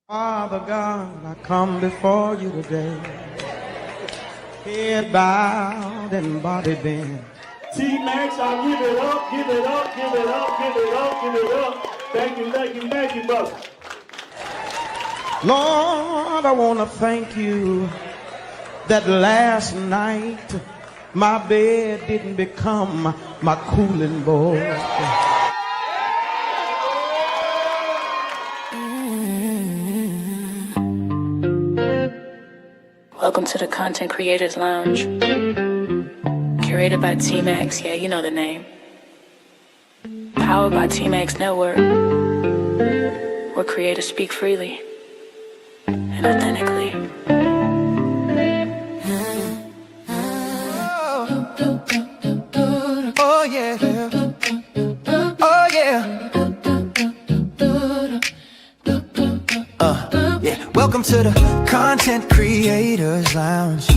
Father God, I come before you today, head bowed and body bent. T-Max, I'll give it up, give it up, give it up, give it up, give it up. Thank you, brother. Lord, I want to thank you that last night my bed didn't become my cooling board. Welcome to the Content Creators Lounge. Curated by T-Max, yeah, you know the name. Powered by T-Max Network, where creators speak freely and authentically. Oh yeah, oh yeah. Yeah. Welcome to the Content Creators Lounge.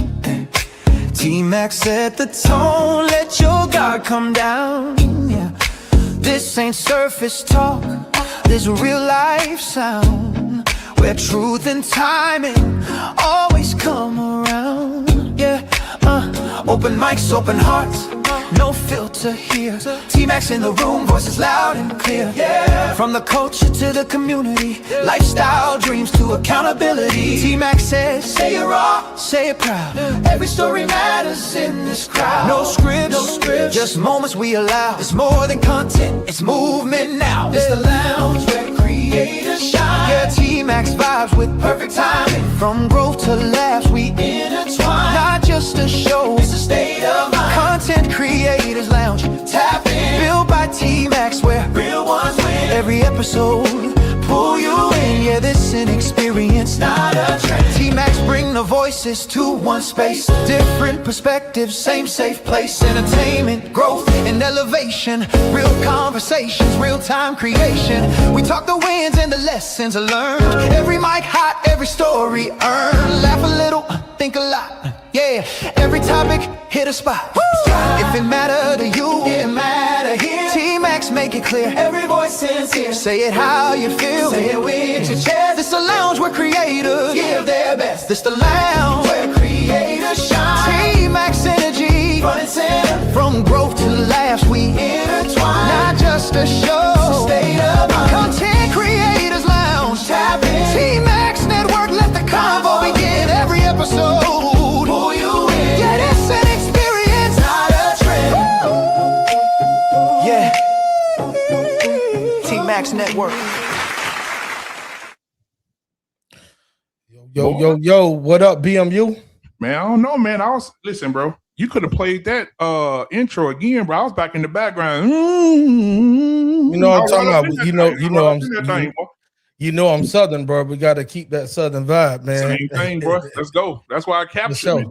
T-Max set the tone, let your guard come down. Yeah. This ain't surface talk, this real life sound, where truth and timing always come around. Yeah. Open mics, open hearts, no filter here. T-Max in the room, voices loud and clear. Yeah. From the culture to the community, lifestyle dreams to accountability. T-Max says, say it raw, say it proud. Every story matters in this crowd. No scripts, just moments we allow. It's more than content, it's movement now. It's the lounge where creators shine. Yeah, T-Max vibes with perfect timing. From growth to laughs, we intertwine. Not just a show, it's a state of mind. Content Creators Lounge, tap in. Built by T-Max, where real ones win. Every episode, pull you in. Yeah, this an experience, not a trend. T-Max bring the voices to one space. Different perspectives, same safe place. Entertainment, growth, and elevation. Real conversations, real-time creation. We talk the wins and the lessons learned. Every mic hot, every story earned. Laugh a little, think a lot. Yeah, every topic hit a spot. Woo! If it matter to you, it matter here. T-Max make it clear. Every voice sincere. Say it how you feel. Say it with your chest. This the lounge where creators give their best. This the lounge where creators shine. T-Max energy, front and center. From growth to laughs, we intertwine. Not just a show, it's a state of mind. Content Creators Lounge, tap in. T-Max Network, let the convo begin. Every episode, pull you in. Yeah, it's an experience, not a trend. Yeah, T-Max Network. Yo, what up, BMU? Man, I don't know, man. Listen, bro. You could have played that intro again, bro. I was back in the background. You know what I'm talking about. You know I'm Southern, bro. We got to keep that Southern vibe, man. Same thing, bro. Let's go. That's why I captured it.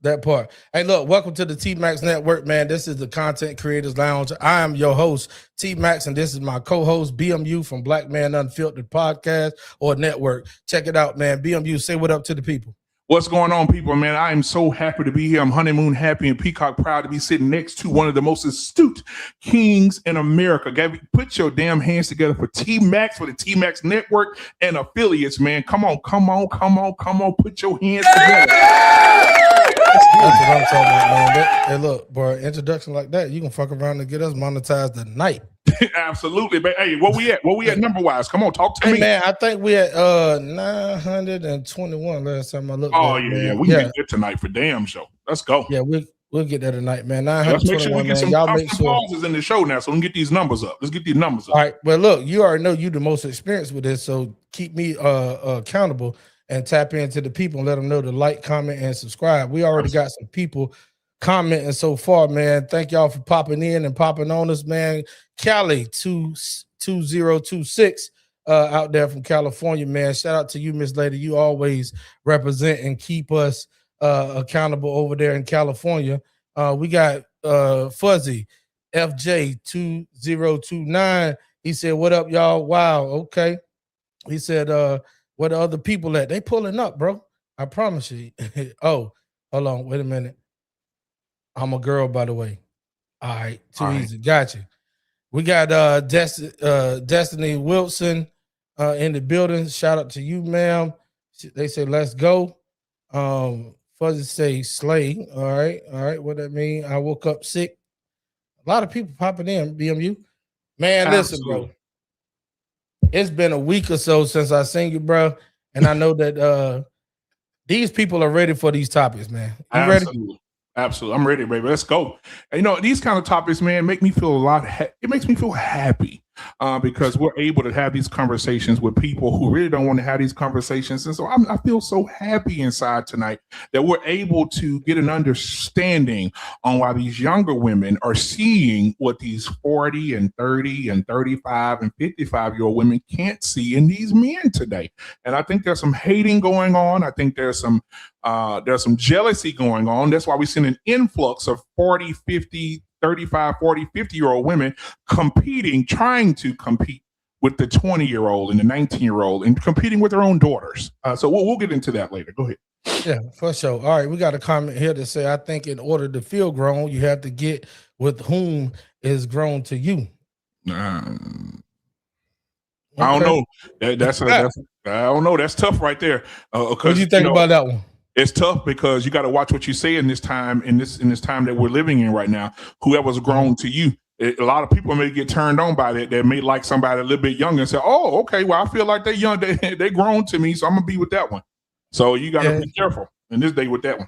That part. Hey, look, welcome to the T-Max Network, man. This is the Content Creators Lounge. I am your host, T-Max, and this is my co-host, BMU from Black Man Unfiltered Podcast or Network. Check it out, man. BMU, say what up to the people. What's going on, people, man? I am so happy to be here. I'm honeymoon happy and peacock proud to be sitting next to one of the most astute kings in America. Gabby, put your damn hands together for T-Max, for the T-Max Network and affiliates, man. Come on. Put your hands together. That's what I'm talking about, man. Hey, look, bro, introduction like that, you can fuck around and get us monetized tonight. Absolutely, but hey, what we at number wise? Come on, talk to me, man. I think we at 921 last time I looked. Oh yeah, we can get there tonight for damn show. Let's go. Yeah, we'll get there tonight, man. Let's make sure we get some pauses in the show now, so we can get these numbers up. Let's get these numbers up. All right, well, look, you already know you the most experienced with this, so keep me accountable and tap into the people and let them know to like, comment, and subscribe. We already got some people commenting so far, man. Thank y'all for popping in and popping on us, man. Cali 2026 out there from California, man. Shout out to you, Miss Lady. You always represent and keep us accountable over there in California. We got Fuzzy FJ 2029. He said, "What up, y'all? Wow, okay." He said, "Where the other people at? They pulling up, bro. I promise you." Oh, hold on, wait a minute. I'm a girl, by the way. All right, too easy. Got you. We got Destiny Wilson in the building. Shout out to you, ma'am. They say let's go. Fuzzy say slay. All right. What that mean? I woke up sick. A lot of people popping in. BMU, man. Listen, bro. It's been a week or so since I seen you, bro, and I know that these people are ready for these topics, man. You Absolutely. ready? Absolutely. I'm ready, baby. Let's go. And, these kind of topics, man, make me feel it makes me feel happy because we're able to have these conversations with people who really don't want to have these conversations. And so I feel so happy inside tonight that we're able to get an understanding on why these younger women are seeing what these 40 and 30 and 35 and 55-year-old women can't see in these men today. And I think there's some hating going on. I think there's some jealousy going on. That's why we've seen an influx of 40, 50, 35, 40, 50-year-old women trying to compete with the 20-year-old and the 19-year-old and competing with their own daughters. So we'll get into that later. Go ahead. Yeah, for sure. All right, we got a comment here to say, I think in order to feel grown, you have to get with whom is grown to you. I don't know. I don't know. That's tough right there. What do you think about that one? It's tough because you got to watch what you say in this time, in this time that we're living in right now. Whoever's grown to you, a lot of people may get turned on by that. They may like somebody a little bit younger and say, "Oh, okay, well, I feel like they're young. They grown to me, so I'm gonna be with that one." So you got to be careful in this day with that one.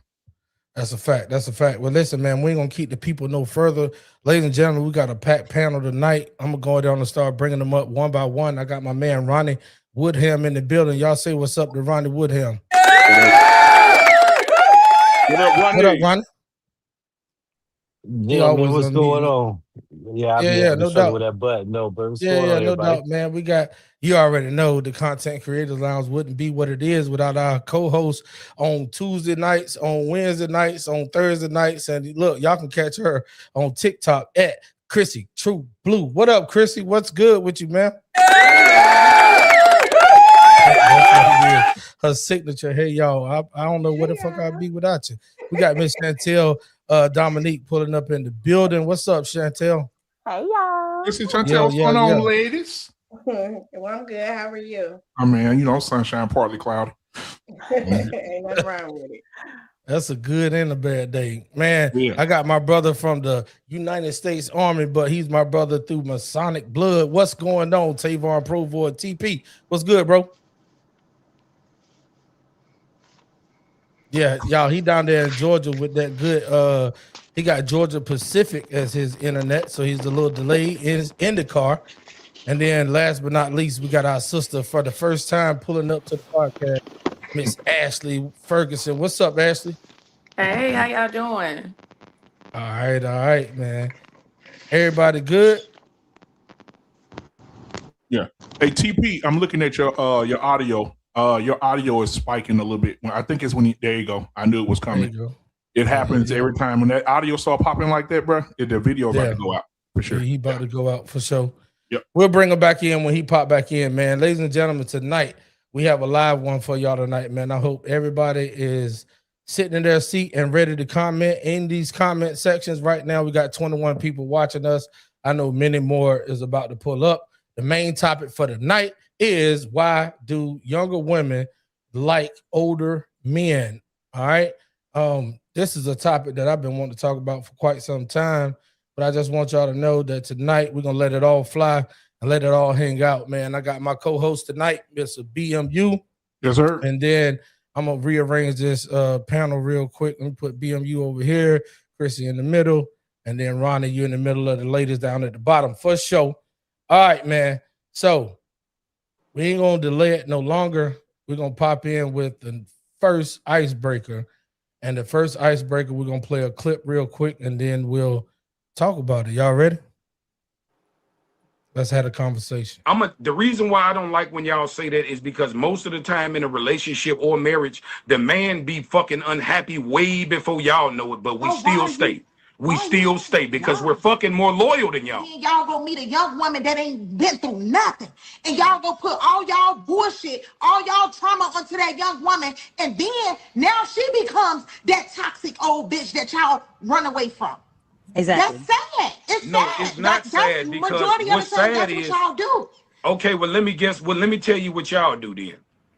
That's a fact. That's a fact. Well, listen, man, we ain't gonna keep the people no further. Ladies and gentlemen, we got a packed panel tonight. I'm gonna go down and start bringing them up one by one. I got my man Ronnie Woodham in the building. Y'all say what's up to Ronnie Woodham. What up, Ronnie? What up, Ronnie? Yeah, man, what's going on? Yeah, no doubt. with that button, no, but what's Yeah, going on, no everybody? doubt, man. We got, you already know the Content Creators Lounge wouldn't be what it is without our co-host on Tuesday nights, on Wednesday nights, on Thursday nights. And look, y'all can catch her on TikTok at Chrissy True Blue. What up, Chrissy? What's good with you, man? Her signature. Hey, y'all. I don't know where the fuck I'd be without you. We got Miss Chantel Dominique pulling up in the building. What's up, Chantel? Hey, y'all. This is Chantel. What's going on, ladies? Well, I'm good. How are you? Oh, man, sunshine, partly cloudy. Ain't nothing wrong with it. That's a good and a bad day, man. Yeah. I got my brother from the United States Army, but he's my brother through Masonic blood. What's going on, Tavon Provoy TP? What's good, bro? Yeah, y'all, he down there in Georgia with that good. He got Georgia Pacific as his internet, so he's a little delayed in the car. And then, last but not least, we got our sister for the first time pulling up to the podcast, Miss Ashley Ferguson. What's up, Ashley? Hey, how y'all doing? All right, man. Everybody good? Yeah. Hey, TP, I'm looking at your audio. Your audio is spiking a little bit. I think it's there you go. I knew it was coming. It happens every time when that audio start popping like that, bro. The video about to go out for sure. Yeah, he about to go out for sure. Yep. We'll bring him back in when he pop back in, man. Ladies and gentlemen, tonight we have a live one for y'all tonight, man. I hope everybody is sitting in their seat and ready to comment in these comment sections. Right now, we got 21 people watching us. I know many more is about to pull up. The main topic for the night is, why do younger women like older men? All right. This is a topic that I've been wanting to talk about for quite some time, but I just want y'all to know that tonight we're gonna let it all fly and let it all hang out, man. I got my co-host tonight, Mr. BMU. Yes, sir. And then I'm gonna rearrange this panel real quick. Let me put BMU over here, Chrissy in the middle, and then Ronnie, you in the middle of the ladies down at the bottom for sure. All right, man. So we ain't gonna delay it no longer. We're gonna pop in with the first icebreaker. And the first icebreaker, we're gonna play a clip real quick and then we'll talk about it. Y'all ready? Let's have a conversation. The reason why I don't like when y'all say that is because most of the time in a relationship or marriage, the man be fucking unhappy way before y'all know it, but we still stay. We still stay because we're fucking more loyal than y'all. Y'all go meet a young woman that ain't been through nothing, and y'all go put all y'all bullshit, all y'all trauma onto that young woman, and then now she becomes that toxic old bitch that y'all run away from. Exactly. That's sad. It's sad. It's not sad because majority of the what's time, sad that's is what y'all do. Okay, well, let me guess. Well, let me tell you what y'all do then.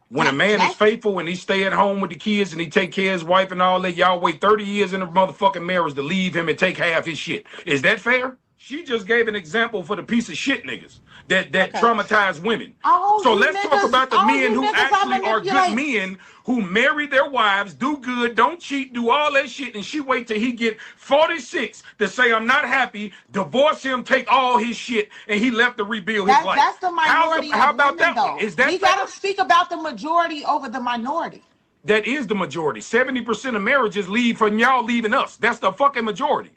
When a man is faithful and he stay at home with the kids and he take care of his wife and all that, y'all wait 30 years in a motherfucking marriage to leave him and take half his shit. Is that fair? She just gave an example for the piece of shit niggas that traumatize women. So let's talk about the men who actually are good men who marry their wives, do good, don't cheat, do all that shit, and she wait till he get 46 to say I'm not happy, divorce him, take all his shit, and he left to rebuild his life. That's the minority. How about women, that though. one? Is that we gotta speak about the majority over the minority? That is the majority. 70% of marriages leave from y'all leaving us. That's the fucking majority.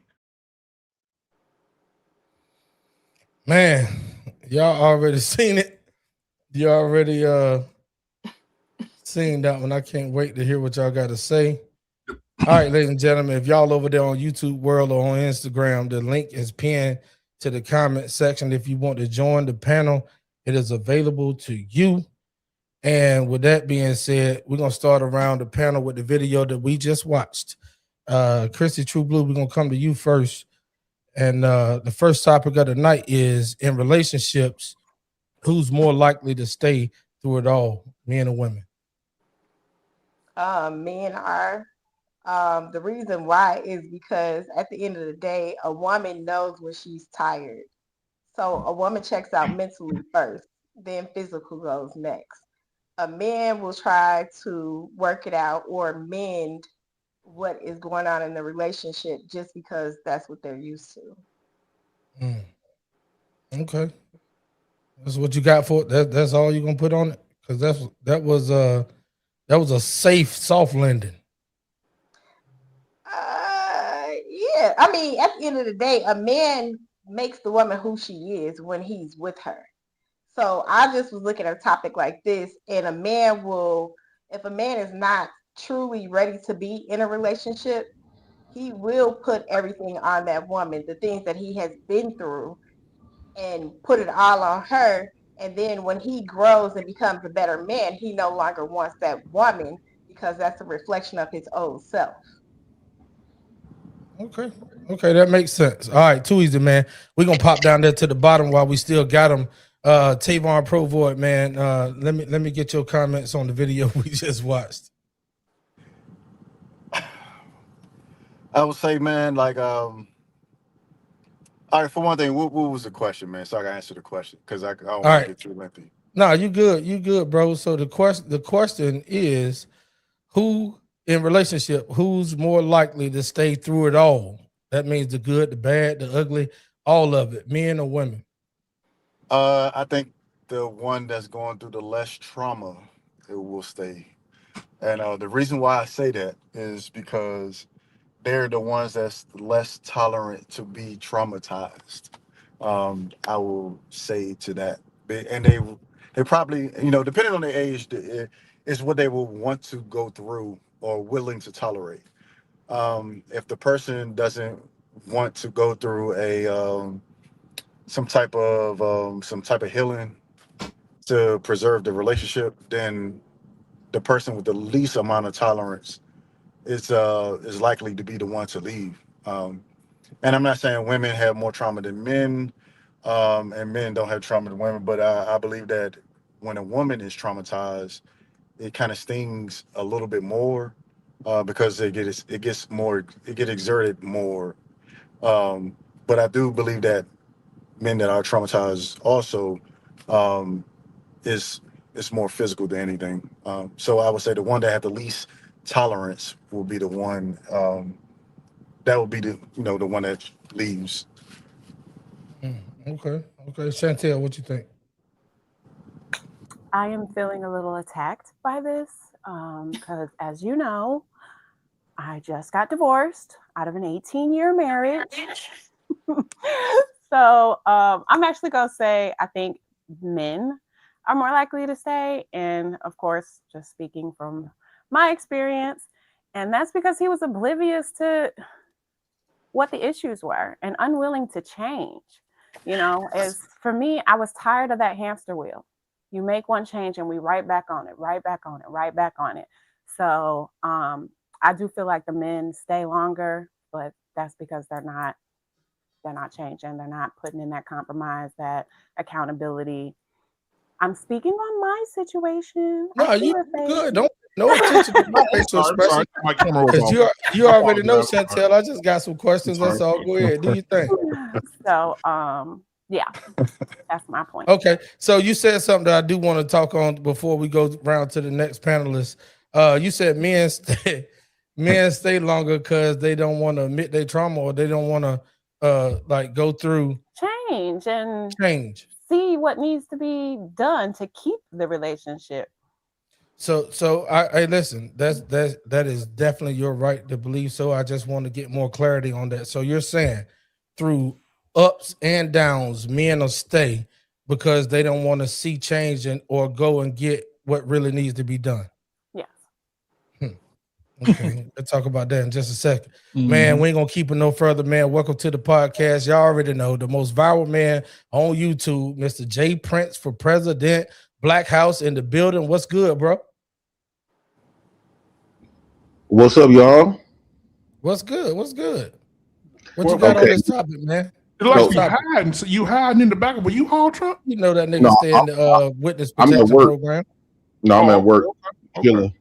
Man, y'all already seen it. You already seen that one. I can't wait to hear what y'all got to say. All right, ladies and gentlemen, if y'all over there on YouTube World or on Instagram, the link is pinned to the comment section. If you want to join the panel, it is available to you. And with that being said, we're going to start around the panel with the video that we just watched. Chrissy True Blue, we're going to come to you first. And the first topic of the night is, in relationships, who's more likely to stay through it all, men or women? Men are. The reason why is because at the end of the day, a woman knows when she's tired. So a woman checks out mentally first, then physical goes next. A man will try to work it out or mend what is going on in the relationship just because that's what they're used to. Okay. That's what you got for it. That's all you're gonna put on it? Because that was a safe soft landing. Yeah. I mean, at the end of the day, a man makes the woman who she is when he's with her. So I just was looking at a topic like this, and a man will, if a man is not truly ready to be in a relationship, he will put everything on that woman, the things that he has been through, and put it all on her. And then when he grows and becomes a better man, he no longer wants that woman because that's a reflection of his old self. Okay, that makes sense. All right, too easy, man. We're gonna pop down there to the bottom while we still got him. Tavon Provoid, man. Let me get your comments on the video we just watched. I would say, man, like, all right, for one thing, what was the question, man? So I can answer the question because I don't want to get too lengthy. No, you good, bro. So the question is, who in relationship, who's more likely to stay through it all? That means the good, the bad, the ugly, all of it, men or women? I think the one that's going through the less trauma, it will stay. And the reason why I say that is because they're the ones that's less tolerant to be traumatized. I will say to that, and they probably, depending on their age, it's what they will want to go through or willing to tolerate. If the person doesn't want to go through some type of healing to preserve the relationship, then the person with the least amount of tolerance is likely to be the one to leave. And I'm not saying women have more trauma than men, and men don't have trauma than women, but I believe that when a woman is traumatized, it kind of stings a little bit more because it gets exerted more. But I do believe that men that are traumatized also is more physical than anything. So I would say the one that had the least tolerance will be the one that would be the one that leaves. Okay. Chantel, what you think? I am feeling a little attacked by this because, as you know, I just got divorced out of an 18-year marriage. So I'm actually going to say I think men are more likely to stay. And of course, just speaking from my experience, and that's because he was oblivious to what the issues were and unwilling to change. As for me, I was tired of that hamster wheel. You make one change and we right back on it, right back on it, right back on it. So I do feel like the men stay longer, but that's because they're not changing. They're not putting in that compromise, that accountability. I'm speaking on my situation. No, you good. Don't no attention to my facial expression. My camera was Because off. you already know, Chantel. I just got some questions. That's all. Go ahead. Do your thing. So, yeah, that's my point. Okay. So you said something that I do want to talk on before we go round to the next panelist. You said men stay longer because they don't want to admit their trauma, or they don't want to like go through change and see what needs to be done to keep the relationship. So I listen, that is definitely your right to believe so. I just want to get more clarity on that. So you're saying through ups and downs, men will stay because they don't want to see change or go and get what really needs to be done. Yes. Okay, we'll talk about that in just a second. Man, we ain't gonna keep it no further, man. Welcome to the podcast. Y'all already know the most viral man on YouTube, Mr. J Prince for President, Black House in the building. What's good, bro? What's up, y'all? What's good? What you got on this topic, man? Like you hiding in the back of a U-Haul truck? You know that nigga stay in the witness protection program. No, I'm at work. Chilling.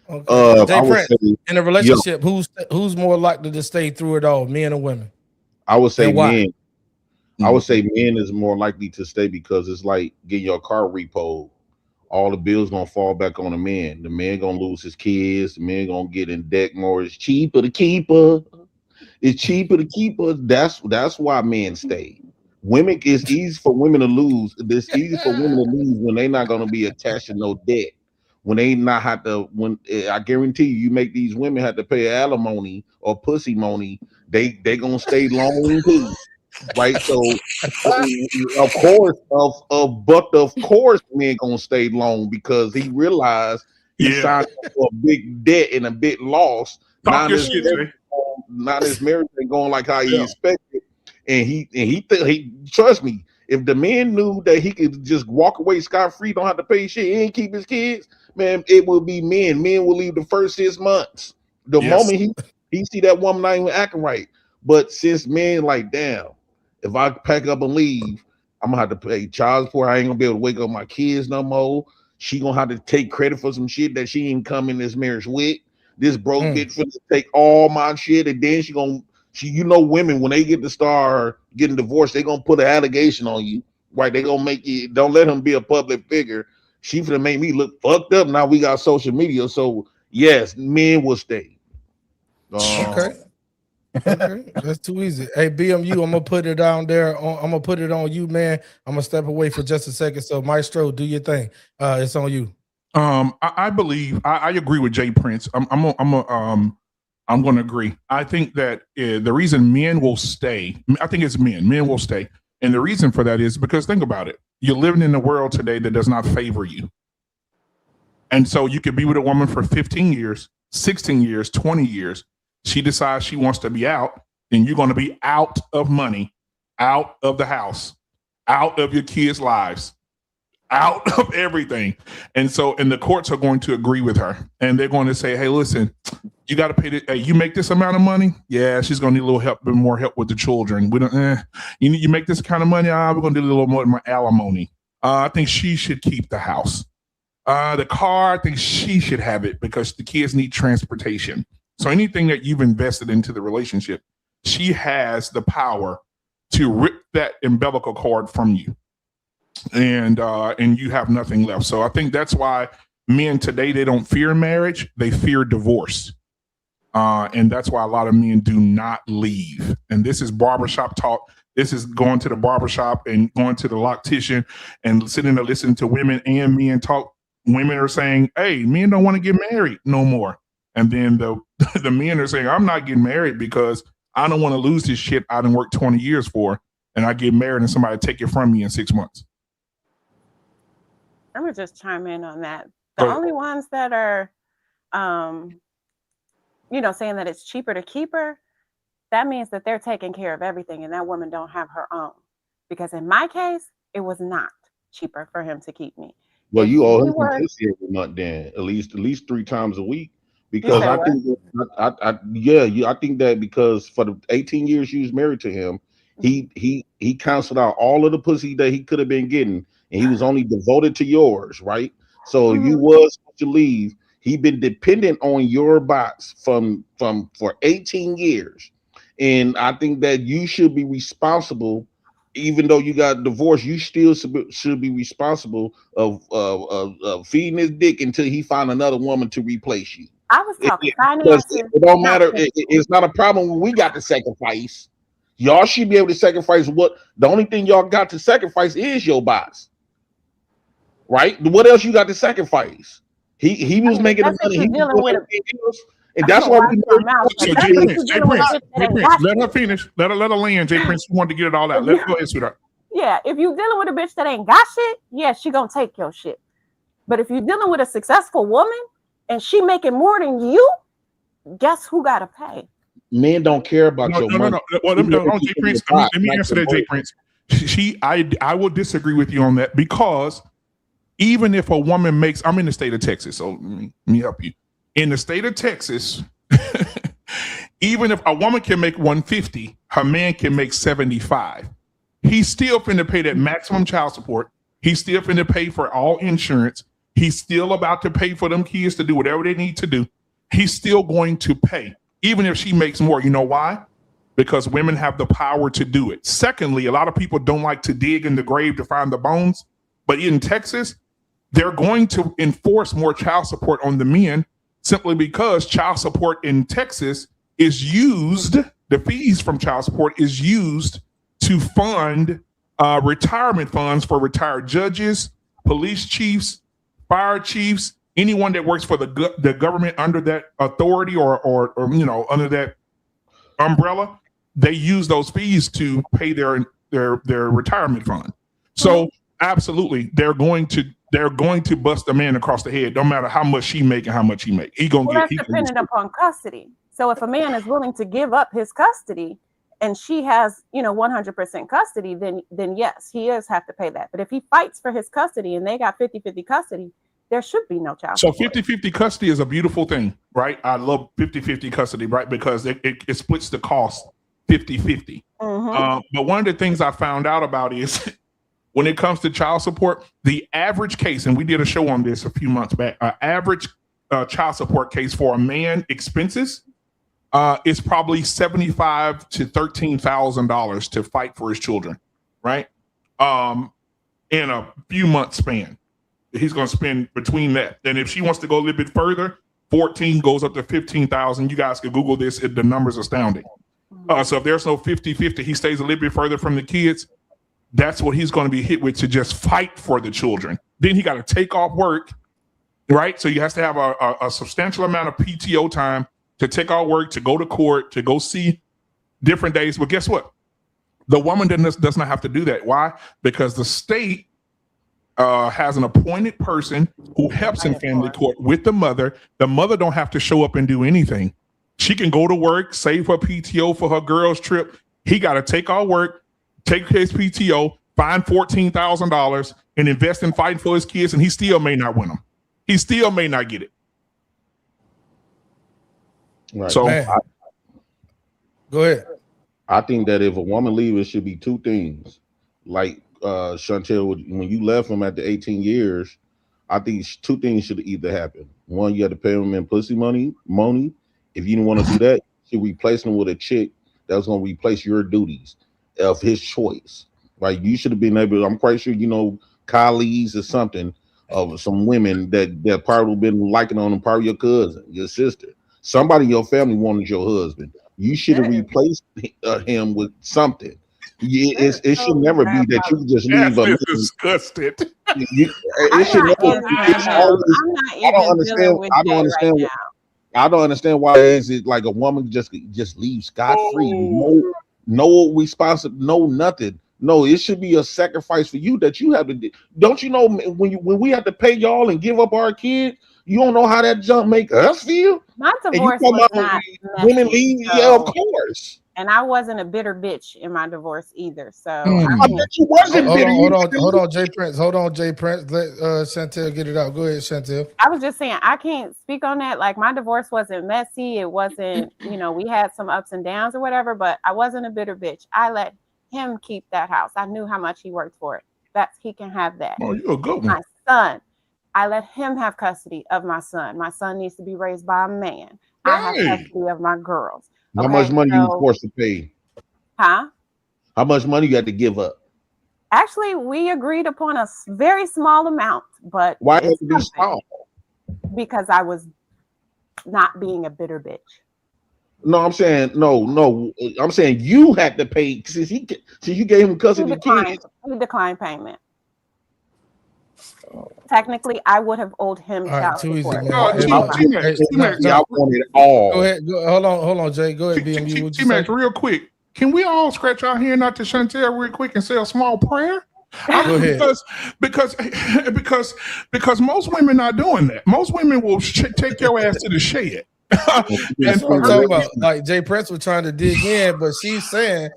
Okay. Jay Prince, in a relationship, who's more likely to stay through it all, men or women? I would say men. I would say men is more likely to stay because it's like getting your car repoed. All the bills gonna fall back on the man. The man gonna lose his kids. The man gonna get in debt more. It's cheaper to keep her. It's cheaper to keep her. That's why men stay. Women, it's easy for women to lose. It's easy for women to lose when they're not gonna be attached to no debt. When they not have to. When I guarantee you make these women have to pay alimony or pussy money, they gonna stay long too. Right, so of course, men gonna stay long because he realized he signed up for a big debt and a big loss. Not his marriage ain't going like how he expected, and he trust me. If the man knew that he could just walk away scot free, don't have to pay shit, and keep his kids, man, it will be men. Men will leave the first 6 months. The moment he see that woman not even acting right. But since men like, damn, if I pack up and leave, I'm gonna have to pay child support. I ain't gonna be able to wake up my kids no more. She gonna have to take credit for some shit that she ain't come in this marriage with. This broke bitch finna take all my shit, and then you know, women when they get to start getting divorced, they gonna put an allegation on you, right? They gonna make you don't let him be a public figure. She finna make me look fucked up. Now we got social media, so yes, men will stay. Okay. Okay, that's too easy. Hey, BMU, I'm gonna put it down there. I'm gonna put it on you, man. I'm gonna step away for just a second. So, Maestro, do your thing. It's on you. I believe I agree with Jay Prince. I'm going to agree. I think that the reason men will stay, I think it's men. Men will stay, and the reason for that is because think about it. You're living in a world today that does not favor you, and so you could be with a woman for 15 years, 16 years, 20 years. She decides she wants to be out, then you're going to be out of money, out of the house, out of your kids' lives, out of everything. And the courts are going to agree with her. And they're going to say, hey, listen, you got to pay this. Hey, you make this amount of money? Yeah, she's going to need a little help, but more help with the children. We don't, you make this kind of money? We're going to do a little more alimony. I think she should keep the house. The car, I think she should have it because the kids need transportation. So anything that you've invested into the relationship, she has the power to rip that umbilical cord from you, and you have nothing left. So I think that's why men today, they don't fear marriage, they fear divorce, and that's why a lot of men do not leave. And this is barbershop talk. This is going to the barbershop and going to the loctician and sitting there listening to women and men talk. Women are saying, hey, men don't want to get married no more. And then the men are saying, I'm not getting married because I don't want to lose this shit I done worked 20 years for, and I get married and somebody take it from me in 6 months. I'm gonna just chime in on that. The only ones that are, saying that it's cheaper to keep her, that means that they're taking care of everything, and that woman don't have her own. Because in my case, it was not cheaper for him to keep me. Well, you owe him pussy every month, then at least 3 times a week. Because I think that because for the 18 years you was married to him, he canceled out all of the pussy that he could have been getting, and he was only devoted to yours, right? So you was supposed to leave. He been dependent on your box for 18 years. And I think that you should be responsible, even though you got divorced, you still should be responsible of feeding his dick until he find another woman to replace you. I was talking Because finances. it don't matter. It's not a problem when we got to sacrifice. Y'all should be able to sacrifice what the only thing y'all got to sacrifice is your box. Right? What else you got to sacrifice? He was making the money, he was doing everything else, and that's why we So Jay Prince, let her finish. Let her land. Jay Prince wanted to get it all out. Let's go ahead, sweetheart. Yeah, if you're dealing with a bitch that ain't got shit, yeah, she gonna take your shit. But if you're dealing with a successful woman and she making more than you, guess who gotta pay? Men don't care about your money. No. Well, Jay Prince. Let me answer that, Jay Prince. I will disagree with you on that, because even if a woman makes, I'm in the state of Texas, so let me help you. In the state of Texas, even if a woman can make 150, her man can make 75. He's still finna pay that maximum child support. He's still finna pay for all insurance. He's still about to pay for them kids to do whatever they need to do. He's still going to pay, even if she makes more. You know why? Because women have the power to do it. Secondly, a lot of people don't like to dig in the grave to find the bones. But in Texas, they're going to enforce more child support on the men, simply because child support in Texas is used, the fees from child support is used to fund retirement funds for retired judges, police chiefs, fire chiefs, anyone that works for the government under that authority or under that umbrella. They use those fees to pay their retirement fund. So absolutely, they're going to bust a man across the head, no matter how much she make and how much he make. That's dependent upon custody. So if a man is willing to give up his custody and she has, 100% custody, then yes, he does have to pay that. But if he fights for his custody and they got 50-50 custody, there should be no child support. So 50-50 custody is a beautiful thing, right? I love 50-50 custody, right? Because it splits the cost 50-50. But one of the things I found out about is when it comes to child support, the average case, and we did a show on this a few months back, average child support case for a man expenses is probably $75,000 to $13,000 to fight for his children, right? In a few months span. He's going to spend between that. And if she wants to go a little bit further, 14 goes up to 15,000. You guys can Google this. The number's astounding. So if there's no 50-50, he stays a little bit further from the kids. That's what he's going to be hit with to just fight for the children. Then he got to take off work, right? So he has to have a substantial amount of PTO time to take off work, to go to court, to go see different days. But guess what? The woman does not have to do that. Why? Because the state has an appointed person who helps in family court with the mother. The mother don't have to show up and do anything. She can go to work, save her PTO for her girls' trip. He got to take all work, take his PTO, find $14,000, and invest in fighting for his kids, and he still may not win them. He still may not get it. Right. So, go ahead. I think that if a woman leaves, it should be two things. Like Chantel, when you left him after 18 years, I think two things should either happen. One, you had to pay him in pussy money. If you didn't want to do that, you replace him with a chick that was going to replace your duties of his choice. Right? You should have been able. I'm quite sure colleagues or something of some women that probably been liking on him, probably your cousin, your sister, somebody in your family wanted your husband. You should have replaced him with something. It should never be that you just leave a disgusted. It should never be. I don't understand why is it like a woman just leaves scot-free. No responsibility, no nothing. No, it should be a sacrifice for you that you have to do. Don't you know when we have to pay y'all and give up our kids, you don't know how that jump make us feel? My divorce was not women leave, yeah, of course. And I wasn't a bitter bitch in my divorce either. So I bet you wasn't bitter. Hold on, Jay Prince. Let Chantel get it out. Go ahead, Chantel. I was just saying I can't speak on that. Like my divorce wasn't messy. It wasn't, we had some ups and downs or whatever, but I wasn't a bitter bitch. I let him keep that house. I knew how much he worked for it. he can have that. Oh, you're a good one. My son, I let him have custody of my son. My son needs to be raised by a man. I have custody of my girls. How much money you forced to pay? Huh? How much money you had to give up? Actually, we agreed upon a very small amount, but why had to be small? Because I was not being a bitter bitch. No, I'm saying no. I'm saying you had to pay since you gave him custody of the kids. He declined payment. Technically, I would have owed him child support. I want it all. Go ahead. Hold on, Jay. Go ahead, BMU. T-Max, real quick. Can we all scratch our hand out to Chantel real quick and say a small prayer? Go ahead. Because most women are doing that. Most women will take your ass to the shed. That's what I'm talking about. Like Jay Prince was trying to dig in, but she's saying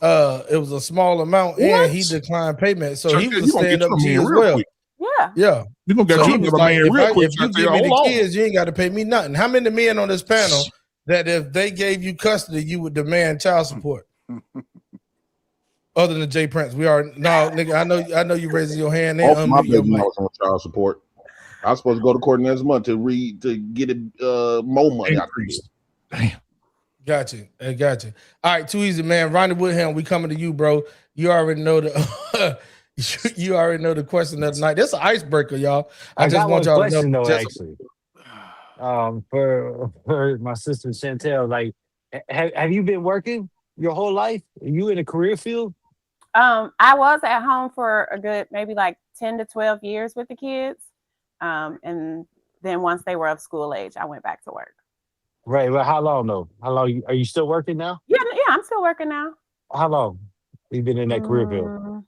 it was a small amount and he declined payment. So he was a stand-up G as well. Quick. Yeah. You're gonna get so he was like, if you give me the on. kids, you ain't got to pay me nothing. How many men on this panel that if they gave you custody, you would demand child support? Other than Jay Prince, we are no nigga. I know you raising your hand. All my baby was on child support. I was supposed to go to court next month to get it more money. Damn. Gotcha. All right, too easy, man. Ronnie Woodham, we coming to you, bro. You already know the you already know the question of the night. That's an icebreaker, y'all. I just want y'all to know. Actually, for my sister Chantel, like, have you been working your whole life? Are you in a career field? I was at home for a good maybe like 10 to 12 years with the kids. And then once they were of school age, I went back to work. Right. Well, how long though? How long are you still working now? Yeah, I'm still working now. How long you been in that career field?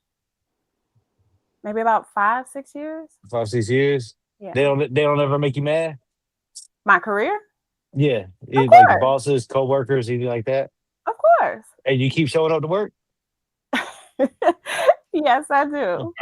Maybe about 5-6 years. 5-6 years. Yeah. They don't ever make you mad? My career? Yeah. Like bosses, co-workers, anything like that? Of course. And you keep showing up to work? Yes, I do.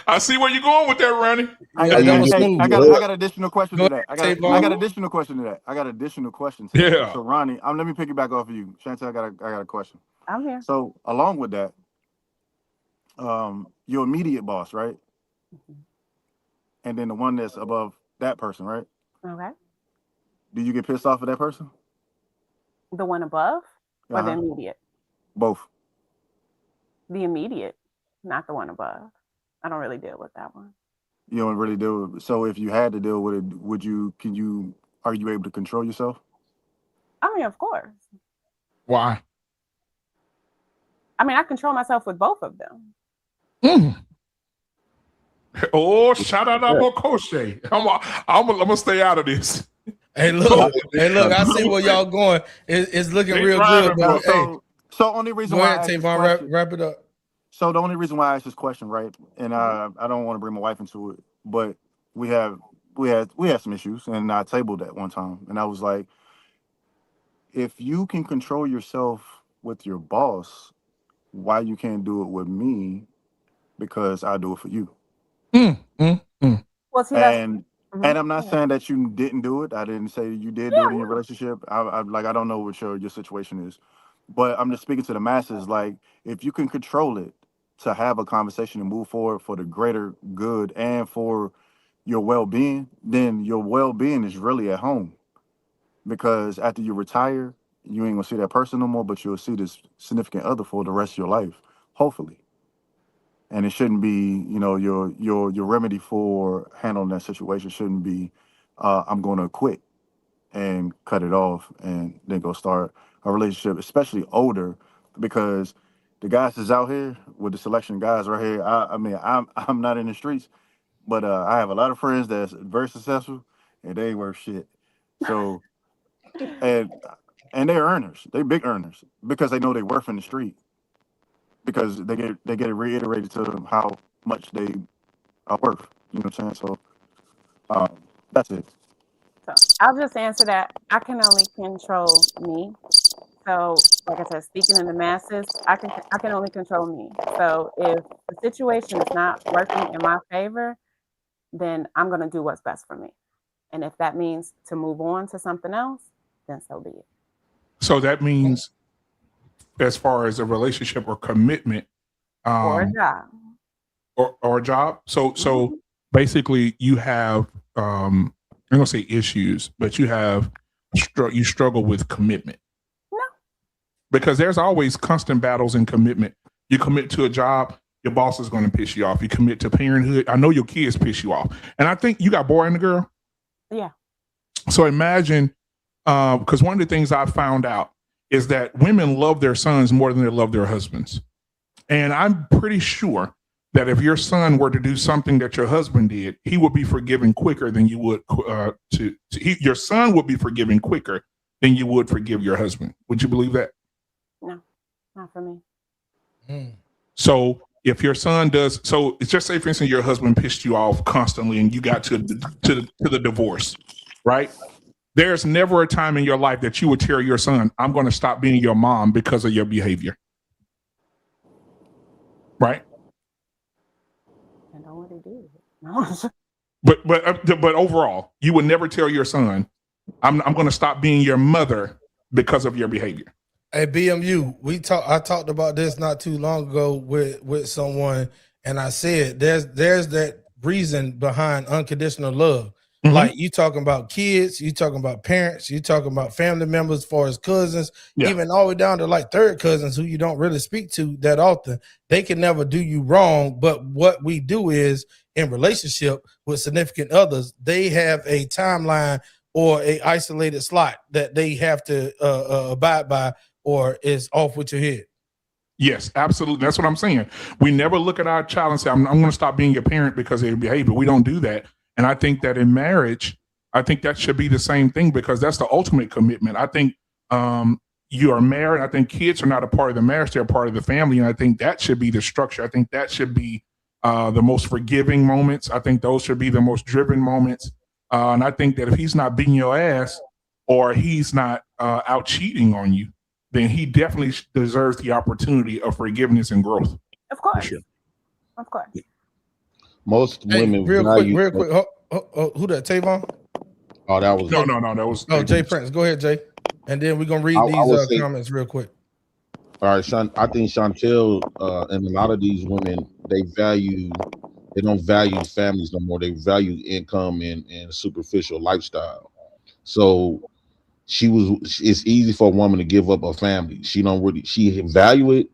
I see where you're going with that, Ronnie. I got additional questions to that. I got additional question to that. I got additional questions. Yeah. So Ronnie, let me piggyback off of you. Chantel, I got a question. I'm here. So along with that, your immediate boss, right? And then the one that's above that person, right? Okay. Do you get pissed off at that person? The one above or the immediate? Both. The immediate, not the one above. I don't really deal with that one. You don't really deal with it. So if you had to deal with it, are you able to control yourself? I mean, of course. Why? I mean, I control myself with both of them. Oh, shout out to Crochet. I'm gonna stay out of this. Hey, look! I see where y'all going. It's looking real good. But, so only reason go why ahead, Tavon, wrap it up. So the only reason why I asked this question, right? And I don't want to bring my wife into it, but we had some issues, and I tabled that one time, and I was like, if you can control yourself with your boss, why you can't do it with me? Because I do it for you. Well, see, and I'm not saying that you didn't do it. I didn't say you did do it in your relationship. I don't know what your situation is, but I'm just speaking to the masses. Like, if you can control it to have a conversation and move forward for the greater good and for your well-being, then your well-being is really at home. Because after you retire, you ain't gonna see that person no more, but you'll see this significant other for the rest of your life, hopefully. And it shouldn't be, your remedy for handling that situation shouldn't be, I'm going to quit and cut it off and then go start a relationship, especially older, because the guys that's out here with the selection guys right here, I'm not in the streets, but I have a lot of friends that's very successful and they ain't worth shit. So, and they're earners, they big earners because they know they worth in the street. Because they get it reiterated to them how much they are worth. You know what I'm saying? So that's it. So I'll just answer that. I can only control me. So, like I said, speaking in the masses, I can only control me. So if the situation is not working in my favor, then I'm gonna do what's best for me. And if that means to move on to something else, then so be it. So that means as far as a relationship or commitment, or a job, or a job. So basically, you have I'm gonna say issues, but you struggle with commitment. No. Because there's always constant battles in commitment. You commit to a job, your boss is going to piss you off. You commit to parenthood, I know your kids piss you off. And I think you got a boy and a girl. Yeah. So imagine, because one of the things I found out is that women love their sons more than they love their husbands. And I'm pretty sure that if your son were to do something that your husband did, he would be forgiven quicker than you would your son would be forgiven quicker than you would forgive your husband. Would you believe that? No, not for me. So if your son does, so it's just say, for instance, your husband pissed you off constantly and you got to the divorce, right? There's never a time in your life that you would tell your son, I'm going to stop being your mom because of your behavior. Right? I know what he did. No. But overall, you would never tell your son, I'm going to stop being your mother because of your behavior. Hey, BMU, I talked about this not too long ago with someone, and I said there's that reason behind unconditional love. Mm-hmm. Like you talking about kids, you talking about parents, you talking about family members as far as cousins, even all the way down to like third cousins who you don't really speak to that often. They can never do you wrong. But what we do is in relationship with significant others, they have a timeline or a isolated slot that they have to abide by, or is off with your head. Yes, absolutely. That's what I'm saying. We never look at our child and say, I'm going to stop being your parent because of your behavior. We don't do that. And I think that in marriage, I think that should be the same thing, because that's the ultimate commitment. I think you are married. I think kids are not a part of the marriage. They're a part of the family. And I think that should be the structure. I think that should be the most forgiving moments. I think those should be the most driven moments. And I think that if he's not beating your ass or he's not out cheating on you, then he definitely deserves the opportunity of forgiveness and growth. Of course. Sure. Of course. Most women real quick. Who that? Tavon? Oh, that was no. That was Jay Prince. Go ahead, Jay, and then we're gonna read these comments real quick. All right, Sean. I think Chantel and a lot of these women, they don't value families no more. They value income and superficial lifestyle. So it's easy for a woman to give up a family. She value it,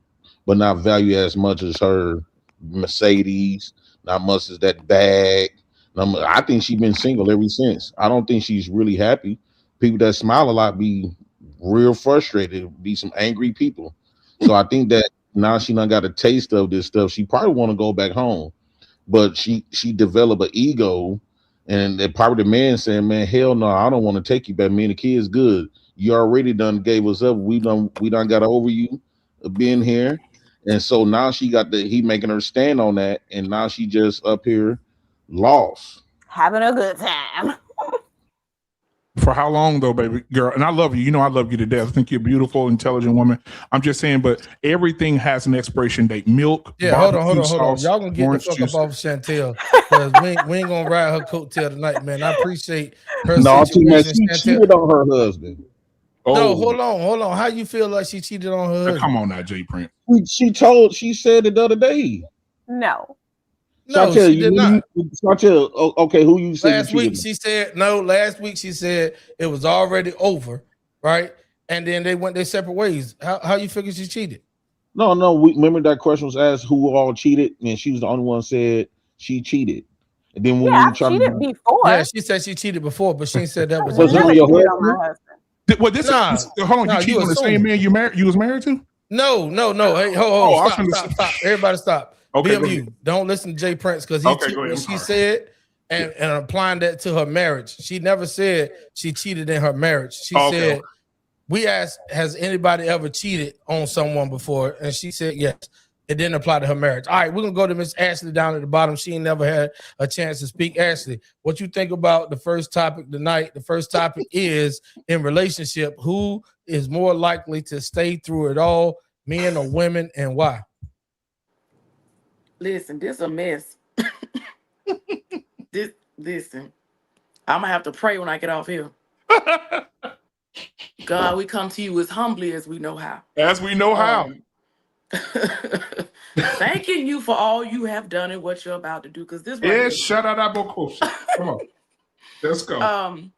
but not value as much as her Mercedes, not much as that bag. I think she's been single ever since. I don't think she's really happy. People that smile a lot be real frustrated, be some angry people. So I think that now she done got a taste of this stuff. She probably want to go back home, but she developed an ego. And probably the man saying, man, hell no, I don't want to take you back. Me and the kids good. You already done gave us up. We done got over you being here. And so now he making her stand on that. And now she just up here lost. Having a good time. For how long though, baby girl? And I love you. You know I love you to death. I think you're a beautiful, intelligent woman. I'm just saying, but everything has an expiration date. Milk. Yeah, hold on. Y'all gonna get the fuck up off Chantel, because we ain't gonna ride her coattail tonight, man. I appreciate her situation. She cheated on her husband. No, hold on. How you feel like she cheated on her husband? Come on now, Jay Prince. She said it the other day. No. No, she did not. Okay, who you said? Last week she said no. Last week she said it was already over, right? And then they went their separate ways. How you figure she cheated? No. Remember that question was asked who all cheated, and she was the only one said she cheated. And then when we tried cheated before, yeah, she said she cheated before, but she said that was on your husband. Well, hold on. You cheated on the same man you was married to? No. Hey, stop. Everybody stop. Okay, BMU, don't listen to Jay Prince, because she said and applying that to her marriage. She never said she cheated in her marriage. She said, we asked, has anybody ever cheated on someone before? And she said yes. It didn't apply to her marriage. All right, we're gonna go to Miss Ashley down at the bottom. She never had a chance to speak. Ashley, what you think about the first topic tonight? The first topic is in relationship, who is more likely to stay through it all, men or women, and why? Listen, this a mess. Listen, I'm gonna have to pray when I get off here. God, we come to you as humbly as we know how. As we know how. Thanking you for all you have done and what you're about to do. Because this right Yeah, here. shut up, come on. Let's go.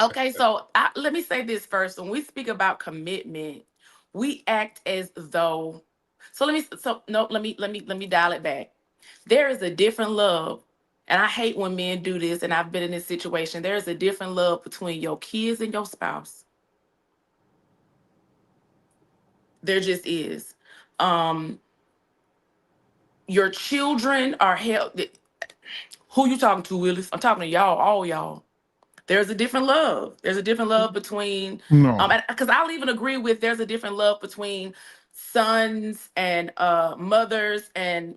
Okay, so let me say this first. When we speak about commitment, we act as though. Let me dial it back. There is a different love, and I hate when men do this. And I've been in this situation. There is a different love between your kids and your spouse. There just is. Your children are held. Who you talking to, Willis? I'm talking to y'all, all y'all. There's a different love. There's a different love between because I'll even agree with there's a different love between sons and mothers and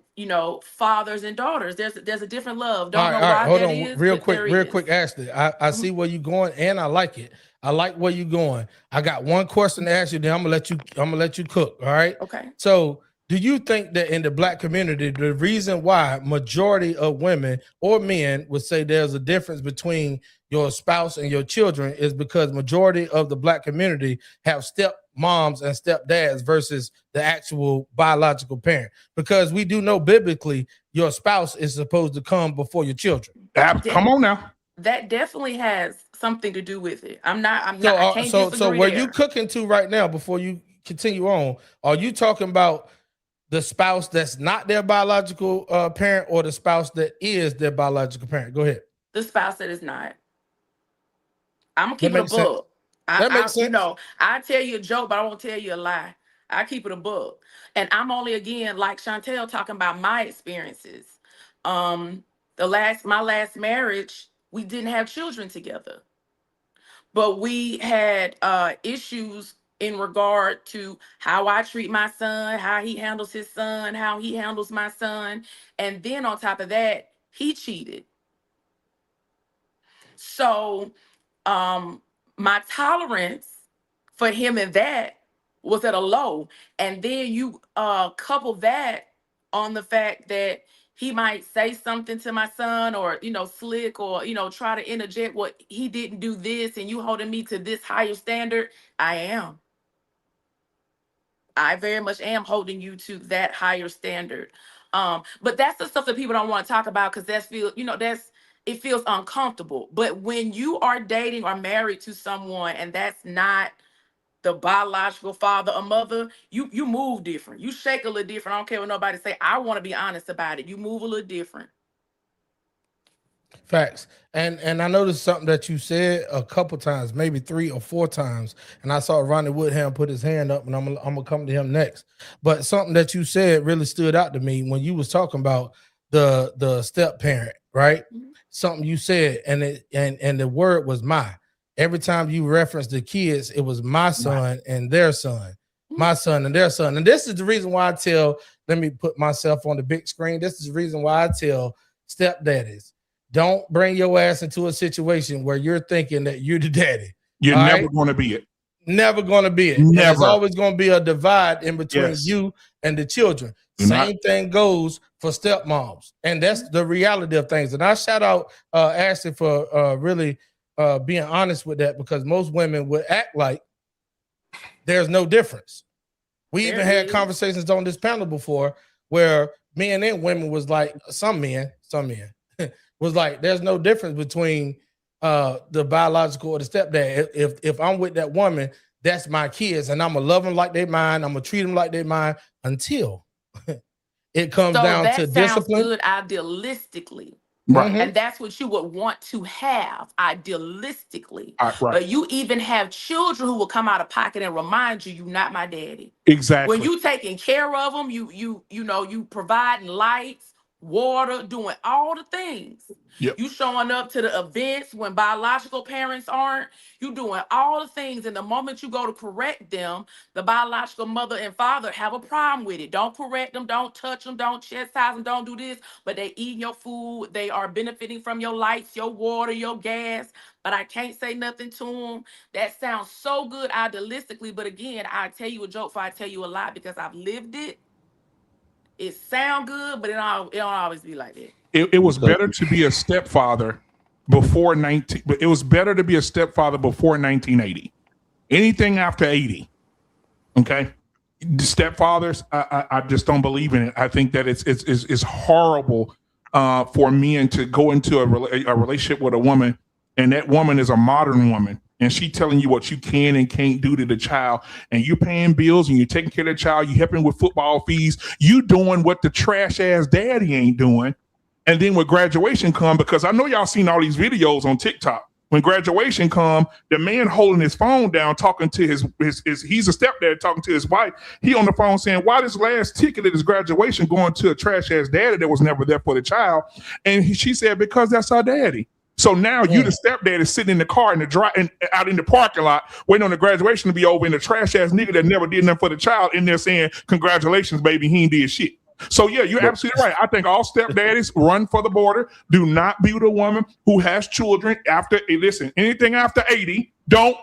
fathers and daughters. There's a different love. Don't know why hold that on, is. real quick, Ashley. I see where you're going and I like it. I like where you're going. I got one question to ask you, then I'm gonna let you cook. All right. Okay. So do you think that in the Black community, the reason why majority of women or men would say there's a difference between your spouse and your children is because majority of the Black community have step moms and stepdads versus the actual biological parent? Because we do know biblically your spouse is supposed to come before your children. Come on now. That definitely has something to do with it. I can't disagree so where there. you cooking to right now before you continue on, are you talking about the spouse that's not their biological parent or the spouse that is their biological parent? Go ahead. The spouse that is not. I'm gonna keep it a book. That makes sense. I tell you a joke, but I won't tell you a lie. I keep it a book. And I'm only, again, like Chantel, talking about my experiences. My last marriage, we didn't have children together. But we had issues in regard to how I treat my son, how he handles his son, how he handles my son. And then on top of that, he cheated. So my tolerance for him and that was at a low. And then you couple that on the fact that he might say something to my son or, slick or, try to interject what he didn't do this and you holding me to this higher standard. I very much am holding you to that higher standard. But that's the stuff that people don't want to talk about because it feels uncomfortable. But when you are dating or married to someone and that's not the biological father or mother, you move different. You shake a little different. I don't care what nobody say. I want to be honest about it. You move a little different. Facts. And I noticed something that you said a couple times, maybe 3 or 4 times. And I saw Ronnie Woodham put his hand up, and I'm gonna come to him next. But something that you said really stood out to me when you was talking about the step parent, right? Mm-hmm. Something you said, and the word was my. Every time you referenced the kids, it was my son and their son, my son and their son. And this is the reason why let me put myself on the big screen. This is the reason why I tell stepdaddies, don't bring your ass into a situation where you're thinking that you're the daddy. You're never going to be it. Never going to be it. There's always going to be a divide in between you and the children. Same thing goes for stepmoms. And that's the reality of things. And I shout out Ashley for really being honest with that, because most women would act like there's no difference. We even had conversations on this panel before where men and women was like, some men was like, there's no difference between the biological or the stepdad. If I'm with that woman, that's my kids, and I'm gonna love them like they mine. I'm gonna treat them like they mine until it comes down to discipline. That sounds good idealistically. Right. And that's what you would want to have idealistically. Right. But you even have children who will come out of pocket and remind you, you're not my daddy. Exactly. When you taking care of them, you providing lights, water, doing all the things. Yep. You showing up to the events when biological parents aren't. You doing all the things. And the moment you go to correct them, the biological mother and father have a problem with it. Don't correct them. Don't touch them. Don't chastise them. Don't do this. But they eating your food. They are benefiting from your lights, your water, your gas. But I can't say nothing to them. That sounds so good idealistically. But again, I tell you a joke before I tell you a lie, because I've lived it. It sound good, but it don't always be like that. It was better to be a stepfather before 1980. Anything after 80, okay? Stepfathers, I just don't believe in it. I think that it's horrible for men to go into a relationship with a woman, and that woman is a modern woman, and she telling you what you can and can't do to the child, and you're paying bills and you're taking care of the child, you helping with football fees, you doing what the trash ass daddy ain't doing. And then when graduation come, because I know y'all seen all these videos on TikTok. When graduation come, the man holding his phone down, talking to his he's a stepdad talking to his wife. He on the phone saying, why this last ticket at his graduation going to a trash ass daddy that was never there for the child? And she said, because that's our daddy. So now you, the stepdad, is sitting in the car in the and out in the parking lot, waiting on the graduation to be over, and the trash ass nigga that never did nothing for the child in there saying, congratulations, baby, he ain't did shit. So yeah, you're absolutely right. I think all stepdaddies run for the border. Do not be with a woman who has children after. Listen, anything after 80, don't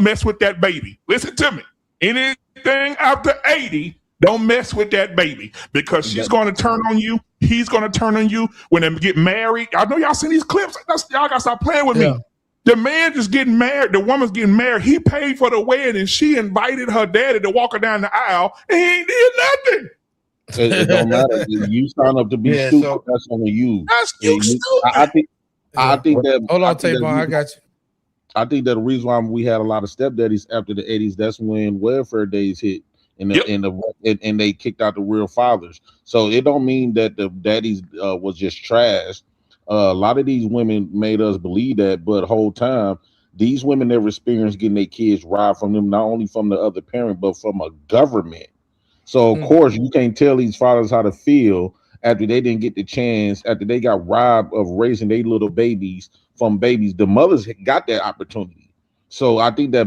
mess with that baby. Listen to me. Anything after 80, don't mess with that baby, because she's going to turn on you. He's going to turn on you when they get married. I know y'all seen these clips. Y'all got to stop playing with me. The man just getting married. The woman's getting married. He paid for the wedding, and she invited her daddy to walk her down the aisle, and he ain't did nothing. It don't matter. You sign up to be stupid. That's on you. That's you stupid. I think that. Hold on, Tavon. I got you. I think that the reason why we had a lot of stepdaddies after the 80s, that's when welfare days hit, and and they kicked out the real fathers. So it don't mean that the daddies was just trash. A lot of these women made us believe that, but the whole time these women never experienced getting their kids robbed from them, not only from the other parent, but from a government. So, of course, you can't tell these fathers how to feel after they didn't get the chance, after they got robbed of raising their little babies from babies. The mothers got that opportunity. So I think that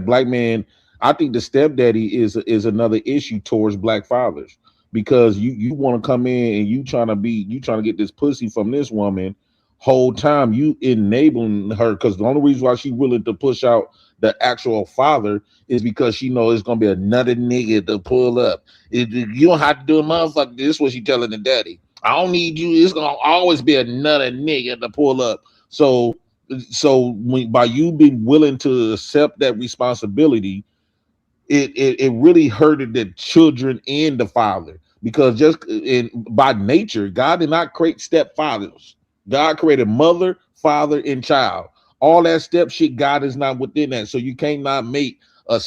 I think the stepdaddy is another issue towards black fathers, because you want to come in and you trying to get this pussy from this woman. Whole time you enabling her, because the only reason why she's willing to push out the actual father is because she knows it's gonna be another nigga to pull up. You don't have to do a motherfucker. This is what she telling the daddy. I don't need you. It's gonna always be another nigga to pull up. So by you being willing to accept that responsibility, it really hurted the children and the father, because by nature, God did not create stepfathers. God created mother, father, and child. All that step shit, God is not within that. So you cannot make a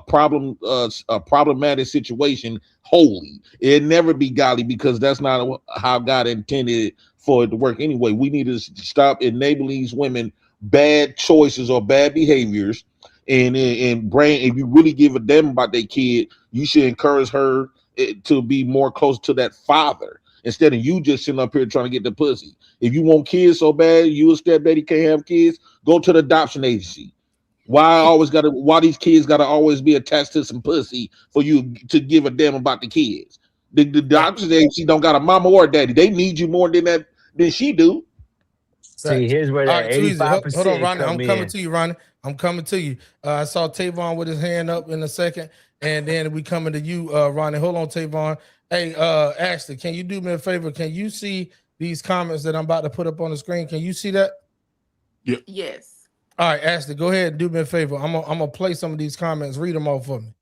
problematic situation holy. It'll never be godly, because that's not how God intended for it to work anyway. We need to stop enabling these women bad choices or bad behaviors, and if you really give a damn about their kid, you should encourage her to be more close to that father, instead of you just sitting up here trying to get the pussy. If you want kids so bad, you a stepdaddy can't have kids, go to the adoption agency. Why these kids gotta always be attached to some pussy for you to give a damn about the kids? The adoption agency don't got a mama or a daddy. They need you more than she do. See, here's where that 85% Hold on, Ronnie. I'm coming in. to you, Ronnie. I'm coming to you. I saw Tavon with his hand up in a second, and then we coming to you, Ronnie. Hold on, Tavon. Hey, Ashley, can you do me a favor? Can you see these comments that I'm about to put up on the screen? Can you see that? Yeah. Yes. All right, Ashley, go ahead and do me a favor. I'm gonna play some of these comments. Read them all for me.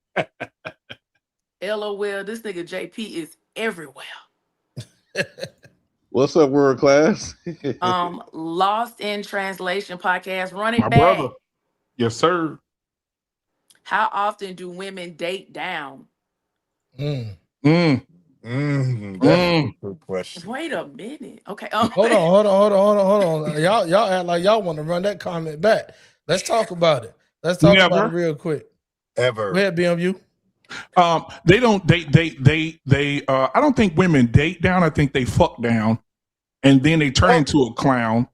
LOL, this nigga JP is everywhere. What's up, world class? Lost in Translation podcast. Run it My back. brother. Yes, sir. How often do women date down? That's a good question. Wait a minute. Okay. Hold on. Y'all act like y'all want to run that comment back. Let's talk about it. Let's talk about it real quick. Ever. Go ahead, BMU. They don't I don't think women date down. I think they fuck down, and then they turn into a clown,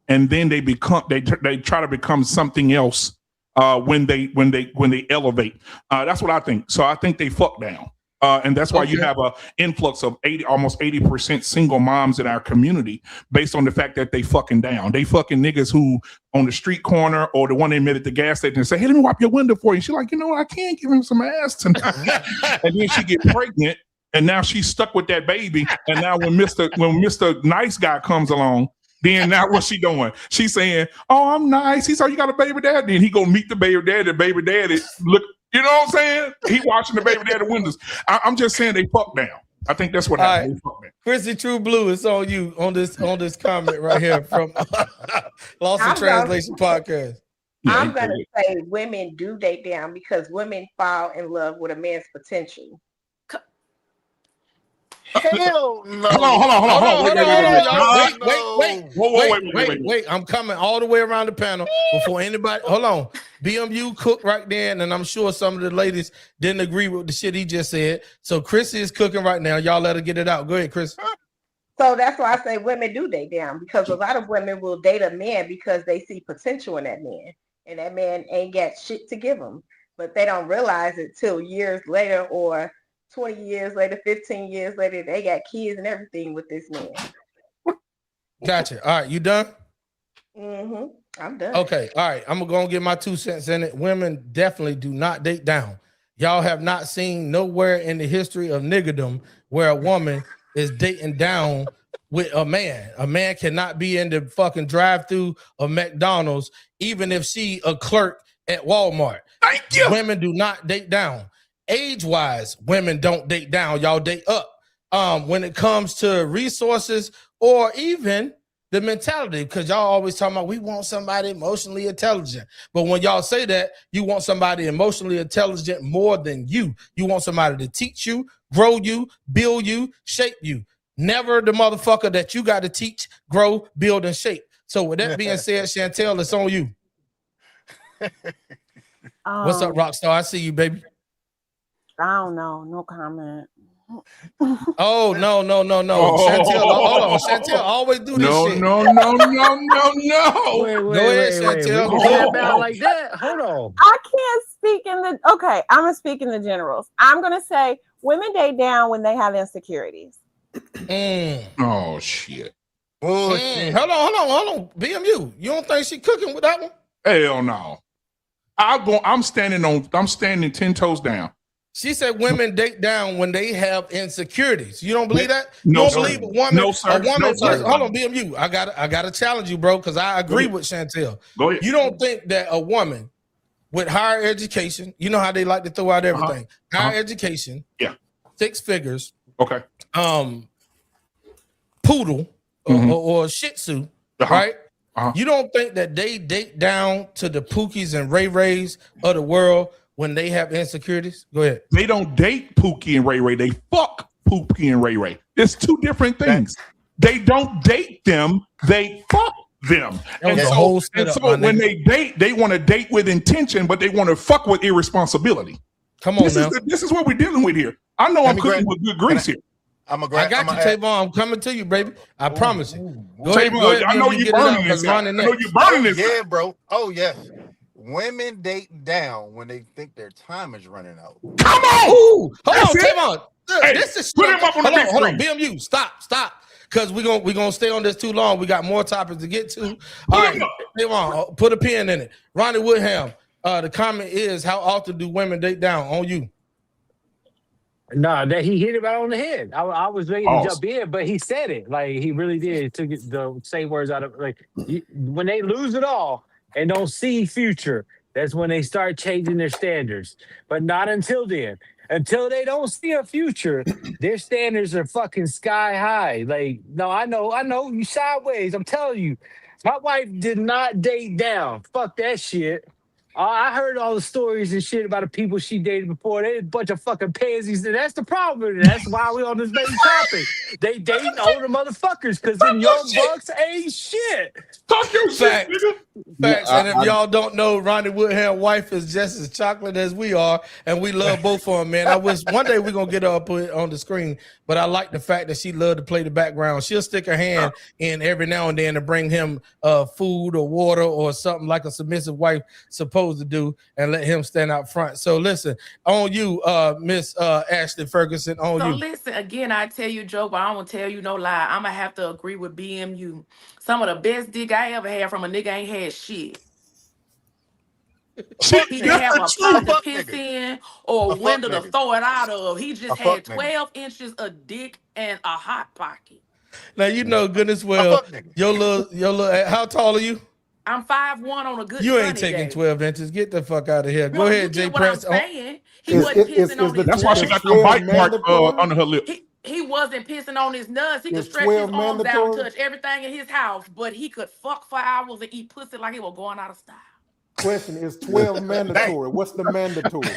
and then they try to become something else when they elevate. That's what I think. So I think they fuck down. And that's why you have an influx of almost 80% single moms in our community, based on the fact that they fucking down. They fucking niggas who on the street corner, or the one they met at the gas station and say, hey, let me wipe your window for you. She's like, you know what? I can't give him some ass tonight. And then she get pregnant, and now she's stuck with that baby. And now when Mr. Nice Guy comes along, Then now what's she doing? She's saying, "Oh, I'm nice." He said, "You got a baby dad." Then he go meet the baby daddy. The baby daddy look, you know what I'm saying? He watching the baby daddy windows. I'm just saying they fuck down. I think that's what happened. Right. Chrissy True Blue, it's on you on this comment right here from Lost in Translation podcast. I'm gonna say women do date down because women fall in love with a man's potential. Hell no. Hold on. Wait. I'm coming all the way around the panel before anybody. Hold on. BMU cooked right there, and I'm sure some of the ladies didn't agree with the shit he just said. So Chris is cooking right now. Y'all let her get it out. Go ahead, Chris. So that's why I say women do date down, because a lot of women will date a man because they see potential in that man, and that man ain't got shit to give them, but they don't realize it till years later, or 20 years later, 15 years later, they got kids and everything with this man. Gotcha. All right, you done? I'm done. Okay, all right. I'm gonna get my 2 cents in it. Women definitely do not date down. Y'all have not seen nowhere in the history of niggerdom where a woman is dating down with a man. A man cannot be in the fucking drive-through of McDonald's, even if she a clerk at Walmart. Thank you. Women do not date down. Age-wise, women don't date down. Y'all date up. When it comes to resources or even the mentality, because y'all always talking about we want somebody emotionally intelligent. But when y'all say that, you want somebody emotionally intelligent more than you. You want somebody to teach you, grow you, build you, shape you. Never the motherfucker that you got to teach, grow, build, and shape. So with that being said, Chantel, it's on you. What's up, Rockstar? I see you, baby. I don't know. No comment. Oh, no. Chantel, hold on. Chantel always do this shit. No. Wait, Go ahead, Chantel. We can tap out like that. Hold on. I can't speak in the, okay, I'm going to speak in the generals. I'm going to say women date down when they have insecurities. Oh, shit. Hold on. BMU, you don't think she cooking with that one? Hell no. I'm standing 10 toes down. She said women date down when they have insecurities. You don't believe that? No, you don't sir. believe a woman? No, sir. Listen, hold on, BMU. I gotta challenge you, bro, because I agree with Chantel. Go ahead. You don't think that a woman with higher education, you know how they like to throw out everything, higher education, 6 figures, okay, poodle or Shih Tzu, right? You don't think that they date down to the Pookies and Ray Rays of the world when they have insecurities? Go ahead. They don't date Pookie and Ray Ray. They fuck Pookie and Ray Ray. It's 2 different things. They don't date them. They fuck them. And so when they date, they want to date with intention, but they want to fuck with irresponsibility. Come on, this is what we're dealing with here. I know I'm cooking with good grease here. I got you, Tavon. I'm coming to you, baby. I promise you. Go ahead, I know you're burning this. I know you're burning this. Yeah, bro. Oh, yes. Women date down when they think their time is running out. Come on! Hold on, Tavon. Hey, this is put him up on the big screen. BMU, stop. Because we're gonna stay on this too long. We got more topics to get to. All right, Tavon, put a pin in it. Ronnie Woodham, the comment is, how often do women date down? On you. Nah, that he hit it right on the head. I was ready to jump in, but he said it. Like, he really did. Took the same words out of, like, when they lose it all and don't see future, that's when they start changing their standards. But not until then. Until they don't see a future, their standards are fucking sky high. Like, no, I know, you sideways. I'm telling you, my wife did not date down. Fuck that shit. I heard all the stories and shit about the people she dated before. They a bunch of fucking pansies, and that's the problem. That's why we on this main topic. They dating older motherfuckers because them young bucks ain't shit. Talk your shit, nigga. Facts. And if y'all don't know, Ronnie Woodham's wife is just as chocolate as we are, and we love both of them, man. I wish one day we're gonna get her up on the screen, but I like the fact that she loved to play the background. She'll stick her hand in every now and then to bring him food or water or something like a submissive wife supposed to do, and let him stand out front. So listen, on you, Miss Ashley Ferguson, on you. So listen, again, I tell you, Joe, but I don't tell you no lie. I'm gonna have to agree with BMU. Some of the best dick I ever had from a nigga ain't had shit. He didn't have a pot to piss in or a window to throw it out of. He just had 12 inches of dick and a hot pocket. Now you know goodness well your little. How tall are you? I'm 5'1" on a good You ain't sunny taking day. 12 inches. Get the fuck out of here. Go No, you ahead, Jay get what I'm Prince. saying. He wasn't pissing on his That's why she nuts. got the bite mark under her lip. He wasn't pissing on his nuts. He could Is stretch his 12 arms out and mandatory? touch everything in his house, but he could fuck for hours and eat pussy like he was going out of style. Question is 12 mandatory. What's the mandatory?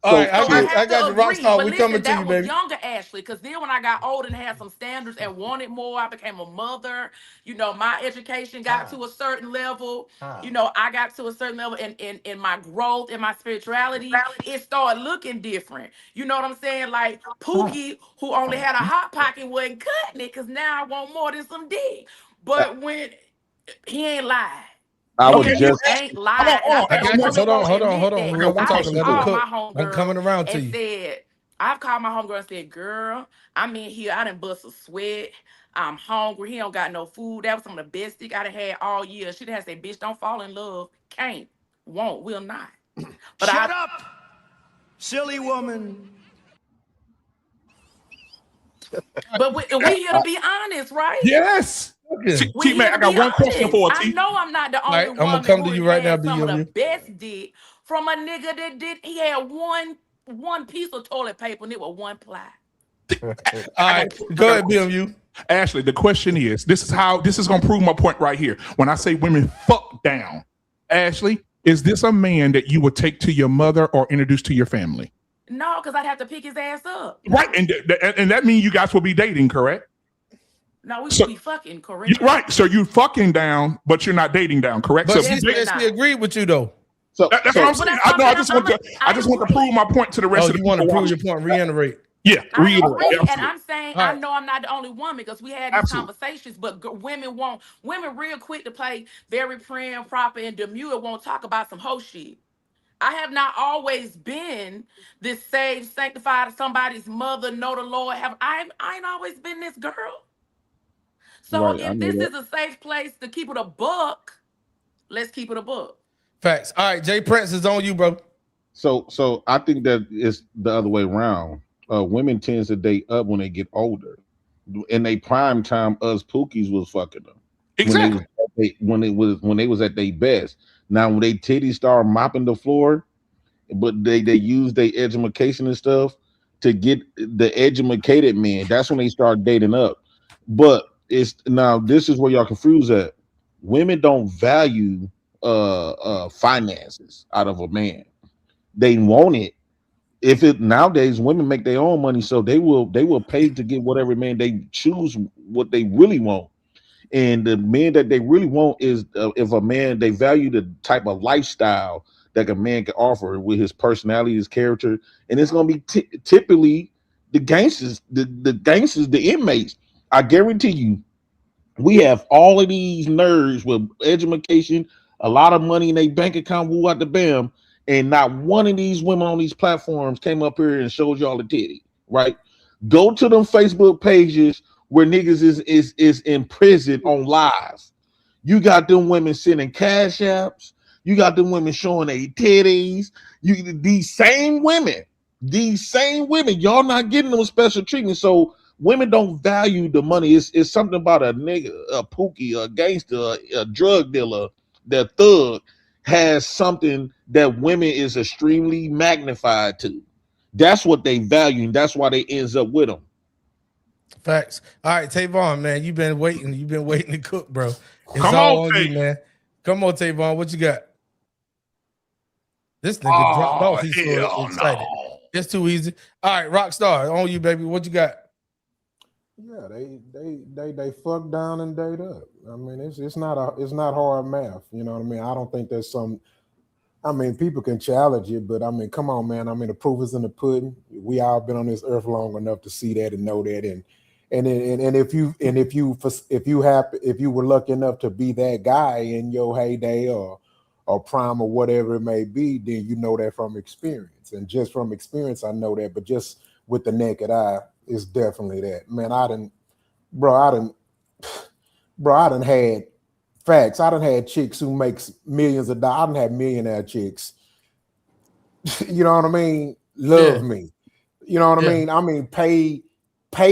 All right, I got the rock star. But We listen, coming to that you, was baby. younger Ashley, because then when I got old and had some standards and wanted more, I became a mother. You know, my education got to a certain level. You know, I got to a certain level in my growth, in my spirituality. It started looking different. You know what I'm saying? Like Pookie, who only had a hot pocket, wasn't cutting it because now I want more than some dick. But when he ain't lied. I was just Ain't lying. Hold on. We talking. Let him cook. I'm coming around to you. I've called my homegirl and said, girl, I'm in here. I done bust a sweat. I'm hungry. He don't got no food. That was some of the best dick I done had all year. She done had said, bitch, don't fall in love. Can't. Won't. Will not. But Shut up, silly woman. But we here to be honest, right? Yes. T-Mac, I got one question for you, T. I know I'm not the only right, woman I'm gonna come to who you right now, had some of the BW. best dick from a nigga that did. He had one piece of toilet paper and it was one ply. All right, go ahead, BMU. Ashley, the question is, this is gonna prove my point right here. When I say women fuck down, Ashley, is this a man that you would take to your mother or introduce to your family? No, because I'd have to pick his ass up. Right, and that means you guys will be dating, correct? No, we should be fucking, correct? Right, so you fucking down, but you're not dating down, correct? But so she agreed with you though. So that's what I'm saying. I just want to prove my point to the rest of the people. You want to prove your point, reiterate. Yeah, reiterate. And I'm saying, I know I'm not the only woman because we had these conversations, but women real quick to play very prim, proper, and demure, won't talk about some hoe shit. I have not always been this saved, sanctified, somebody's mother, know the Lord. I ain't always been this girl. So if this is a safe place to keep it a buck, let's keep it a buck. Facts. All right, Jay Prince is on you, bro. So I think that it's the other way around. Women tends to date up when they get older. In their prime time, us Pookies was fucking them. Exactly. When they was at their best. Now when they titties start mopping the floor, but they use their education and stuff to get the educated men. That's when they start dating up. But this is where y'all confused at. Women don't value finances out of a man. They want it. Nowadays women make their own money, so they will pay to get whatever man they choose what they really want. And the man that they really want is if a man they value the type of lifestyle that a man can offer with his personality, his character, and it's gonna be typically the gangsters, the inmates. I guarantee you, we have all of these nerds with education, a lot of money in their bank account, woo out the bam, and not one of these women on these platforms came up here and showed y'all the titty, right? Go to them Facebook pages where niggas is in prison on live. You got them women sending cash apps. You got them women showing their titties. These same women, y'all not getting them special treatment. So women don't value the money. It's something about a nigga, a pookie, a gangster, a drug dealer, the thug has something that women is extremely magnified to. That's what they value, and that's why they ends up with them. Facts. All right, Tavon, man, you've been waiting to cook, bro. It's Come all on, you, man. Come on, Tavon, what you got? This nigga dropped off. He's so excited. No. It's too easy. All right, Rockstar, on you, baby. What you got? Yeah, they fuck down and date up. I mean, it's not hard math. You know what I mean? I don't think there's some. I mean, people can challenge it, but I mean, come on, man. I mean, the proof is in the pudding. We all been on this earth long enough to see that and know that. And if you were lucky enough to be that guy in your heyday or prime or whatever it may be, then you know that from experience. And just from experience, I know that. But just with the naked eye, it's definitely that. Man, I done had facts. I done had chicks who makes millions of dollars. I done had millionaire chicks. You know what I mean? Love me. You know what I mean? I mean, pay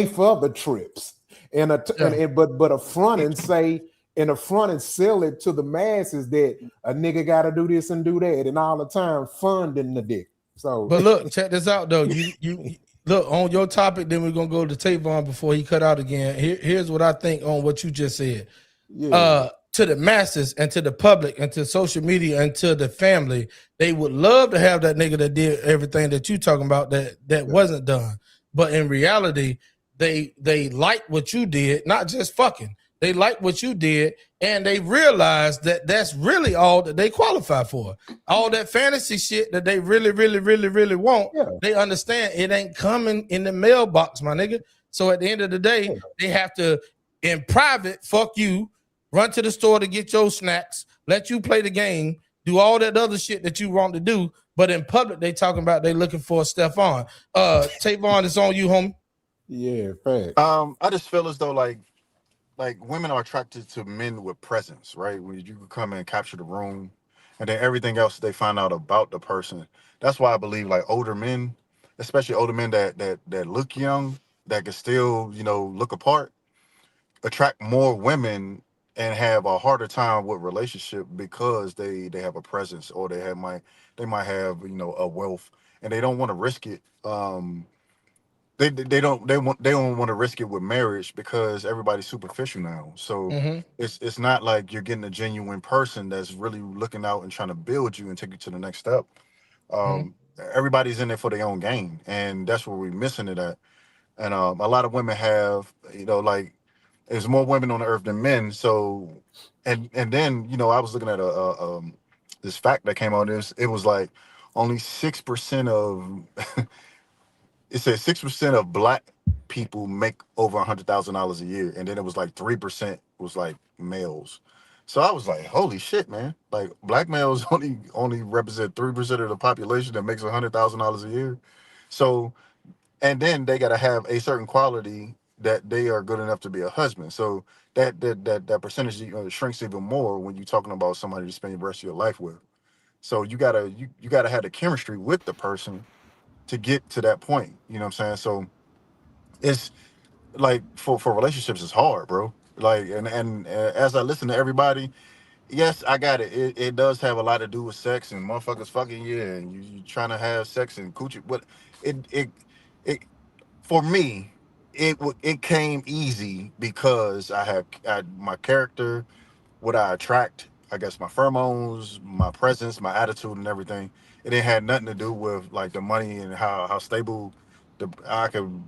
for the trips. and but a front and say in a front and sell it to the masses that a nigga got to do this and do that, and all the time funding the dick. So, but look, check this out though. You look on your topic. Then we're gonna go to Tavon before he cut out again. Here's what I think on what you just said. Yeah. To the masses and to the public and to social media and to the family, they would love to have that nigga that did everything that you talking about that wasn't done. But in reality, they like what you did, not just fucking. They like what you did, and they realize that that's really all that they qualify for. All that fantasy shit that they really, really, really, really want. They understand it ain't coming in the mailbox, my nigga. So at the end of the day, they have to, in private, fuck you, run to the store to get your snacks, let you play the game, do all that other shit that you want to do. But in public, they talking about they looking for Stephon. Tavon, it's on you, homie. Yeah, fact. I just feel as though like women are attracted to men with presence, right? When you can come and capture the room, and then everything else they find out about the person. That's why I believe like older men, especially older men that look young, that can still look apart, attract more women and have a harder time with relationship because they have a presence, or they might have a wealth, and they don't want to risk it. They don't want to risk it with marriage because everybody's superficial now. So it's not like you're getting a genuine person that's really looking out and trying to build you and take you to the next step. Everybody's in there for their own game, and that's where we're missing it at. And a lot of women have like, there's more women on the earth than men. So, and then I was looking at this fact that came out. It was like only 6% of it said 6% of black people make over $100,000 a year, and then it was like 3% was like males. So I was like, holy shit, man! Like black males only represent 3% of the population that makes $100,000 a year. So, and then they got to have a certain quality that they are good enough to be a husband. So that percentage shrinks even more when you're talking about somebody to spend the rest of your life with. So you gotta have the chemistry with the person to get to that point. You know what I'm saying? So it's like for relationships, it's hard, bro. Like and as I listen to everybody, yes, I got it. It does have a lot to do with sex and motherfuckers fucking you, and you trying to have sex and coochie. But it for me, it came easy because I had my character, what I attract, I guess my pheromones, my presence, my attitude, and everything. It didn't have nothing to do with like the money and how stable I could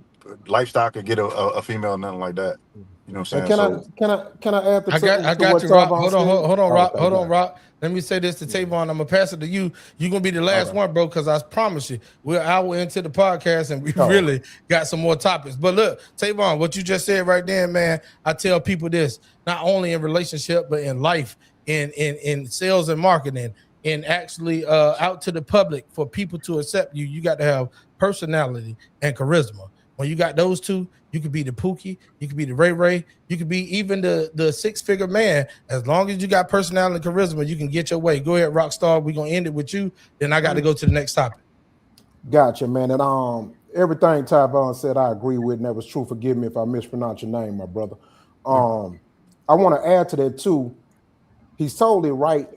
lifestyle could get a female, nothing like that. You know what I'm And saying? can I add I got what you, Rock. Tavon Hold on, said? hold on, Rock. Okay, Hold on, got Rock. Let me say this to Tavon. I'm gonna pass it to you. You're gonna be the last one, bro, because I promise you, we're an hour into the podcast and we really got some more topics. But look, Tavon, what you just said right there, man. I tell people this, not only in relationship, but in life, in sales and marketing, and actually out to the public for people to accept you. You got to have personality and charisma. When you got those two, you could be the Pookie, you could be the Ray Ray, you could be even the six-figure man. As long as you got personality and charisma, you can get your way. Go ahead, Rockstar. We're gonna end it with you. Then I got to go to the next topic. Gotcha, man. And everything Tavon said, I agree with, and that was true. Forgive me if I mispronounce your name, my brother. I want to add to that too. He's totally right,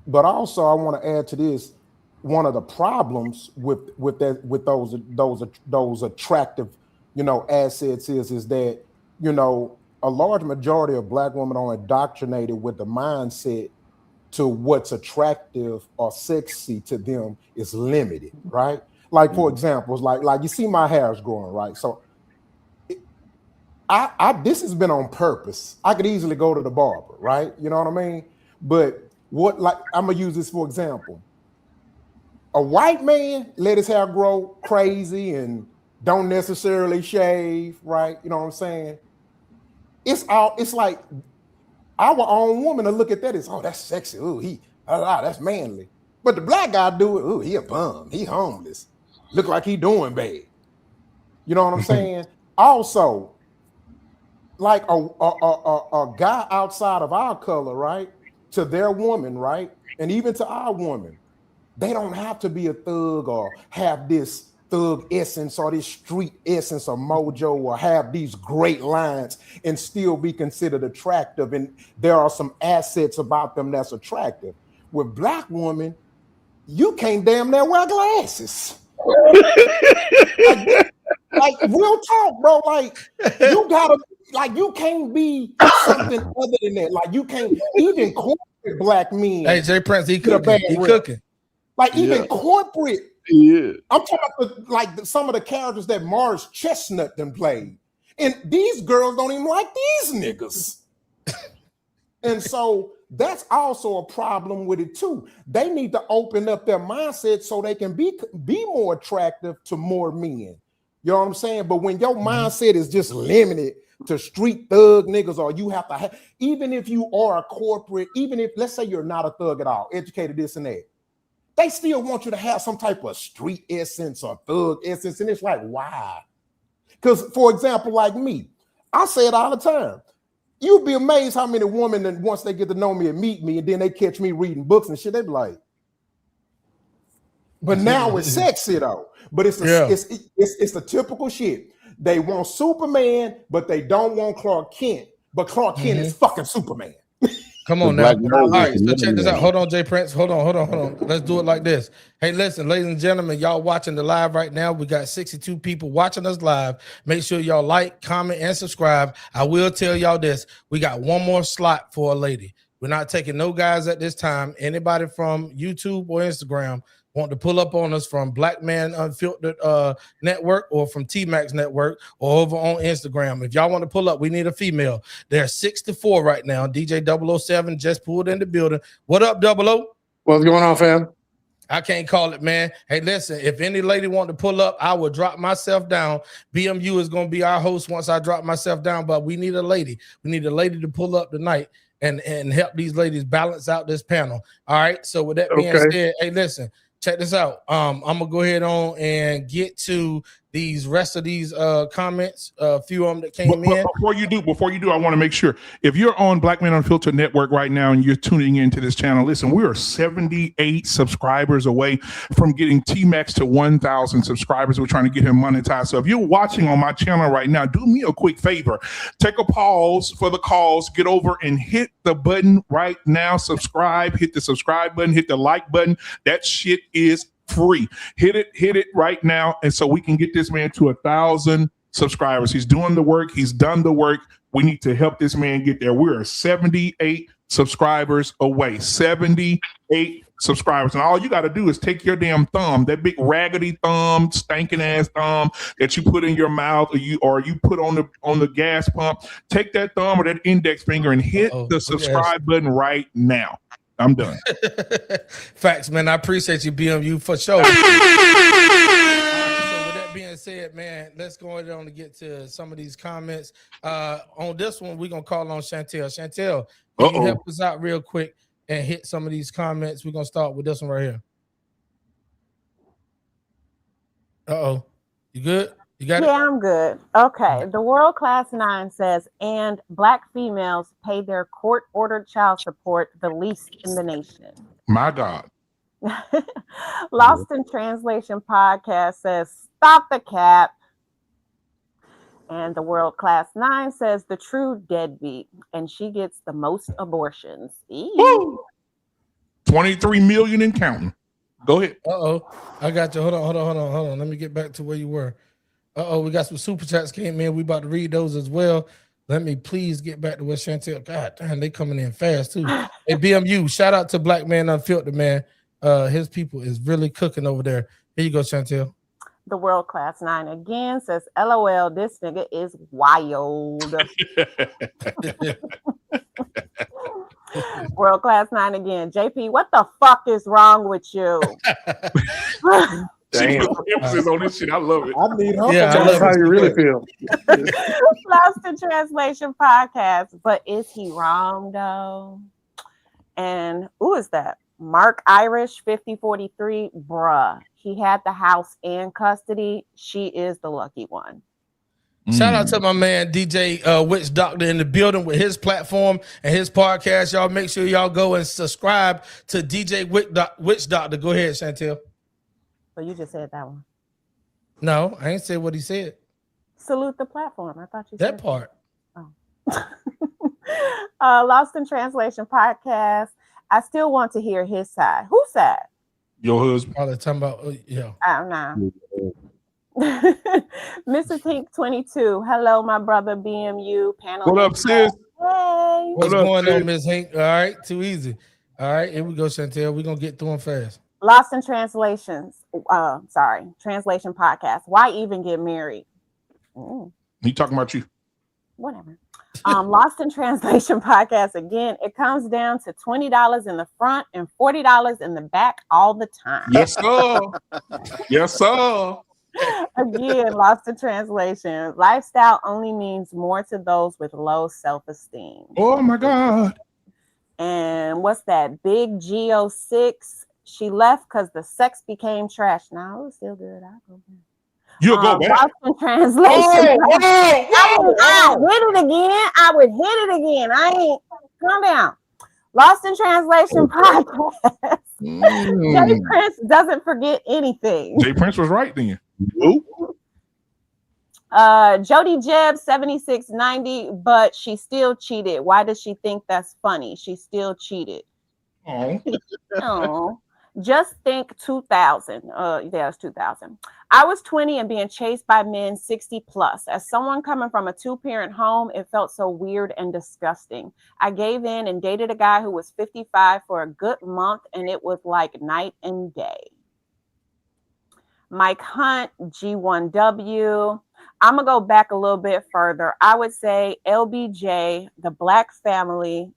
but also I want to add to this. One of the problems with those attractive, assets is that a large majority of black women are indoctrinated with the mindset to what's attractive or sexy to them is limited, right? Like for example, like you see my hair's growing, right? So I this has been on purpose. I could easily go to the barber, right? You know what I mean? But I'm gonna use this for example. A white man let his hair grow crazy and don't necessarily shave, right? You know what I'm saying? It's like our own woman to look at that as, oh, that's sexy. Oh, that's manly. But the black guy do it. Oh, he a bum. He homeless. Look like he doing bad. You know what I'm saying? Also, like a guy outside of our color, right? To their woman, right? And even to our woman, they don't have to be a thug or have this thug essence or this street essence or mojo or have these great lines and still be considered attractive. And there are some assets about them that's attractive. With black women, you can't damn near wear glasses. like real talk, bro. Like you gotta, like you can't be something other than that. Like you can't even corporate black men. Hey, Jay Prince, he cooking. He cooking. Like even corporate. Yeah, I'm talking about some of the characters that Morris Chestnut done played, and these girls don't even like these niggas. And so that's also a problem with it too. They need to open up their mindset so they can be more attractive to more men. You know what I'm saying? But when your mindset is just limited to street thug niggas, or you have to have, even if you are a corporate, even if let's say you're not a thug at all, educated this and that, they still want you to have some type of street essence or thug essence. And it's like, why? Because, for example, like me, I say it all the time. You'd be amazed how many women, that once they get to know me and meet me, and then they catch me reading books and shit, they be like, but now it's sexy though. But it's the typical shit. They want Superman, but they don't want Clark Kent. But Clark Kent is fucking Superman. Come on now. All right, so check this out. Hold on, Jay Prince. Hold on. Let's do it like this. Hey, listen, ladies and gentlemen, y'all watching the live right now. We got 62 people watching us live. Make sure y'all like, comment, and subscribe. I will tell y'all this. We got one more slot for a lady. We're not taking no guys at this time. Anybody from YouTube or Instagram want to pull up on us from Black Man Unfiltered Network or from T-Max Network or over on Instagram. If y'all want to pull up, we need a female. They're 6 to 4 right now. DJ 007 just pulled in the building. What up, 00? What's going on, fam? I can't call it, man. Hey, listen, if any lady want to pull up, I will drop myself down. BMU is going to be our host once I drop myself down, but we need a lady. We need a lady to pull up tonight and help these ladies balance out this panel. All right, so with that being said, hey, listen, check this out. I'm gonna go ahead on and get to these rest of these comments. A few of them that came in. Before you do, I want to make sure if you're on Black Man Unfiltered Network right now and you're tuning into this channel, listen, we are 78 subscribers away from getting T-Max to 1,000 subscribers. We're trying to get him monetized. So if you're watching on my channel right now, do me a quick favor. Take a pause for the calls. Get over and hit the button right now. Subscribe. Hit the subscribe button. Hit the like button. That shit is free. Hit it right now, and so we can get this man to 1,000 subscribers. He's doing the work. He's done the work. We need to help this man get there. We're 78 subscribers away. 78 subscribers, and all you got to do is take your damn thumb, that big raggedy thumb, stinking ass thumb that you put in your mouth, or you put on the gas pump. Take that thumb or that index finger and hit the subscribe button right now. I'm done. Facts, man. I appreciate you, BMU, for sure. So with that being said, man, let's go on to get to some of these comments. On this one, we're going to call on Chantel. Chantel, can you help us out real quick and hit some of these comments? We're going to start with this one right here. You good? You got it? Yeah, I'm good. Okay. The World Class 9 says, and black females pay their court-ordered child support the least in the nation. My God. Lost in Translation podcast says, stop the cap. And the World Class 9 says, the true deadbeat, and she gets the most abortions. 23 million and counting. Go ahead. I got you. Hold on. Let me get back to where you were. We got some super chats came in. We about to read those as well. Let me please get back to what Chantel. God damn, they coming in fast too. Hey, BMU, shout out to Black Man Unfiltered, man. His people is really cooking over there. Here you go, Chantel. The World Class 9 again says, LOL, this nigga is wild. World Class 9 again. JP, what the fuck is wrong with you? She put emphasis on this shit. I love it. I need her. Yeah, I love how you really feel. Lost in Translation podcast. But is he wrong though? And who is that? Mark Irish 5043. Bruh, he had the house and custody. She is the lucky one. Shout out to my man DJ Witch Doctor in the building with his platform and his podcast. Y'all make sure y'all go and subscribe to DJ Witch Doctor. Go ahead, Chantel. So you just said that one. No, I ain't say what he said. Salute the platform. I thought you that said part. Oh. Lost in Translation podcast. I still want to hear his side. Whose side? Your husband. Probably talking about yeah. I don't know. Mrs. Hink 22. Hello, my brother BMU panel. What up, sis? Hey. What's What up, going sis? on, Miss Hink? All right, too easy. All right, here we go, Chantel. We're gonna get through them fast. Lost in Translations. Translation podcast. Why even get married? He talking about you. Whatever. Lost in Translation podcast. Again, it comes down to $20 in the front and $40 in the back all the time. Yes, sir. Yes, sir. Again, Lost in Translation. Lifestyle only means more to those with low self-esteem. Oh my God. And what's that? Big Go6. She left because the sex became trash. Now it was still good. I'll go back. You'll go back. Lost in Translation. I would hit it again. I would hit it again. I ain't. Calm down. Lost in Translation podcast. Jay Prince doesn't forget anything. Jay Prince was right then. Nope. Jody Jeb 7690, but she still cheated. Why does she think that's funny? She still cheated. Oh. Just think 2000. Yeah, it's 2000. I was 20 and being chased by men 60 plus. As someone coming from a 2-parent home, it felt so weird and disgusting. I gave in and dated a guy who was 55 for a good month, and it was like night and day. Mike Hunt, G1W. I'm going to go back a little bit further. I would say LBJ, the Black family.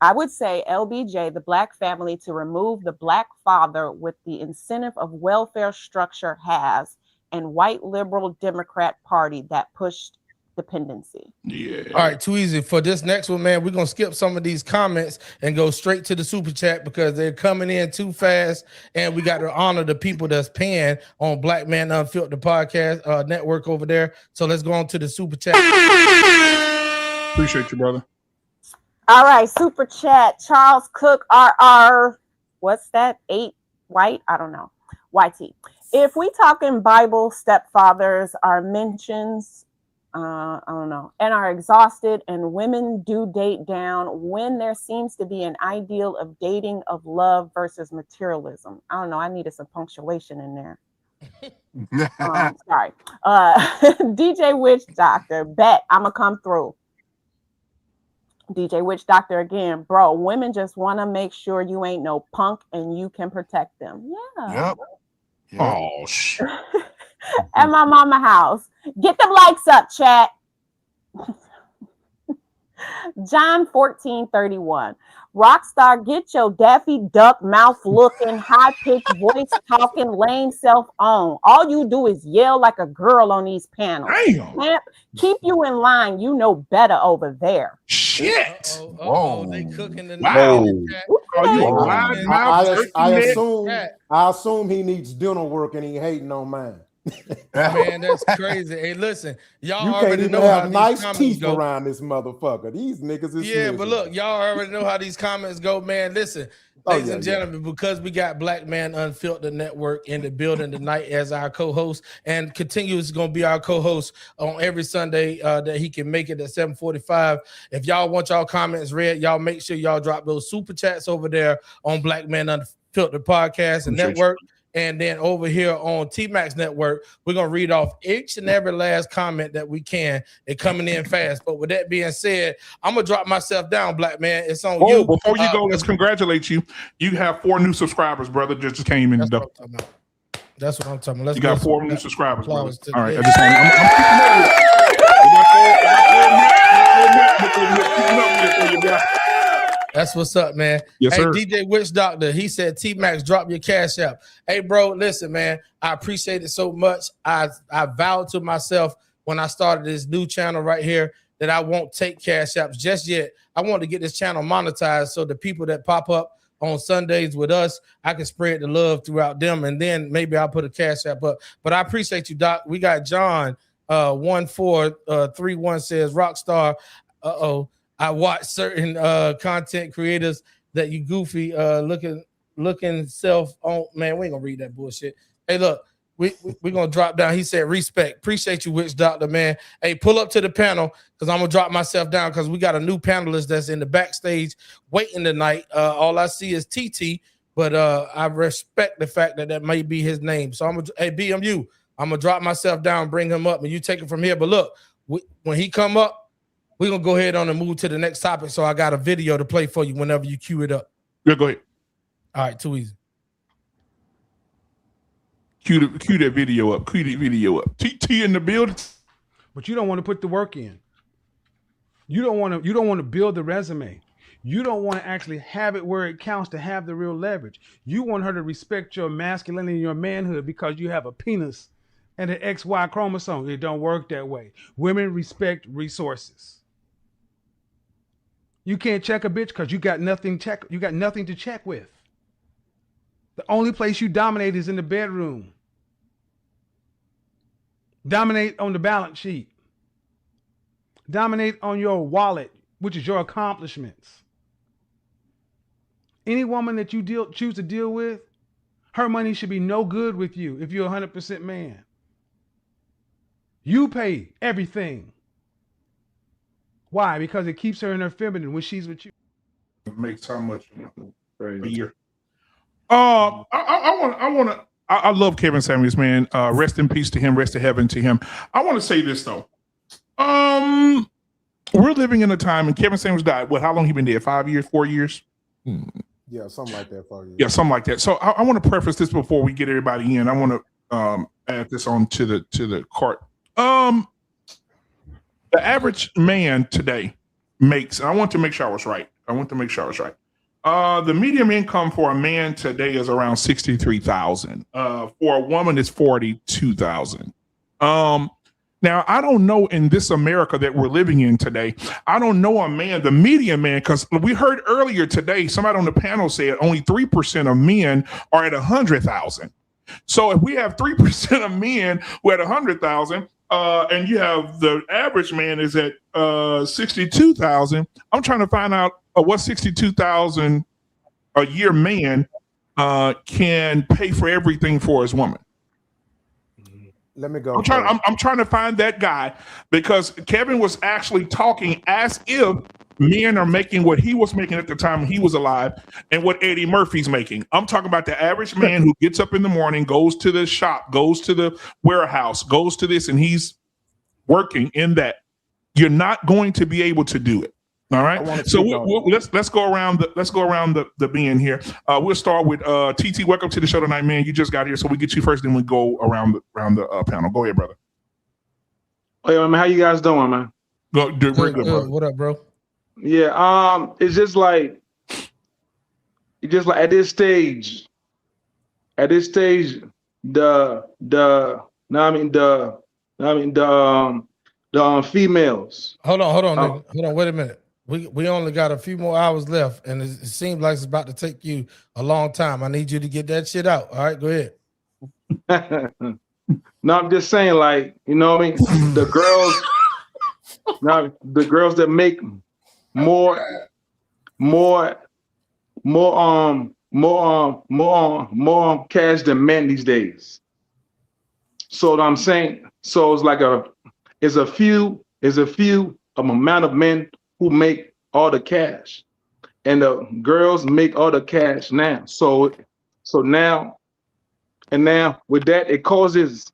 I would say LBJ, the Black family, to remove the Black father with the incentive of welfare structure has, and white liberal Democrat party that pushed dependency. Yeah. All right, too easy. For this next one, man, we're going to skip some of these comments and go straight to the super chat because they're coming in too fast. And we got to honor the people that's paying on Black Man Unfiltered podcast network over there. So let's go on to the super chat. Appreciate you, brother. All right, super chat. Charles Cook, RR. What's that? 8 white? I don't know. YT. If we talking Bible, stepfathers are mentions, I don't know, and are exhausted, and women do date down when there seems to be an ideal of dating of love versus materialism. I don't know. I needed some punctuation in there. Sorry. DJ Witch Doctor. Bet I'm going to come through. DJ Witch Doctor again, bro. Women just want to make sure you ain't no punk and you can protect them. Yeah. Yep. Oh shit. At my mama house. Get them likes up, chat. John 14:31. Rockstar, get your Daffy Duck mouth looking, high pitched voice talking, lame self on. All you do is yell like a girl on these panels. Damn. Keep you in line. You know better over there. Shit. Whoa. They cooking the I assume he needs dinner work and he hating on mine. Man, that's crazy. Hey, listen, y'all you already can't know even how have these nice teeth go around this motherfucker. These niggas is yeah, but look, y'all already know how these comments go, man. Listen, ladies and gentlemen, because we got Black Man Unfiltered Network in the building tonight as our co-host, and continues going to be our co-host on every Sunday that he can make it at 7:45. If y'all want y'all comments read, y'all make sure y'all drop those super chats over there on Black Man Unfiltered Podcast and Network. And then over here on T-Max Network, we're going to read off each and every last comment that we can. They're coming in fast. But with that being said, I'm going to drop myself down, Black Man. It's on you. Before you go, let's congratulate you. You have 4 new subscribers, brother. Just came in. That's what I'm talking about. You got 4 new subscribers, brother. All right. That's what's up, man. Yes, hey, sir. DJ Witch Doctor, he said, T-Max, drop your cash app. Hey, bro, listen, man, I appreciate it so much. I vowed to myself when I started this new channel right here that I won't take cash apps just yet. I want to get this channel monetized so the people that pop up on Sundays with us, I can spread the love throughout them, and then maybe I'll put a cash app up. But I appreciate you, Doc. We got John 1431 says, Rockstar, I watch certain content creators that you goofy looking self on. Man, we ain't gonna read that bullshit. Hey, look, we gonna drop down. He said, respect. Appreciate you, Witch Doctor, man. Hey, pull up to the panel because I'm gonna drop myself down because we got a new panelist that's in the backstage waiting tonight. All I see is TT, but I respect the fact that may be his name. So I'm gonna, hey, BMU, I'm gonna drop myself down, bring him up, and you take it from here. But look, when he come up, we're gonna go ahead on and move to the next topic. So I got a video to play for you whenever you cue it up. Yeah, go ahead. All right, too easy. Cue that video up. Cue the video up. TT in the building. But you don't want to put the work in. You don't want to build the resume. You don't want to actually have it where it counts to have the real leverage. You want her to respect your masculinity and your manhood because you have a penis and an XY chromosome. It don't work that way. Women respect resources. You can't check a bitch because you got nothing to check with. The only place you dominate is in the bedroom. Dominate on the balance sheet. Dominate on your wallet, which is your accomplishments. Any woman that you choose to deal with, her money should be no good with you if you're 100% man. You pay everything. Why? Because it keeps her in her feminine when she's with you. It makes how much a year? I love Kevin Samuels, man. Rest in peace to him. Rest in heaven to him. I want to say this though. We're living in a time, and Kevin Samuels died. What? How long he been dead? 5 years? 4 years? Yeah, something like that. 4 years. Yeah, something like that. So I want to preface this before we get everybody in. I want to add this on to the cart. The average man today makes. I want to make sure I was right. The median income for a man today is around $63,000. For a woman, it's $42,000. Now, I don't know in this America that we're living in today, I don't know a man, the median man, because we heard earlier today, somebody on the panel said only 3% of men are at 100,000. So if we have 3% of men who are at 100,000, and you have the average man is at 62,000, I'm trying to find out what 62,000 a year man can pay for everything for his woman. Let me go. I'm trying to find that guy because Kevin was actually talking as if men are making what he was making at the time he was alive and what Eddie Murphy's making. I'm talking about the average man who gets up in the morning, goes to the shop, goes to the warehouse, goes to this, and he's working in that. You're not going to be able to do it. All right. So let's go around the being here. We'll start with TT. Welcome to the show tonight, man. You just got here, so we get you first, then we go around the panel. Go ahead, brother. Hey, man, how you guys doing, man? Doing very good, brother. What up, bro? Yeah. It's just like at this stage, the females. Hold on. Wait a minute. We only got a few more hours left, and it seems like it's about to take you a long time. I need you to get that shit out. All right, go ahead. No, I'm just saying, like, you know what I mean? The girls that make more cash than men these days. So what I'm saying, so it's like a few amount of men who make all the cash, and the girls make all the cash now. So now with that it causes,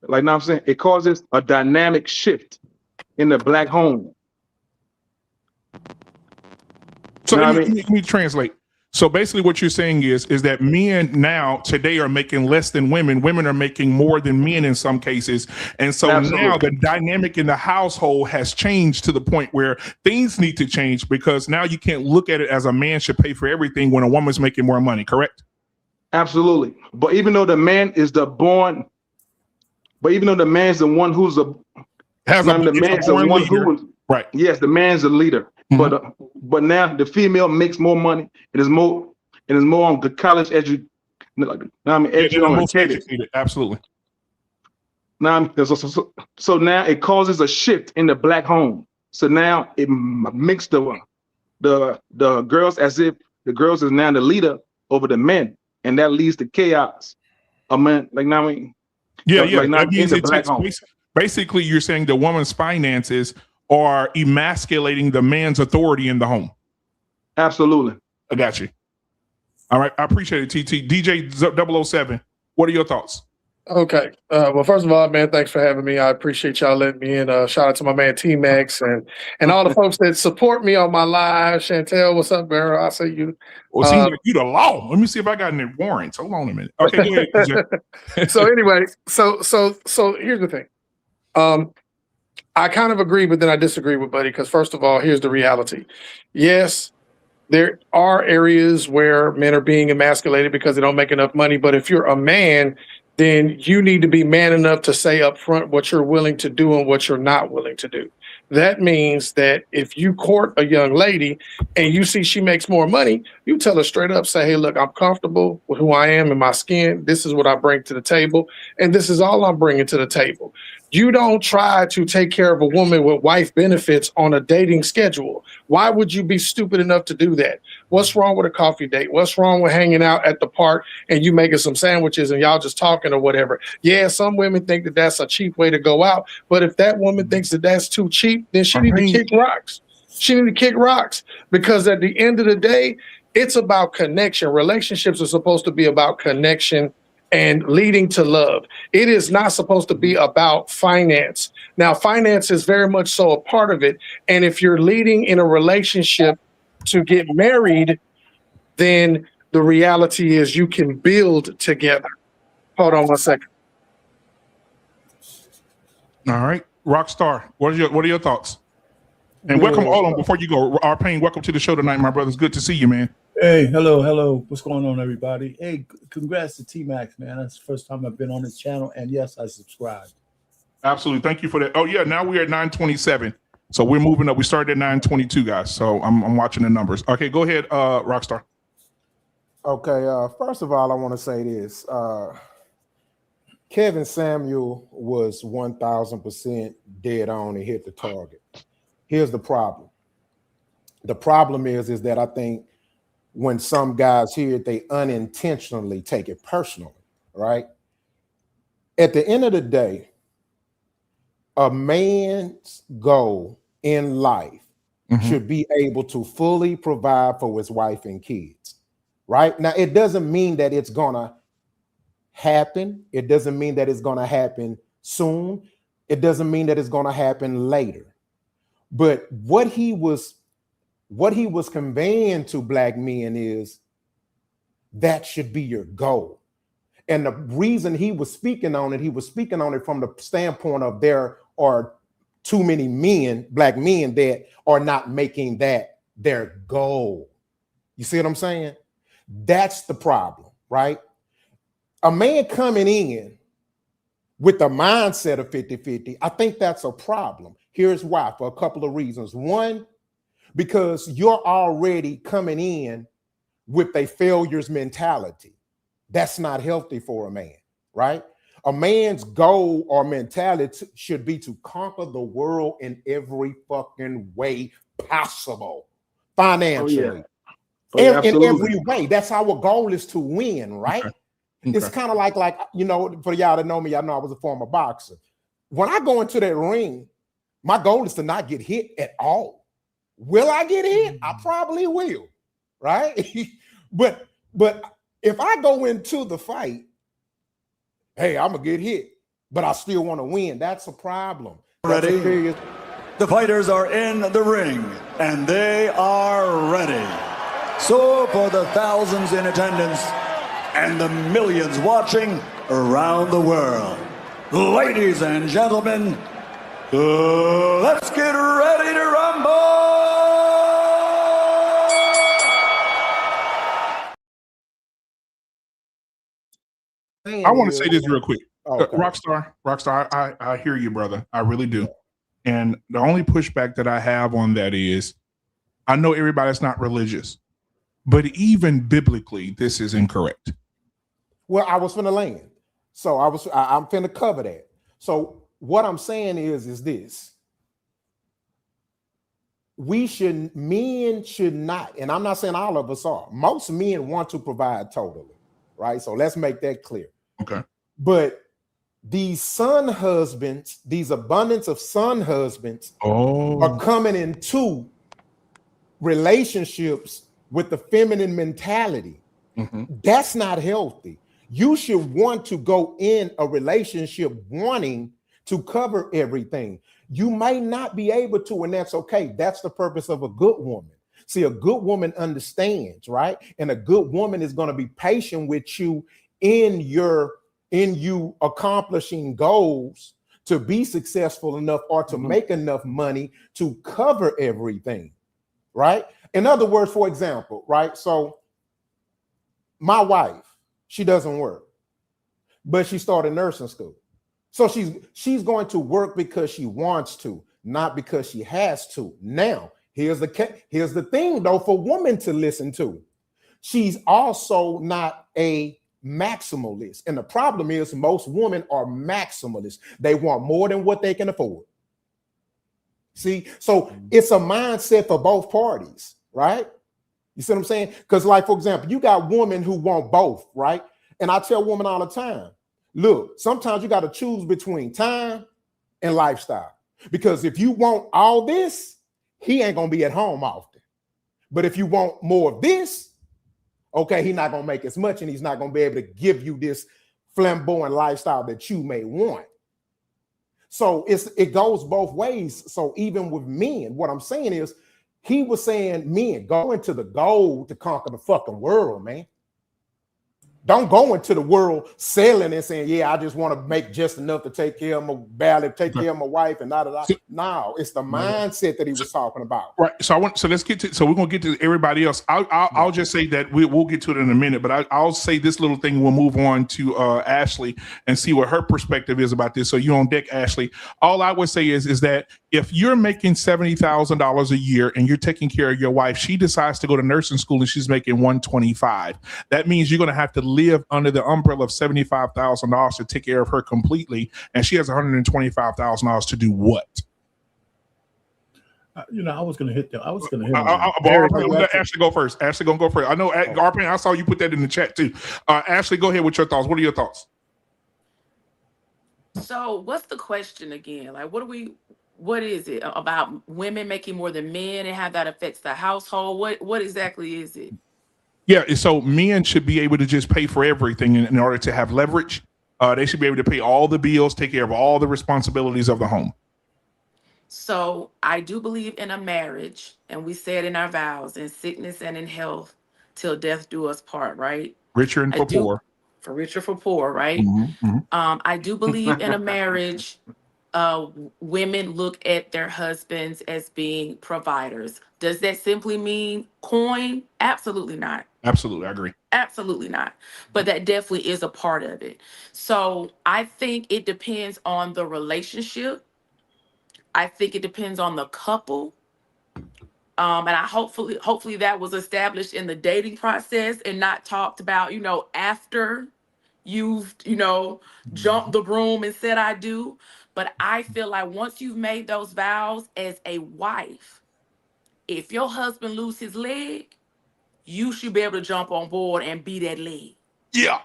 like now I'm saying, it causes a dynamic shift in the black home. So let me translate. So basically what you're saying is that men now today are making less than women. Women are making more than men in some cases. And so Now the dynamic in the household has changed to the point where things need to change, because now you can't look at it as a man should pay for everything when a woman's making more money, correct? Absolutely. But even though the man is the one who's right. Yes, the man's the leader. Mm-hmm. But now the female makes more money. It is more on the college educated. Absolutely. Now, so now it causes a shift in the black home. So now it makes the girls as if the girls is now the leader, over the men, and that leads to chaos. I mean, like now, yeah. like That not in means the black home. basically you're saying the woman's finances are emasculating the man's authority in the home. Absolutely. I got you. All right. I appreciate it, TT. DJ 007, what are your thoughts? Okay. Well, first of all, man, thanks for having me. I appreciate y'all letting me in. Shout out to my man T-Max and all the folks that support me on my live. Chantel, what's up, girl? I see you. Well, it seems like you the law. Let me see if I got any warrants. Hold on a minute. Okay, go ahead, DJ. So anyway, so here's the thing. I kind of agree, but then I disagree with Buddy because first of all, here's the reality. Yes, there are areas where men are being emasculated because they don't make enough money. But if you're a man, then you need to be man enough to say up front what you're willing to do and what you're not willing to do. That means that if you court a young lady and you see she makes more money, you tell her straight up, say, hey, look, I'm comfortable with who I am and my skin. This is what I bring to the table. And this is all I'm bringing to the table. You don't try to take care of a woman with wife benefits on a dating schedule. Why would you be stupid enough to do that? What's wrong with a coffee date? What's wrong with hanging out at the park and you making some sandwiches and y'all just talking or whatever? Yeah, some women think that that's a cheap way to go out. But if that woman thinks that that's too cheap, then she need to kick rocks. She need to kick rocks because at the end of the day, it's about connection. Relationships are supposed to be about connection and leading to love. It is not supposed to be about finance. Now, finance is very much so a part of it. And if you're leading in a relationship to get married, then the reality is you can build together. Hold on one second. All right. Rockstar, what are your thoughts? And welcome, hold on, before you go, Arpain, welcome to the show tonight, my brothers. Good to see you, man. Hey, hello. What's going on, everybody? Hey, congrats to T-Max, man. That's the first time I've been on this channel, and yes, I subscribed. Absolutely. Thank you for that. Oh, yeah, now we're at 927. So we're moving up. We started at 922, guys. So I'm watching the numbers. Okay, go ahead, Rockstar. Okay, first of all, I want to say this. Kevin Samuel was 1,000% dead on and hit the target. Here's the problem. The problem is that I think when some guys hear it, they unintentionally take it personally, right? At the end of the day, a man's goal in life should be able to fully provide for his wife and kids, right? Now, it doesn't mean that it's gonna happen. It doesn't mean that it's gonna happen soon. It doesn't mean that it's gonna happen later. But what he was conveying to black men is that should be your goal. And the reason he was speaking on it from the standpoint of there are too many men, black men, that are not making that their goal. You see what I'm saying? That's the problem, right? A man coming in with the mindset of 50-50, I think that's a problem. Here's why, for a couple of reasons. One, because you're already coming in with a failures mentality. That's not healthy for a man, right? A man's goal or mentality should be to conquer the world in every fucking way possible, financially. In every way. That's our goal, is to win, right? Okay. It's kind of like, you know, for y'all that know me, I know I was a former boxer. When I go into that ring, my goal is to not get hit at all. Will I get hit? I probably will, right? but if I go into the fight, hey, I'm gonna get hit, but I still want to win. That's a problem. Ready? The fighters are in the ring, and they are ready. So for the thousands in attendance and the millions watching around the world, ladies and gentlemen, let's get ready to rumble! I want to say this real quick. Okay. Rockstar, I hear you, brother. I really do. And the only pushback that I have on that is, I know everybody's not religious, but even biblically, this is incorrect. Well, I was finna land. So I'm finna cover that. So what I'm saying is this. men should not, and I'm not saying all of us are. Most men want to provide totally, right? So let's make that clear. Okay. But these son husbands, these abundance of son husbands are coming into relationships with the feminine mentality. That's not healthy. You should want to go in a relationship wanting to cover everything. You may not be able to, and that's okay. That's the purpose of a good woman. See, a good woman understands, right? And a good woman is going to be patient with you in you accomplishing goals to be successful enough or to make enough money to cover everything, right? In other words, for example, right? So my wife, she doesn't work, but she started nursing school. So she's going to work because she wants to, not because she has to. Now, here's the thing though for women to listen to. She's also not a maximalist. And the problem is most women are maximalists. They want more than what they can afford. See, so it's a mindset for both parties, right? You see what I'm saying? Because like, for example, you got women who want both, right? And I tell women all the time, look, sometimes you got to choose between time and lifestyle. Because if you want all this, he ain't going to be at home often. But if you want more of this, okay, he's not going to make as much and he's not going to be able to give you this flamboyant lifestyle that you may want. So it goes both ways. So even with men, what I'm saying is, he was saying, men, go into the goal to conquer the fucking world, man. Don't go into the world selling and saying, yeah, I just want to make just enough to take care of my belly, take care of my wife, and da. No, it's the mindset that he was talking about. Right. So let's get to. So we're gonna get to everybody else. I'll just say that we'll get to it in a minute, but I'll say this little thing. We'll move on to Ashley and see what her perspective is about this. So you on deck, Ashley. All I would say is that if you're making $70,000 a year and you're taking care of your wife, she decides to go to nursing school and she's making $125,000. That means you're gonna have to live under the umbrella of $75,000 to take care of her completely, and she has $125,000 to do what? I was going to hit them. I was going to hit them. Let Ashley go first. Ashley gonna go first. I know, Garpan, I saw you put that in the chat too. Ashley, go ahead with your thoughts. What are your thoughts? So, what's the question again? Like, what is it about women making more than men and how that affects the household? What exactly is it? Yeah, so men should be able to just pay for everything in order to have leverage. They should be able to pay all the bills, take care of all the responsibilities of the home. So I do believe in a marriage, and we said in our vows, in sickness and in health, till death do us part, right? Richer and for poor. For richer, for poor, right? I do believe in a marriage. Women look at their husbands as being providers. Does that simply mean coin? Absolutely not. Absolutely, I agree. Absolutely not. But that definitely is a part of it. So I think it depends on the relationship. I think it depends on the couple. And I hopefully that was established in the dating process and not talked about, after you've, jumped the broom and said I do. But I feel like once you've made those vows as a wife, if your husband loses his leg, you should be able to jump on board and be that leg. Yeah.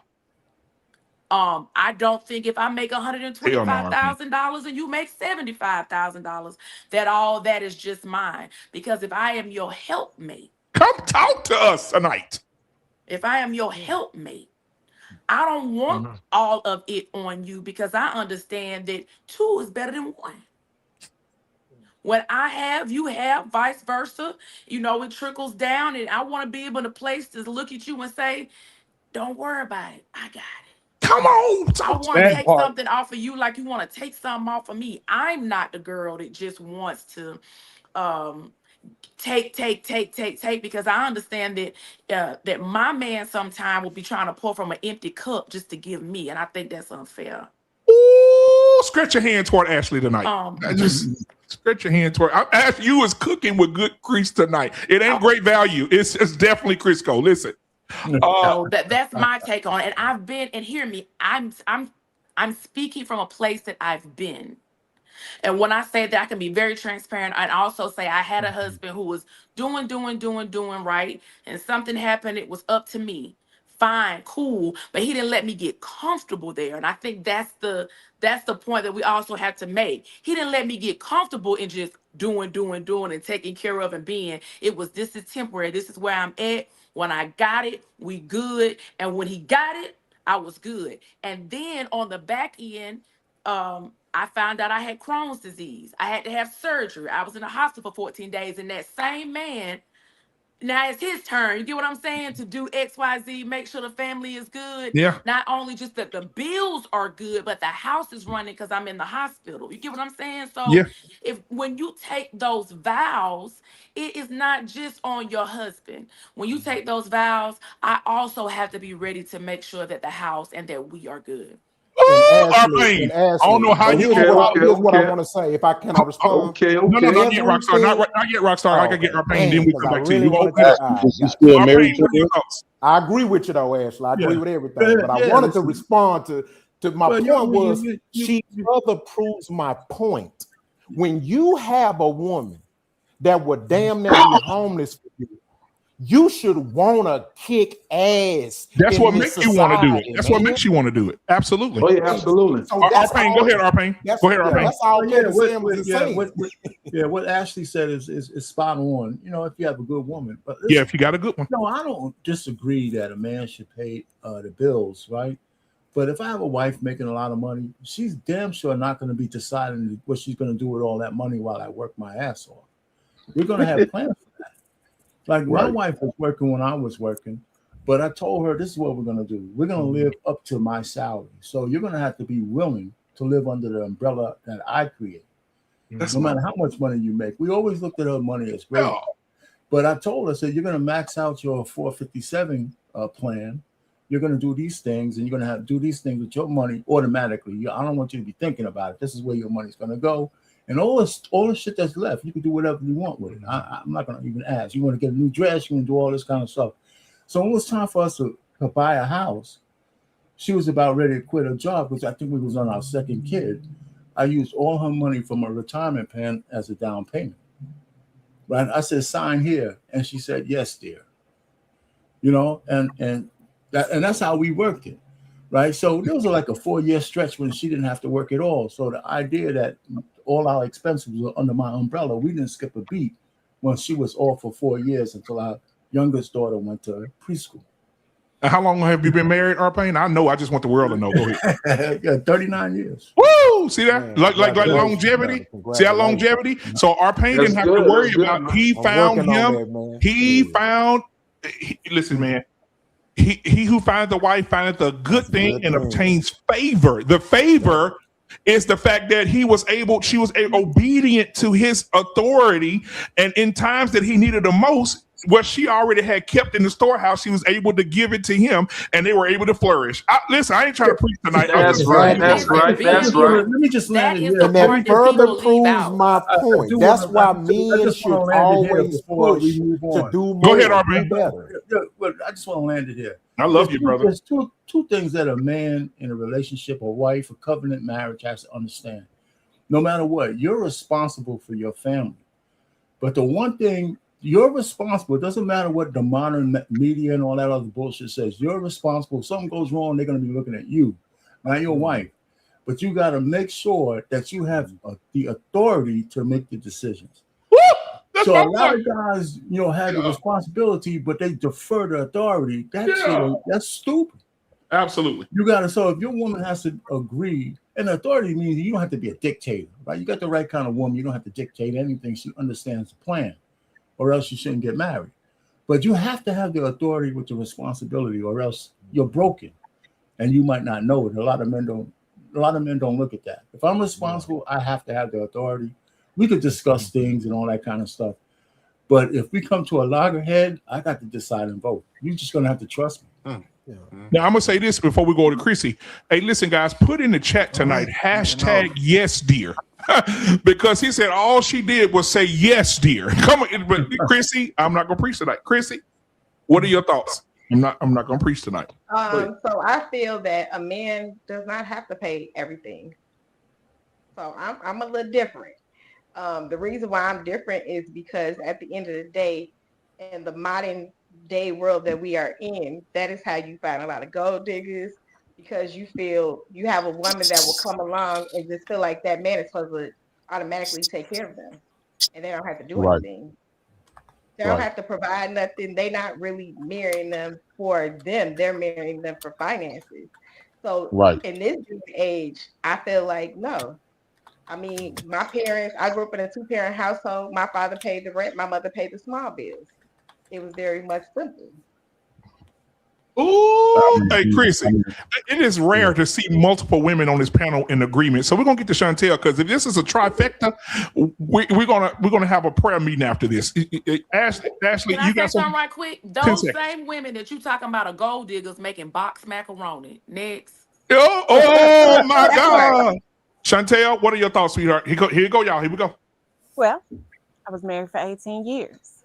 I don't think if I make $125,000 and you make $75,000, that all that is just mine. Because if I am your helpmate, come talk to us tonight. If I am your helpmate, I don't want all of it on you, because I understand that two is better than one. When I have, you have, vice versa. It trickles down, and I want to be able to place to look at you and say, don't worry about it. I got it. Come on. I want to take something off of you like you want to take something off of me. I'm not the girl that just wants to take, because I understand that my man sometime will be trying to pour from an empty cup just to give me, and I think that's unfair. Ooh, scratch your hand toward Ashley tonight. Just scratch your hand toward. You is cooking with good grease tonight. It ain't great value. It's definitely Crisco. Listen. So that's my take on it. And I've been, and hear me, I'm speaking from a place that I've been. And when I say that, I can be very transparent. And also say I had a husband who was doing right, and something happened. It was up to me. Fine, cool, but he didn't let me get comfortable there. And I think that's the point that we also have to make. He didn't let me get comfortable in just doing and taking care of and being. It was, this is temporary. This is where I'm at. When I got it, we good. And when he got it, I was good. And then on the back end, I found out I had Crohn's disease. I had to have surgery. I was in the hospital for 14 days. And that same man, now it's his turn. You get what I'm saying? To do X, Y, Z, make sure the family is good. Yeah. Not only just that the bills are good, but the house is running because I'm in the hospital. You get what I'm saying? So Yeah. when you take those vows, it is not just on your husband. When you take those vows, I also have to be ready to make sure that the house and that we are good. And I don't know how you here's what I want to say. If I cannot respond. Okay. No, not yet, Rockstar. Not yet, Rockstar. I gotta get our pain. Then we come back to you. I agree with you though, Ashley. I agree with everything. But I wanted to respond to my point was she further proves my point. When you have a woman that would damn near be homeless for you, you should want to kick ass. That's what makes you want to do it. That's what makes you want to do it. Absolutely. Oh, yeah, absolutely. So Arpain, go ahead, Arpain. Go ahead, Arpain. That's all Kevin saying. What Ashley said is spot on. You know, if you have a good woman. But yeah, if you got a good one. No, I don't disagree that a man should pay the bills, right? But if I have a wife making a lot of money, she's damn sure not going to be deciding what she's going to do with all that money while I work my ass off. We're going to have plans for that. Like my wife was working when I was working, but I told her this is what we're going to do. We're going to live up to my salary. So you're going to have to be willing to live under the umbrella that I create. No matter how much money you make. We always looked at her money as great. But I told her, I said, you're going to max out your 457 plan. You're going to do these things, and you're going to have to do these things with your money automatically. I don't want you to be thinking about it. This is where your money's going to go. And all the shit that's left, you can do whatever you want with it. I'm not going to even ask. You want to get a new dress, you want to do all this kind of stuff. So when it was time for us to buy a house, she was about ready to quit her job because I think we was on our second kid. I used all her money from her retirement plan as a down payment. Right? I said, sign here. And she said, yes, dear. You know, and that's how we worked it. Right. So there was like a 4-year stretch when she didn't have to work at all. So the idea that all our expenses were under my umbrella, we didn't skip a beat when she was off for 4 years until our youngest daughter went to preschool. And how long have you been married, Arpain? I know. I just want the world to know. Go ahead. Yeah, 39 years. Woo! See that? Man, like longevity. See that longevity? So Arpain didn't have to worry about. He found him. Listen, man. He who finds a wife findeth a good thing and obtains favor. The favor is the fact that she was obedient to his authority, and in times that he needed the most, what she already had kept in the storehouse, she was able to give it to him, and they were able to flourish. Listen, I ain't trying to preach tonight. That's right. Let me just land it here. And that further proves my point. That's why men should always push to do more. Go ahead, Arpain. I just want to land it here. I love you, brother. There's two things that a man in a relationship, a wife, a covenant marriage has to understand. No matter what, you're responsible for your family. But the one thing you're responsible, it doesn't matter what the modern media and all that other bullshit says, you're responsible. If something goes wrong, they're going to be looking at you, not your wife. But you got to make sure that you have the authority to make the decisions. So a lot of guys, have the responsibility, but they defer to authority. That's stupid. Absolutely. You got to. So if your woman has to agree, and authority means you don't have to be a dictator, right? You got the right kind of woman. You don't have to dictate anything. She understands the plan, or else you shouldn't get married. But you have to have the authority with the responsibility, or else you're broken, and you might not know it. A lot of men don't look at that. If I'm responsible, I have to have the authority. We could discuss things and all that kind of stuff. But if we come to a loggerhead, I got to decide and vote. You're just going to have to trust me. Yeah. Now, I'm going to say this before we go to Chrissy. Hey, listen, guys, put in the chat tonight, #yes, dear. Because he said all she did was say yes, dear. Come on, but Chrissy, I'm not going to preach tonight. Chrissy, what are your thoughts? I'm not going to preach tonight. So I feel that a man does not have to pay everything. So I'm a little different. The reason why I'm different is because at the end of the day, in the modern day world that we are in, that is how you find a lot of gold diggers, because you feel you have a woman that will come along and just feel like that man is supposed to automatically take care of them, and they don't have to do Right. anything. They don't have to provide nothing. They're not really marrying them for them. They're marrying them for finances. So Right. in this age, I feel like no. I mean, my parents, I grew up in a 2-parent household. My father paid the rent, my mother paid the small bills. It was very much simple. Ooh, hey, Chrissy, it is rare to see multiple women on this panel in agreement. So we're gonna get to Chantel, because if this is a trifecta, we're gonna have a prayer meeting after this. Ashley, Can you I got say something something? right quick? 10 Those seconds. same women that you talking about are gold diggers making box macaroni. Next. Oh my God, Chantel, what are your thoughts, sweetheart? Here you go, y'all. Here we go. Well, I was married for 18 years.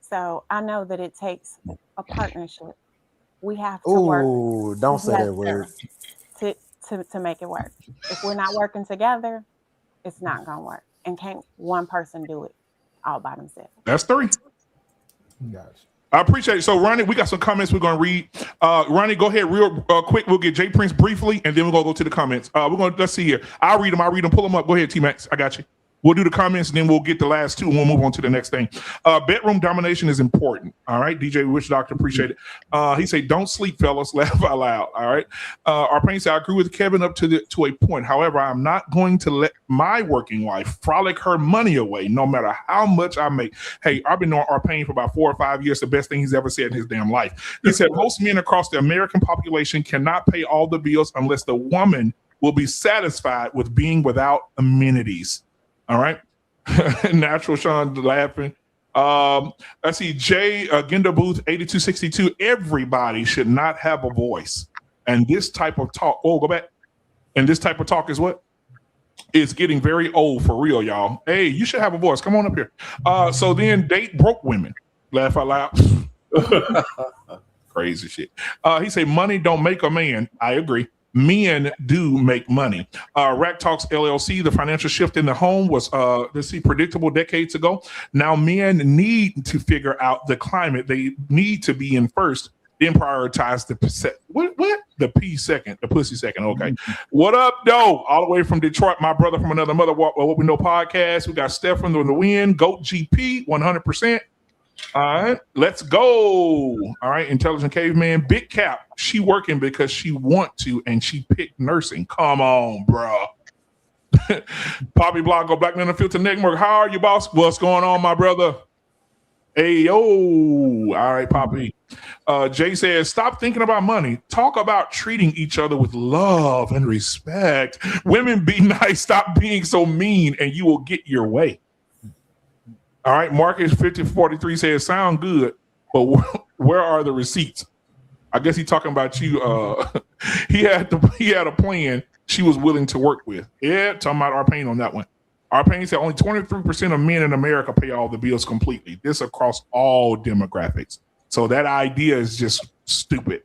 So I know that it takes a partnership. We have to work. Ooh, don't say that word. To make it work. If we're not working together, it's not gonna work. And can't one person do it all by themselves? That's 3. Gotcha. I appreciate it. So, Ronnie, we got some comments we're going to read. Ronnie, go ahead real quick. We'll get Jay Prince briefly, and then we're going to go to the comments. Let's see here. I'll read them. Pull them up. Go ahead, T-Max. I got you. We'll do the comments, and then we'll get the last 2, and we'll move on to the next thing. Bedroom domination is important. All right, DJ Witch Doctor, appreciate it. He said, "Don't sleep, fellas. Laugh out loud." All right. Our pain said, "I agree with Kevin up to a point. However, I'm not going to let my working wife frolic her money away, no matter how much I make." Hey, I've been on our pain for about 4 or 5 years. The best thing he's ever said in his damn life. He said, "Most men across the American population cannot pay all the bills unless the woman will be satisfied with being without amenities." All right. Natural Sean laughing. Let's see. Jay Gender Booth 8262. Everybody should not have a voice. And this type of talk. Oh, go back. And this type of talk is what? It's getting very old for real, y'all. Hey, you should have a voice. Come on up here. So then date broke women. Laugh out loud. Crazy shit. He said, "Money don't make a man." I agree. Men do make money. Rack Talks LLC, the financial shift in the home was, predictable decades ago. Now men need to figure out the climate they need to be in first, then prioritize the the P second, the pussy second. Okay. What up, though? All the way from Detroit, my brother from another mother, What We Know podcast. We got Steph from the Wind, Goat GP, 100%. All right, let's go. All right, Intelligent Caveman, Big Cap. She working because she want to, and she picked nursing. Come on, bro. Poppy Blanco, Black Man Unfiltered Network. How are you, boss? What's going on, my brother? Hey, yo. All right, Poppy. Jay says, "Stop thinking about money. Talk about treating each other with love and respect. Women, be nice. Stop being so mean, and you will get your way." All right, Marcus 5043 says, "Sound good, but where are the receipts?" I guess he's talking about you. He had a plan she was willing to work with. Yeah, talking about Arpain on that one. Arpain said only 23% of men in America pay all the bills completely. This across all demographics. So that idea is just stupid.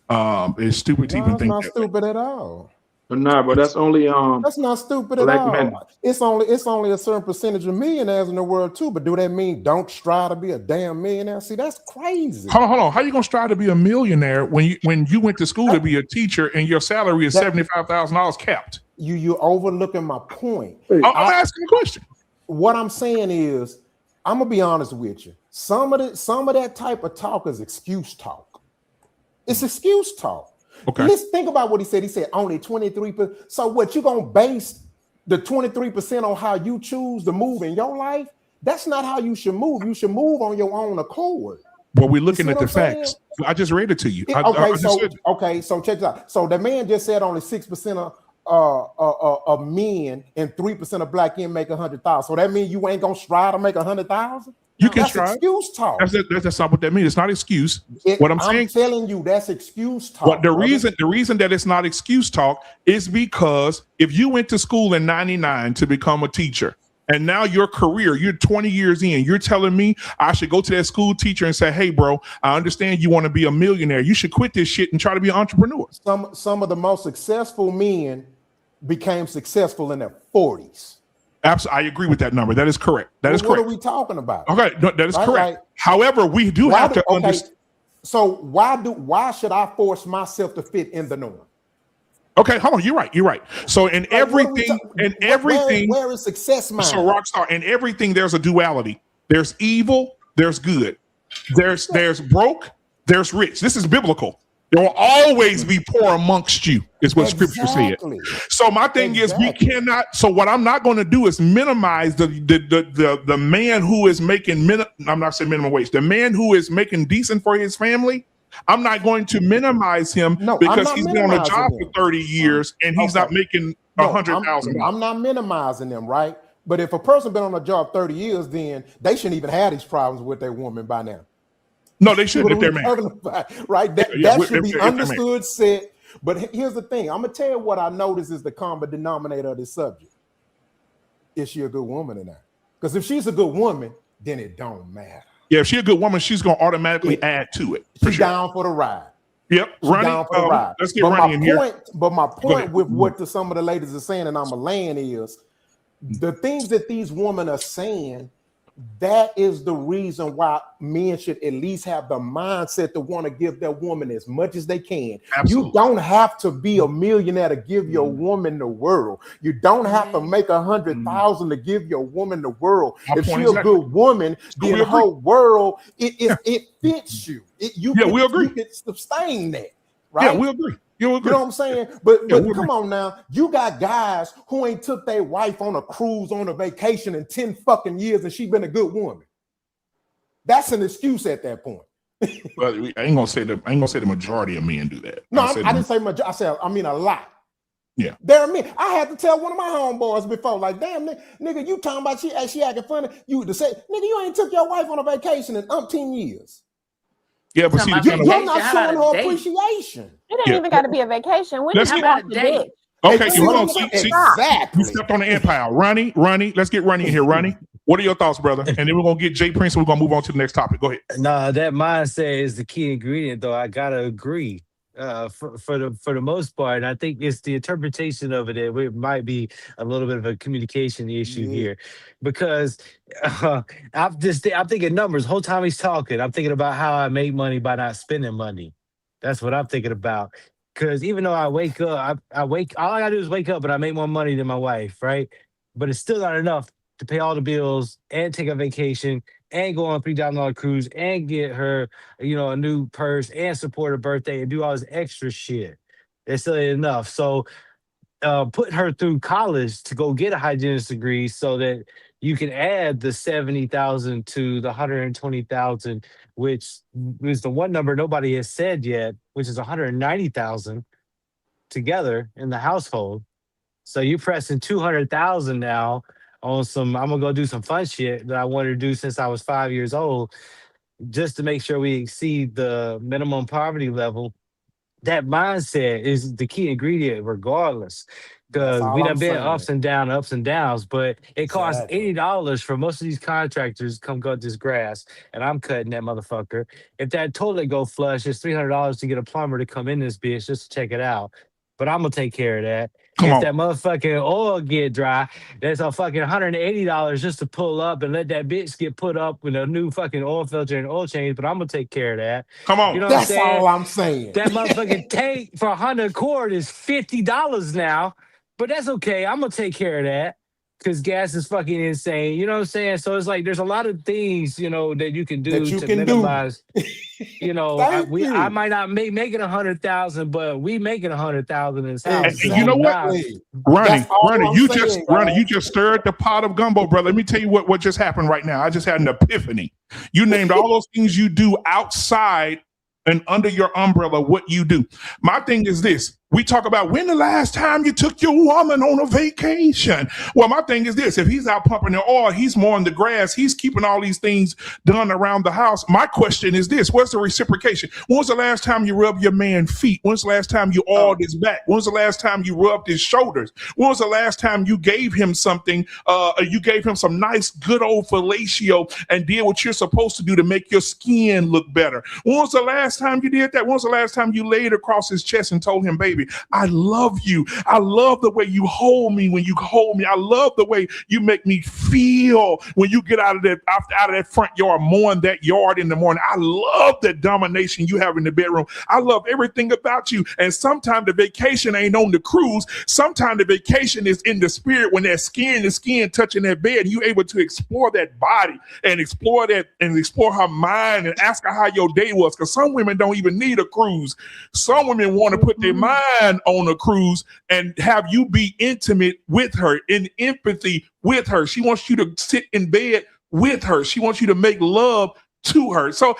It's stupid to even think not that stupid at all. But nah, but that's only that's not stupid Black at all. men. It's only a certain percentage of millionaires in the world too. But do that mean don't strive to be a damn millionaire? See, that's crazy. Hold on. How you gonna strive to be a millionaire when you went to school to be a teacher and your salary is $75,000 capped? You overlooking my point. I'm asking a question. What I'm saying is, I'm gonna be honest with you. Some of that type of talk is excuse talk. It's excuse talk. Okay. Let's think about what he said. He said only 23%. So what, you gonna base the 23% on how you choose to move in your life? That's not how you should move. You should move on your own accord. Well, we're looking at the facts. I just read it to you. So check this out. So the man just said only 6% of men and 3% of black men make 100,000. So that means you ain't gonna strive to make 100,000? You can that's try. Excuse talk. That's not what that means. It's not excuse. I'm telling you, that's excuse talk. What the reason that it's not excuse talk is because if you went to school in 99 to become a teacher, and now your career, you're 20 years in, you're telling me I should go to that school teacher and say, "Hey, bro, I understand you want to be a millionaire. You should quit this shit and try to be an entrepreneur." Some of the most successful men became successful in their 40s. Absolutely, I agree with that number. That is correct. That is correct. What are we talking about? Okay, no, that is correct. Like, however, we do have to understand. So why should I force myself to fit in the norm? Okay, hold on. You're right. You're right. So in everything, where is success mine? So Rockstar, in everything, there's a duality. There's evil. There's good. There's broke. There's rich. This is biblical. There will always be poor amongst you, is what Scripture said. So my thing is, we cannot. So what I'm not going to do is minimize the man who is making I'm not saying minimum wage. The man who is making decent for his family. I'm not going to minimize him because he's been on a job for 30 years and he's not making $100,000. I'm not minimizing them, right? But if a person been on a job 30 years, then they shouldn't even have these problems with their woman by now. No, they shouldn't if they're married. Right? That should be understood, said. But here's the thing. I'm going to tell you what I notice is the common denominator of this subject. Is she a good woman or not? Because if she's a good woman, then it don't matter. Yeah, if she's a good woman, she's going to automatically add to it. She's down for the ride. Yep, down for the ride. Let's get Ronnie in here. But my point with what some of the ladies are saying, and I'm a land, is the things that these women are saying, that is the reason why men should at least have the mindset to want to give their woman as much as they can. Absolutely. You don't have to be a millionaire to give your woman the world. You don't have to make 100,000 to give your woman the world. If she's a good woman, then her world, it fits you. We agree. You can sustain that, right? Yeah, we agree. You know what I'm saying? But come on now. You got guys who ain't took their wife on a cruise, on a vacation in 10 fucking years, and she been a good woman. That's an excuse at that point. But I ain't gonna say the majority of men do that. No, I didn't say majority. I said I mean a lot. Yeah. There are men. I had to tell one of my homeboys before, like, damn, nigga, you talking about she acting funny. You to say, nigga, you ain't took your wife on a vacation in umpteen years. Yeah, but see, you're not showing her appreciation. It ain't even got to be a vacation. When let's you get about to date. Okay, hold on. Exactly. You stepped on the empire. Ronnie, let's get Ronnie in here. Ronnie, what are your thoughts, brother? And then we're going to get Jay Prince and we're going to move on to the next topic. Go ahead. Nah, that mindset is the key ingredient, though. I got to agree. For the most part, and I think it's the interpretation of it. It might be a little bit of a communication issue here, because I'm thinking numbers. The whole time he's talking, I'm thinking about how I make money by not spending money. That's what I'm thinking about. Because even though I wake up, all I gotta do is wake up, and I make more money than my wife, right? But it's still not enough to pay all the bills and take a vacation and go on a $3,000 cruise and get her, a new purse and support her birthday and do all this extra shit. It's still ain't enough. So putting her through college to go get a hygienist degree so that you can add the 70,000 to the 120,000, which is the one number nobody has said yet, which is 190,000 together in the household. So you're pressing 200,000 now on some, I'm gonna go do some fun shit that I wanted to do since I was 5 years old, just to make sure we exceed the minimum poverty level. That mindset is the key ingredient regardless, because we done been ups and downs, but it costs $80 for most of these contractors to come cut this grass, and I'm cutting that motherfucker. If that toilet go flush, it's $300 to get a plumber to come in this bitch just to check it out. But I'm gonna take care of that. If that motherfucking oil get dry, that's a fucking $180 just to pull up and let that bitch get put up with a new fucking oil filter and oil change. But I'm gonna take care of that. Come on, you know that's all I'm saying. That motherfucking tank for 100 quart is $50 now, but that's okay. I'm gonna take care of that because gas is fucking insane. You know what I'm saying? So it's like there's a lot of things that you can do to minimize. I might not making 100,000, but we making 100,000 in this house. And you know what, Ronnie, you just stirred the pot of gumbo, brother. Let me tell you what just happened right now. I just had an epiphany. You named all those things you do outside and under your umbrella, what you do. My thing is this. We talk about when the last time you took your woman on a vacation. Well, my thing is this. If he's out pumping the oil, he's mowing the grass, he's keeping all these things done around the house. My question is this. What's the reciprocation? When was the last time you rubbed your man's feet? When's the last time you oiled his back? When's the last time you rubbed his shoulders? When was the last time you gave him something? You gave him some nice, good old fellatio and did what you're supposed to do to make your skin look better. When was the last time you did that? When was the last time you laid across his chest and told him, baby, baby. I love you. I love the way you hold me when you hold me. I love the way you make me feel when you get out of that front yard, mowing that yard in the morning. I love the domination you have in the bedroom. I love everything about you. And sometimes the vacation ain't on the cruise. Sometimes the vacation is in the spirit when that skin to skin touching that bed, and you able to explore that body and explore that and explore her mind and ask her how your day was. Because some women don't even need a cruise. Some women want to put their mind on a cruise and have you be intimate with her, in empathy with her. She wants you to sit in bed with her. She wants you to make love to her. So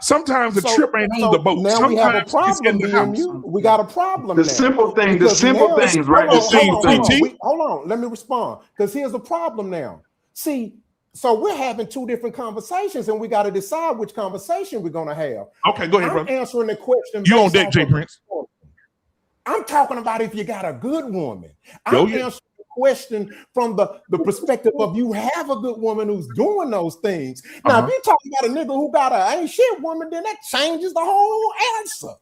sometimes the trip ain't on the boat. Now Sometimes we have a problem, it's in the house. We got a problem. The now. simple things, Because now- right? The simple things. Hold on. Let me respond. Because here's the problem now. See, so we're having two different conversations, and we got to decide which conversation we're going to have. Okay, go ahead, I'm brother. answering the question. You on based deck, off Jay of- Prince. I'm talking about if you got a good woman. I'm answering the question from the perspective of you have a good woman who's doing those things. Now, if you're talking about a nigga who got a ain't shit woman, then that changes the whole answer.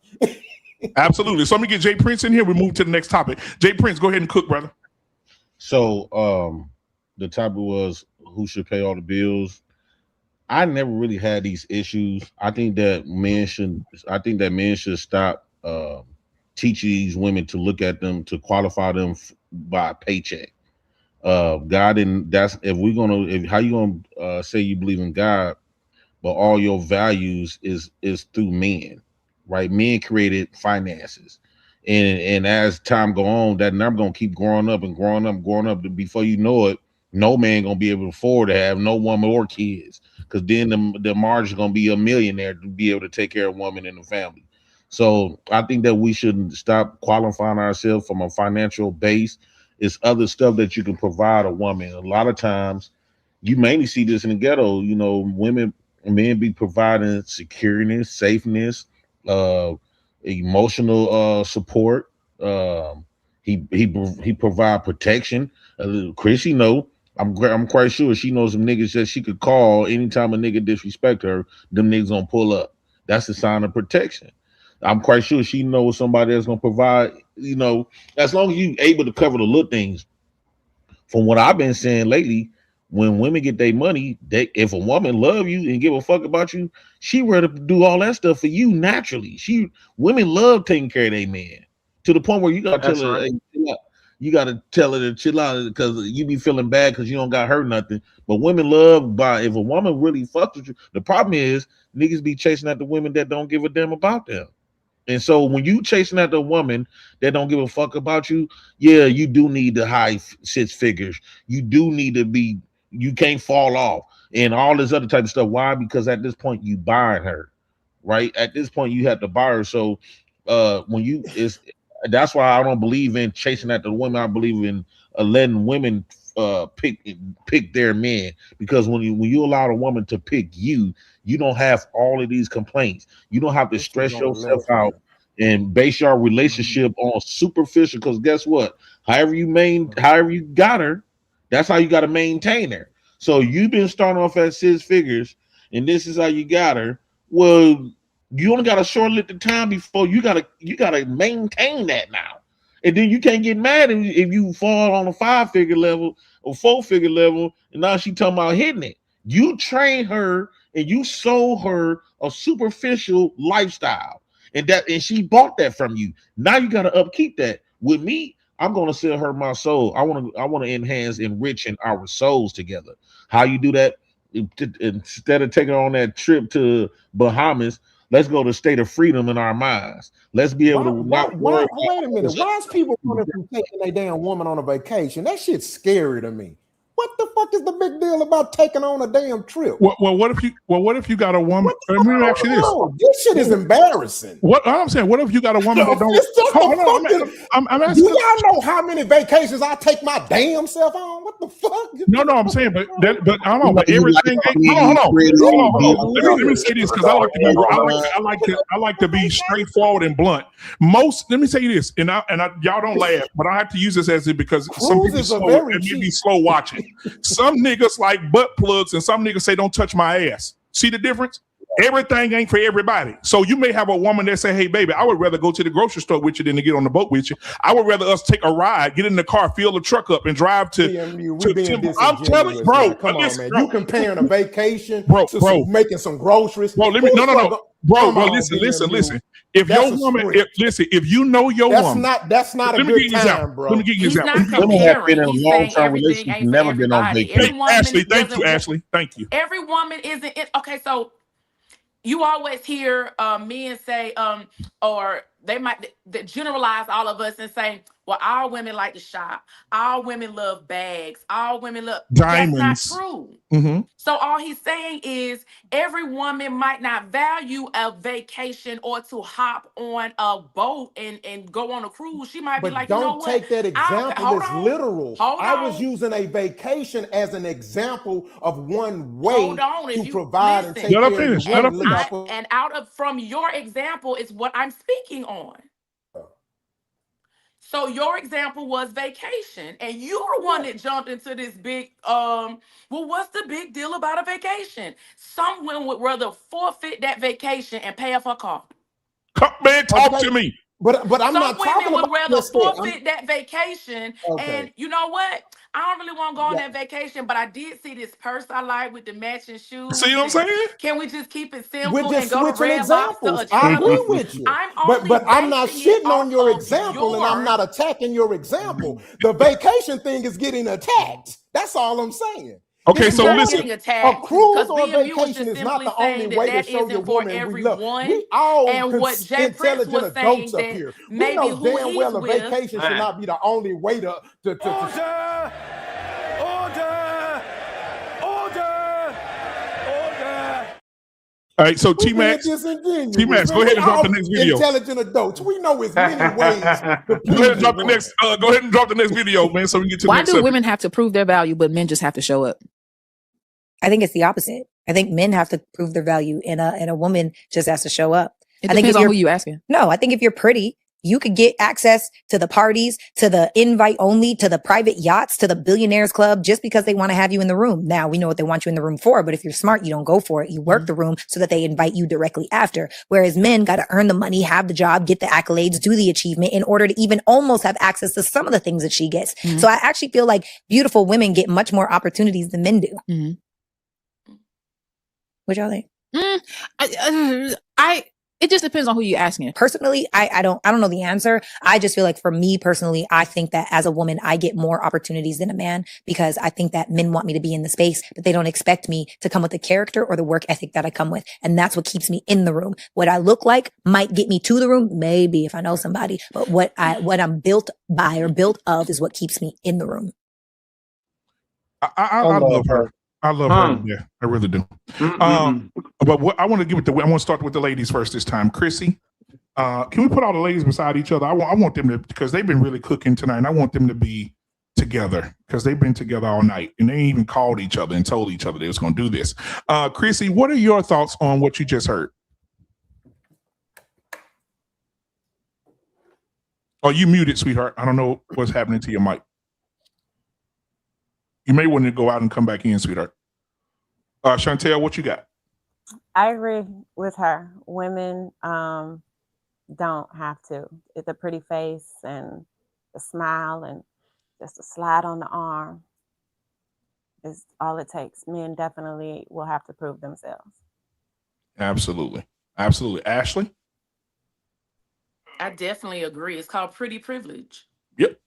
Absolutely. So let me get Jay Prince in here. We move to the next topic. Jay Prince, go ahead and cook, brother. So the topic was who should pay all the bills. I never really had these issues. I think that men should stop teaching these women to look at them, to qualify them by a paycheck. God, and that's how you gonna say you believe in God, but all your values is through men, right? Men created finances, and as time go on, that number gonna keep growing up and growing up, growing up. Before you know it, no man gonna be able to afford to have no woman or kids, because then the margin gonna be a millionaire to be able to take care of a woman in the family. So I think that we should stop qualifying ourselves from a financial base. It's other stuff that you can provide a woman. A lot of times, you mainly see this in the ghetto. You know, men be providing security, safeness, emotional support. He provide protection. Chris, I'm quite sure she knows some niggas that she could call anytime a nigga disrespect her. Them niggas gonna pull up. That's a sign of protection. I'm quite sure she knows somebody that's gonna provide. You know, as long as you able to cover the little things. From what I've been saying lately, when women get their money, if a woman love you and give a fuck about you, she ready to do all that stuff for you naturally. Women love taking care of their man to the point where you gotta tell her, hey, chill out. You gotta tell her to chill out because you be feeling bad because you don't got her nothing. But women love if a woman really fucks with you. The problem is niggas be chasing after women that don't give a damn about them. And so when you chasing after a woman that don't give a fuck about you, yeah, you do need the high 6 figures. You do need to be, you can't fall off and all this other type of stuff. Why? Because at this point you buying her, right? At this point you have to buy her. So that's why I don't believe in chasing after the women. I believe in letting women pick their men, because when you allow a woman to pick you, you don't have all of these complaints. You don't have to stress yourself out and base your relationship on superficial. Because guess what? However you got her, that's how you got to maintain her. So you've been starting off at 6 figures, and this is how you got her. Well, you only got a short length of time before you gotta maintain that now. And then you can't get mad if you fall on a 5-figure level or 4-figure level, and now she talking about hitting it. You train her and you sold her a superficial lifestyle, and she bought that from you. Now you got to upkeep that. With me, I'm gonna sell her my soul. I want to enriching our souls together. How you do that? Instead of taking her on that trip to Bahamas, let's go to state of freedom in our minds. Let's be able to not worry. Wait a minute. Why is people running from taking a damn woman on a vacation? That shit's scary to me. What the fuck is the big deal about taking on a damn trip? Well, what if you got a woman? Let me ask you this. This shit is embarrassing. What I'm saying, what if you got a woman that don't? I'm asking. Do y'all know how many vacations I take my damn self on? What the fuck? No, I'm saying, but I don't know. But everything. Hold on. Let me say this, because I like to be straightforward and blunt. Let me say this, and y'all don't laugh, but I have to use this as it because some people may be slow watching. Some niggas like butt plugs, and some niggas say don't touch my ass. See the difference? Everything ain't for everybody. So you may have a woman that say, hey, baby, I would rather go to the grocery store with you than to get on the boat with you. I would rather us take a ride, get in the car, fill the truck up, and drive to. We being I'm telling you, bro. Come on, man. You comparing a vacation to bro. making some groceries. Bro, let me Bro, listen. If That's your woman, if you know your woman, that's not a good time, bro. Let me give you an example. Women have been in long-term relationships, never been on vacation. Ashley, thank you, Ashley. Thank you. Every woman isn't okay. So you always hear men say, or they might generalize all of us and say, well, all women like to shop. All women love bags. All women love diamonds. That's not true. Mm-hmm. So all he's saying is every woman might not value a vacation or to hop on a boat and go on a cruise. She might be like, you know what? Don't take that example as literal. I was on. using a vacation as an example of one way to provide and take Let her care finish. of the woman. And out of from your example is what I'm speaking on. So your example was vacation, and you're the one that jumped into this big, well, what's the big deal about a vacation? Some women would rather forfeit that vacation and pay off her car. Man, talk to me. But I'm not talking about. Some women would rather forfeit that vacation, and you know what? I don't really want to go on that vacation, but I did see this purse I like with the matching shoes. See what I'm saying? Can we just keep it simple We're just and go to switching Red Lobster or examples. I agree Charlie's? with you. I'm But I'm not shitting on your example, and I'm not attacking your example. The vacation thing is getting attacked. That's all I'm saying. Okay, so listen. A cruise or a vacation is not the only way to show your woman we love. We all intelligent adults up here. We know damn well a vacation should not be the only way to All right, so T-Max, go ahead and drop the next video. Intelligent adults, we know it's many ways. Go ahead and drop the next. Go ahead and drop the next video, man, so we can get to. Why the next do women have to prove their value, but men just have to show up? I think it's the opposite. I think men have to prove their value, and a woman just has to show up. It depends on who you asking. No, I think if you're pretty, you could get access to the parties, to the invite only, to the private yachts, to the billionaires club, just because they want to have you in the room. Now, we know what they want you in the room for, but if you're smart, you don't go for it. You work the room so that they invite you directly after. Whereas men got to earn the money, have the job, get the accolades, do the achievement in order to even almost have access to some of the things that she gets. Mm-hmm. So I actually feel like beautiful women get much more opportunities than men do. Mm-hmm. What y'all think? It just depends on who you're asking. Personally, I don't know the answer. I just feel like for me personally, I think that as a woman, I get more opportunities than a man because I think that men want me to be in the space, but they don't expect me to come with the character or the work ethic that I come with. And that's what keeps me in the room. What I look like might get me to the room, maybe if I know somebody, but what I'm built by or built of is what keeps me in the room. I love her. I love her. Yeah, I really do. But what I want to give it to, I want to start with the ladies first this time. Chrissy, can we put all the ladies beside each other? I want them to, because they've been really cooking tonight, and I want them to be together because they've been together all night, and they even called each other and told each other they was going to do this. Chrissy, what are your thoughts on what you just heard? Oh, you muted, sweetheart. I don't know what's happening to your mic. You may want to go out and come back in, sweetheart. Chantel, what you got? I agree with her. Women don't have to. It's a pretty face and a smile and just a slide on the arm is all it takes. Men definitely will have to prove themselves. Absolutely. Absolutely. Ashley? I definitely agree. It's called pretty privilege. Yep.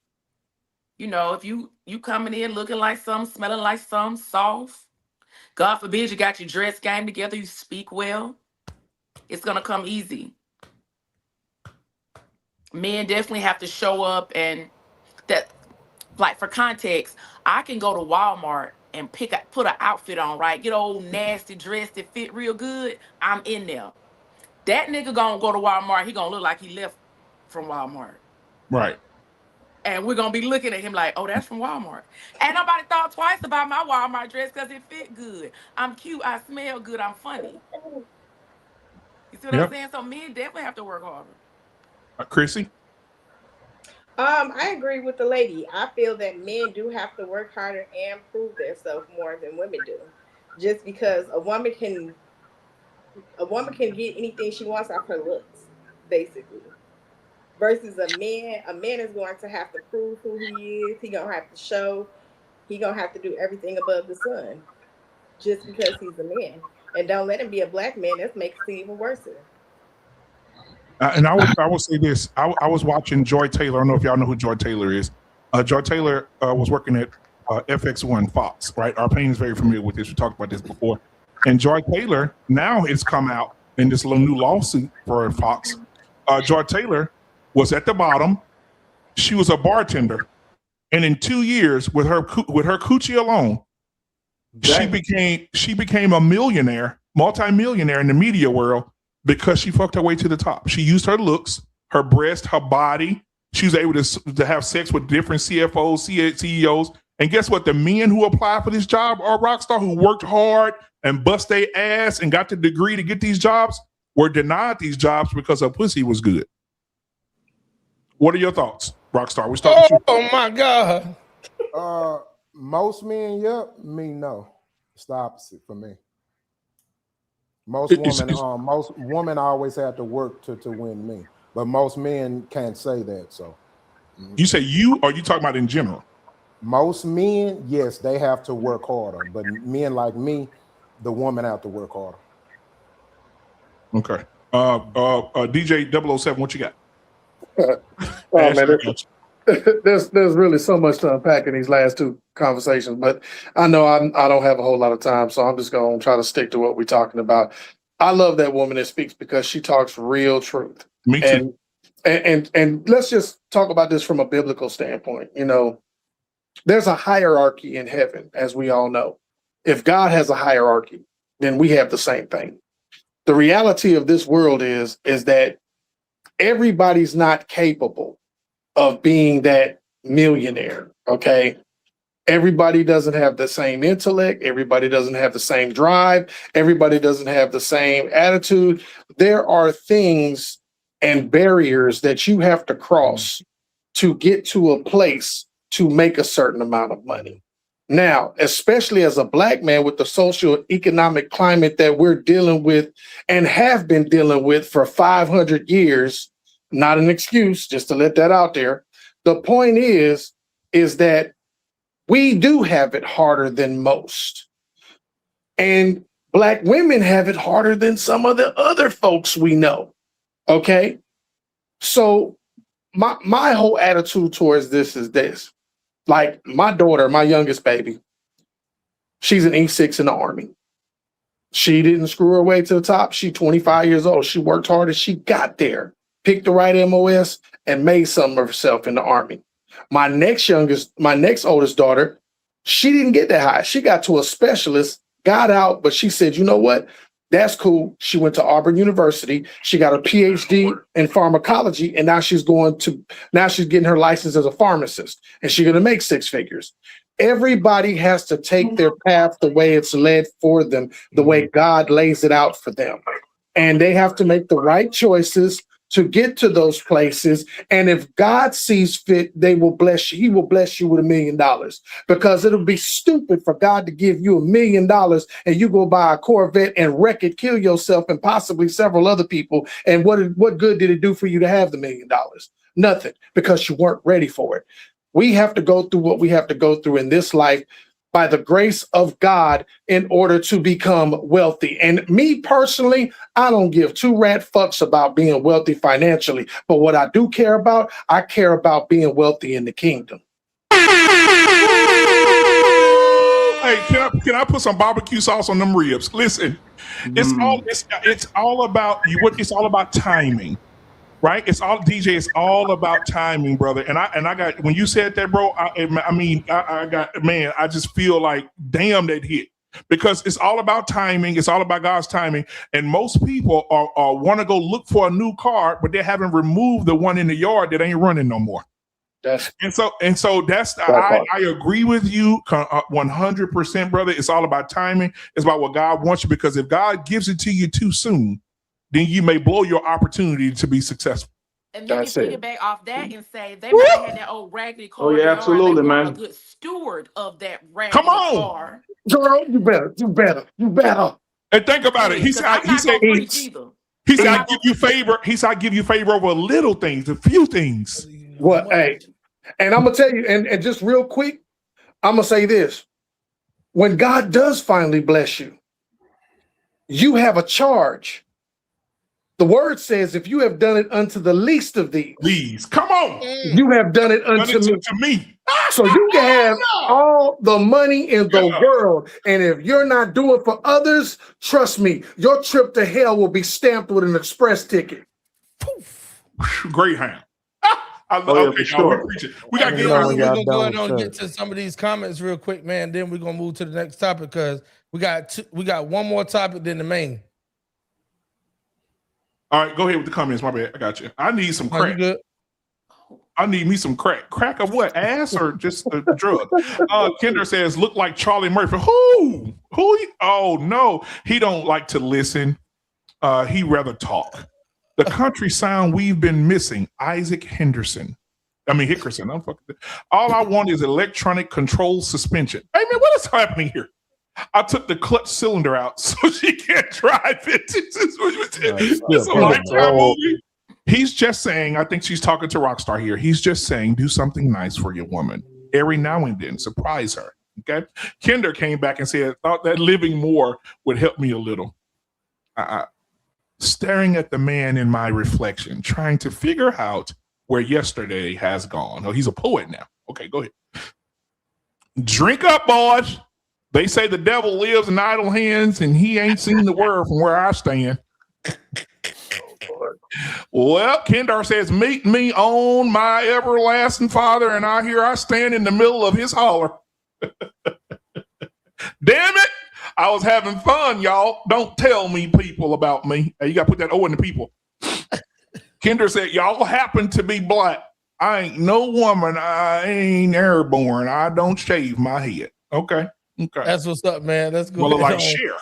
You know, if you coming in looking like something, smelling like something, soft, God forbid you got your dress game together, you speak well, it's going to come easy. Men definitely have to show up, and that, like for context, I can go to Walmart and put an outfit on, right? Get an old nasty dress that fit real good. I'm in there. That nigga gonna go to Walmart, he gonna look like he left from Walmart. Right. And we're going to be looking at him like, oh, that's from Walmart. Ain't nobody thought twice about my Walmart dress because it fit good. I'm cute. I smell good. I'm funny. You see what I'm saying? So men definitely have to work harder. Chrissy? I agree with the lady. I feel that men do have to work harder and prove themselves more than women do. Just because a woman can A woman can get anything she wants off her looks, basically. Versus a man is going to have to prove who he is. He gonna have to show. He gonna have to do everything above the sun, just because he's a man. And don't let him be a black man. That makes it even worse. And I would say this. I was watching Joy Taylor. I don't know if y'all know who Joy Taylor is. Joy Taylor was working at FX1 Fox, right? Our pain is very familiar with this. We talked about this before. And Joy Taylor now has come out in this little new lawsuit for Fox. Joy Taylor was at the bottom. She was a bartender, and in 2 years, with her coochie alone, she became a millionaire, multi-millionaire in the media world because she fucked her way to the top. She used her looks, her breast, her body. She was able to have sex with different CFOs, CEOs. And guess what? The men who apply for this job are rock star who worked hard and bust their ass and got the degree to get these jobs were denied these jobs because her pussy was good. What are your thoughts, Rockstar? We start with you. Oh my God. Most men, yep. Me, no. It's the opposite for me. Most women always have to work to win me, but most men can't say that. So, you say you, or you talking about in general? Most men, yes, they have to work harder, but men like me, the woman have to work harder. Okay. DJ 007, what you got? Man, there's really so much to unpack in these last two conversations, but I know I don't have a whole lot of time, so I'm just going to try to stick to what we're talking about. I love that woman that speaks because she talks real truth. Me too. And let's just talk about this from a biblical standpoint. You know, there's a hierarchy in heaven, as we all know. If God has a hierarchy, then we have the same thing. The reality of this world is that everybody's not capable of being that millionaire, okay? Everybody doesn't have the same intellect. Everybody doesn't have the same drive. Everybody doesn't have the same attitude. There are things and barriers that you have to cross to get to a place to make a certain amount of money. Now, especially as a black man with the social economic climate that we're dealing with and have been dealing with for 500 years, not an excuse, just to let that out there. The point is that we do have it harder than most. And black women have it harder than some of the other folks we know. Okay? So my whole attitude towards this is this. Like my daughter, my youngest baby, she's an E6 in the Army. She didn't screw her way to the top. She's 25 years old. She worked hard and she got there, picked the right MOS and made something of herself in the Army. My next oldest daughter, she didn't get that high. She got to a specialist, got out, but she said, you know what? That's cool. She went to Auburn University. She got a PhD in pharmacology, and now she's getting her license as a pharmacist, and she's going to make six figures. Everybody has to take their path the way it's led for them, the way God lays it out for them. And they have to make the right choices to get to those places. And if God sees fit, they will bless you. He will bless you with $1 million, because it'll be stupid for God to give you $1 million and you go buy a Corvette and wreck it, kill yourself and possibly several other people. And what good did it do for you to have the $1 million? Nothing, because you weren't ready for it. We have to go through what we have to go through in this life by the grace of God in order to become wealthy. And me personally, I don't give two rat fucks about being wealthy financially. But what I do care about, I care about being wealthy in the kingdom. Hey, can I put some barbecue sauce on them ribs? Listen, it's all about timing. Right, it's all about timing, brother. And I got, when you said that, bro, I just feel like, damn, that hit, because it's all about timing. It's all about God's timing. And most people are want to go look for a new car, but they haven't removed the one in the yard that ain't running no more. And so that's I agree with you 100%, brother. It's all about timing. It's about what God wants you, because if God gives it to you too soon, then you may blow your opportunity to be successful. And then you piggyback off that and say they might have had that old raggedy car. Oh yeah, absolutely, man. A good steward of that raggedy car. Girl, you better. And think about it. He said, I'm not gonna preach either. He said, I give you favor. He said, I give you favor over little things, a few things. Well, hey, and I'm gonna tell you, and just real quick, I'm gonna say this: when God does finally bless you, you have a charge. The word says, if you have done it unto the least of these, come on, you have done it unto me. So you can have all the money in the world, and if you're not doing for others, trust me, your trip to hell will be stamped with an express ticket. Greyhound. We got to get we're gonna go ahead and get to some of these comments real quick, man. Then we're gonna move to the next topic because we got one more topic than the main. All right, go ahead with the comments. My bad. I got you. I need some crack. Good? I need me some crack. Crack of what? Ass or just a drug? Kendra says, look like Charlie Murphy. Who? Oh, no. He don't like to listen. He rather talk. The country sound we've been missing. Isaac Hickerson. I'm fucking. All I want is electronic control suspension. Hey, man, what is happening here? I took the clutch cylinder out so she can't drive it. It's a Lifetime movie. He's just saying, I think she's talking to Rockstar here. He's just saying, do something nice for your woman. Every now and then, surprise her. Okay. Kinder came back and said, thought that living more would help me a little. Staring at the man in my reflection, trying to figure out where yesterday has gone. Oh, he's a poet now. Okay, go ahead. Drink up, boys. They say the devil lives in idle hands, and he ain't seen the world from where I stand. Well, Kendar says, meet me on my everlasting Father, and I stand in the middle of his holler. Damn it. I was having fun, y'all. Don't tell me people about me. Hey, you got to put that O in the people. Kendra said, y'all happen to be black. I ain't no woman. I ain't airborne. I don't shave my head. Okay. That's what's up, man. Let's go. Well, like share.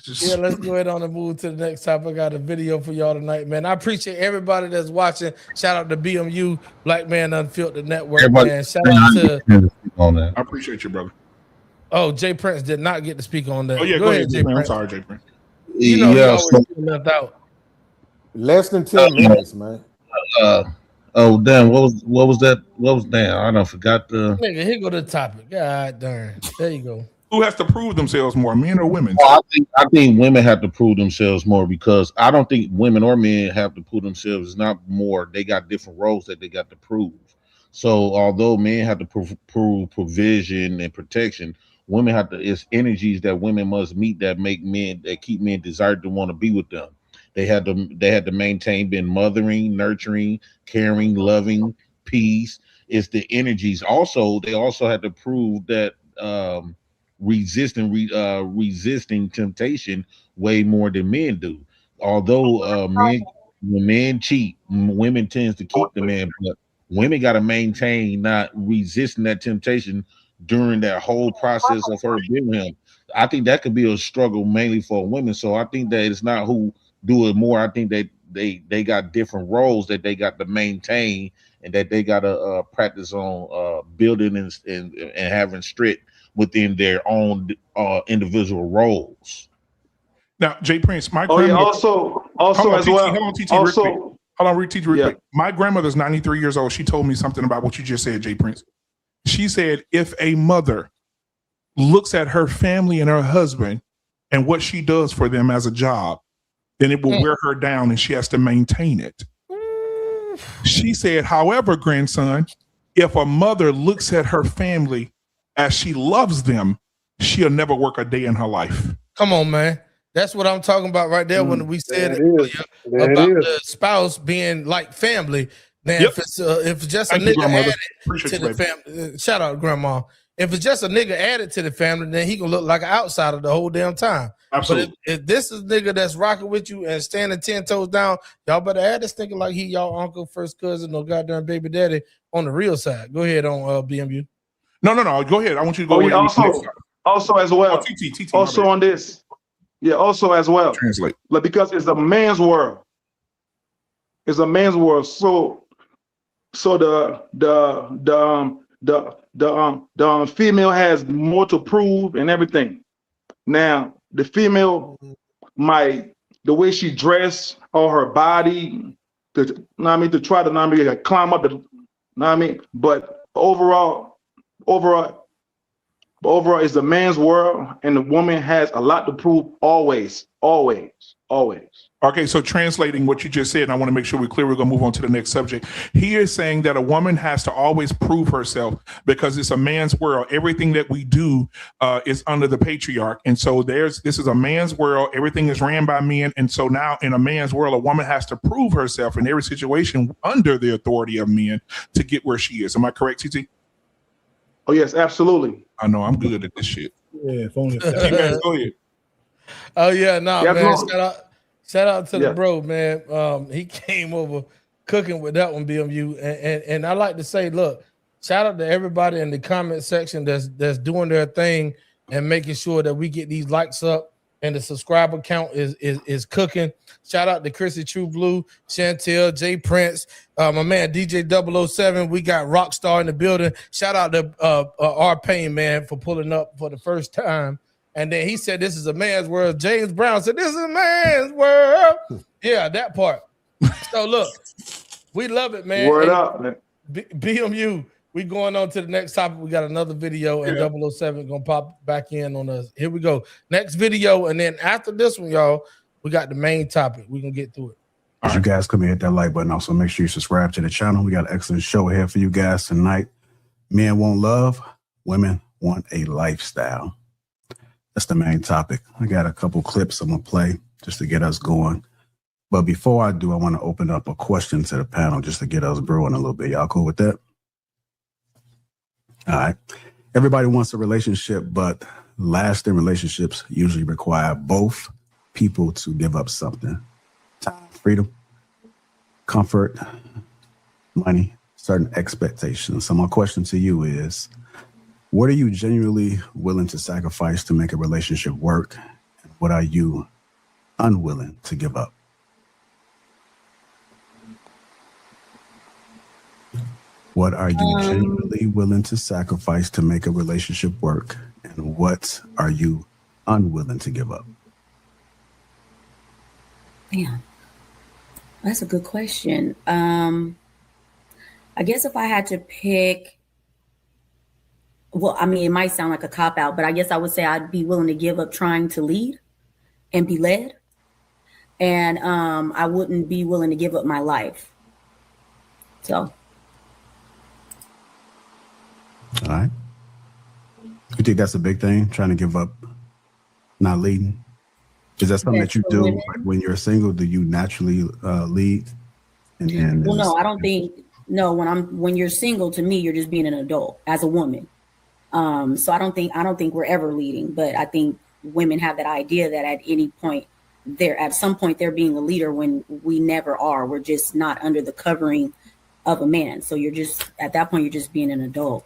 Yeah, let's go ahead on and move to the next topic. I got a video for y'all tonight, man. I appreciate everybody that's watching. Shout out to BMU, Black Man Unfiltered Network, man. Shout out to on that. I appreciate you, brother. Oh, Jay Prince did not get to speak on that. Oh, yeah, go ahead, Jay Prince. I'm sorry, Jay Prince. You know, he always left out. Less than 10 minutes, man. Oh damn! What was that? Damn? I don't forgot the nigga. Here go the topic. God darn. There you go. Who has to prove themselves more, men or women? Well, I think women have to prove themselves more because I don't think women or men have to prove themselves. It's not more. They got different roles that they got to prove. So although men have to prove provision and protection, women have to. It's energies that women must meet that make men that keep men desired to want to be with them. They had to maintain being mothering, nurturing, caring, loving, peace. It's the energies. Also, they also had to prove that resisting temptation way more than men do. Although when men cheat, women tends to keep the man, but women got to maintain not resisting that temptation during that whole process of her being him. I think that could be a struggle mainly for women. So I think that it's not who do it more. I think that they got different roles that they got to maintain and that they got to practice on building and having strict within their own individual roles. Now, Jay Prince, my grandmother. Also as well. Hold on, teach real quick. My grandmother's 93 years old. She told me something about what you just said, Jay Prince. She said, if a mother looks at her family and her husband and what she does for them as a job, then it will wear her down and she has to maintain it. She said, however, grandson, if a mother looks at her family as she loves them, she'll never work a day in her life. Come on, man. That's what I'm talking about right there when we said about the spouse being like family. Now, if it's just a nigga added to the family, shout out to grandma. If it's just a nigga added to the family, then he gonna look like an outsider the whole damn time. Absolutely. But if this is nigga that's rocking with you and standing 10 toes down, y'all better add this nigga like he y'all uncle, first cousin, or goddamn baby daddy on the real side. Go ahead on BMU. No. Go ahead. I want you to go ahead. Also as well. Also on this. Yeah, also as well. Translate. Because it's a man's world. It's a man's world. So the female has more to prove and everything. Now the female the way she dressed or her body, to to try to climb up the but overall it's the man's world, and the woman has a lot to prove always. Okay, so translating what you just said, and I want to make sure we're clear, we're going to move on to the next subject. He is saying that a woman has to always prove herself because it's a man's world. Everything that we do is under the patriarch. And so this is a man's world. Everything is ran by men. And so now in a man's world, a woman has to prove herself in every situation under the authority of men to get where she is. Am I correct, TT? Oh, yes, absolutely. I know I'm good at this shit. Yeah, if only Go ahead. Oh, yeah, man. No. Shout out to the bro, man. He came over cooking with that one, BMU. And I like to say, look, shout out to everybody in the comment section that's doing their thing and making sure that we get these likes up and the subscriber count is cooking. Shout out to Chrissy True Blue, Chantel, Jay Prince, my man DJ 007. We got Rockstar in the building. Shout out to R Payne, man, for pulling up for the first time. And then he said, this is a man's world. James Brown said, this is a man's world. Yeah, that part. So look, we love it, man. Word up, man. BMU, we going on to the next topic. We got another video, and 007 gonna pop back in on us. Here we go. Next video, and then after this one, y'all, we got the main topic. We can get through it. As you guys come and hit that like button. Also, make sure you subscribe to the channel. We got an excellent show ahead for you guys tonight. Men want love, women want a lifestyle. That's the main topic. I got a couple clips I'm gonna play just to get us going. But before I do, I want to open up a question to the panel just to get us brewing a little bit. Y'all cool with that? All right. Everybody wants a relationship, but lasting relationships usually require both people to give up something. Time, freedom, comfort, money, certain expectations. So my question to you is, what are you genuinely willing to sacrifice to make a relationship work? And what are you unwilling to give up? What are you genuinely willing to sacrifice to make a relationship work? And what are you unwilling to give up? Yeah, that's a good question. I guess if I had to pick, well, I mean, it might sound like a cop-out, but I guess I would say I'd be willing to give up trying to lead and be led. And I wouldn't be willing to give up my life. So. All right. You think that's a big thing, trying to give up not leading? Is that something that you do like when you're single? Do you naturally lead? Well, no, I don't think, no, when you're single, to me, you're just being an adult as a woman. So I don't think we're ever leading, but I think women have that idea that at some point they're being a leader when we never are. We're just not under the covering of a man. So you're just, at that point, you're just being an adult.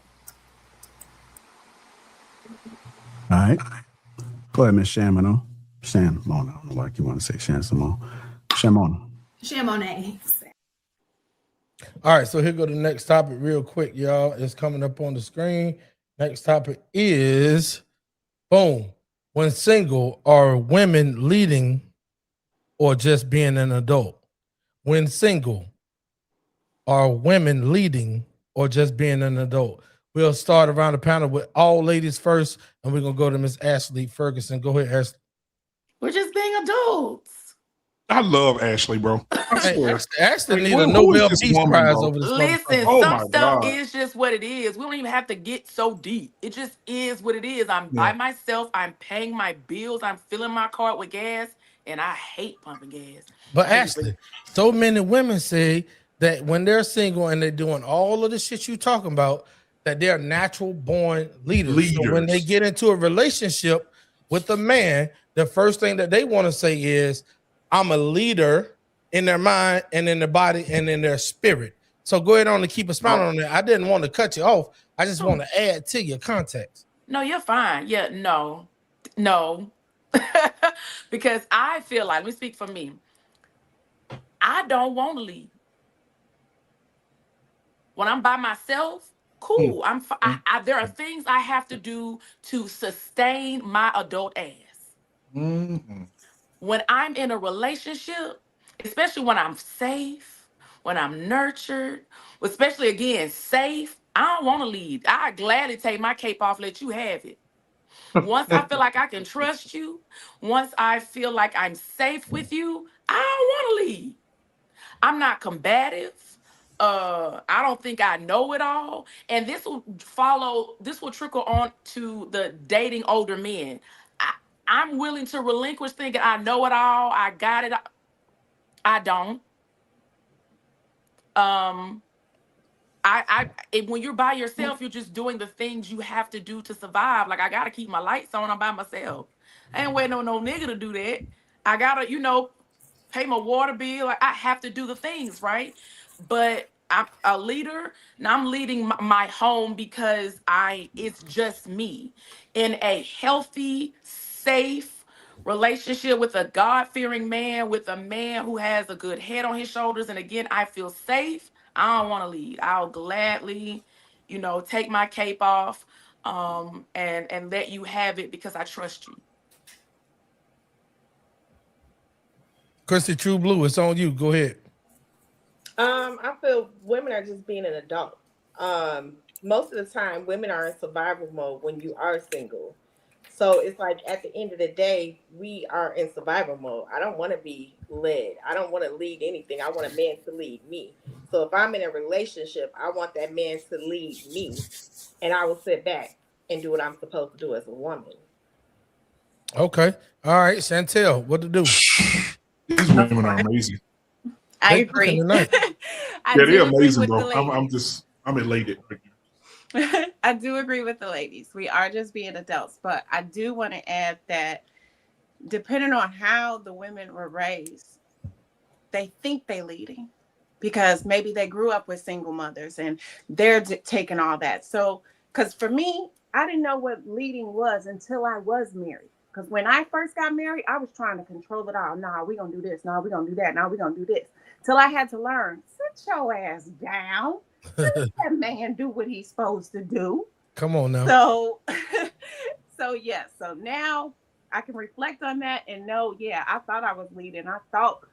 All right. Go ahead, Miss Shamona. Shamona. I don't know why you want to say Shamona. Chamonix. All right, so here go the next topic real quick, y'all. It's coming up on the screen. Next topic is, boom, when single, are women leading or just being an adult? When single, are women leading or just being an adult? We'll start around the panel with all ladies first, and we're going to go to Miss Ashley Ferguson. Go ahead, Ashley. We're just being adults. I love Ashley, bro. Ashley need a Nobel Peace Prize over this. Listen, some stuff is just what it is. We don't even have to get so deep. It just is what it is. I'm by myself. I'm paying my bills. I'm filling my car with gas, and I hate pumping gas. But Ashley, so many women say that when they're single and they're doing all of the shit you talking about, that they're natural born leaders. So when they get into a relationship with a man, the first thing that they want to say is, I'm a leader in their mind and in their body and in their spirit. So go ahead on and keep a smile on that. I didn't want to cut you off. I just want to add to your context. No, you're fine. Yeah, no. Because I feel like, let me speak for me. I don't want to lead. When I'm by myself, cool. There are things I have to do to sustain my adult ass. Mm-hmm. when I'm in a relationship, especially when I'm safe, when I'm nurtured, especially again, safe, I don't want to leave. I gladly take my cape off, let you have it. Once I feel like I can trust you, once I feel like I'm safe with you, I don't want to leave. I'm not combative. I don't think I know it all. And this will trickle on to the dating older men. I'm willing to relinquish thinking I know it all. I got it. I don't. When you're by yourself, you're just doing the things you have to do to survive. Like I gotta keep my lights on. I'm by myself. I ain't waiting on no nigga to do that. I gotta, pay my water bill. Like I have to do the things, right? But I'm a leader. Now I'm leading my home because it's just me in a healthy, safe relationship with a God-fearing man, with a man who has a good head on his shoulders. And again, I feel safe. I don't want to lead. I'll gladly, take my cape off, and let you have it because I trust you. Christy True Blue, it's on you. Go ahead. I feel women are just being an adult. Most of the time, women are in survival mode when you are single. So it's like at the end of the day, we are in survival mode. I don't want to be led. I don't want to lead anything. I want a man to lead me. So if I'm in a relationship, I want that man to lead me, and I will sit back and do what I'm supposed to do as a woman. Okay. All right, Chantel, what to do? These women are amazing. I agree. They're amazing, bro. I'm elated. I do agree with the ladies. We are just being adults, but I do want to add that depending on how the women were raised, they think they're leading because maybe they grew up with single mothers and they're taking all that. So, because for me, I didn't know what leading was until I was married. Because when I first got married, I was trying to control it all. Nah, we're going to do this. Nah, we're going to do that. Nah, we're going to do this. Till I had to learn, sit your ass down. Let that man do what he's supposed to do. Come on now. So yes. So now I can reflect on that and know, yeah, I thought I was leading. I thought,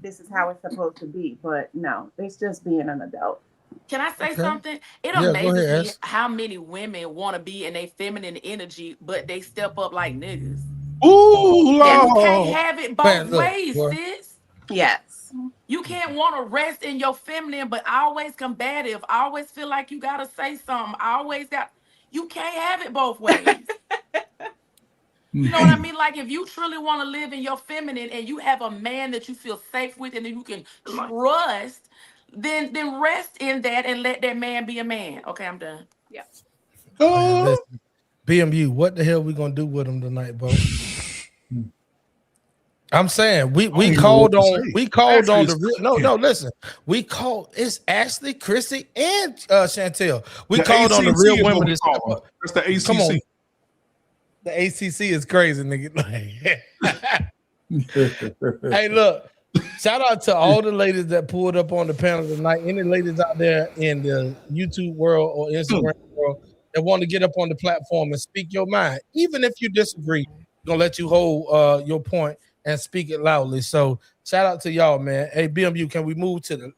this is how it's supposed to be. But no, it's just being an adult. Can I say something? It amazes me how many women want to be in a feminine energy, but they step up like niggas. Ooh, you can't have it both ways, boy. sis. Yes. You can't want to rest in your feminine, but always combative. Always feel like you gotta say something. You can't have it both ways. You know what I mean? Like if you truly want to live in your feminine and you have a man that you feel safe with and that you can trust, then rest in that and let that man be a man. Okay, I'm done. Yeah. Listen, BMU, what the hell we gonna do with him tonight, bro? I'm saying we called on listen. We called it's Ashley, Chrissy, and Chantel. We called on the real women to step up. That's the ACC. Come on. The ACC is crazy, nigga. Hey, look. Shout out to all the ladies that pulled up on the panel tonight. Any ladies out there in the YouTube world or Instagram world that want to get up on the platform and speak your mind, even if you disagree, we're gonna let you hold your point and speak it loudly. So shout out to y'all, man. Hey, BMU, can we move to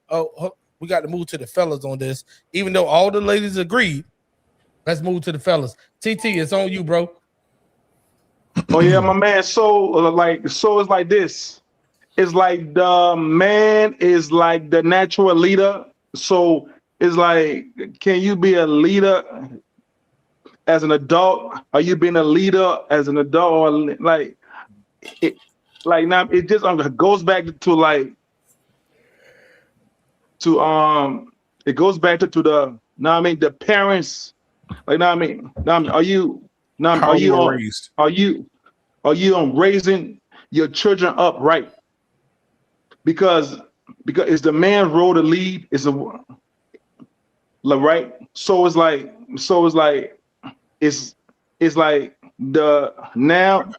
we got to move to the fellas on this. Even though all the ladies agreed, let's move to the fellas. TT, it's on you, bro. Oh yeah, my man. So it's like this. It's like the man is like the natural leader. So it's like, can you be a leader as an adult? Are you being a leader as an adult? Or like it? Like now, it just goes back to it goes back to the the parents. Like are you raising your children up right? Because it's the man's role to lead. Right. So it's like the now.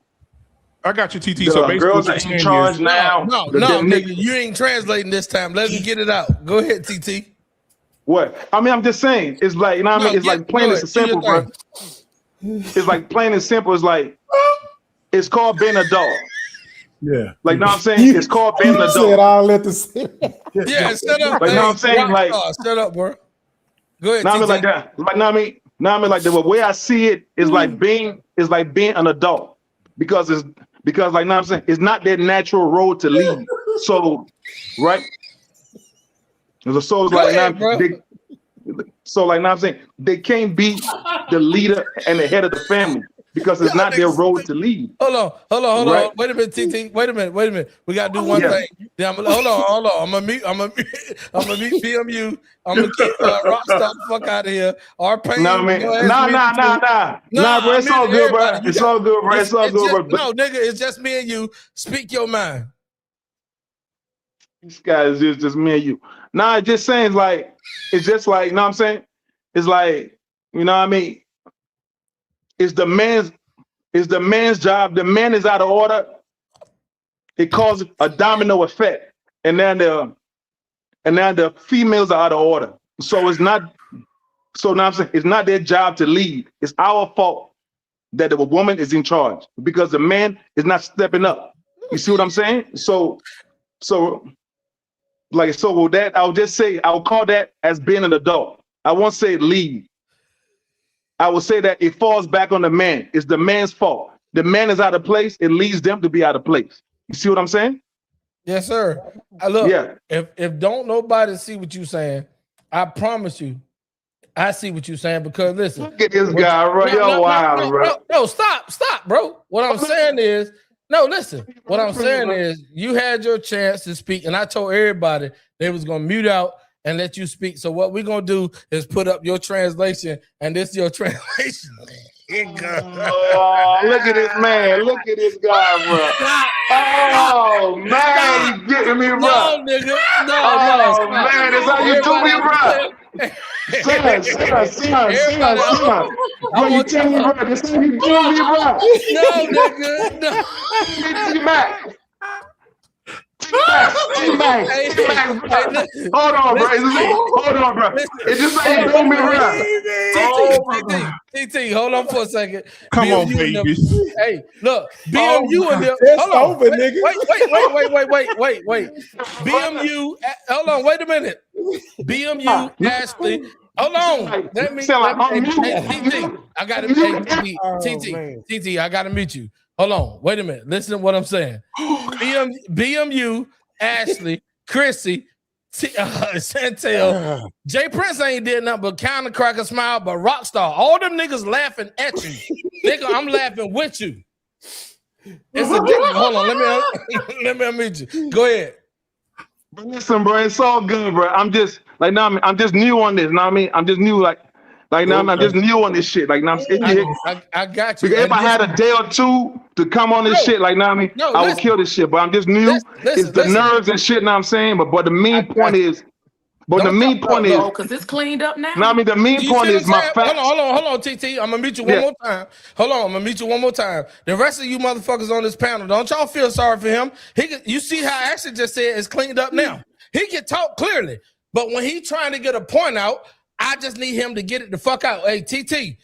I got you, TT. The so girls are in charge now. No, nigga, you ain't translating this time. Let him get it out. Go ahead, TT. What? I mean, I'm just saying. It's like, it's like plain and simple, bro. It's like plain and simple. It's like, it's called being an adult. Yeah. Like, know what I'm saying? It's called being an You adult. said I'll let the Yeah, shut up. Like, know what I'm saying? Like, shut up, bro. Go ahead. now I mean like that. Like, now I mean like the way I see it is like being an adult because like now I'm saying it's not their natural road to lead. So, right? So it's like now so like now I'm saying they can't be the leader and the head of the family because it's not their road to lead. Hold on. Right? Wait a minute, TT. Wait a minute. We gotta do one thing. Yeah, hold on. I'm gonna meet PMU. I'm gonna keep Rockstar the fuck out of here. Our pain. Nah, bro. It's all good, bro. It's all good, bro. It's all good, bro. No, nigga, it's just me and you. Speak your mind. This guy is just me and you. Nah, it's just saying like it's just like, you know what I'm saying? It's like, you know what I mean? It's the man's job. The man is out of order. It causes a domino effect. And then the females are out of order. So it's not, so now I'm saying it's not their job to lead. It's our fault that the woman is in charge because the man is not stepping up. You see what I'm saying? So with that, I'll just say, I'll call that as being an adult. I won't say lead. I will say that it falls back on the man. It's the man's fault. The man is out of place. It leads them to be out of place. You see what I'm saying? Yes, sir. If don't nobody see what you saying, I promise you, I see what you're saying because listen. Look at this guy, bro. Yo, wow, bro. No, stop, bro. What I'm saying is, no, listen. What I'm saying is, you had your chance to speak, and I told everybody they was gonna mute out and let you speak. So what we're gonna do is put up your translation, and this is your translation. Oh, look at this man. Look at this guy, bro. Oh, man, you getting me, bro. No, nigga. No, oh, man, that's how you do me, bro. Son. Bro, you tell me, bro. That's how you do me, bro. No, nigga. No. T-Mac. Hold on, bro. It's just how you do me, bro. TT, hold on for a second. Come on, baby. Hey, look, BMU and them. Hold on. Wait. BMU. Hold on. Wait a minute. BMU, Ashley. Hold on. Let me. TT, I gotta TT, I gotta meet you. Hold on. Wait a minute. Listen to what I'm saying. BMU, Ashley, Chrissy, Chantel, Jay Prince ain't did nothing but kind of crack a smile, but Rockstar, all them niggas laughing at you. Nigga, I'm laughing with you. It's a different. Hold on, let me unmute you. Go ahead. But listen, bro, it's all good, bro. I'm just like now. I'm just new on this. Know what I mean? I'm just new, like now. I'm just new on this shit. Like now, I got you. Because if I had a day or two to come on this shit, like now, I mean, I would kill this shit. But I'm just new. It's the nerves and shit. Know what I'm saying? But the main point is. But the main point is, because it's cleaned up now. I mean, the main point is my facts. Hold on, TT. I'm gonna meet you one more time. Hold on, I'm gonna meet you one more time. The rest of you motherfuckers on this panel, don't y'all feel sorry for him? You see how Ashley just said it's cleaned up now. He can talk clearly, but when he trying to get a point out, I just need him to get it the fuck out. Hey, TT.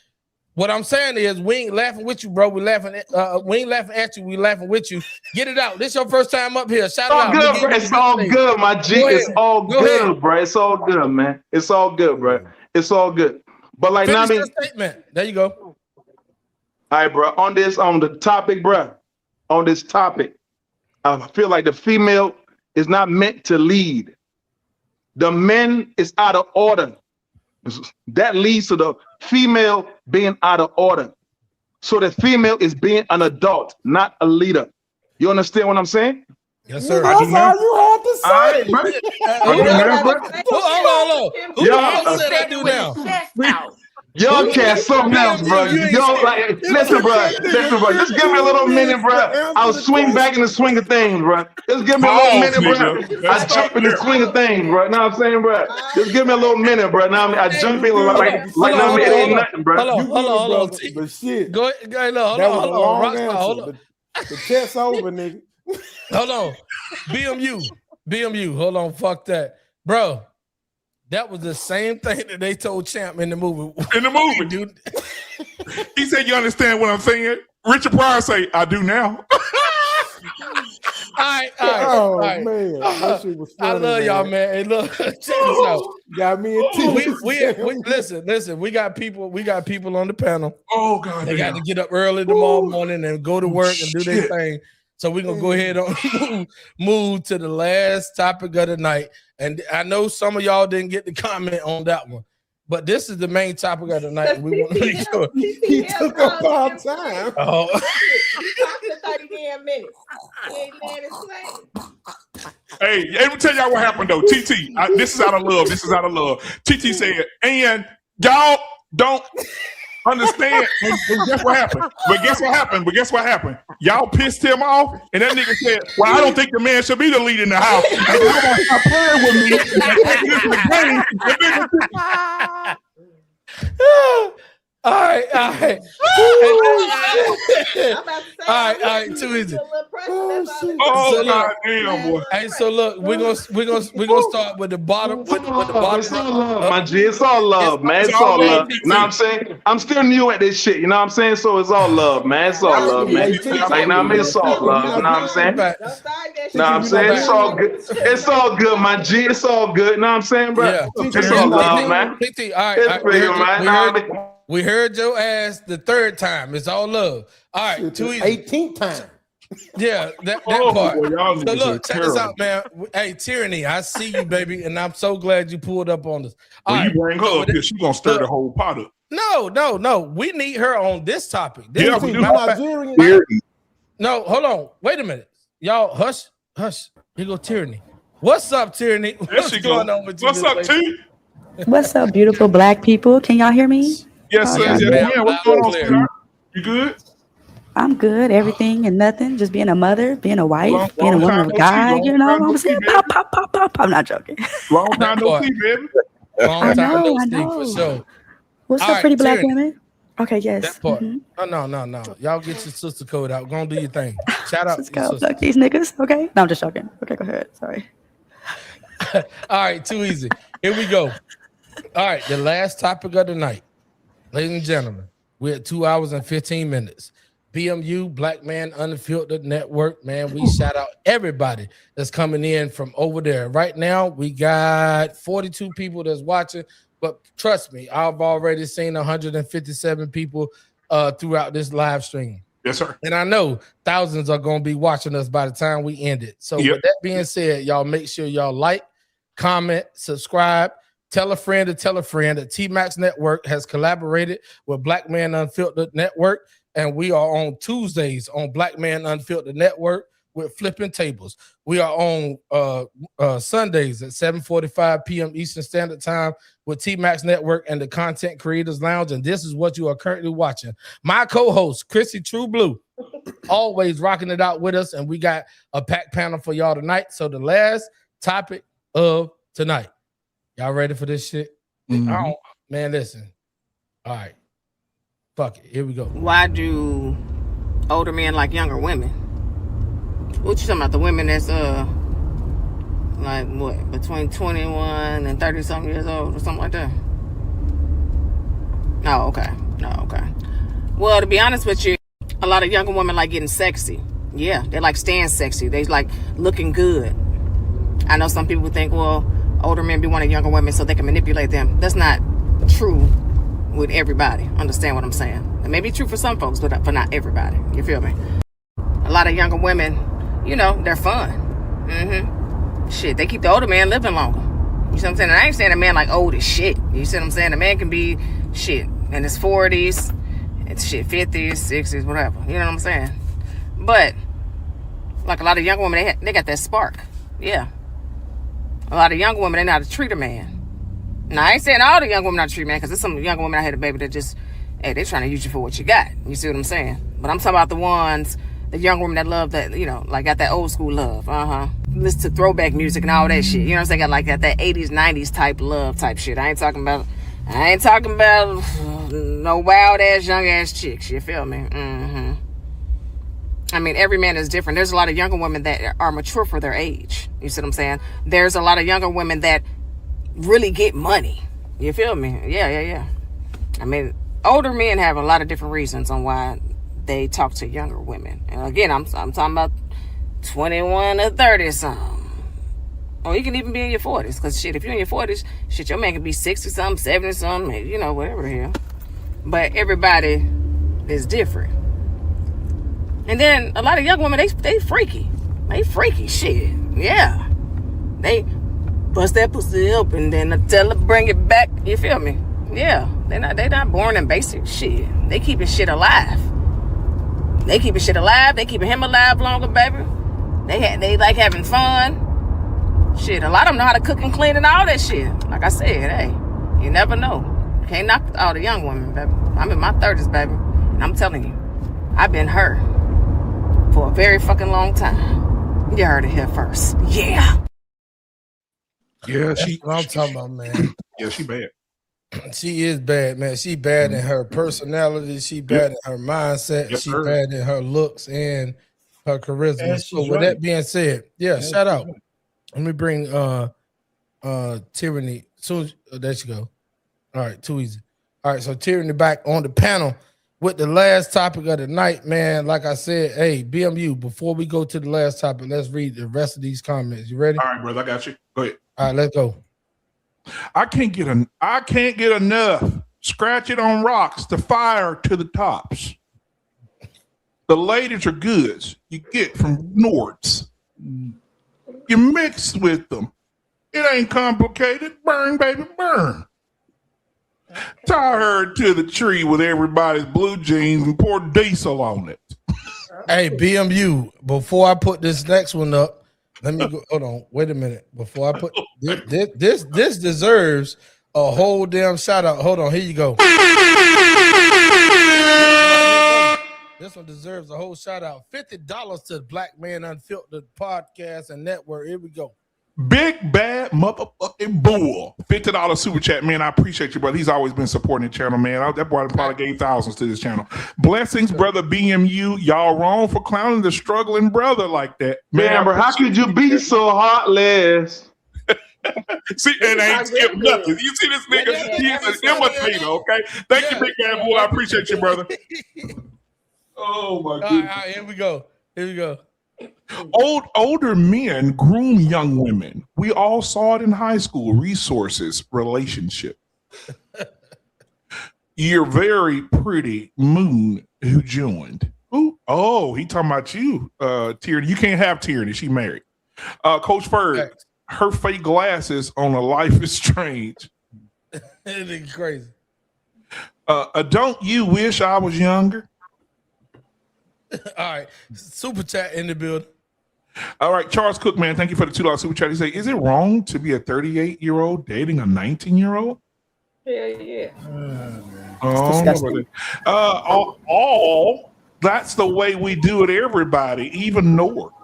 What I'm saying is, we ain't laughing with you, bro. We ain't laughing at you. We laughing with you. Get it out. This your first time up here. Shout out. Good, bro. It's all good, my G. It's all good, bro. It's all good, man. It's all good, bro. It's all good. But like, finish now, I mean, statement. There you go. All right, bro. On the topic, bro. On this topic, I feel like the female is not meant to lead. The men is out of order. That leads to the female being out of order. So the female is being an adult, not a leader. You understand what I'm saying? Yes, sir. That's all you had to say. All right, bro. Hold on. Who said I do now? Y'all can't something else, bro. Y'all like, listen, bro. Just give me a little minute, bro. I'll swing back in the swing of things, bro. Just give me a little minute, bro. I jump in the swing of things, bro. Know what I'm saying, bro? Just give me a little minute, bro. Now I jump in like now it ain't nothing, bro. Hold on. But shit, go ahead. Hold on. The test over, nigga. Hold on. BMU. Hold on. Fuck that, bro. That was the same thing that they told Champ in the movie. Dude. He said, "You understand what I'm saying?" Richard Pryor say, "I do now." right. Oh man, that shit was funny. I love y'all, man. Hey, look, check this out. Got me in tears. Listen. We got people on the panel. Oh God, they got to get up early tomorrow morning and go to work and do their thing. So we're gonna go ahead and move to the last topic of the night. And I know some of y'all didn't get to comment on that one, but this is the main topic of the night. We want to make sure he took up our time. Oh. He talked for 30 damn minutes. He ain't let it play. Hey, let me tell y'all what happened though. TT, this is out of love. TT said, and y'all don't understand. And guess what happened? But guess what happened? Y'all pissed him off, and that nigga said, well, I don't think the man should be the lead in the house. And y'all gonna stop playing with me and this is the game. All right. All right, too easy. Oh, God damn, boy. Hey, so look, we're gonna start with the bottom. It's all love, my G. It's all love, man. It's all love. You know what I'm saying? I'm still new at this shit. You know what I'm saying? So it's all love, man. It's all love, man. Like, you know what I mean? It's all love. You know what I'm saying? No, I'm saying it's all good. It's all good, my G. It's all good. You know what I'm saying, bro? Yeah. It's all love, man. TT, all right. We heard your ass the third time. It's all love. All right, too easy. 18th time. Yeah, that part. Boy, so look, check this out, man. Hey, Tyranny, I see you, baby, and I'm so glad you pulled up on this. When you bring her up here, she's gonna stir the whole pot up. No. We need her on this topic. This we do. No, hold on. Wait a minute. Y'all, hush. Here go Tyranny. What's up, Tyranny? What's going on with you? What's up, T? What's up, beautiful black people? Can y'all hear me? Yes, sir. Yeah, what's going on, sweetheart? You good? I'm good. Everything and nothing. Just being a mother, being a wife, being a woman of God. You know what I'm saying? Pop. I'm not joking. Long time no see, baby. Long time no see, know. for sure. What's All up, right, pretty black Tyranny. women? Okay, yes. That part. Oh, no. Y'all get your sister code out. Go and do your thing. Shout out. Let's go. Fuck these niggas. Okay. No, I'm just joking. Okay, go ahead. Sorry. All right, too easy. Here we go. All right, the last topic of the night. Ladies and gentlemen, we're at 2 hours and 15 minutes. BMU, Black Man Unfiltered Network, man, we shout out everybody that's coming in from over there. Right now, we got 42 people that's watching, but trust me, I've already seen 157 people throughout this live stream. Yes, sir. And I know thousands are going to be watching us by the time we end it. So with that being said, y'all make sure y'all like, comment, subscribe. Tell a friend to tell a friend that T-Max Network has collaborated with Black Man Unfiltered Network, and we are on Tuesdays on Black Man Unfiltered Network with Flipping Tables. We are on Sundays at 7:45 p.m. Eastern Standard Time with T-Max Network and the Content Creators Lounge, and this is what you are currently watching. My co-host, Chrissy True Blue, always rocking it out with us, and we got a packed panel for y'all tonight. So the last topic of tonight. Y'all ready for this shit? Man, listen. All right. Fuck it. Here we go. Why do older men like younger women? What you talking about? The women that's like what, between 21 and 30 something years old or something like that? No, okay. Well, to be honest with you, a lot of younger women like getting sexy. Yeah, they like staying sexy. They like looking good. I know some people think, well, older men be wanting younger women so they can manipulate them. That's not true with everybody. Understand what I'm saying? It may be true for some folks, but for not everybody. You feel me? A lot of younger women, you know, they're fun. Shit, they keep the older man living longer. You see what I'm saying? And I ain't saying a man like old as shit. You see what I'm saying? A man can be shit in his 40s, it's shit 50s, 60s, whatever. You know what I'm saying? But like a lot of young women, they got that spark. Yeah. A lot of young women, they know how to treat a man. Now, I ain't saying all the young women know how to treat a man, because there's some young women out here, baby, that just, hey, they trying to use you for what you got. You see what I'm saying? But I'm talking about the ones, the young women that love that, you know, like got that old school love. Listen to throwback music and all that shit. You know what I'm saying? Got like that 80s, 90s type love type shit. I ain't talking about no wild ass, young ass chicks. You feel me? I mean, every man is different. There's a lot of younger women that are mature for their age. You see what I'm saying? There's a lot of younger women that really get money. You feel me? Yeah. I mean, older men have a lot of different reasons on why they talk to younger women. And again, I'm talking about 21 or 30 something. Or you can even be in your 40s. Because shit, if you're in your 40s, shit, your man can be 60 something, 70 something, you know, whatever the hell. But everybody is different. And then a lot of young women, they freaky. They freaky shit. Yeah. They bust that pussy up and then tell her bring it back. You feel me? Yeah. They not born in basic shit. They keeping shit alive. They keeping shit alive. They keeping him alive longer, baby. They like having fun. Shit, a lot of them know how to cook and clean and all that shit. Like I said, hey, you never know. You can't knock all the young women, baby. I'm in my 30s, baby. And I'm telling you, I've been her for a very fucking long time. You heard it here first. Yeah. Yeah, That's what I'm talking about, man. Yeah, she bad. She is bad, man. She bad in her personality. She bad in her mindset. Yep, she sir. bad in her looks and her charisma. And So she's with right. that being said, yeah, And shout she's out. right. Let me bring Tyranny. Soon there you go. All right, too easy. All right, so Tyranny back on the panel with the last topic of the night, man. Like I said, hey, BMU, before we go to the last topic, let's read the rest of these comments. You ready? All right, brother, I got you. Go ahead. All right, let's go. I can't get enough. Scratch it on rocks. The fire to the tops. The ladies are goods you get from Nords. You mix with them. It ain't complicated. Burn, baby, burn. Tie her to the tree with everybody's blue jeans and pour diesel on it. Hey, BMU, before I put this next one up, let me go. Hold on. Wait a minute. Before I put this deserves a whole damn shout out. Hold on. Here you go. This one deserves a whole shout out. $50 to Black Man Unfiltered Podcast and Network. Here we go. Big bad motherfucking bull. $50 super chat, man. I appreciate you, brother. He's always been supporting the channel, man. That boy probably gave thousands to this channel. Blessings, brother BMU. Y'all wrong for clowning the struggling brother like that. Man, Amber, how could you be so heartless? See, and ain't skip nothing. You see this nigga? He's an imitator, okay? Thank you, big bad bull. I appreciate you, brother. Oh my goodness. All right, here we go. Here we go. Older men groom young women. We all saw it in high school. Resources, relationship. You're very pretty, Moon, who joined. Ooh, oh, he talking about you, Tierney. You can't have Tierney. She married. Coach Ferg, her fake glasses on A Life is Strange. It is crazy. Don't you wish I was younger? All right. Super chat in the building. All right, Charles Cook, man, thank you for the $2 super chat. He said, is it wrong to be a 38-year-old dating a 19-year-old? Yeah. That's the way we do it, everybody, even North.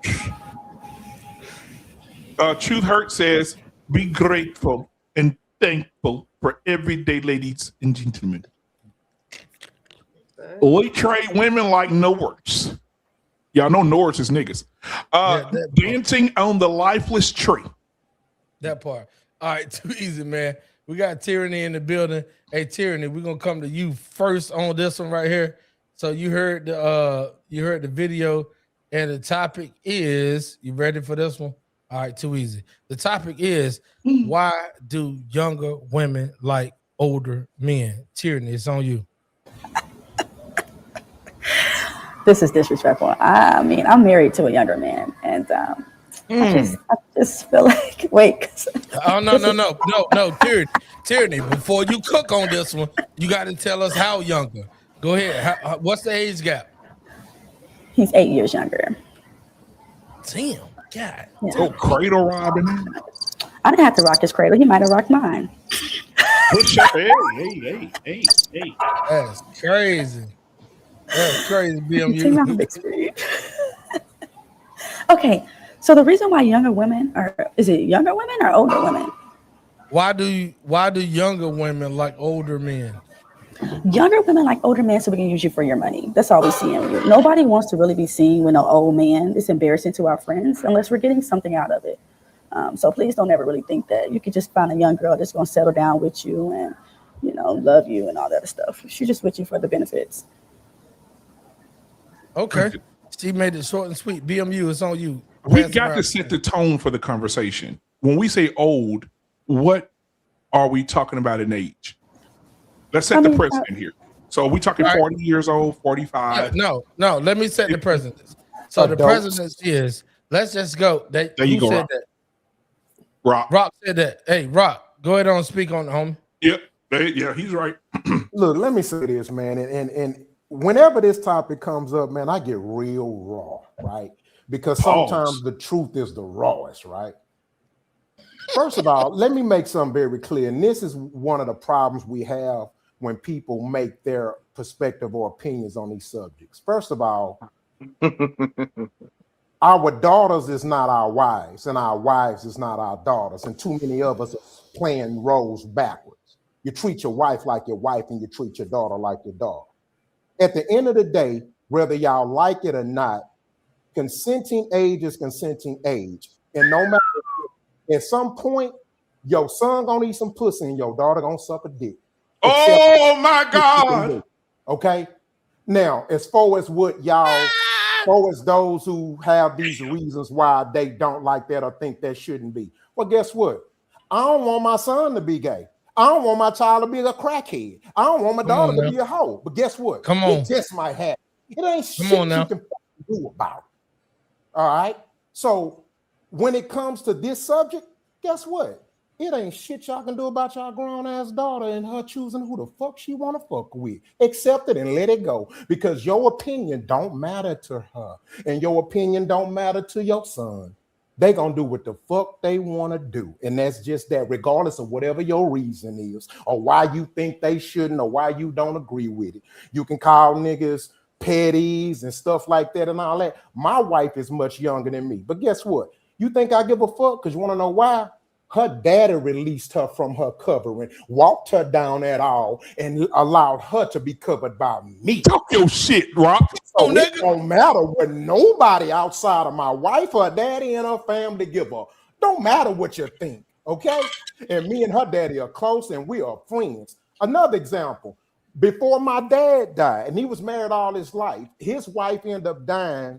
Truth Hurt says, be grateful and thankful for everyday ladies and gentlemen. We trade women like Nords. Y'all know Nords is niggas. Dancing on the lifeless tree. That part. All right, too easy, man. We got Tyranny in the building. Hey, Tyranny, we're gonna come to you first on this one right here. So you heard the video, and the topic is, you ready for this one? All right, too easy. The topic is, why do younger women like older men? Tyranny, it's on you. This is disrespectful. I mean, I'm married to a younger man, and I just feel like no, Tyranny. Before you cook on this one, you got to tell us how younger. Go ahead. What's the age gap? He's 8 years younger. Damn, God. Yeah. Oh, cradle robbing. I didn't have to rock his cradle. He might have rocked mine. Push up. Hey. That's crazy. That's crazy, BMU. Okay, so the reason why younger women is it younger women or older women? Why do younger women like older men? Younger women like older men so we can use you for your money. That's all we see in you. Nobody wants to really be seen with an old man. It's embarrassing to our friends unless we're getting something out of it. So please don't ever really think that you could just find a young girl that's going to settle down with you and, love you and all that stuff. She's just with you for the benefits. Okay. She made it short and sweet. BMU, it's on you. We got to set the tone for the conversation. When we say old, what are we talking about in age? Let's set the precedent here. So are we talking 40 years old, 45? No. Let me set the precedent. So the precedent is, let's just go. There you go, said Rock. that? Rock said that. Hey, Rock, go ahead and speak on it, homie. Yep. Yeah, he's right. Look, let me say this, man. And whenever this topic comes up, man, I get real raw, right? Because sometimes the truth is the rawest, right? First of all, let me make something very clear. And this is one of the problems we have when people make their perspective or opinions on these subjects. First of all, our daughters is not our wives, and our wives is not our daughters. And too many of us are playing roles backwards. You treat your wife like your wife, and you treat your daughter like your daughter. At the end of the day, whether y'all like it or not, consenting age is consenting age. And no matter, at some point, your son gonna eat some pussy and your daughter gonna suck a dick. Oh my God. Okay. Now, as far as what y'all, as those who have these reasons why they don't like that or think that shouldn't be. Well, guess what? I don't want my son to be gay. I don't want my child to be a crackhead. I don't want my daughter to be a hoe. But guess what? It just might happen. It ain't shit you can do about it. All right. So when it comes to this subject, guess what? It ain't shit y'all can do about y'all grown ass daughter and her choosing who the fuck she want to fuck with. Accept it and let it go, because your opinion don't matter to her, and your opinion don't matter to your son. They gonna do what the fuck they want to do, and that's just that, regardless of whatever your reason is or why you think they shouldn't or why you don't agree with it. You can call niggas petties and stuff like that and all that. My wife is much younger than me, but guess what? You think I give a fuck? Because you want to know why? Her daddy released her from her covering, walked her down at all, and allowed her to be covered by me. Talk your shit, Rock. So it don't matter what nobody outside of my wife, her daddy, and her family give her. Don't matter what you think, okay? And me and her daddy are close, and we are friends. Another example, before my dad died, and he was married all his life, his wife ended up dying.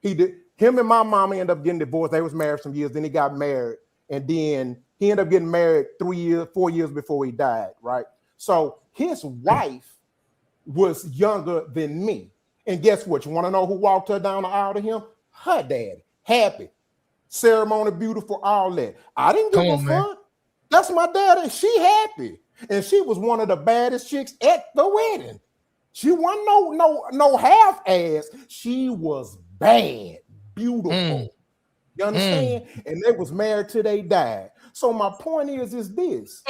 Him and my mama ended up getting divorced. They was married some years, then he got married. And then he ended up getting married 4 years before he died, right? So his wife was younger than me. And guess what? You want to know who walked her down the aisle to him? Her daddy. Happy. Ceremony, beautiful, all that. I didn't give a fuck. That's my daddy. She happy. And she was one of the baddest chicks at the wedding. She wasn't no half ass. She was bad, beautiful. You understand? And they was married till they died. So my point is this.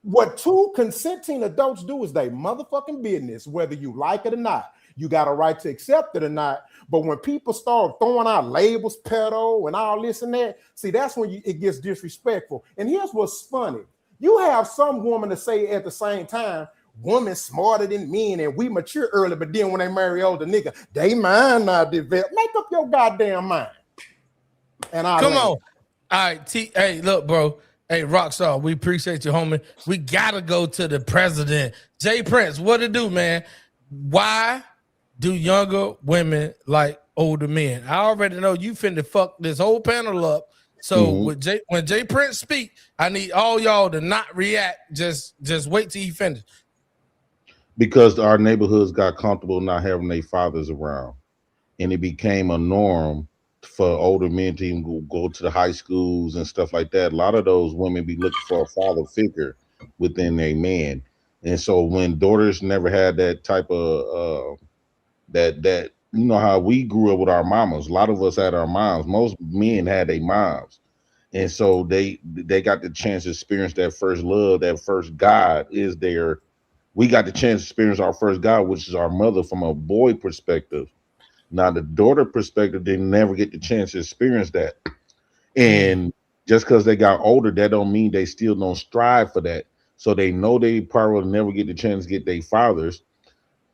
What two consenting adults do is they motherfucking business, whether you like it or not. You got a right to accept it or not. But when people start throwing out labels, pedo, and all this and that, see, that's when it gets disrespectful. And here's what's funny. You have some woman to say at the same time, women smarter than men and we mature early, but then when they marry older nigga, they mind not develop. Make up your goddamn mind. And I come on. All right, hey, look, bro. Hey, Rockstar, we appreciate you, homie. We gotta go to the president. Jay Prince, what to do, man? Why do younger women like older men? I already know you finna fuck this whole panel up. So when Jay Prince speak, I need all y'all to not react. Just wait till he finish. Because our neighborhoods got comfortable not having their fathers around, and it became a norm for older men to even go to the high schools and stuff like that. A lot of those women be looking for a father figure within a man. And so when daughters never had that type of that you know how we grew up with our mamas. A lot of us had our moms. Most men had their moms. And so they got the chance to experience that first love, that first God is there. We got the chance to experience our first God, which is our mother, from a boy perspective. Now, the daughter perspective, they never get the chance to experience that. And just because they got older, that don't mean they still don't strive for that. So they know they probably will never get the chance to get their fathers.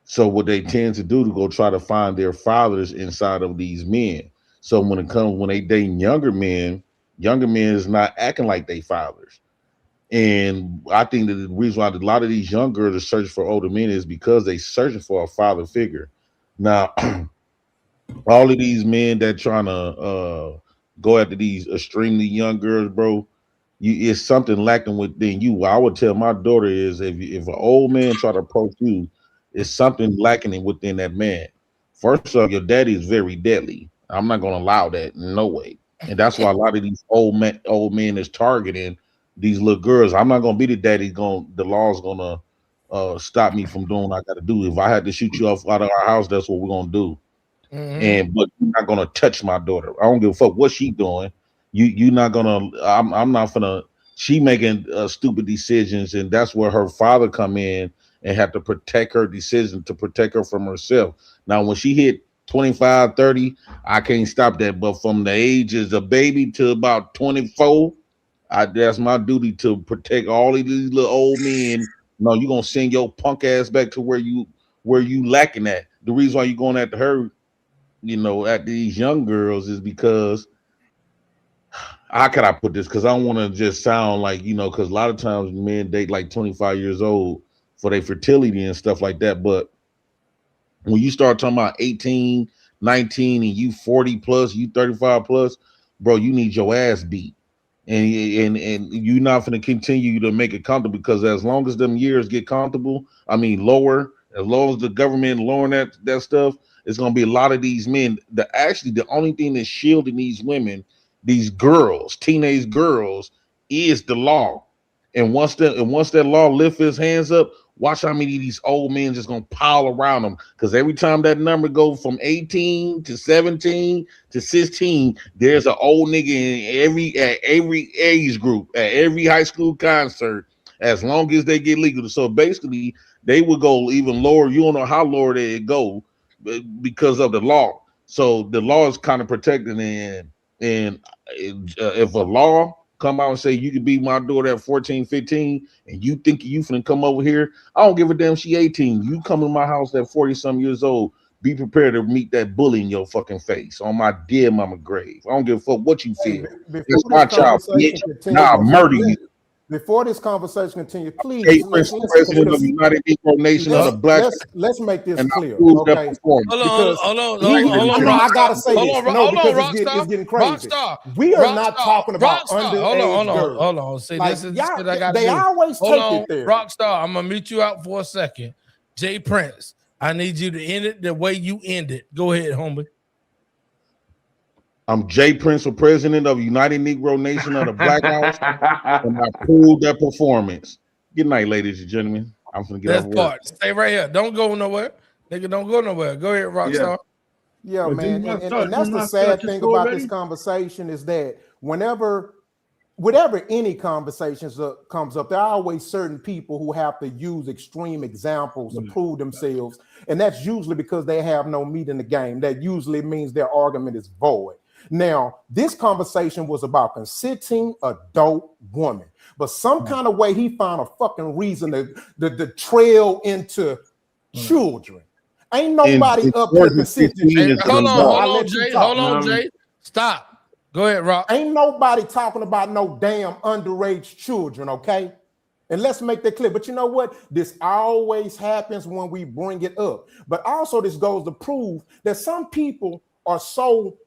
So what they tend to do to go try to find their fathers inside of these men. So when they date younger men is not acting like they fathers. And I think that the reason why a lot of these young girls are searching for older men is because they searching for a father figure. Now, all of these men that trying to go after these extremely young girls, bro, it's something lacking within you. What I would tell my daughter is if an old man try to approach you, it's something lacking within that man. First off, your daddy is very deadly. I'm not gonna allow that, no way. And that's why a lot of these old men is targeting these little girls. I'm not gonna be the daddy. The law's gonna stop me from doing what I gotta do. If I had to shoot you off out of our house, that's what we're gonna do. But you're not gonna touch my daughter. I don't give a fuck what she doing. You're not gonna. I'm not gonna. She making stupid decisions, and that's where her father come in and have to protect her decision to protect her from herself. Now, when she hit 25, 30, I can't stop that. But from the age as a baby to about 24, that's my duty to protect all of these little old men. No, you're gonna send your punk ass back to where you lacking at. The reason why you going after her, at these young girls is because how can I put this? Because I don't want to just sound like, because a lot of times men date like 25 years old for their fertility and stuff like that. But when you start talking about 18, 19, and you 40 plus, you 35 plus, bro, you need your ass beat. And you're not going to continue to make it comfortable, because as long as them years get comfortable, lower, as long as the government lowering that stuff, it's going to be a lot of these men that actually the only thing that's shielding these women, these girls, teenage girls, is the law. And once that law lifts his hands up, watch how many of these old men just gonna pile around them. Because every time that number goes from 18 to 17 to 16, there's an old nigga in every age group, at every high school concert, as long as they get legal. So basically, they would go even lower. You don't know how lower they go because of the law. So the law is kind of protecting, and if a law come out and say you can be my daughter at 14, 15, and you think you finna come over here, I don't give a damn. She 18. You come to my house at 40-some years old, be prepared to meet that bully in your fucking face on my dear mama grave. I don't give a fuck what you feel. It's my child, bitch. Now I'll murder you. Before this conversation continues, please, president of the United Negro Nation of the Black. Let's make this clear. Hold on, I gotta say this. No, because it's getting crazy. We are not talking about underage girls. Hold on. See, this is shit I got to do. They always take it there. Rockstar, I'm gonna meet you out for a second. Jay Prince, I need you to end it the way you end it. Go ahead, homie. I'm Jay Prince, for president of United Negro Nation of the Black House, and I pulled that performance. Good night, ladies and gentlemen. I'm gonna get off work. Stay right here. Don't go nowhere. Nigga, don't go nowhere. Go ahead, Rockstar. Yeah, man. And that's the sad thing about this conversation is that whenever any conversations comes up, there are always certain people who have to use extreme examples to prove themselves. And that's usually because they have no meat in the game. That usually means their argument is void. Now, this conversation was about consenting adult woman, but some kind of way he found a fucking reason to trail into children. Ain't nobody up here consenting. Hold on, Jay. Stop. Go ahead, Rock. Ain't nobody talking about no damn underage children, okay? And let's make that clear. But you know what? This always happens when we bring it up. But also this goes to prove that some people are so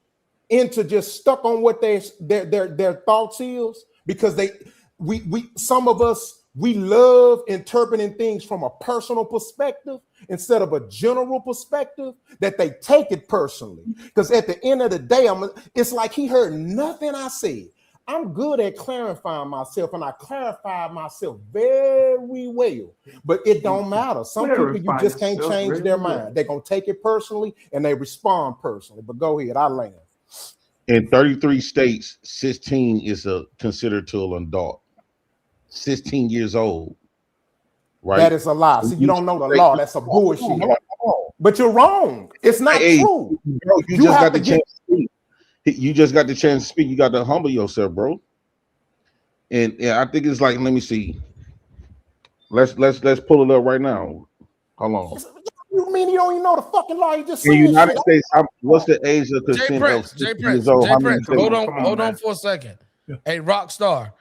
into just stuck on what their thoughts is, because some of us, we love interpreting things from a personal perspective instead of a general perspective, that they take it personally. Because at the end of the day, it's like he heard nothing I said. I'm good at clarifying myself, and I clarified myself very well, but it don't matter. Some people, you just can't change their mind. They're going to take it personally, and they respond personally. But go ahead, I land. In 33 states, 16 is considered to an adult. 16 years old, right? That is a lie. See, you don't know the law. That's a bullshit. But you're wrong. It's not true. Bro, you just got the chance to speak. You just got the chance to speak. You got to humble yourself, bro. And I think it's like, let me see. Let's pull it up right now. Hold on. You mean you don't even know the fucking law? You just said in the United States, what's the age of consent? Jay Prince. Hold on for a second. Hey, Rockstar.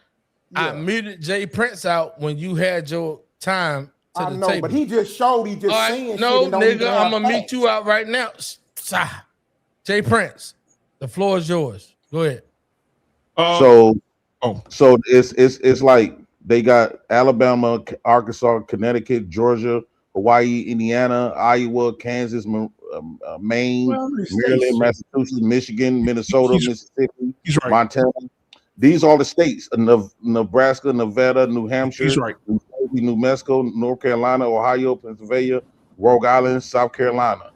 Yeah. I muted Jay Prince out when you had your time to the table. But he just showed saying no, shit. No, nigga, I'm gonna meet you out right now. Jay Prince, the floor is yours. Go ahead. So it's like they got Alabama, Arkansas, Connecticut, Georgia, Hawaii, Indiana, Iowa, Kansas, Maine, Maryland, Massachusetts, Michigan, Minnesota, Mississippi, Montana. These are the states: Nebraska, Nevada, New Hampshire, New Jersey, New Mexico, North Carolina, Ohio, Pennsylvania, Rhode Island, South Carolina.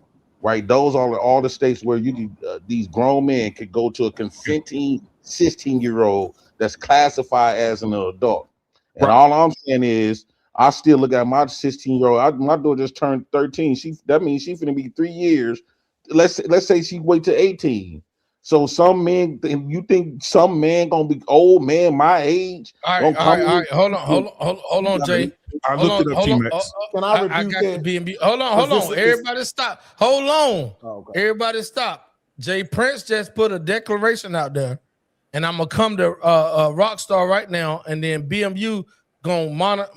Right, those are all the states where you can, these grown men could go to a consenting 16-year-old that's classified as an adult. And all I'm saying is, I still look at my 16-year-old. My daughter just turned 13. That means she's gonna be 3 years. Let's say she wait to 18. So some men, you think some man gonna be old man my age? All right. Hold on, Jay. I looked it up, T-Max. Can I review I got that? the BNB. Hold on. Everybody stop. Hold on. Oh, okay. Everybody stop. Jay Prince just put a declaration out there, and I'm gonna come to Rockstar right now, and then BMU gonna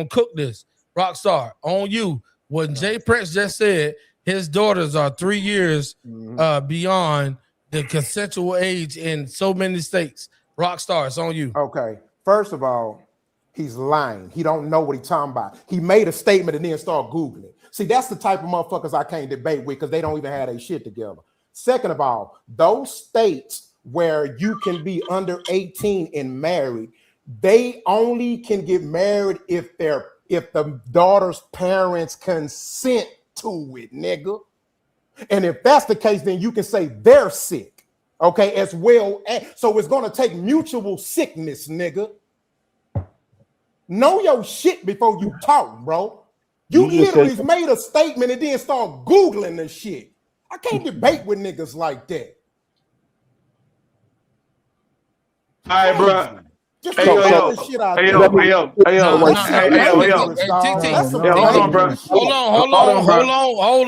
cook this. Rockstar on you. What Jay Prince just said, his daughters are 3 years beyond the consensual age in so many states. Rockstar, it's on you. Okay. First of all, he's lying. He don't know what he's talking about. He made a statement and then start Googling. See, that's the type of motherfuckers I can't debate with because they don't even have their shit together. Second of all, those states where you can be under 18 and married, they only can get married if the daughter's parents consent to it, nigga. And if that's the case, then you can say they're sick, okay, as well. So it's going to take mutual sickness, nigga. Know your shit before you talk, bro. You literally made a statement and then start Googling the shit. I can't debate with niggas like that. All right, bro. Just Hey, yo. Shit out there. Hold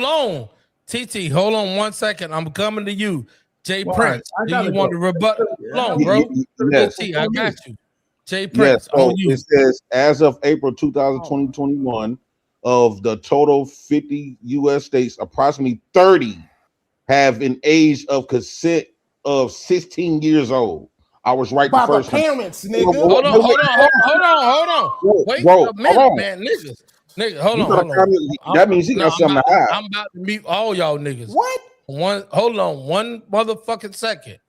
on. TT, hold on 1 second. I'm coming to you. Jay Prince, do you want to rebut? Hold on, bro. TT, I got you. Jay Prince, so on you. it says, as of April 2021, of the total 50 U.S. states, approximately 30 have an age of consent of 16 years old. I was right the first time. Parents, nigga. Hold on. Wait a minute, man, niggas. Hold on. That means he got something to hide. I'm about to mute all y'all niggas. What? Hold on, one motherfucking second.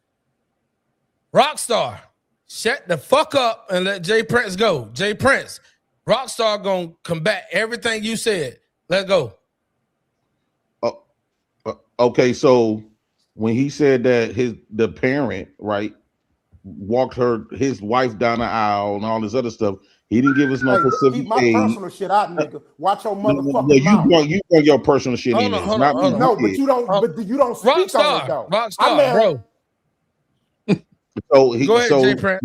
Rockstar, shut the fuck up and let Jay Prince go. Jay Prince, Rockstar gonna combat everything you said. Let's go. Okay, so when he said that the parent, right, walked his wife down the aisle and all this other stuff, he didn't give us no specific keep my personal shit out, nigga. Watch your motherfucking mouth. You bring your personal shit in. Hold on. No, but you don't speak on it though. Rockstar, bro. Go ahead, Jay Prince.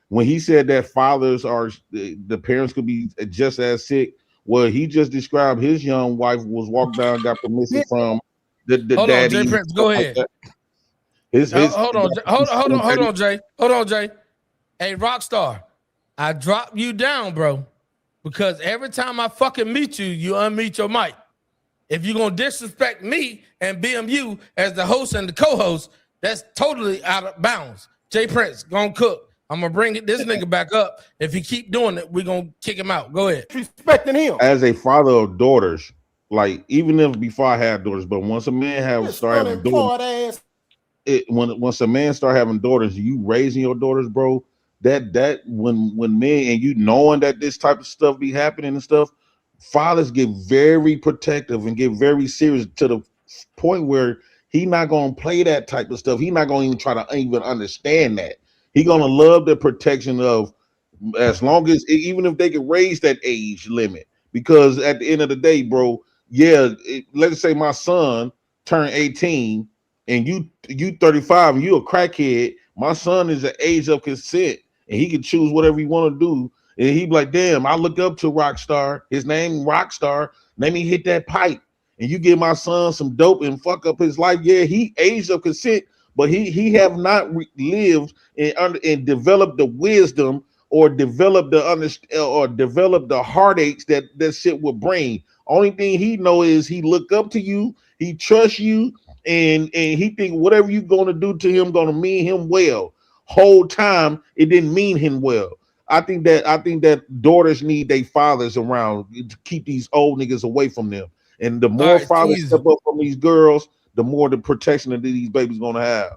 When he said that fathers are the parents could be just as sick, well, he just described his young wife was walked down, got permission from the Hold daddy. on, Jay Prince, go ahead. Hold on, Jay. Hey, Rockstar, I drop you down, bro, because every time I fucking meet you, you unmute your mic. If you're gonna disrespect me and BMU as the host and the co-host, that's totally out of bounds. Jay Prince, gonna cook. I'm gonna bring this nigga back up. If he keep doing it, we're gonna kick him out. Go ahead. Respecting him. As a father of daughters, like even if before I had daughters, but once a man start having daughters, once a man start having daughters, you raising your daughters, bro. That when men and you knowing that this type of stuff be happening and stuff, fathers get very protective and get very serious to the point where he not gonna play that type of stuff. He not gonna even try to even understand that. He gonna love the protection of, as long as, even if they can raise that age limit, because at the end of the day, bro, let's say my son turned 18 and you 35 and you a crackhead. My son is the age of consent and he can choose whatever he want to do. And he be like, damn, I look up to Rockstar. His name Rockstar. Let me hit that pipe. And you give my son some dope and fuck up his life. Yeah, he age of consent, but he have not lived and developed the wisdom or developed the heartaches that shit would bring. Only thing he know is he look up to you, he trusts you, and he think whatever you gonna do to him gonna mean him well. Whole time it didn't mean him well. I think that daughters need their fathers around to keep these old niggas away from them. And the All more right, fathers step up from these girls, the more the protection that these babies gonna have.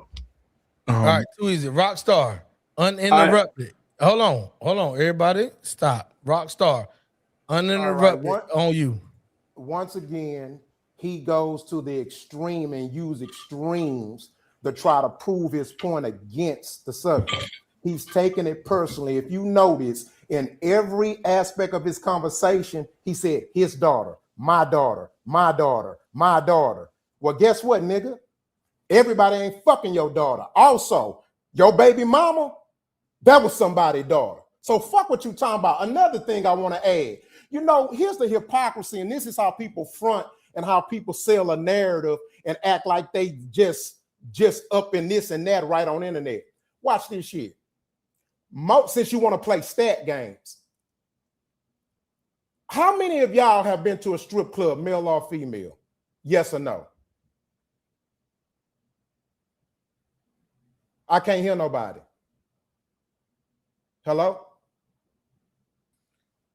All right, too easy. Rockstar, uninterrupted. Hold on, everybody, stop. Rockstar, uninterrupted on you. Once again, he goes to the extreme and use extremes to try to prove his point against the subject. He's taking it personally. If you notice, in every aspect of his conversation, he said, his daughter, my daughter, my daughter, my daughter. Well, guess what, nigga? Everybody ain't fucking your daughter. Also, your baby mama, that was somebody's daughter. So fuck what you talking about. Another thing I want to add, you know, here's the hypocrisy, and this is how people front and how people sell a narrative and act like they just up in this and that right on the internet. Watch this shit. Since you want to play stat games, how many of y'all have been to a strip club, male or female? Yes or no? I can't hear nobody. Hello?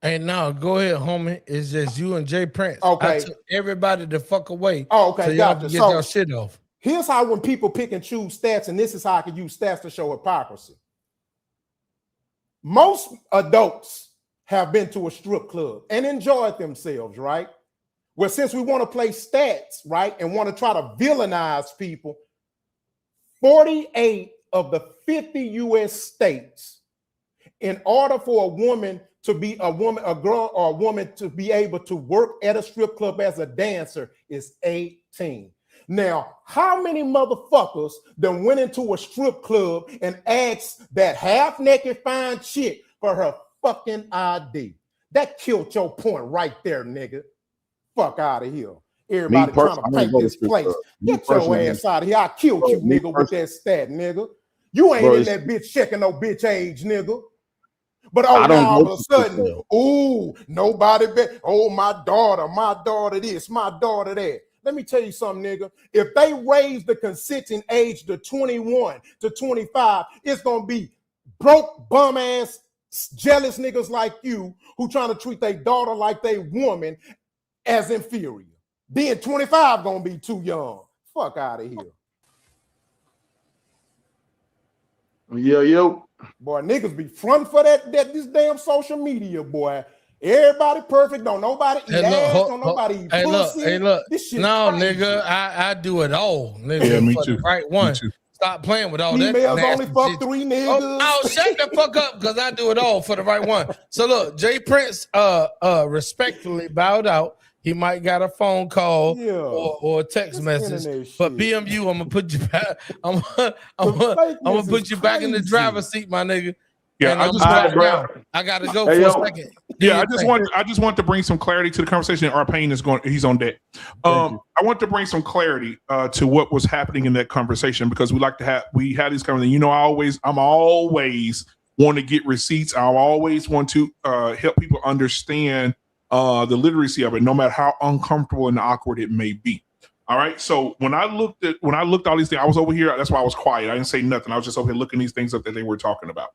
Hey, now go ahead, homie. It's just you and Jay Prince. Okay. I took everybody the fuck away. Oh, okay, so y'all gotcha. can get So your shit off. here's how when people pick and choose stats, and this is how I can use stats to show hypocrisy. Most adults have been to a strip club and enjoyed themselves, right? Well, since we want to play stats, right, and want to try to villainize people, 48 of the 50 U.S. states, in order for a woman to be a woman, a girl or a woman to be able to work at a strip club as a dancer is 18. Now, how many motherfuckers that went into a strip club and asked that half-naked fine chick for her fucking ID? That killed your point right there, nigga. Fuck out of here. Everybody trying to paint this place. Get your ass out of here. I killed you, nigga, with that stat, nigga. You ain't in that bitch checking no bitch age, nigga. But now all of a sudden, ooh, nobody bet. Oh, my daughter this, my daughter that. Let me tell you something, nigga. If they raise the consenting age to 21 to 25, it's gonna be broke, bum ass, jealous niggas like you who trying to treat their daughter like they woman as inferior. Then 25 gonna be too young. Fuck out of here. Yo. Boy, niggas be fronting for that this damn social media, boy. Everybody perfect, don't nobody eat ass, don't nobody eat pussy. Hey, look. This shit No, crazy. nigga, I do it all, nigga. Yeah, me for too. The right one. Stop playing with all Females that. only fuck 3 niggas. Oh, shut the fuck up, because I do it all for the right one. So look, Jay Prince respectfully bowed out. He might got a phone call or a text message. But BMU, I'm gonna put you back. I'm gonna put you back in the driver's seat, my nigga. Yeah, and I gotta go for a second. Yeah, I just want to bring some clarity to the conversation. Our pain is going. He's on deck. I want to bring some clarity to what was happening in that conversation, because we had these conversations. You know, I'm always want to get receipts. I always want to help people understand the literacy of it, no matter how uncomfortable and awkward it may be. All right. So when I looked all these things, I was over here. That's why I was quiet. I didn't say nothing. I was just over here looking these things up that they were talking about.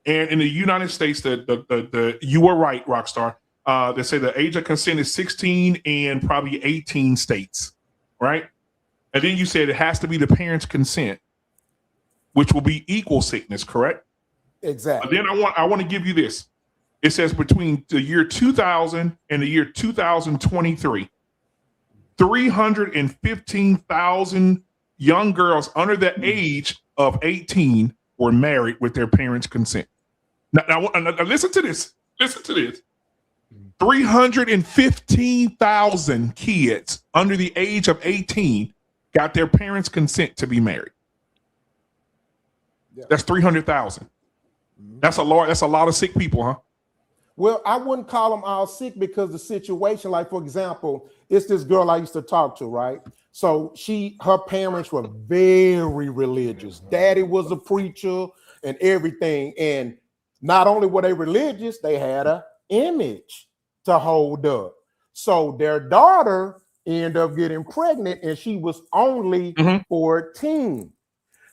And in the United States, you were right, Rockstar. They say the age of consent is 16 and probably 18 states, right? And then you said it has to be the parents' consent, which will be equal sickness, correct? Exactly. But then I want to give you this. It says between the year 2000 and the year 2023, 315,000 young girls under the age of 18 were married with their parents' consent. Now listen to this. Listen to this. 315,000 kids under the age of 18 got their parents' consent to be married. Yeah. That's 300,000. That's a lot of sick people, huh? Well, I wouldn't call them all sick, because the situation, like, for example, it's this girl I used to talk to, right? So her parents were very religious. Daddy was a preacher and everything. And not only were they religious, they had an image to hold up. So their daughter ended up getting pregnant, and she was only 14.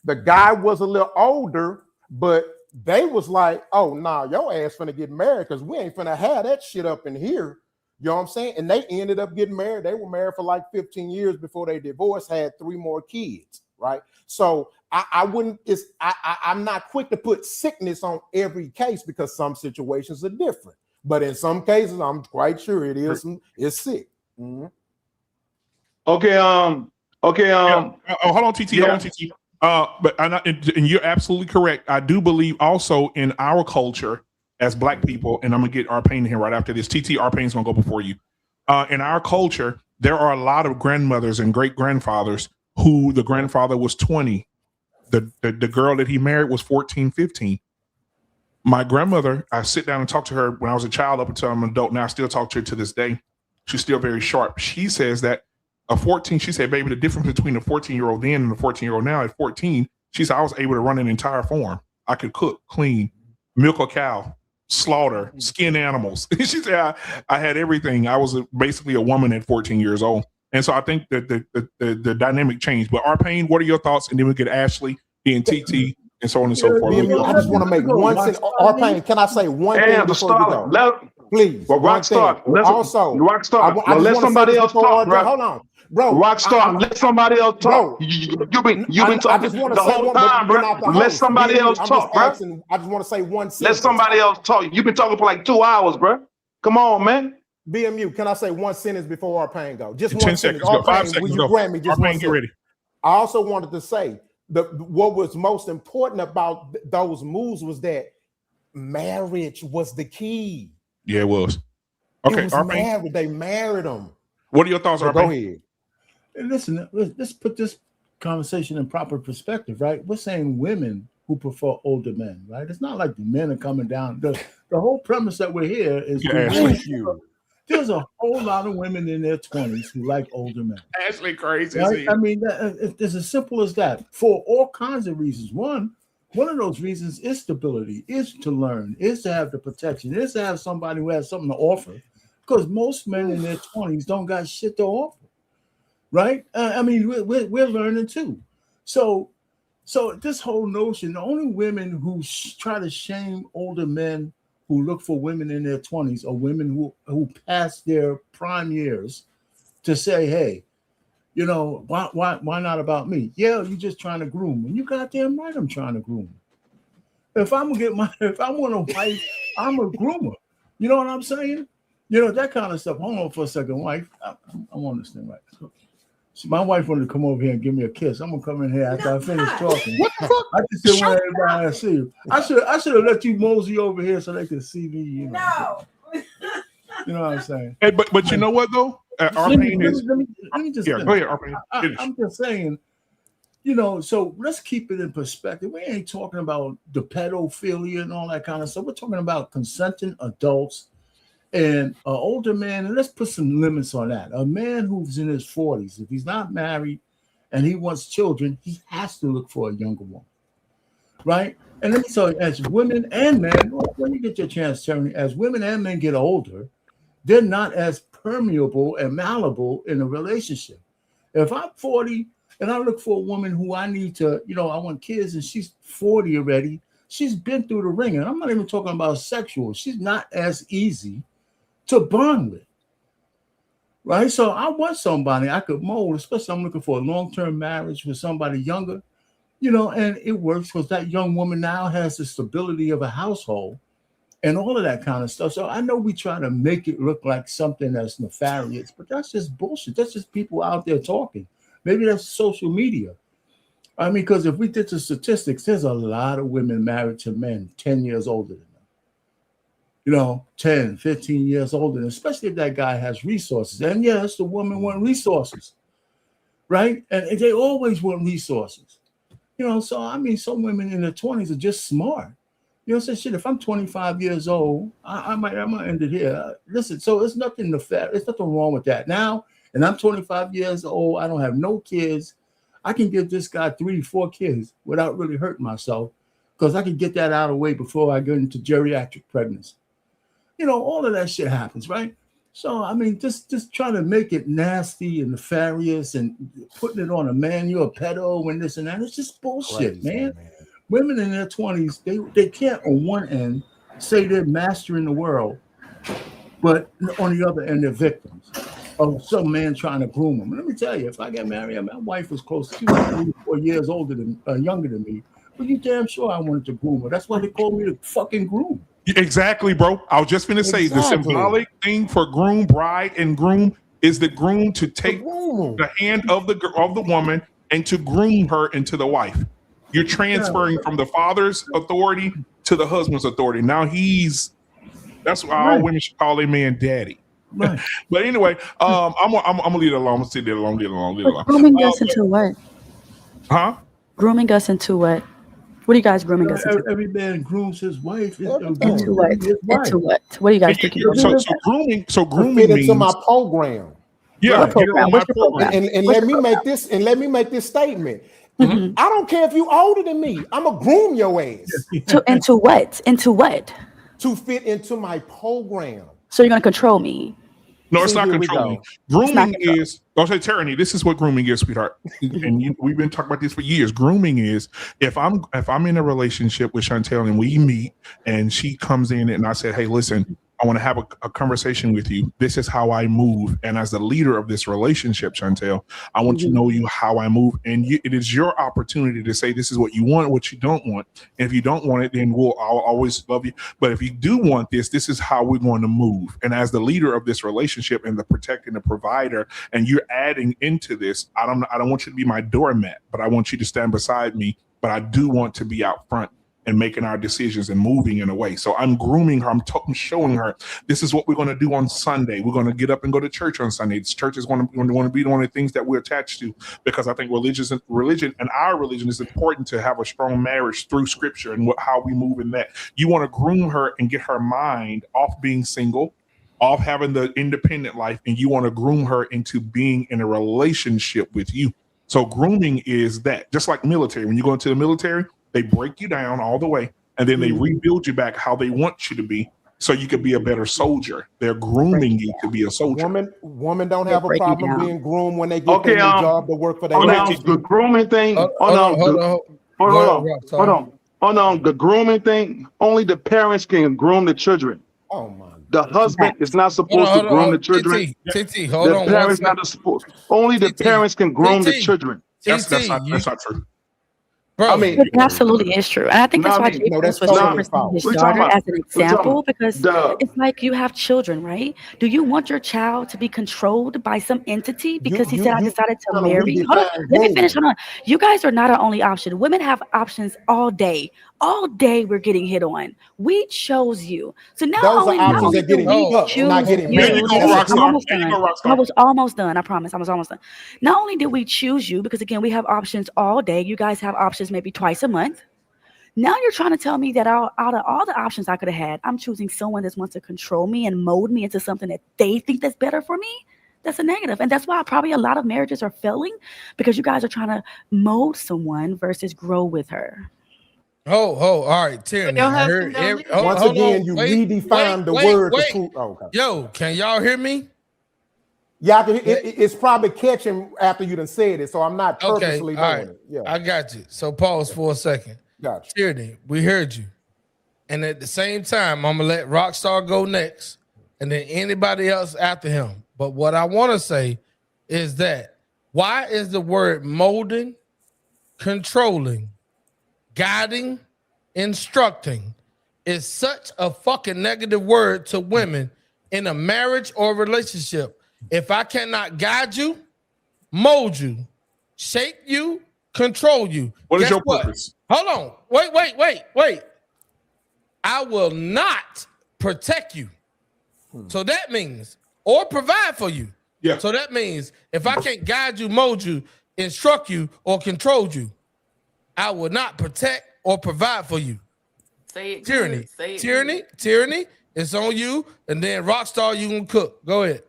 The guy was a little older, but they was like, oh, nah, your ass finna get married because we ain't finna have that shit up in here. You know what I'm saying? And they ended up getting married. They were married for like 15 years before they divorced, had 3 more kids, right? So I'm not quick to put sickness on every case because some situations are different. But in some cases, I'm quite sure it's sick. Mm-hmm. Okay. Hold on, TT. Yeah. Hold on, TT. And you're absolutely correct. I do believe also in our culture as Black people, and I'm gonna get Arpain here right after this. TT, Arpain's gonna go before you. In our culture, there are a lot of grandmothers and great grandfathers who the grandfather was 20. The girl that he married was 14, 15. My grandmother, I sit down and talk to her when I was a child up until I'm an adult. Now I still talk to her to this day. She's still very sharp. She says that she said, baby, the difference between the 14-year-old then and the 14-year-old now at 14, she said, I was able to run an entire farm. I could cook, clean, milk a cow, slaughter, skin animals. She said, I had everything. I was basically a woman at 14 years old. And so I think that the dynamic changed. But Arpain, what are your thoughts? And then we get Ashley, being TT, and so on and so forth. I just want to make one thing. Arpain, can I say one thing before you go? Please. Well, Rockstar. Also, Rockstar. Well, let somebody else talk, bro. Hold on, bro. Rockstar, let somebody else talk. You've been talking the whole time, bro. Let somebody else talk, bro. I just want to say one sentence. Let somebody else talk. You've been talking for like 2 hours, bro. Come on, man. BMU, can I say one sentence before Arpain go? Just 10 one seconds. sentence. Go. 5 seconds. Will you grant me just Arpain, one get sentence? ready. I also wanted to say what was most important about those moves was that marriage was the key. Yeah, it was. Okay, it was married. They married them. What are your thoughts, Arpain? Go ahead. Listen, let's put this conversation in proper perspective, right? We're saying women who prefer older men, right? It's not like the men are coming down. The whole premise that we're here is there's a whole lot of women in their 20s who like older men. Ashley crazy. Right? I mean, it's as simple as that for all kinds of reasons. One of those reasons is stability, is to learn, is to have the protection, is to have somebody who has something to offer. Because most men in their 20s don't got shit to offer, right? I mean, we're learning too. So this whole notion, the only women who try to shame older men who look for women in their 20s are women who pass their prime years to say, hey, you know, why not about me? Yeah, you're just trying to groom. And you goddamn right I'm trying to groom. If I want a wife, I'm a groomer. You know what I'm saying? You know, that kind of stuff. Hold on for a second, wife. I'm on this thing right now. So my wife wanted to come over here and give me a kiss. I'm gonna come in here after I finish talking. What the fuck? I just didn't want everybody to see you. I should have let you mosey over here so they could see me. You know, you know what I'm saying? Hey, but you know what though? Arpain is. Let me just. Yeah, go ahead, Arpain. I'm just saying. You know, so let's keep it in perspective. We ain't talking about the pedophilia and all that kind of stuff. We're talking about consenting adults and an older man. And let's put some limits on that. A man who's in his 40s, if he's not married and he wants children, he has to look for a younger woman, right? And let me tell you, as women and men, when you get your chance, Terry, as women and men get older, they're not as permeable and malleable in a relationship. If I'm 40, and I look for a woman who I need to, you know, I want kids, and she's 40 already. She's been through the ringer. And I'm not even talking about sexual. She's not as easy to bond with, right? So I want somebody I could mold, especially I'm looking for a long-term marriage with somebody younger, you know, and it works because that young woman now has the stability of a household and all of that kind of stuff. So I know we try to make it look like something that's nefarious, but that's just bullshit. That's just people out there talking. Maybe that's social media. I mean, because if we did the statistics, there's a lot of women married to men 10 years older than them. You know, 10, 15 years older, especially if that guy has resources. And yes, the woman want resources, right? And they always want resources. You know, so I mean, some women in their 20s are just smart. You know, say shit, if I'm 25 years old, I might end it here. Listen, so it's nothing wrong with that. Now, and I'm 25 years old, I don't have no kids. I can give this guy 3-4 kids without really hurting myself because I can get that out of the way before I get into geriatric pregnancy. You know, all of that shit happens, right? So I mean, just trying to make it nasty and nefarious and putting it on a man, you're a pedo and this and that. It's just bullshit, man. Women in their 20s, they can't on one end say they're mastering the world, but on the other end, they're victims of some man trying to groom them. And let me tell you, if I get married, my wife was close. She was 3 or 4 years younger than me. But you damn sure I wanted to groom her. That's why they call me the fucking groom. Exactly, bro. I was just going to say the symbolic thing for groom, bride, and groom is the groom to take the hand of the woman and to groom her into the wife. You're transferring from the father's authority to the husband's authority. Now that's why all women should call a man daddy. Right. But anyway, I'm gonna leave it alone. I'm gonna leave it alone. Grooming us into what? Huh? Grooming us into what? What are you guys grooming us into? Every man grooms his wife. Into what? Into what? What are you guys thinking? So grooming fit means into my program. Yeah, What's your program? And let me make this statement. I don't care if you older than me. I'm gonna groom your ass. Into what? Into what? To fit into my program. So you're gonna control me? No, it's not controlling. Grooming is, I'll say tyranny. This is what grooming is, sweetheart. And we've been talking about this for years. Grooming is if I'm in a relationship with Chantel and we meet and she comes in and I said, hey, listen, I want to have a conversation with you. This is how I move. And as the leader of this relationship, Chantel, I want you to know how I move. And it is your opportunity to say, this is what you want, what you don't want. And if you don't want it, then I'll always love you. But if you do want this is how we're going to move. And as the leader of this relationship and the protector and the provider, and you're adding into this, I don't want you to be my doormat, but I want you to stand beside me. But I do want to be out front and making our decisions and moving in a way. So I'm grooming her. I'm showing her this is what we're going to do on Sunday. We're going to get up and go to church on Sunday. This church is going to be one of the things that we're attached to, because I think religion and our religion is important to have a strong marriage through scripture and how we move in that. You want to groom her and get her mind off being single, off having the independent life, and you want to groom her into being in a relationship with you. So grooming is that, just like military. When you go into the military, they break you down all the way, and then they rebuild you back how they want you to be, so you could be a better soldier. They're grooming you to be a soldier. Women don't have a problem being groomed when they get their job to work for their the grooming thing. Hold on. The grooming thing. Only the parents can groom the children. Oh my! The husband is not supposed to groom the children. Hold on. The parents not supposed. Only the parents can groom the children. That's not true. Bro, I mean, it absolutely is true, and I think that's why Jesus was referencing his daughter as an example, because it's like you have children, right? Do you want your child to be controlled by some entity because he said, "I decided to marry"? Hold on, let me finish. Hold on. You guys are not our only option. Women have options all day. All day we're getting hit on. We chose you. So now only not getting married. I was almost done. I promise. I was almost done. Not only did we choose you, because again, we have options all day. You guys have options maybe twice a month. Now you're trying to tell me that out of all the options I could have had, I'm choosing someone that wants to control me and mold me into something that they think that's better for me. That's a negative. And that's why probably a lot of marriages are failing, because you guys are trying to mold someone versus grow with her. All right, Tyranny. Once again, you redefine the word. Yo, can y'all hear me? Yeah, it's probably catching after you done said it, so I'm not purposely doing it. Yeah, I got you. So pause for a second. Gotcha. Tyranny, we heard you. And at the same time, I'm going to let Rockstar go next, and then anybody else after him. But what I want to say is that why is the word molding, controlling, guiding, instructing is such a fucking negative word to women in a marriage or relationship? If I cannot guide you, mold you, shape you, control you, what is your purpose? Hold on. Wait. I will not protect you. So that means, or provide for you. Yeah. So that means if I can't guide you, mold you, instruct you, or control you, I will not protect or provide for you. Say it. Tyranny. Say it. Tyranny. It's on you. And then Rockstar, you can cook. Go ahead.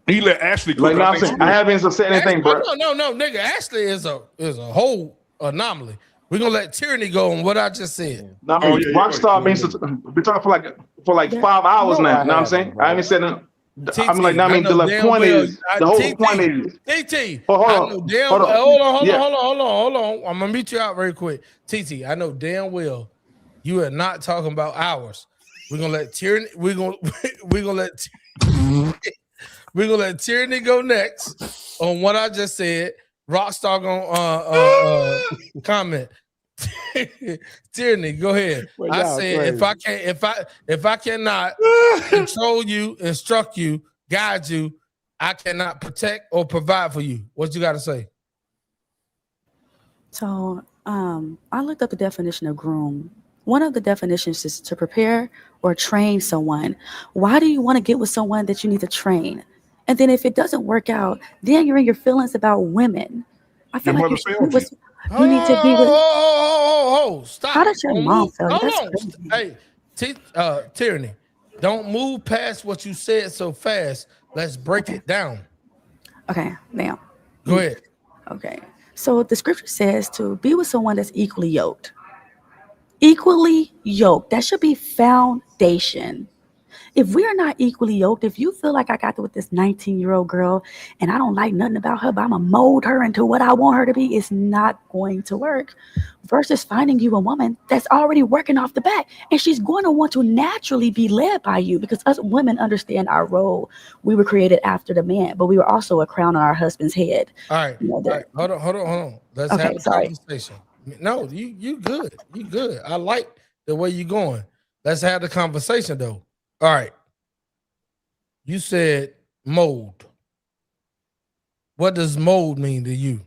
He let Ashley cook. I haven't said anything, bro. No, nigga. Ashley is a whole anomaly. We're gonna let Tyranny go on what I just said. Rockstar been talking for like 5 hours now. You know what I'm saying? I haven't said nothing. I mean, like, I mean, the point is, the whole point is. TT, Oh, I hold know on, damn hold well. on. Hold on. I'm gonna meet you out very quick. TT, I know damn well you are not talking about ours. We're gonna let Tyranny. We're gonna let Tyranny go next on what I just said. Rockstar gonna comment. Tyranny, go ahead. Well, I y'all said crazy. if I cannot control you, instruct you, guide you, I cannot protect or provide for you. What you got to say? So I looked up the definition of groom. One of the definitions is to prepare or train someone. Why do you want to get with someone that you need to train? And then if it doesn't work out, then you're in your feelings about women. I feel Your like mother failed you. You need to be with. Stop. How does your Don't mom move. fail you? Hold That's on. crazy. Hey, Tyranny, don't move past what you said so fast. Let's break it down. Okay, now. Go ahead. Okay. So the scripture says to be with someone that's equally yoked. Equally yoked. That should be foundation. If we are not equally yoked, if you feel like I got with this 19-year-old girl and I don't like nothing about her, but I'm going to mold her into what I want her to be, it's not going to work. Versus finding you a woman that's already working off the bat, and she's going to want to naturally be led by you, because us women understand our role. We were created after the man, but we were also a crown on our husband's head. All right. Hold on. Let's have a conversation. No, you good. You good. I like the way you're going. Let's have the conversation though. All right. You said mold. What does mold mean to you?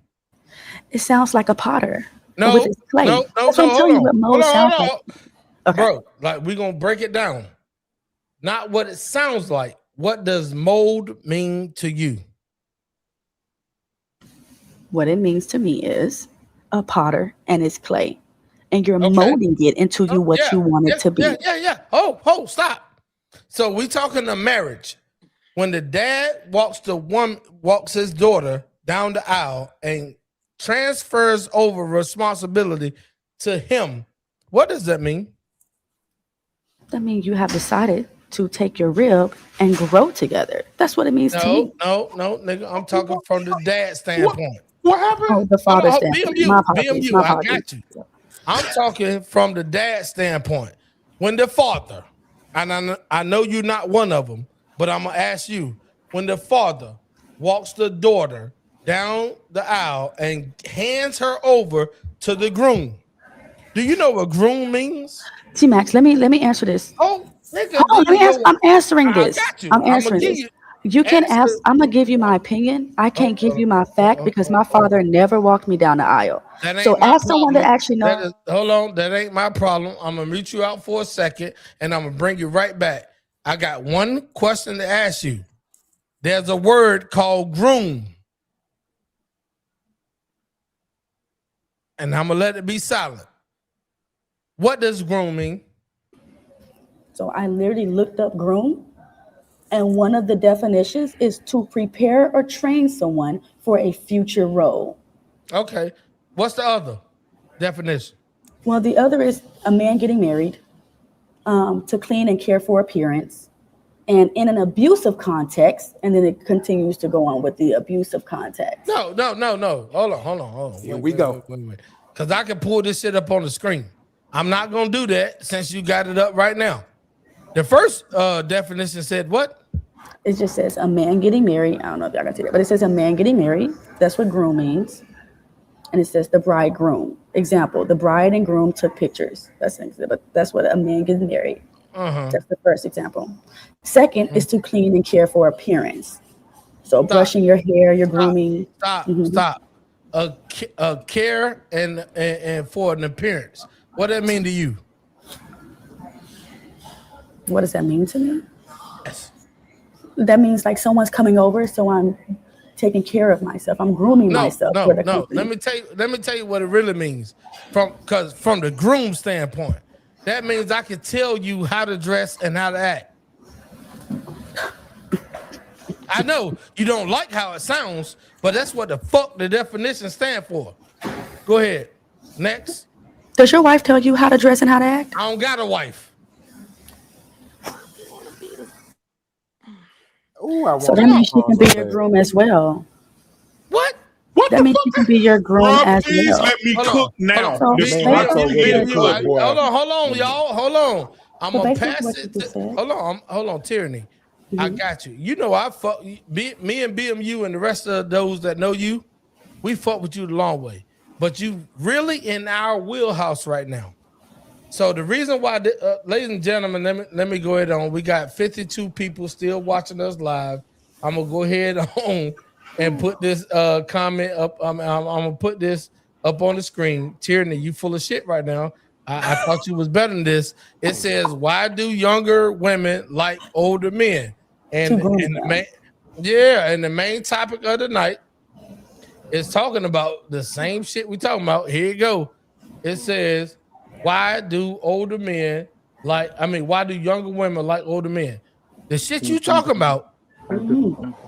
It sounds like a potter. No, with his clay. no. That's what I'm telling you what mold sounds like. Okay. Bro, like we're gonna break it down. Not what it sounds like. What does mold mean to you? What it means to me is a potter and his clay, and you're molding it into you what you want it to be. Yeah. Oh, stop. So we talking to marriage. When the dad walks his daughter down the aisle and transfers over responsibility to him, what does that mean? That means you have decided to take your rib and grow together. That's what it means to me. No, nigga. I'm talking from the dad standpoint. What happened? Oh, the father standpoint. BMU, I got you. I'm talking from the dad standpoint. When the father, and I know you're not one of them, but I'm going to ask you, when the father walks the daughter down the aisle and hands her over to the groom, do you know what groom means? T-Max, let me answer this. Oh, nigga, hold on, I'm answering this. I got you. I'm answering this. You can ask. I'm gonna give you my opinion. I can't give you my fact because my father never walked me down the aisle. So ask someone that actually knows. Hold on, that ain't my problem. I'm gonna mute you out for a second, and I'm gonna bring you right back. I got one question to ask you. There's a word called groom, and I'm gonna let it be silent. What does groom mean? So I literally looked up groom. And one of the definitions is to prepare or train someone for a future role. Okay. What's the other definition? Well, the other is a man getting married, to clean and care for appearance, and in an abusive context, and then it continues to go on with the abusive context. No. Hold on. Here we go. Wait. Because I can pull this shit up on the screen. I'm not going to do that since you got it up right now. The first definition said what? It just says a man getting married. I don't know if y'all can see that, but it says a man getting married. That's what groom means. And it says the bridegroom. Example, the bride and groom took pictures. That's what a man getting married. That's the first example. Second is to clean and care for appearance. So brushing your hair, your grooming. Stop. A care and for an appearance. What does that mean to you? What does that mean to me? Yes. That means like someone's coming over, so I'm taking care of myself. I'm grooming myself. No. Let me tell you what it really means. From the groom standpoint, that means I can tell you how to dress and how to act. I know you don't like how it sounds, but that's what the fuck the definition stand for. Go ahead. Next. Does your wife tell you how to dress and how to act? I don't got a wife. Ooh, I So want that means she can be so your bad. groom as well. What? That means she can be your groom Bruh, as please well. let me cook now. So This is Man, my I'm so ready to opinion. cook, boy. Hold on, y'all. Hold on. I'm So gonna basically pass what you it just to. said. Hold on, Tyranny. I got you. You know I fuck me and BMU and the rest of those that know you. We fuck with you the long way, but you really in our wheelhouse right now. So the reason why, ladies and gentlemen, let me go ahead on. We got 52 people still watching us live. I'm gonna go ahead on and put this comment up. I'm gonna put this up on the screen. Tyranny, you full of shit right now. I thought you was better than this. It says, "Why do younger women like older men?" To And groom the them. main, yeah, and the main topic of the night is talking about the same shit we talking about. Here you go. It says, why do older men why do younger women like older men? The shit you talking about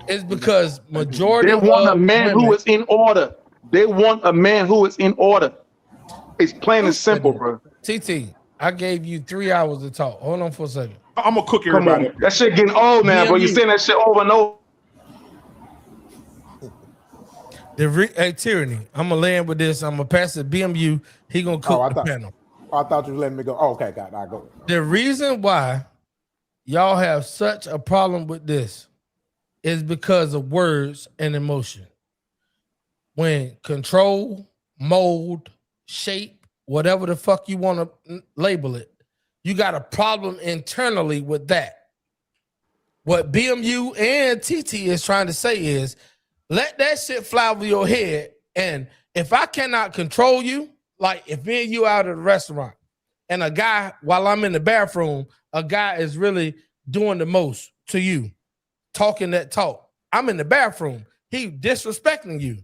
is because They majority want a of man who women. is in order. They want a man who is in order. It's plain and simple, bro. TT, I gave you 3 hours to talk. Hold on for a second. I'm gonna cook Come everybody. on, that shit getting old now, bro. You BMU. saying that shit over and over. Hey, Tyranny, I'm gonna land with this. I'm gonna pass it to BMU. He gonna cook the panel. I thought you were letting me go. Oh, okay, got it. I go. The reason why y'all have such a problem with this is because of words and emotion. When control, mold, shape, whatever the fuck you want to label it, you got a problem internally with that. What BMU and TT is trying to say is, let that shit fly over your head. And if I cannot control you, like if me and you out at a restaurant and a guy, while I'm in the bathroom, a guy is really doing the most to you, talking that talk. I'm in the bathroom. He disrespecting you.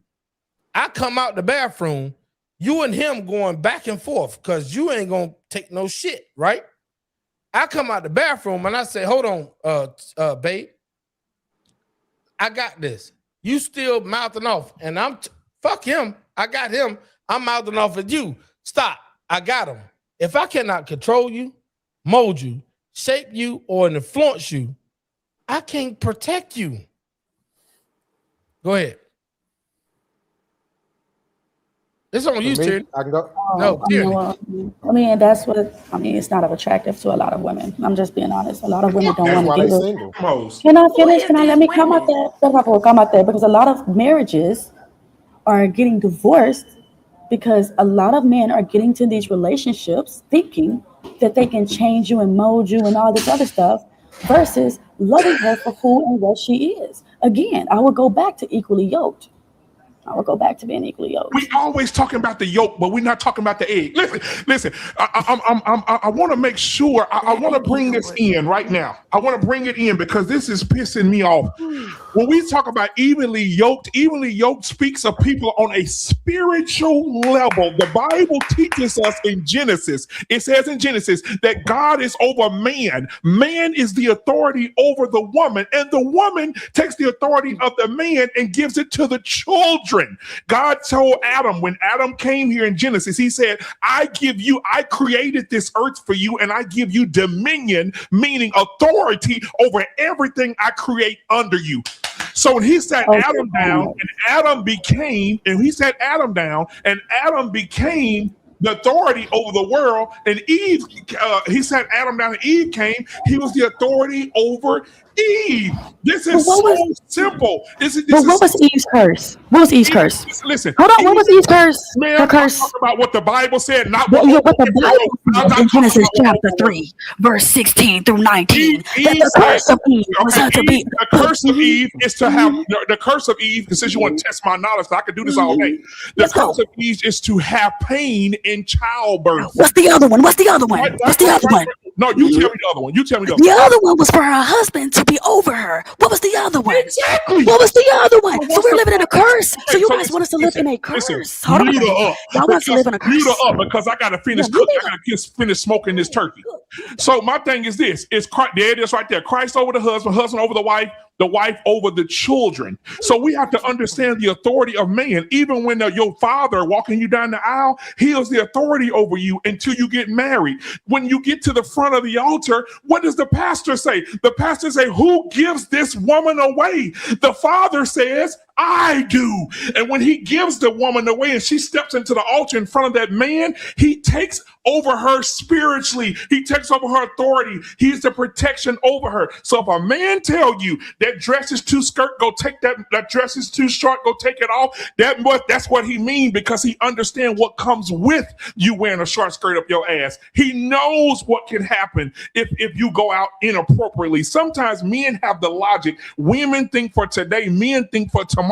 I come out the bathroom, you and him going back and forth because you ain't going to take no shit, right? I come out the bathroom and I say, hold on, babe. I got this. You still mouthing off. And fuck him. I got him. I'm mouthing off at you. Stop. I got him. If I cannot control you, mold you, shape you, or influence you, I can't protect you. Go ahead. It's on you, Tyranny. I can go. No, Tyranny. I mean, that's what it's not attractive to a lot of women. I'm just being honest. A lot of women don't want to do it. Can I finish? Can I let me come out there? Come out there because a lot of marriages are getting divorced because a lot of men are getting to these relationships thinking that they can change you and mold you and all this other stuff versus loving her for who and what she is. Again, I would go back to equally yoked. I will go back to being equally yoked. We always talking about the yolk, but we're not talking about the egg. Listen. I want to make sure. I want to bring this in right now. I want to bring it in because this is pissing me off. When we talk about evenly yoked speaks of people on a spiritual level. The Bible teaches us in Genesis. It says in Genesis that God is over man. Man is the authority over the woman, and the woman takes the authority of the man and gives it to the children. God told Adam, when Adam came here in Genesis, he said, I created this earth for you, and I give you dominion, meaning authority over everything I create under you. So when he sat Adam down, and Adam became the authority over the world, and Eve, he sat Adam down and Eve came, he was the authority over Eve. This is so simple. What was Eve's curse? What was Eve's curse? Listen. Hold on. What was Eve's curse? Man, Her curse. I'm talking about what the Bible said, not what the Bible said in Genesis chapter 3, verse 16 through 19. That the curse of Eve was to be. The curse of Eve is to have the curse of Eve. Since you want to test my knowledge, I could do this all day. The curse of Eve is to have pain in childbirth. What's the other one? No, you tell me the other one. The other one was for her husband to be over her. What was the other one? Exactly. What was the other one? So we're living in a curse. So you guys want us to live in a curse? Hold on. Mute her up. Y'all want us to live in a curse? Mute her up because I gotta finish cooking. I gotta finish smoking this turkey. So my thing is this: there it is right there. Christ over the husband over the wife. the wife over the children. So we have to understand the authority of man. Even when your father walking you down the aisle, he is the authority over you until you get married. When you get to the front of the altar, what does the pastor say? The pastor say, who gives this woman away? The father says, I do. And when he gives the woman away and she steps into the altar in front of that man, he takes over her spiritually. He takes over her authority. He's the protection over her. So if a man tell you that dress is too skirt, go take that dress is too short, go take it off. That's what he means, because he understands what comes with you wearing a short skirt up your ass. He knows what can happen if you go out inappropriately. Sometimes men have the logic. Women think for today, men think for tomorrow.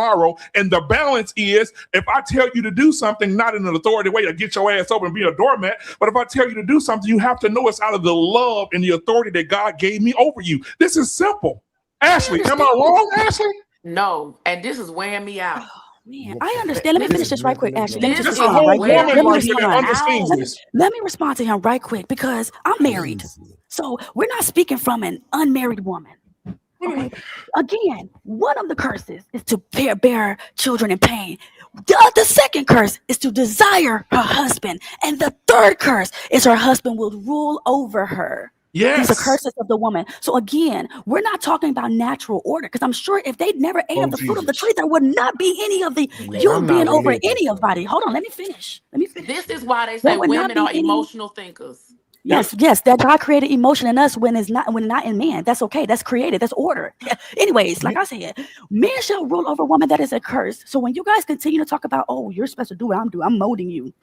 And the balance is, if I tell you to do something, not in an authority way to get your ass over and be a doormat, but if I tell you to do something, you have to know it's out of the love and the authority that God gave me over you. This is simple. Ashley, am I wrong, Ashley? No, and this is wearing me out. Man, I understand. Let me finish this right quick, Ashley. Let me This just is respond right quick. wearing Let me me respond. out. Let me respond to him right quick, because I'm married. So we're not speaking from an unmarried woman. Okay. Again, one of the curses is to bear children in pain. The second curse is to desire her husband. And the third curse is her husband will rule over her. Yes. These are curses of the woman. So again, we're not talking about natural order, because I'm sure if they never ate of the fruit of the tree, there would not be any of the you being over anybody. Hold on, let me finish. This is why they There say would not women be are any. emotional thinkers. Yes, that God created emotion in us when not in man. That's okay. That's created. That's order. Anyways, like I said, men shall rule over woman. That is a curse. So when you guys continue to talk about, oh, you're supposed to do what I'm doing, I'm molding you,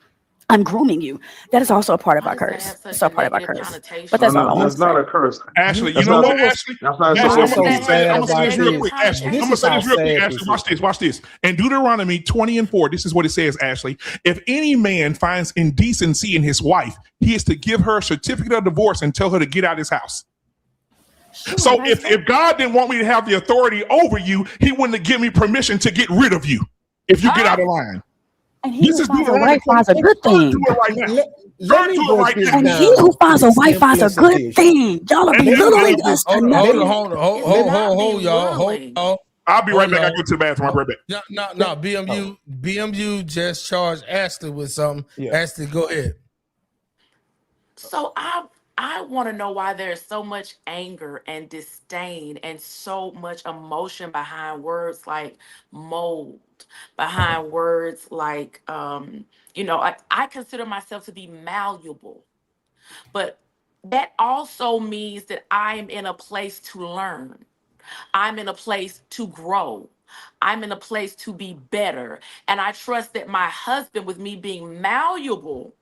I'm grooming you, that is also a part of our curse. It's a part of our curse. But that's all I want That's to say. not a curse. Ashley, That's you know not- what, Ashley? That's not Ashley, I'm a gonna curse. say this real quick, Ashley. I'm gonna say this real quick, Ashley. Watch this. In Deuteronomy 20:4, this is what it says, Ashley. If any man finds indecency in his wife, he is to give her a certificate of divorce and tell her to get out of his house. So if God didn't want me to have the authority over you, he wouldn't have given me permission to get rid of you if you get out of line. And he who finds a wife finds a good thing. Let me break this And down. he who finds a wife finds a good Simplicity. thing. Y'all are belittling us tonight. Hold y'all. I'll be right back. I go to the bathroom. I'll be right back. No. BMU just charged Ashley with something. Ashley, go ahead. So I want to know why there's so much anger and disdain and so much emotion behind words like mold, behind words like I consider myself to be malleable, but that also means that I am in a place to learn. I'm in a place to grow. I'm in a place to be better. And I trust that my husband, with me being malleable,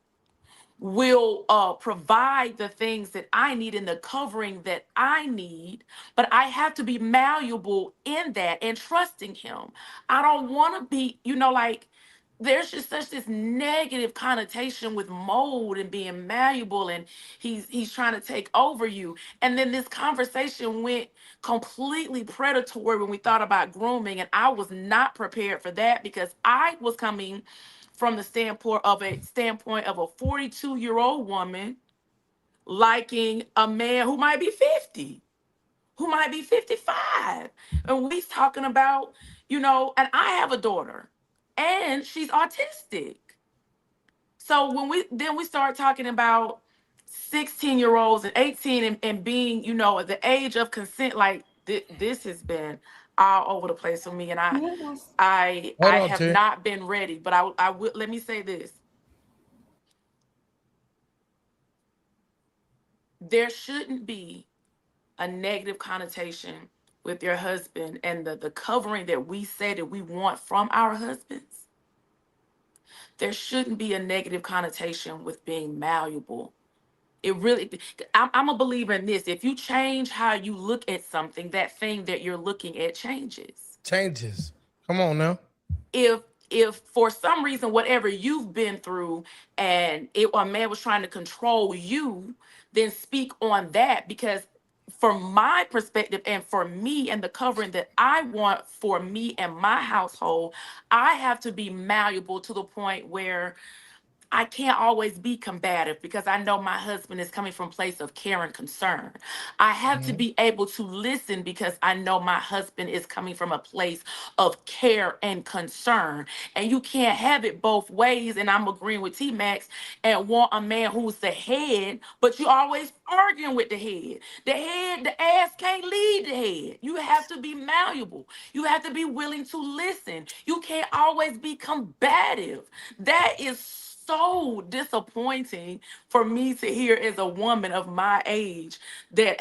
will provide the things that I need and the covering that I need, but I have to be malleable in that and trusting him. I don't want to be, there's just such this negative connotation with mold and being malleable, and he's trying to take over you. And then this conversation went completely predatory when we thought about grooming, and I was not prepared for that, because I was coming from the standpoint of a 42-year-old woman liking a man who might be 50, who might be 55. And we talking about, and I have a daughter and she's autistic. So when we start talking about 16-year-olds and 18 and being, at the age of consent, like this has been all over the place for me, and I have not been ready. But I will. Let me say this: there shouldn't be a negative connotation with your husband and the covering that we say that we want from our husbands. There shouldn't be a negative connotation with being malleable. It really, I'm a believer in this. If you change how you look at something, that thing that you're looking at changes. Come on now. If for some reason, whatever you've been through, and a man was trying to control you, then speak on that. Because from my perspective and for me and the covering that I want for me and my household, I have to be malleable to the point where I can't always be combative because I know my husband is coming from a place of care and concern. I have to be able to listen because I know my husband is coming from a place of care and concern. And you can't have it both ways. And I'm agreeing with T Max and want a man who's the head, but you always arguing with the head. The ass can't lead the head. You have to be malleable. You have to be willing to listen. You can't always be combative. That is so disappointing for me to hear as a woman of my age that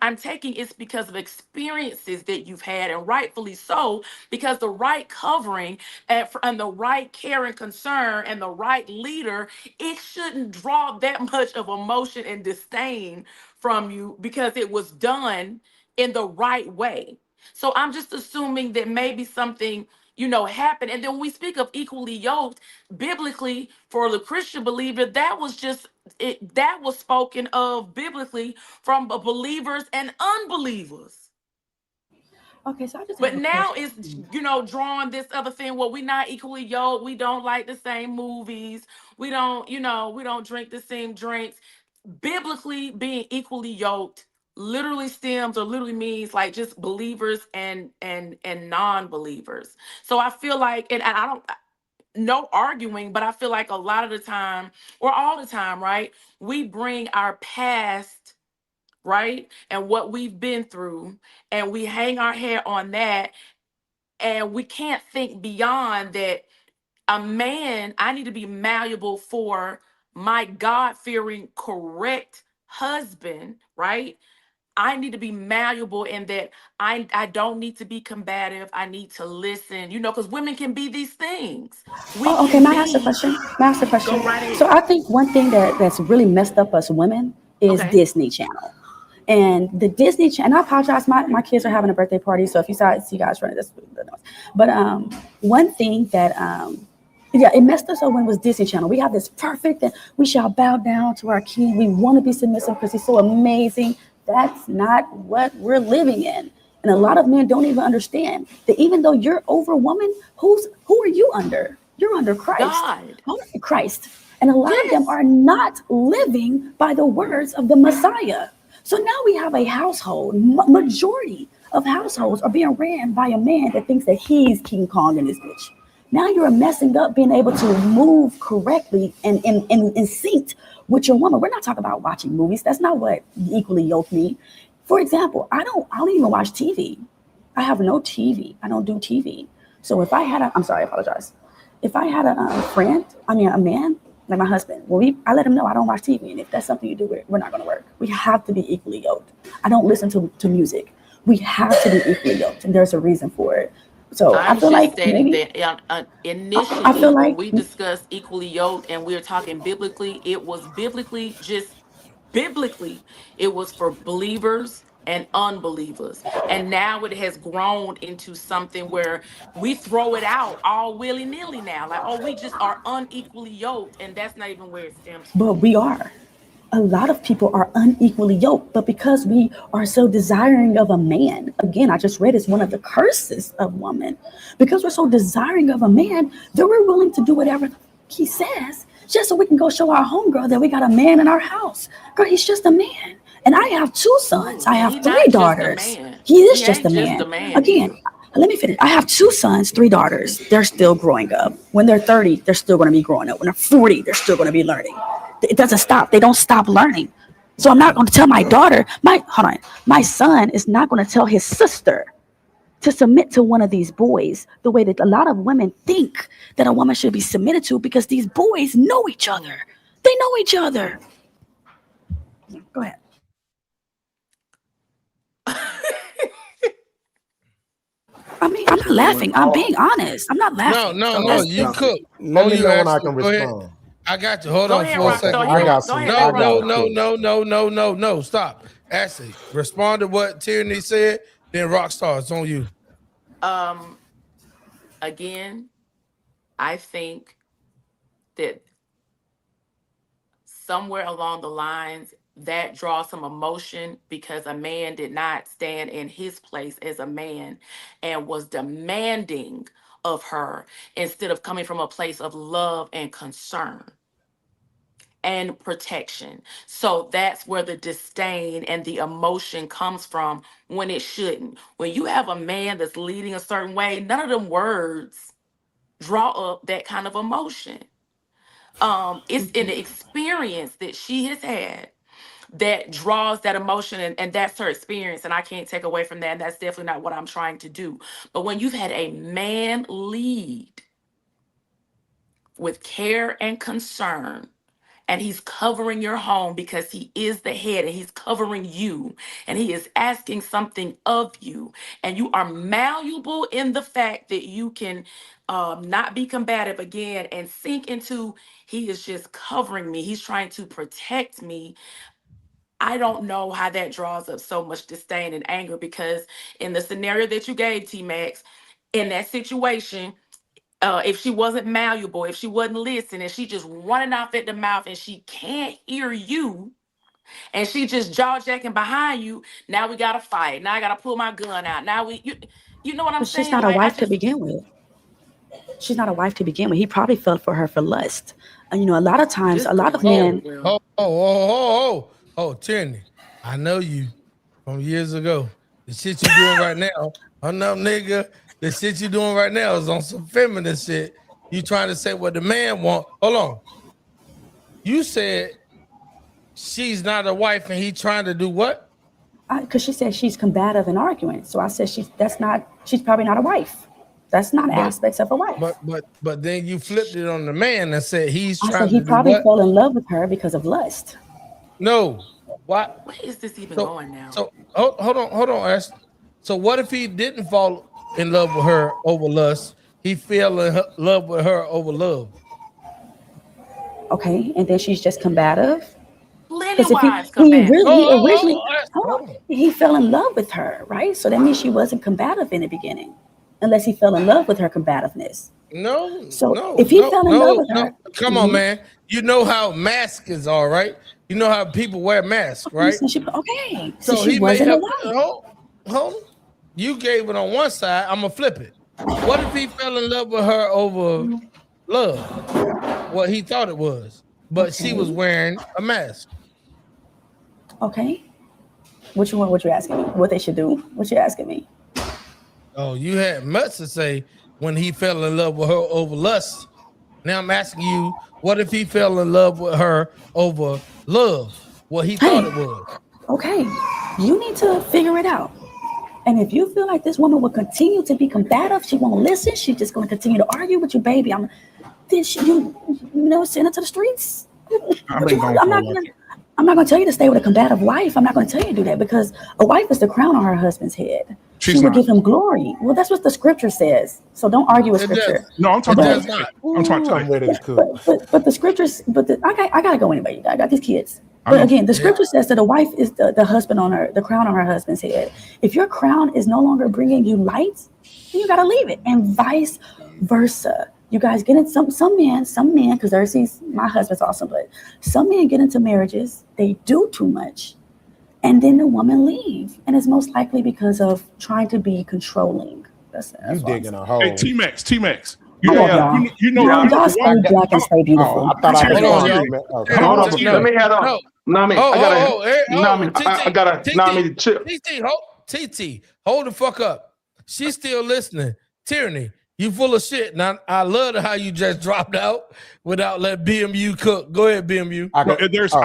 I'm taking it's because of experiences that you've had, and rightfully so, because the right covering and the right care and concern and the right leader, it shouldn't draw that much of emotion and disdain from you because it was done in the right way. So I'm just assuming that maybe something, happened. And then when we speak of equally yoked, biblically, for the Christian believer, that was just it, that was spoken of biblically from the believers and unbelievers. Okay, so I just have But a now question. it's, drawing this other thing. Well, we're not equally yoked. We don't like the same movies. We don't drink the same drinks. Biblically, being equally yoked literally stems or literally means like just believers and non-believers. So I feel like, and I don't, no arguing, but I feel like a lot of the time, or all the time, right? We bring our past, right? And what we've been through, and we hang our head on that, and we can't think beyond that. A man, I need to be malleable for my God-fearing, correct husband, right? I need to be malleable in that I don't need to be combative. I need to listen, because women can be these things. We Oh, okay. can May I ask a be, question? May I ask a question? go right So ahead. I think one thing that's really messed up us women is Okay. Disney Channel. And the Disney Channel, and I apologize, my kids are having a birthday party, so if you see guys running this, but one thing that yeah, it messed us up when it was Disney Channel. We have this perfect, and we shall bow down to our king. We want to be submissive because he's so amazing. That's not what we're living in. And a lot of men don't even understand that even though you're over a woman, who are you under? You're under Christ. God. Christ. And a lot of them Yes. are not living by the words of the Messiah. So now we have a household, majority of households are being ran by a man that thinks that he's King Kong in this bitch. Now you're messing up being able to move correctly and in sync with your woman. We're not talking about watching movies. That's not what equally yoked me. For example, I don't even watch TV. I have no TV. I don't do TV. So if I had I'm sorry, I apologize. If I had a man, like my husband, I let him know I don't watch TV. And if that's something you do, we're not going to work. We have to be equally yoked. I don't listen to music. We have to be equally yoked. And there's a reason for it. So I I'm feel just like stating maybe, that I initially, feel when like, we discussed equally yoked and we were talking biblically, it was biblically, it was for believers and unbelievers. And now it has grown into something where we throw it out all willy nilly now. Like, oh, we just are unequally yoked. And that's not even where it stems but from. we are. A lot of people are unequally yoked, but because we are so desiring of a man, again, I just read it's one of the curses of woman. Because we're so desiring of a man, that we're willing to do whatever he says just so we can go show our homegirl that we got a man in our house. Girl, he's just a man. And I have two sons. I And have he three not just a daughters. man. He is He just a ain't just man. a man Again, either. let me finish. I have two sons, three daughters. They're still growing up. When they're 30, they're still going to be growing up. When they're 40, they're still going to be learning. It doesn't stop. They don't stop learning. So I'm not going to tell my daughter, my son is not going to tell his sister to submit to one of these boys the way that a lot of women think that a woman should be submitted to because these boys know each other. They know each other. Go ahead. I mean, I'm not laughing. I'm being honest. I'm not No, laughing. no, So no. that's You cook. Let On me you, know when I Ashley. can Go ahead. respond. I got you. Hold Go on ahead, for a Okay, Rockstar. second. He I want got go some. ahead, No, let I no, got Rock it, no, talk. sis. no, no, no, no, no. Stop. Ashley, respond to what Tierney said. Then Rockstar, it's on you. Um, again, I think that somewhere along the lines that draws some emotion because a man did not stand in his place as a man and was demanding of her instead of coming from a place of love and concern. and protection. So that's where the disdain and the emotion comes from when it shouldn't. When you have a man that's leading a certain way, none of them words draw up that kind of emotion. It's an experience that she has had that draws that emotion, and that's her experience, and I can't take away from that, and that's definitely not what I'm trying to do. But when you've had a man lead with care and concern, and he's covering your home because he is the head and he's covering you, and he is asking something of you, and you are malleable in the fact that you can not be combative again and sink into, he is just covering me, he's trying to protect me. I don't know how that draws up so much disdain and anger, because in the scenario that you gave, T Max, in that situation, if she wasn't malleable, if she wasn't listening, she just running off at the mouth and she can't hear you, and she just jaw jacking behind you, now we gotta fight. Now I gotta pull my gun out. Now you know what I'm But she's saying? not a Like, wife to begin with. She's not a wife to begin with. He probably fell for her for lust. And a lot of times, a lot of men. Tierney, I know you from years ago. The shit you doing right now, nigga. The shit you doing right now is on some feminist shit. You trying to say what the man want? Hold on. You said she's not a wife, and he trying to do what? Because she said she's combative in arguing. So I said she's probably not a wife. That's not aspects of a wife. But then you flipped it on the man and said he's trying to do what? I said he probably fell in love with her because of lust. No. What? Where is this even going now? So hold on, Ash. So what if he didn't fall in love with her over lust? He fell in love with her over love. Okay, and then she's just combative. Plenty wives combative. He fell in love with her, right? So that means she wasn't combative in the beginning, unless he fell in love with her combativeness. If he fell in love with her, come on, man. You know how masks are, right? You know how people wear masks, right? So she wasn't a wife. Hold on. You gave it on one side. I'm gonna flip it. What if he fell in love with her over love? What he thought it was, but she was wearing a mask. Okay. What you asking me? What they should do? What you asking me? Oh, you had much to say when he fell in love with her over lust. Now I'm asking you, what if he fell in love with her over love? What he thought it was. Okay, you need to figure it out. And if you feel like this woman will continue to be combative, she won't listen, she's just going to continue to argue with you, baby. Send her to the streets. I'm not going to tell you to stay with a combative wife. I'm not going to tell you to do that, because a wife is the crown on her husband's head. She will give him glory. Well, that's what the scripture says. So don't argue with scripture. No, I'm talking about. I'm ready to cook. But the scriptures. I gotta go anyway. I got these kids. But again, the scripture says that a wife is the husband on her, the crown on her husband's head. If your crown is no longer bringing you light, then you gotta leave it, and vice versa. You guys get in some men, because my husband's awesome, but some men get into marriages, they do too much, and then the woman leaves, and it's most likely because of trying to be controlling. That's digging a hole. Hey, T-Max. Y'all stay black and stay beautiful. I thought I was let me head on. I gotta chill. TT, hold the fuck up. She's still listening. Tyranny, you full of shit. Now I love how you just dropped out without letting BMU cook. Go ahead, BMU. I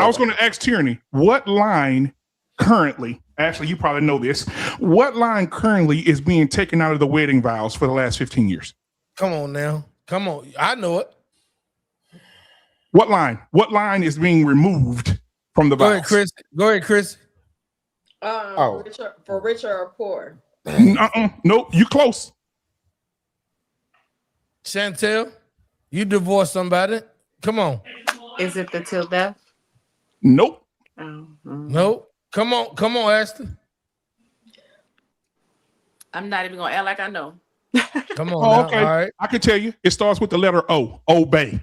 was going to ask Tyranny, what line currently, actually, you probably know this, what line currently is being taken out of the wedding vows for the last 15 years? Come on now. Come on. I know it. What line? What line is being removed from the vows? Go ahead, Chris. For richer or poor? Nope, you close. Chantel, you divorced somebody. Come on. Is it the till death? Nope. Nope. Come on, Ashton. I'm not even gonna act like I know. Come on. Okay. All right. I can tell you. It starts with the letter O. Obey.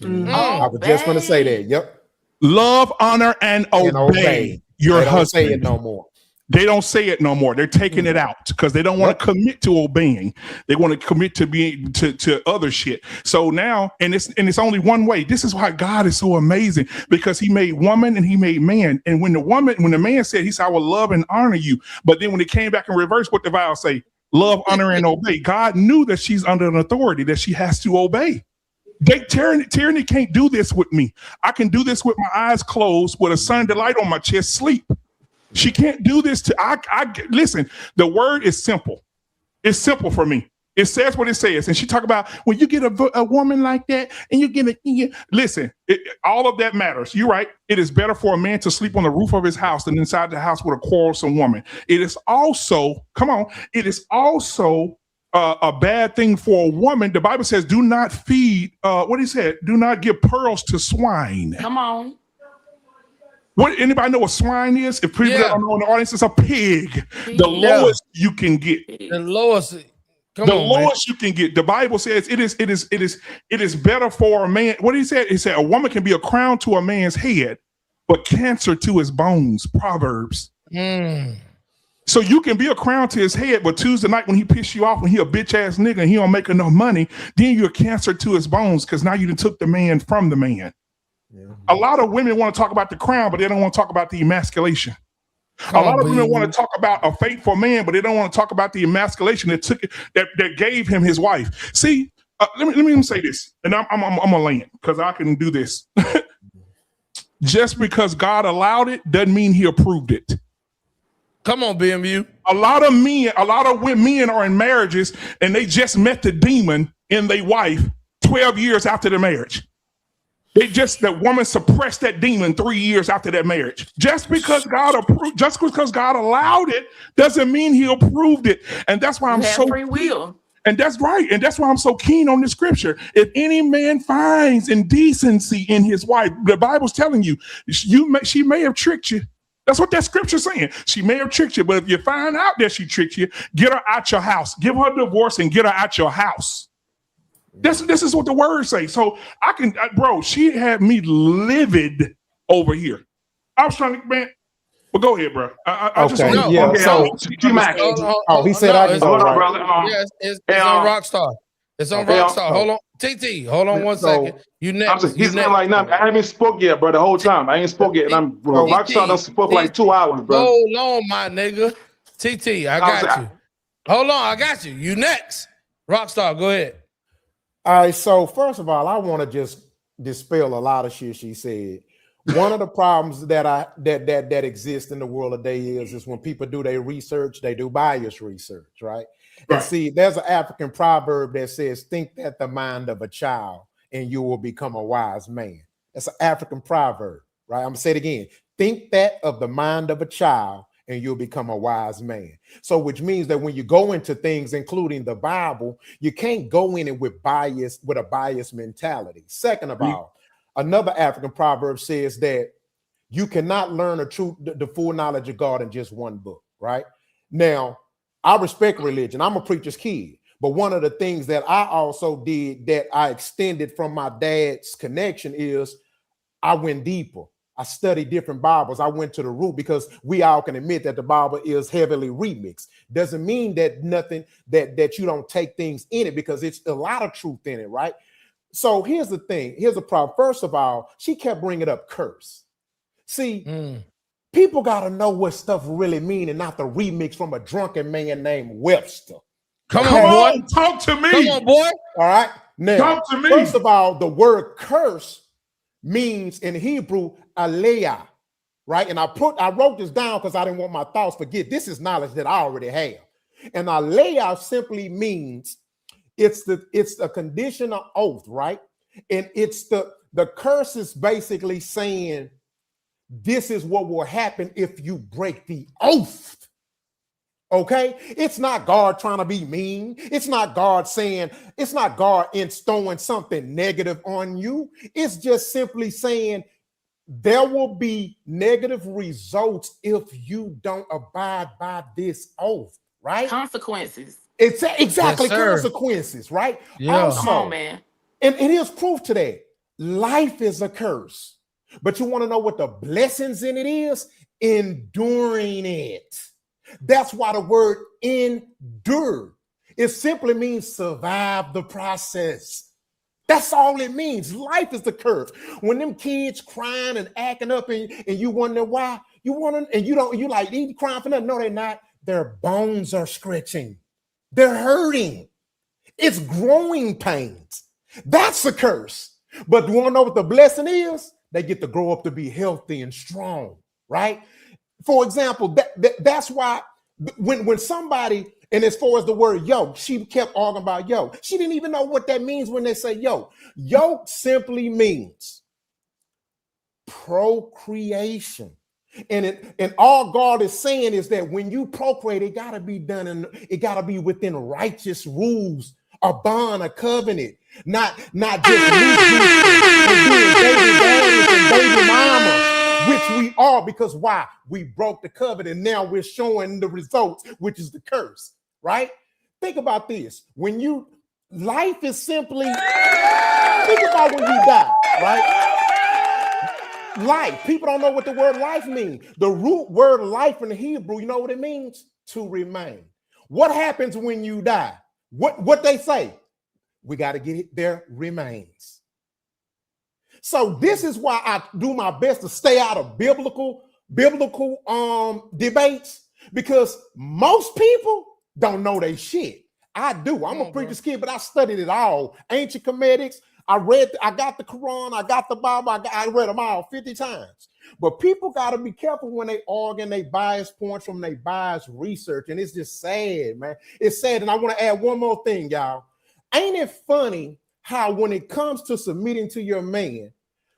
I was just going to say that. Yep. Love, honor, and obey your they don't husband. say it no more. They don't say it no more. They're taking it out because they don't want to commit to obeying. They want to commit to being to other shit. So now, and it's only one way. This is why God is so amazing, because he made woman and he made man. And when the man said, he said, I will love and honor you. But then when it came back in reverse, what the vow say? Love, honor, and obey. God knew that she's under an authority that she has to obey. Tyranny can't do this with me. I can do this with my eyes closed, with a sun delight on my chest, sleep. She can't do this to I listen, the word is simple. It's simple for me. It says what it says. And she talk about when you get a woman like that and you get listen, all of that matters. You're right. It is better for a man to sleep on the roof of his house than inside the house with a quarrelsome woman. It is also, a bad thing for a woman. The Bible says, do not feed, what he said, do not give pearls to swine. Come on. What, anybody know what swine is? If people don't know in the audience, it's a pig. The lowest you can get. The lowest. Lowest you can get. The Bible says it is better for a man. What he said? He said a woman can be a crown to a man's head, but cancer to his bones. Proverbs. So you can be a crown to his head, but Tuesday night when he piss you off, when he a bitch ass nigga and he don't make enough money, then you're a cancer to his bones because now you done took the man from the man. A lot of women want to talk about the crown, but they don't want to talk about the emasculation. A lot of women want to talk about a faithful man, but they don't want to talk about the emasculation that gave him his wife. See, let me say this, and I'm gonna land because I can do this. Just because God allowed it doesn't mean He approved it. Come on, BMU. A lot of men are in marriages and they just met the demon in their wife 12 years after the marriage. The woman suppressed that demon 3 years after that marriage. Just because God allowed it doesn't mean He approved it. And that's why I'm so free will. And that's right. And that's why I'm so keen on the scripture. If any man finds indecency in his wife, the Bible's telling you, she may have tricked you. That's what that scripture's saying. She may have tricked you, but if you find out that she tricked you, get her out your house. Give her a divorce and get her out your house. This is what the word says. So she had me livid over here. I was trying to, man. Well, go ahead, bro. He said I can go. Hold on, brother. It's on Rockstar. It's on Rockstar. Hold on, TT. Hold on one second. You next. He's not like nothing. I haven't spoke yet, bro. The whole time I ain't spoke yet, and I'm Rockstar done spoke for like 2 hours, bro. Hold on, my nigga. TT, I got you. Hold on, I got you. You next. Rockstar, go ahead. All right, so first of all, I want to just dispel a lot of shit she said. One of the problems that exists in the world today is when people do their research, they do bias research, right? And see, there's an African proverb that says, think that the mind of a child and you will become a wise man. That's an African proverb, right? I'm gonna say it again. Think that of the mind of a child and you'll become a wise man. So which means that when you go into things, including the Bible, you can't go in it with a biased mentality. Second of all, another African proverb says that you cannot learn the full knowledge of God in just one book, right? Now, I respect religion. I'm a preacher's kid. But one of the things that I also did that I extended from my dad's connection is I went deeper. I studied different Bibles. I went to the root because we all can admit that the Bible is heavily remixed. Doesn't mean that nothing that you don't take things in it, because it's a lot of truth in it, right? So here's the thing. Here's the problem. First of all, she kept bringing up curse. See, people got to know what stuff really mean and not the remix from a drunken man named Webster. Come on, boy. Talk to me. Come on, boy. All right. Now, talk to me. First of all, the word curse means in Hebrew, aleah, right? And I wrote this down because I didn't want my thoughts forget. This is knowledge that I already have. And aleah simply means it's a conditional oath, right? And it's the curse is basically saying this is what will happen if you break the oath. Okay, it's not God trying to be mean. It's not God instilling something negative on you. It's just simply saying there will be negative results if you don't abide by this oath, right? Consequences. It's exactly consequences, right? Yeah. Also, come on, man. And here's proof to that. Life is a curse, but you want to know what the blessings in it is? Enduring it. That's why the word endure. It simply means survive the process. That's all it means. Life is the curse. When them kids crying and acting up and you wonder why, you like, they crying for nothing. No, they're not. Their bones are stretching. They're hurting. It's growing pains. That's a curse. But you want to know what the blessing is? They get to grow up to be healthy and strong, right? For example, that's why when somebody, and as far as the word yoke, she kept arguing about yoke. She didn't even know what that means when they say yoke. Yoke simply means procreation. And all God is saying is that when you procreate, it got to be done, and it got to be within righteous rules, a bond, a covenant, not just loose and being baby daddies and baby mamas, which we are, because why? We broke the covenant, and now we're showing the results, which is the curse, right? Think about this. Life is simply, think about when you die, right? Life. People don't know what the word life means. The root word life in the Hebrew, you know what it means? To remain. What happens when you die? What they say? We got to get it, there remains. So this is why I do my best to stay out of biblical debates, because most people don't know they shit. I do. I'm a preacher's kid, but I studied it all. Ancient Comedics. I got the Quran, I got the Bible, I read them all 50 times. But people got to be careful when they argue, they bias points from their bias research. And it's just sad, man. It's sad. And I want to add one more thing, y'all. Ain't it funny how when it comes to submitting to your man,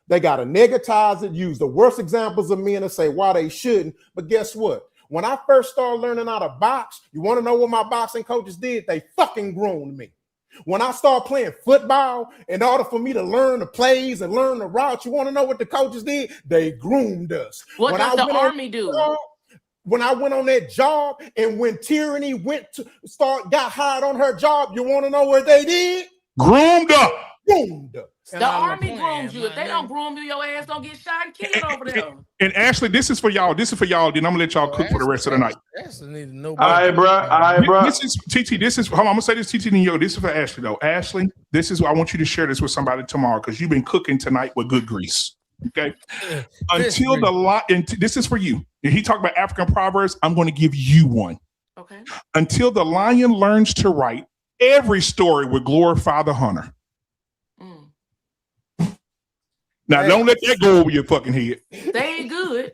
they got to negatize it, use the worst examples of men and say why they shouldn't. But guess what? When I first started learning how to box, you want to know what my boxing coaches did? They fucking groomed me. When I started playing football, in order for me to learn the plays and learn the routes, you want to know what the coaches did? They groomed us. What does the Army do? When I went on that job, and when Tyranny got hired on her job, you want to know what they did? Groomed up. Groomed up. The Army grooms you. If they don't groom you, your ass don't get shot and killed over there. And Ashley, this is for y'all. Then I'm gonna let y'all cook for the rest of the night. Ashley need to know. All right, bro. This is TT. Hold on. I'm gonna say this, TT and yo. This is for Ashley though. Ashley, I want you to share this with somebody tomorrow, because you've been cooking tonight with good grease. Okay. Until the lot, and this is for you. If he talked about African proverbs, I'm going to give you one. Okay. Until the lion learns to write, every story will glorify the hunter. Now, don't let that go over your fucking head. Say it good.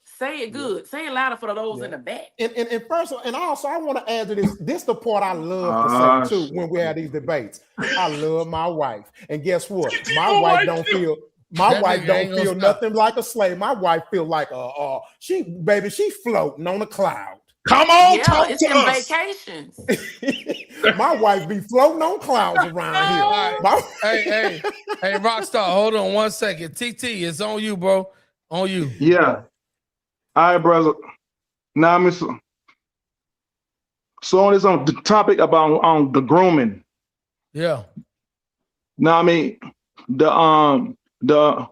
Say it good. Say it louder for those in the back. And first, and also, I want to add to this. This is the part I love to say too when we have these debates. I love my wife, and guess what? My wife don't feel nothing like a slave. My wife feel like she's floating on a cloud. Come on, yeah, it's in vacations. My wife be floating on clouds around here. Hey, Rockstar, hold on 1 second. TT, it's on you, bro. On you. Yeah. All right, brother. Now, so on the topic about the grooming. Yeah. Now, the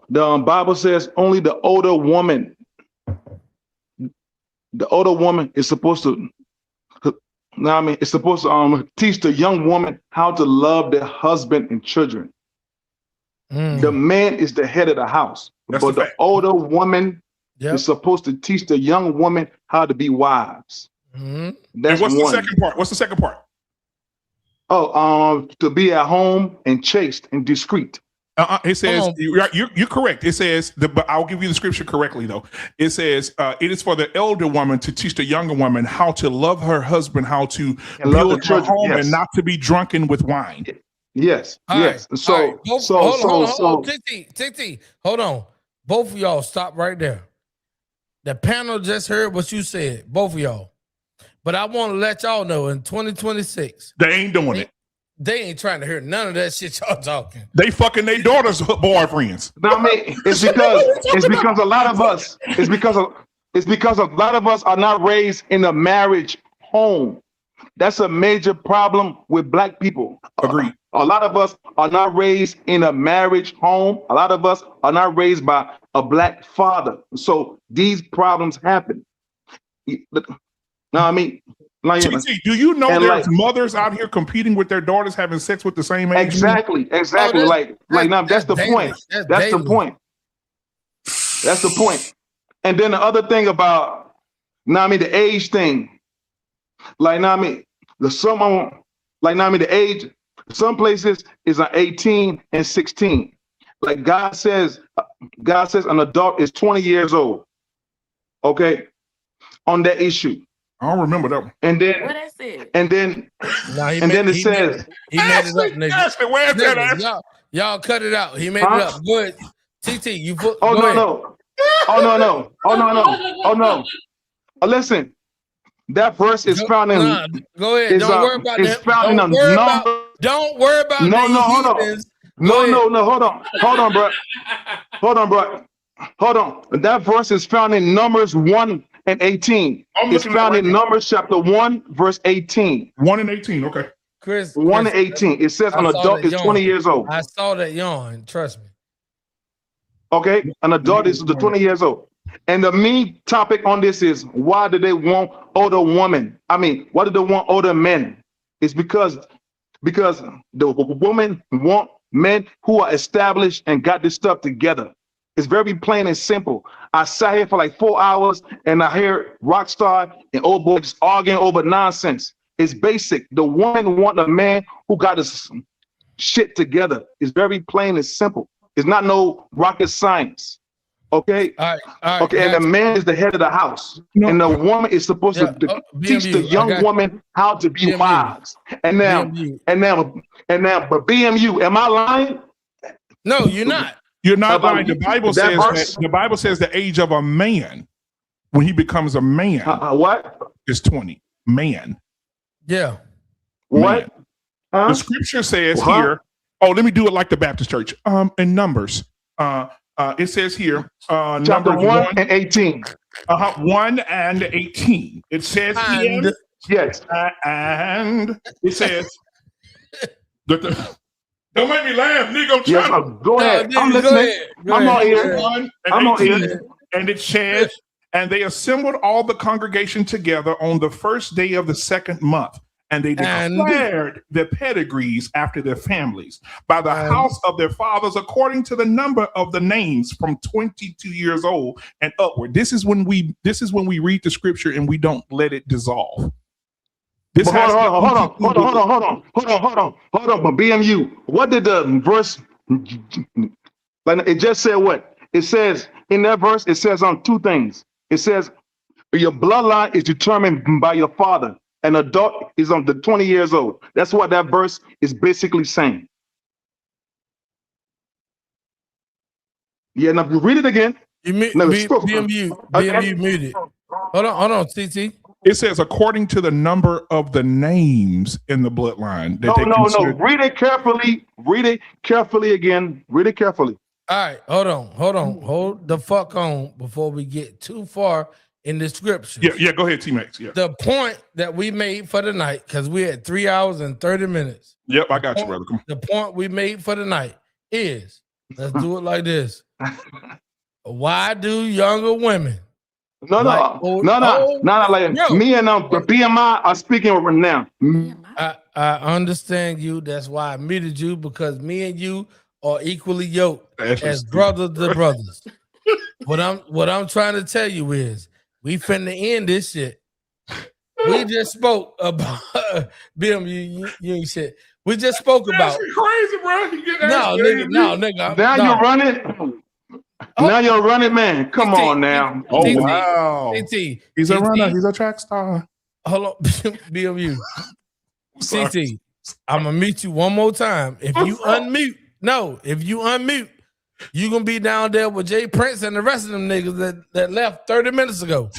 Bible says only the older woman. The older woman is supposed to, teach the young woman how to love their husband and children. The man is the head of the house, but the older woman is supposed to teach the young woman how to be wives. That's what's the second part? What's the second part? To be at home and chaste and discreet. It says you're correct. It says, but I'll give you the scripture correctly though. It says it is for the elder woman to teach the younger woman how to love her husband, how to build her home, and not to be drunken with wine. Yes, yes. Right. Hold on. TT, hold on. Both of y'all stop right there. The panel just heard what you said, both of y'all. But I want to let y'all know in 2026, they ain't doing it. They ain't trying to hear none of that shit y'all talking. They fucking their daughter's boyfriends. No, it's because a lot of us. It's because a lot of us are not raised in a marriage home. That's a major problem with Black people. Agreed. A lot of us are not raised in a marriage home. A lot of us are not raised by a Black father. So these problems happen. No, I mean, like, TT, do you know and there's like, mothers out here competing with their daughters having sex with the same age? exactly. Oh, like now that's the daily. point. That's the point. That's the point. And then the other thing about, now I mean, the age thing. Like, now I mean, the age, some places is 18 and 16. Like God says an adult is 20 years old. Okay, on that issue. I don't remember that one. And then, What that said? and then, Nah, and then it says, he made it up, nigga. Ashley, where's that at? Y'all cut it out. He made it up. Go ahead. TT, you put. oh go no ahead. no, oh no no, oh no no, oh no. Listen, that verse is found in. Nah, go ahead. Don't worry about It's that. found in Don't a worry number. about. Don't worry about No, these no, hold on. heathens. No, hold on, bro. Hold on. That verse is found in Numbers 1 and 18. It's found in Numbers chapter 1, verse 18. 1 and 18, okay. Chris, 1 and 18. It says an adult is 20 years old. I saw that yawn. Trust me. Okay, an adult is 20 years old. And the main topic on this is, why do they want older women? I mean, why do they want older men? It's because the women want men who are established and got this stuff together. It's very plain and simple. I sat here for like 4 hours and I hear Rockstar and old boy just arguing over nonsense. It's basic. The woman want a man who got his shit together. It's very plain and simple. It's not no rocket science. Okay. All right, okay. And the man is the head of the house, and the woman is supposed to teach the young woman how to be wise. And now, but BMU, am I lying? No, you're not. You're not lying. The Bible says the age of a man when he becomes a man. What is 20? Man. Yeah. What? The scripture says here. Oh, let me do it like the Baptist church. In Numbers. It says here, chapter 1 and 18. 1 and 18. It says here, yes, and it says, don't make me laugh, nigga. Go ahead. I'm listening. I'm on here. I'm on here. And it says, and they assembled all the congregation together on the first day of the second month. And they declared their pedigrees after their families by the house of their fathers, according to the number of the names from 22 years old and upward. This is when we read the scripture and we don't let it dissolve. Hold on. But BMU, what did the verse? Like it just said what? It says in that verse. It says on two things. It says your bloodline is determined by your father. An adult is on the 20 years old. That's what that verse is basically saying. Yeah, now read it again. BMU muted. Hold on, TT. It says according to the number of the names in the bloodline. No. Read it carefully. Read it carefully again. Read it carefully. All right, hold on. Hold the fuck on before we get too far in the scripture. Yeah, go ahead, T-Max. Yeah. The point that we made for the night, because we had 3 hours and 30 minutes. Yep, I got you, brother. Come on. The point we made for the night is, let's do it like this. Why do younger women? No. Like me and the BMI are speaking over now. I understand you. That's why I muted you, because me and you are equally yoked as brothers to brothers. What I'm trying to tell you is, we finna end this shit. We just spoke about you ain't shit. We just spoke about crazy, bro. Nigga. Now you're running. Now you're running, man. Come on now. Oh wow. CT. He's a runner. He's a track star. Hold on, BMU. CT. I'm gonna meet you one more time. If you unmute, you're gonna be down there with Jay Prince and the rest of them niggas that left 30 minutes ago.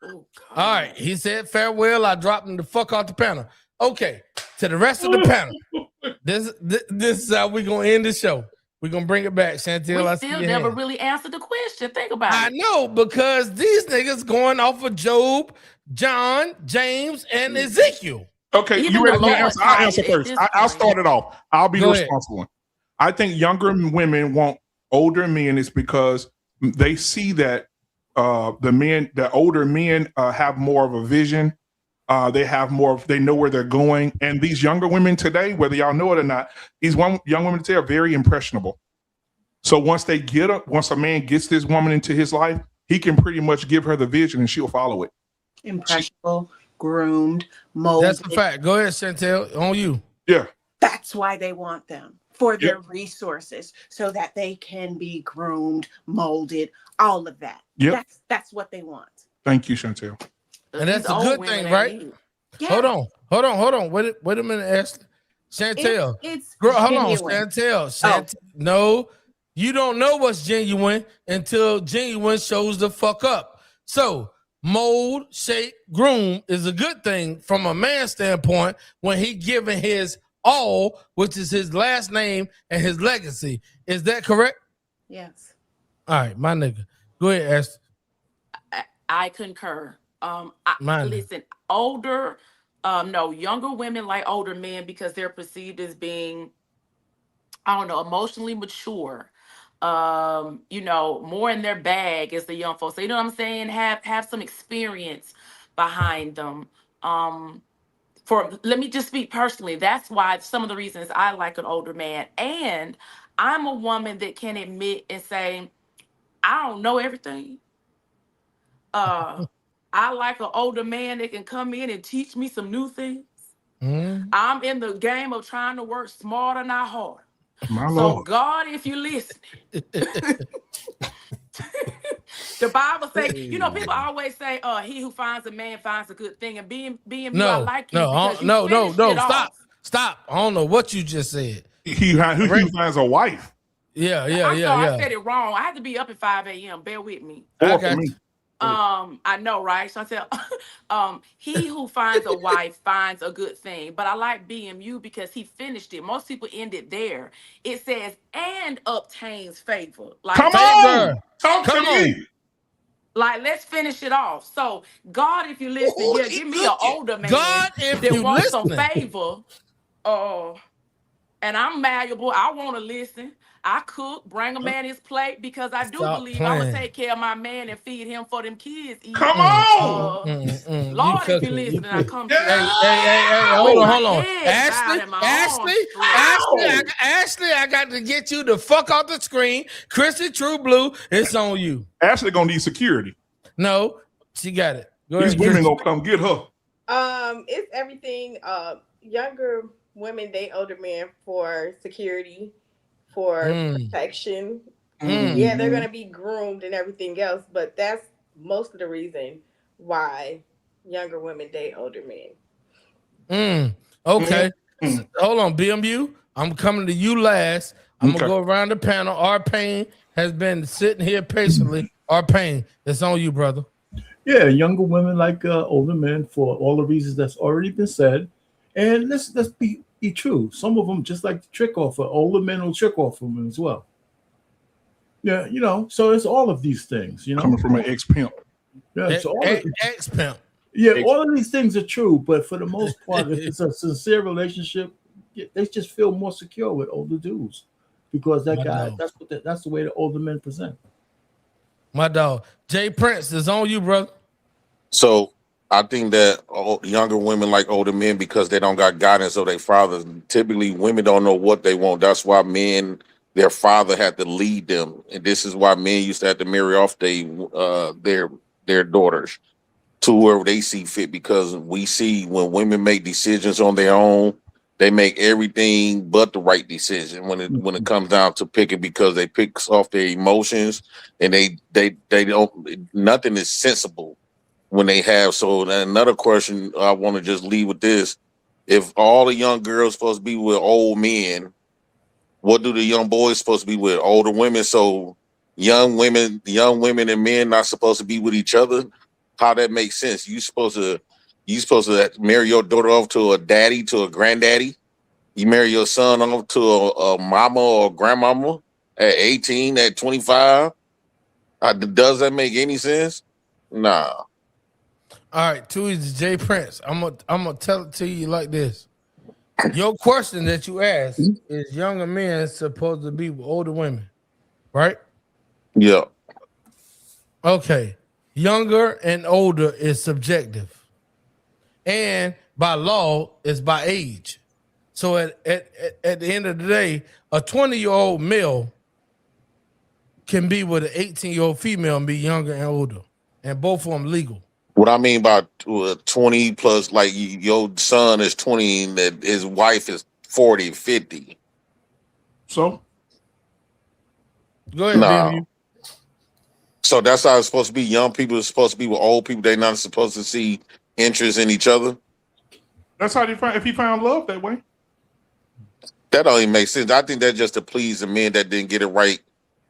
All right, he said farewell. I dropped him the fuck off the panel. Okay, to the rest of the panel, this is how we gonna end the show. We're gonna bring it back, Chantel. We still never really answered the question. Think about it. I know, because these niggas going off of Job, John, James, and Ezekiel. Okay, you ready to answer? I'll answer first. I'll start it off. I'll be the responsible one. I think younger women want older men is because they see that the older men have more of a vision. They know where they're going. And these younger women today, whether y'all know it or not, young women today are very impressionable. So once a man gets this woman into his life, he can pretty much give her the vision and she'll follow it. Impressionable, groomed, molded. That's a fact. Go ahead, Chantel. On you. Yeah. That's why they want them, for their resources, so that they can be groomed, molded, all of that. Yep. That's what they want. Thank you, Chantel. And that's a good thing, right? Yeah. Hold on. Wait a minute, Ashley. Chantel. It's Girl, hold on, genuine. Chantel. No, you don't know what's genuine until genuine shows the fuck up. So mold, shape, groom is a good thing from a man's standpoint when he giving his all, which is his last name and his legacy. Is that correct? Yes. All right, my nigga. Go ahead, Ashley. I concur. Listen, younger women like older men because they're perceived as being, emotionally mature. More in their bag as the young folks. So, you know what I'm saying? Have some experience behind them. Let me just speak personally. That's why some of the reasons I like an older man. And I'm a woman that can admit and say, I don't know everything. I like an older man that can come in and teach me some new things. I'm in the game of trying to work smarter, not harder. My so Lord. God, if you listen, the Bible says, people always say, he who finds a man finds a good thing. And being I like you because you finished it off. Stop. I don't know what you just said. He finds a wife. Yeah. I said it wrong. I had to be up at 5 a.m. Bear with me. I know, right? So I said, he who finds a wife finds a good thing. But I like BMU because he finished it. Most people end it there. It says, and obtains favor. Like, come on! Talk to me. Like, let's finish it off. So, God, if you listen, give me an older man that wants some favor. And I'm malleable. I want to listen. I cook, bring a man his plate because I do believe I'm gonna take care of my man and feed him for them kids. Come on, Lord, if you listen, I come to you. Hey, hold on. Ashley, I got to get you the fuck off the screen. Chrissy True Blue, it's on you. Ashley gonna need security. No, she got it. These women gonna come get her. It's everything. Younger women date older men for security, for protection. Yeah, they're gonna be groomed and everything else, but that's most of the reason why younger women date older men. Okay. So, hold on, BMU. I'm coming to you last. I'm gonna go around the panel. R-Pain has been sitting here patiently. R-Pain, it's on you, brother. Yeah, younger women like older men for all the reasons that's already been said. And let's be true. Some of them just like to trick off. Older men will trick off women as well. Yeah, so it's all of these things. Coming from an ex-pimp. Yeah, it's all ex-pimp. Yeah, all of these things are true, but for the most part, if it's a sincere relationship, they just feel more secure with older dudes because that's the way the older men present. My dog, Jay Prince, is on you, brother. So I think that younger women like older men because they don't got guidance of their fathers. Typically, women don't know what they want. That's why their father had to lead them, and this is why men used to have to marry off their daughters to wherever they see fit. Because we see when women make decisions on their own, they make everything but the right decision when it comes down to picking, because they pick off their emotions and they don't. Nothing is sensible when they have. So another question I want to just leave with this: if all the young girls supposed to be with old men, what do the young boys supposed to be with? Older women. So young women and men not supposed to be with each other. How that makes sense? You supposed to marry your daughter off to a daddy, to a granddaddy. You marry your son off to a mama or a grandmama at 18, at 25. Does that make any sense? Nah. All right, too easy, Jay Prince. I'm gonna tell it to you like this. Your question that you asked is younger men supposed to be with older women, right? Yeah. Okay. younger and older is subjective, and by law is by age. So at the end of the day, a 20-year-old male can be with an 18-year-old female and be younger and older, and both of them legal. What I mean by 20 plus, like your son is 20 and that his wife is 40, 50. So? Go ahead, no. So that's how it's supposed to be. Young people are supposed to be with old people. They're not supposed to see interest in each other. That's how if he found love that way. That don't even make sense. I think that's just to please the men that didn't get it right.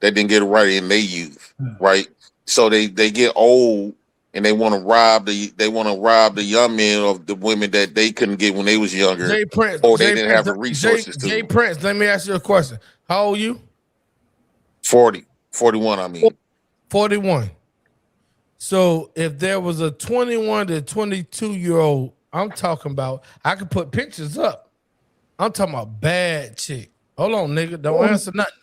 That didn't get it right in their youth, right? So they get old and they want to rob the young men of the women that they couldn't get when they was younger, Jay Prince, or they didn't have the resources Jay Prince, let me ask you a question. How old are you? 41, I mean. 41. So if there was a 21 to 22-year-old, I'm talking about, I could put pictures up. I'm talking about bad chick. Hold on, nigga. Don't answer nothing.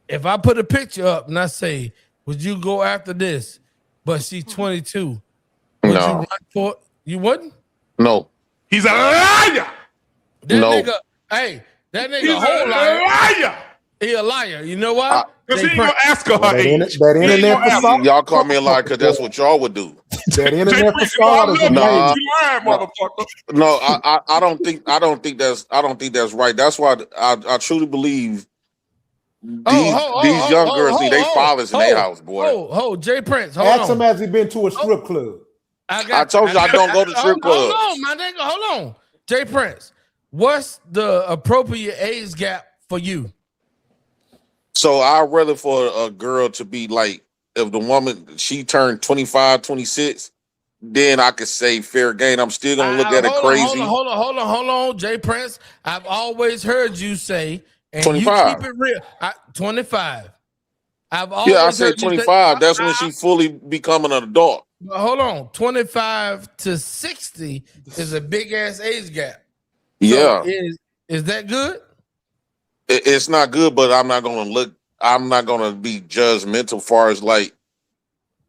If I put a picture up and I say, would you go after this? But she's 22. Would you run for it? You wouldn't? No. He's a liar. That No. nigga, that nigga He's a whole a liar. He a liar. You know why? Because he ain't gonna ask her her age. That internet facade. Y'all call me a liar because that's what y'all would do. That internet facade is Nah. amazing. No, I don't think that's right. That's why I truly believe these young girls need their fathers in their house, boy. Jay Prince, hold Ask on. him, has he been to a strip club? I told you I don't go to strip clubs. Hold on, my nigga. Hold on. Jay Prince, what's the appropriate age gap for you? So I'd rather for a girl to be like, if the woman, she turned 25, 26, then I could say fair game. I'm still going to look at it crazy. Hold on, Jay Prince. I've always heard you say, and 25. you keep it real. 25. I've always Yeah, I said heard 25. That's when she fully becoming an adult. Hold on. 25 to 60 is a big ass age gap. Yeah. So is that good? It's not good, but I'm not going to be judgmental far as like,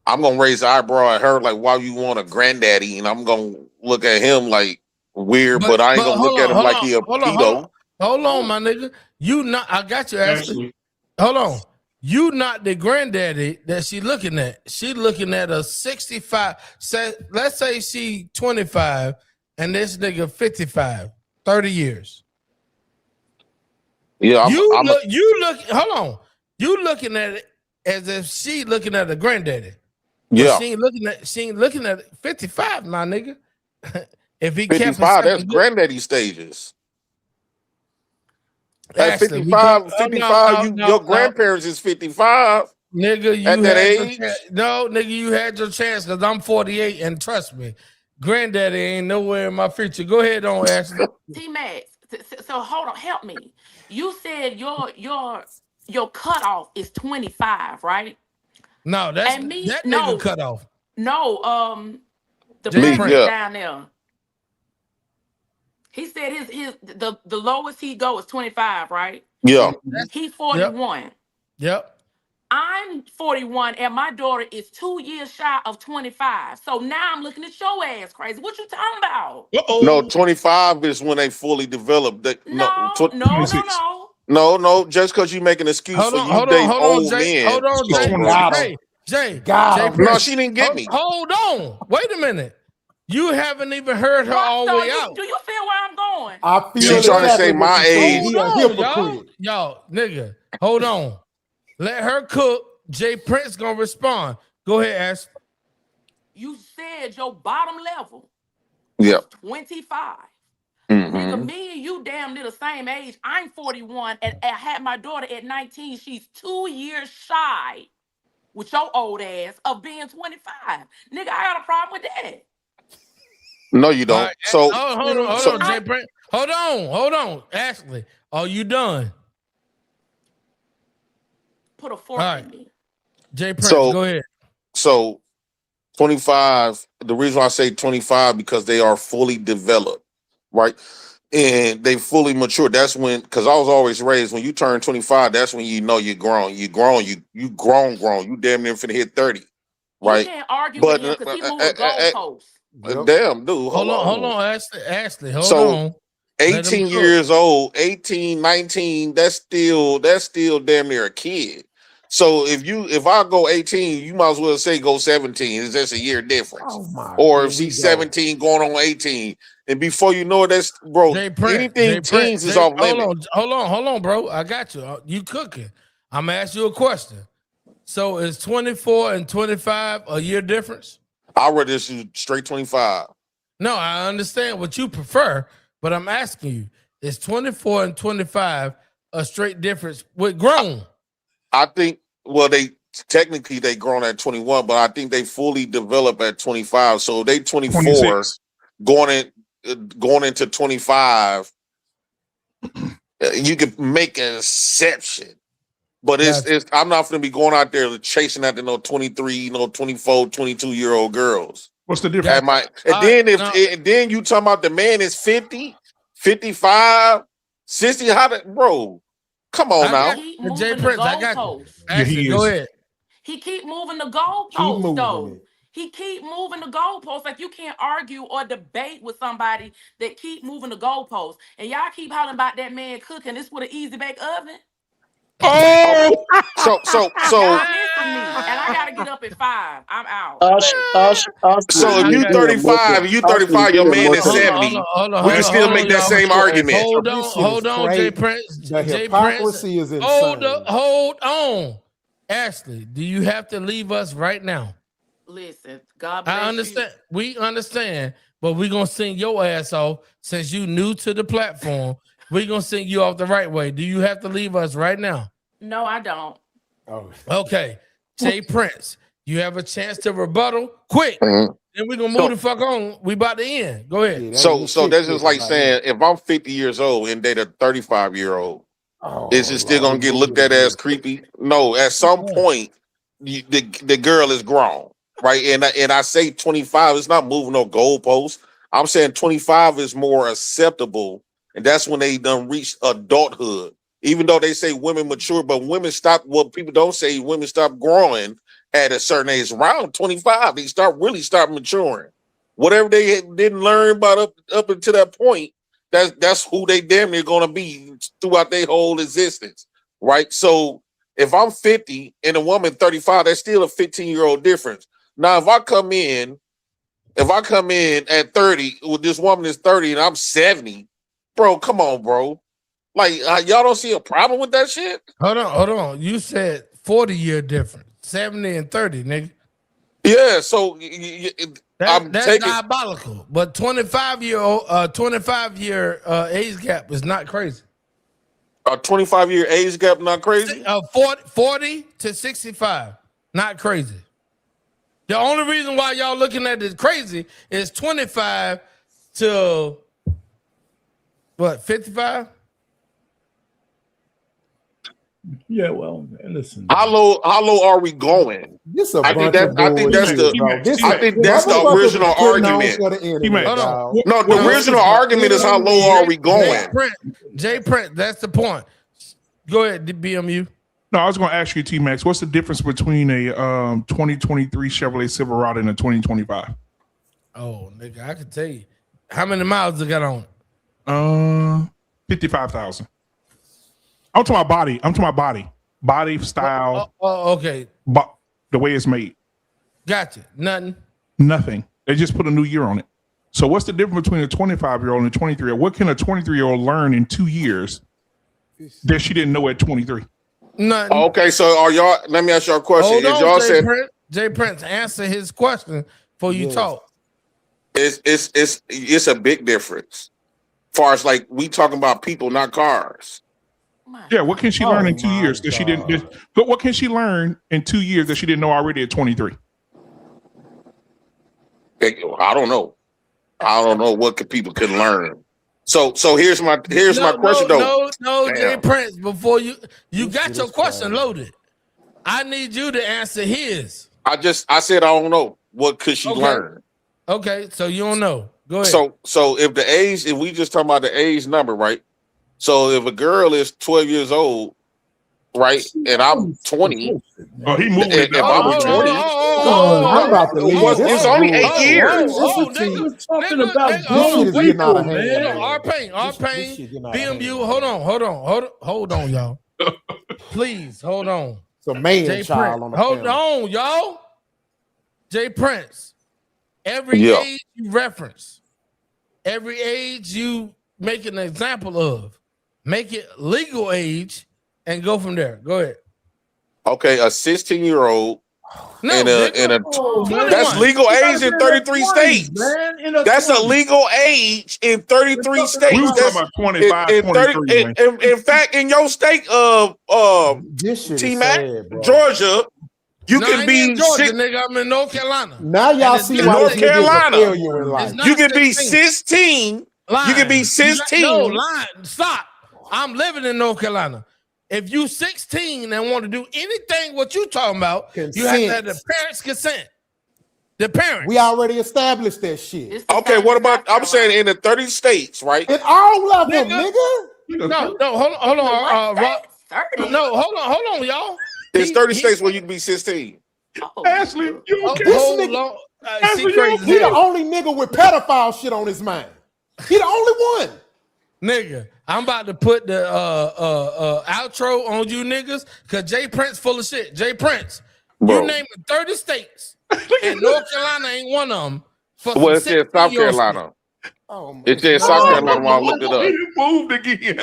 I'm going to raise the eyebrow at her like, why you want a granddaddy? And I'm going to look at him like weird, but I ain't going to look at him like he a pedo. Hold on, my nigga. I got you, Ashley. Hold on. You not the granddaddy that she looking at. She looking at a 65. Let's say she 25 and this nigga 55, 30 years. Yeah, hold on. You looking at it as if she looking at a granddaddy. Yeah. But she ain't looking at 55, my nigga. If he 55, that's granddaddy stages. At 55, your grandparents is 55. Nigga, you at that had age? nigga, you had your chance because I'm 48, and trust me, granddaddy ain't nowhere in my future. Go ahead on, Ashley. T-Max, so hold on, help me. You said your cutoff is 25, right? No, that nigga cutoff. No, the Jay president Prince. down there. He said the lowest he go is 25, right? Yeah. He's 41. Yep. I'm 41 and my daughter is 2 years shy of 25. So now I'm looking at your ass crazy. What you talking about? No, 25 is when they fully develop. No. No, just because you make an excuse for you date old men. Hold on, Jay. No, she didn't get me. Hold on. Wait a minute. You haven't even heard her all the way out. Do you feel where I'm going? I feel She's trying to say my age. Y'all, nigga, hold on. Let her cook. Jay Prince gonna respond. Go ahead, Ash. You said your bottom level was 25. Mm-hmm. Nigga, me and you damn near the same age. I'm 41 and I had my daughter at 19. She's 2 years shy with your old ass of being 25. Nigga, I got a problem with that. No, you don't. Right. So hold on, Jay Prince. Hold on. Ashley, are you done? Put a fork in me. Jay Prince, go ahead. So 25, the reason why I say 25 because they are fully developed, right? And they fully mature. That's when, because I was always raised, when you turn 25, that's when you know you're grown. You grown. You damn near finna hit 30. You right? can't argue with But him because he moving the goalposts. damn, dude, Hold on, hold hold on. on, Ashley, hold So on. Let him 18 cook. years old, 18, 19, that's still damn near a kid. So if I go 18, you might as well say go 17. It's just a year difference. Oh my! Or Here if we she's go. 17 going on 18. And before you know it, that's bro, anything teens is off limit. Hold on, bro. I got you. You cooking. I'm gonna ask you a question. So is 24 and 25 a year difference? I read this straight 25. No, I understand what you prefer, but I'm asking you, is 24 and 25 a straight difference with grown? I think, well, they technically they grown at 21, but I think they fully develop at 25. So they 24 26. going into 25. You could make an exception. But it's I'm not going to be going out there chasing after no 23, 24, 22-year-old girls. What's the difference? Then you talking about the man is 50, 55, 60. Bro, come on now. Keep moving the goalposts. Actually, go ahead. He keep moving the goalposts though. He keep moving the goalposts. Like you can't argue or debate with somebody that keep moving the goalposts. And y'all keep hollering about that man cooking. This with an easy bake oven. Oh, so Y'all missing me, and I gotta get up at 5. I'm out. So if you 35, your man is 70. We can still make that same argument. Hold on, Jay Prince. The hypocrisy is insane. Hold on. Ashley, do you have to leave us right now? Listen, God bless I understand. We understand, but we're gonna sing your ass off since you new to the platform. We're gonna sing you off the right way. Do you have to leave us right now? No, I don't. Oh. Okay. Jay Prince, you have a chance to rebuttal quick. Then we're gonna move the fuck on. We about to end. Go ahead. So that's just like saying if I'm 50 years old and date a 35-year-old, is it still gonna get looked at as creepy? No, at some point, the girl is grown, right? And I say 25, it's not moving no goalposts. I'm saying 25 is more acceptable. And that's when they done reached adulthood. Even though they say women mature, but women stop. What people don't say, women stop growing at a certain age. Around 25, they start maturing. Whatever they didn't learn about up until that point, that's who they damn near gonna be throughout their whole existence, right? So if I'm 50 and a woman 35, that's still a 15-year-old difference. Now, if I come in at 30, well, this woman is 30 and I'm 70. Bro, come on, bro. Like, y'all don't see a problem with that shit? Hold on. You said 40-year difference, 70 and 30, nigga. Yeah, so that's diabolical. But 25-year age gap is not crazy. A 25-year age gap not crazy? 40 to 65, not crazy. The only reason why y'all looking at it crazy is 25 to what, 55? Yeah, well, listen. How low are we going? I think that's the original argument. No, the original argument is how low are we going? Jay Prince, that's the point. Go ahead, BMU. No, I was going to ask you, T-Max, what's the difference between a 2023 Chevrolet Silverado and a 2025? Oh, nigga, I can tell you. How many miles it got on? 55,000. I'm talking about body. Body style. Okay. The way it's made. Gotcha. Nothing. They just put a new year on it. So what's the difference between a 25-year-old and a 23-year-old? What can a 23-year-old learn in 2 years that she didn't know at 23? Nothing. Okay, so are y'all? Let me ask y'all a question. Hold y'all on, Jay Prince, answer his question before you talk. It's a big difference. Far as like we talking about people, not cars. Yeah, what can she learn in 2 years that she didn't? But what can she learn in 2 years that she didn't know already at 23? I don't know. I don't know what people can learn. So here's my question though. No, Jay Prince. Before you got your question loaded. I need you to answer his. I said I don't know. What could she learn? Okay, so you don't know. Go ahead. So if we just talking about the age number, right? So if a girl is 12 years old, right, and I'm 20, he moving. If I'm 20, I'm about to leave. This It's is only bullshit. 8 years. Nigga, talking about this shit is getting out of hand. Hold on, man. R-Pain, BMU, hold on, y'all. Please, hold on. It's a man Jay child Prince, on the hold panel. on, y'all. Jay Prince, every Yeah. age you reference, every age you make an example of, make it legal age and go from there. Go ahead. Okay, a 16-year-old No, in a that's legal age in 33 states. That's a legal age in 33 states. We were talking That's about 25, 23, man. in fact, in your state T-Mac, Georgia, you can be in Georgia, nigga. I'm in North Carolina. Now y'all see why North this nigga is a Carolina. failure in life. You can be 16. You can be 16. No, lying. Stop. I'm living in North Carolina. If you 16 and want to do anything what you talking about, you have to have the parents' consent. The parents. We already established that shit. Okay, what about, I'm saying in the 30 states, right? In all of them, nigga. No, hold on. Hold on, y'all. There's 30 states where you can be 16. Ashley, you okay? This nigga, he the only nigga with pedophile shit on his mind. He the only one. Nigga, I'm about to put the outro on you niggas because Jay Prince full of shit. Jay Prince, you name 30 states, and North Carolina ain't one of them. Well, it says South Carolina. It says South Carolina when I looked it up. He moved again.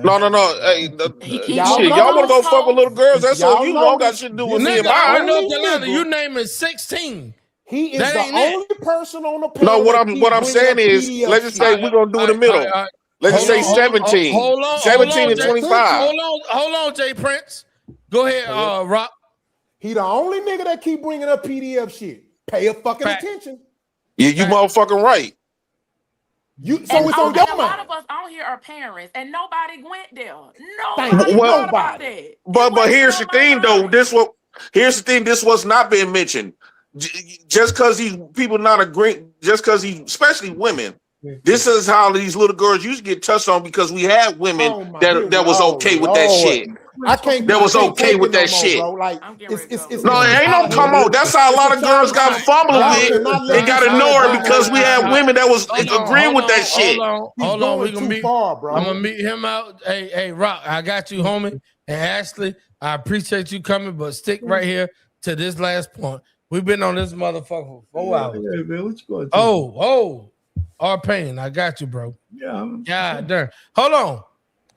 No. Hey, shit, y'all want to go fuck with little girls? That's all you know. Got shit to do with me and mine. North Carolina, you naming 16. He is the only person on the panel. No, what I'm saying is, let's just say we're gonna do in the middle. Let's just say 17. 17 and 25. Hold on, Jay Prince. Go ahead, Rock. He the only nigga that keep bringing up PDF shit. Pay a fucking attention. Yeah, you motherfucking right. So it's on your mind. A lot of us on here are parents, and nobody went there. Nobody. But here's the thing, though. Here's the thing. This was not being mentioned. Just because these people not agreeing, just because especially women. This is how these little girls used to get touched on because we had women that was okay with that shit. I can't. That was okay with that shit. Bro. Like, it's no, it ain't no come on. That's how a lot of girls got fumbling with and got ignored because we had women that was agreeing with that shit. Hold on. We're gonna meet. Bro. I'm gonna meet him out. Hey, Rock, I got you, homie. And Ashley, I appreciate you coming, but stick right here to this last point. We've been on this motherfucker for 4 hours. Yeah, man, what you going to do? R-Pain, I got you, bro. Yeah. God damn. Hold on.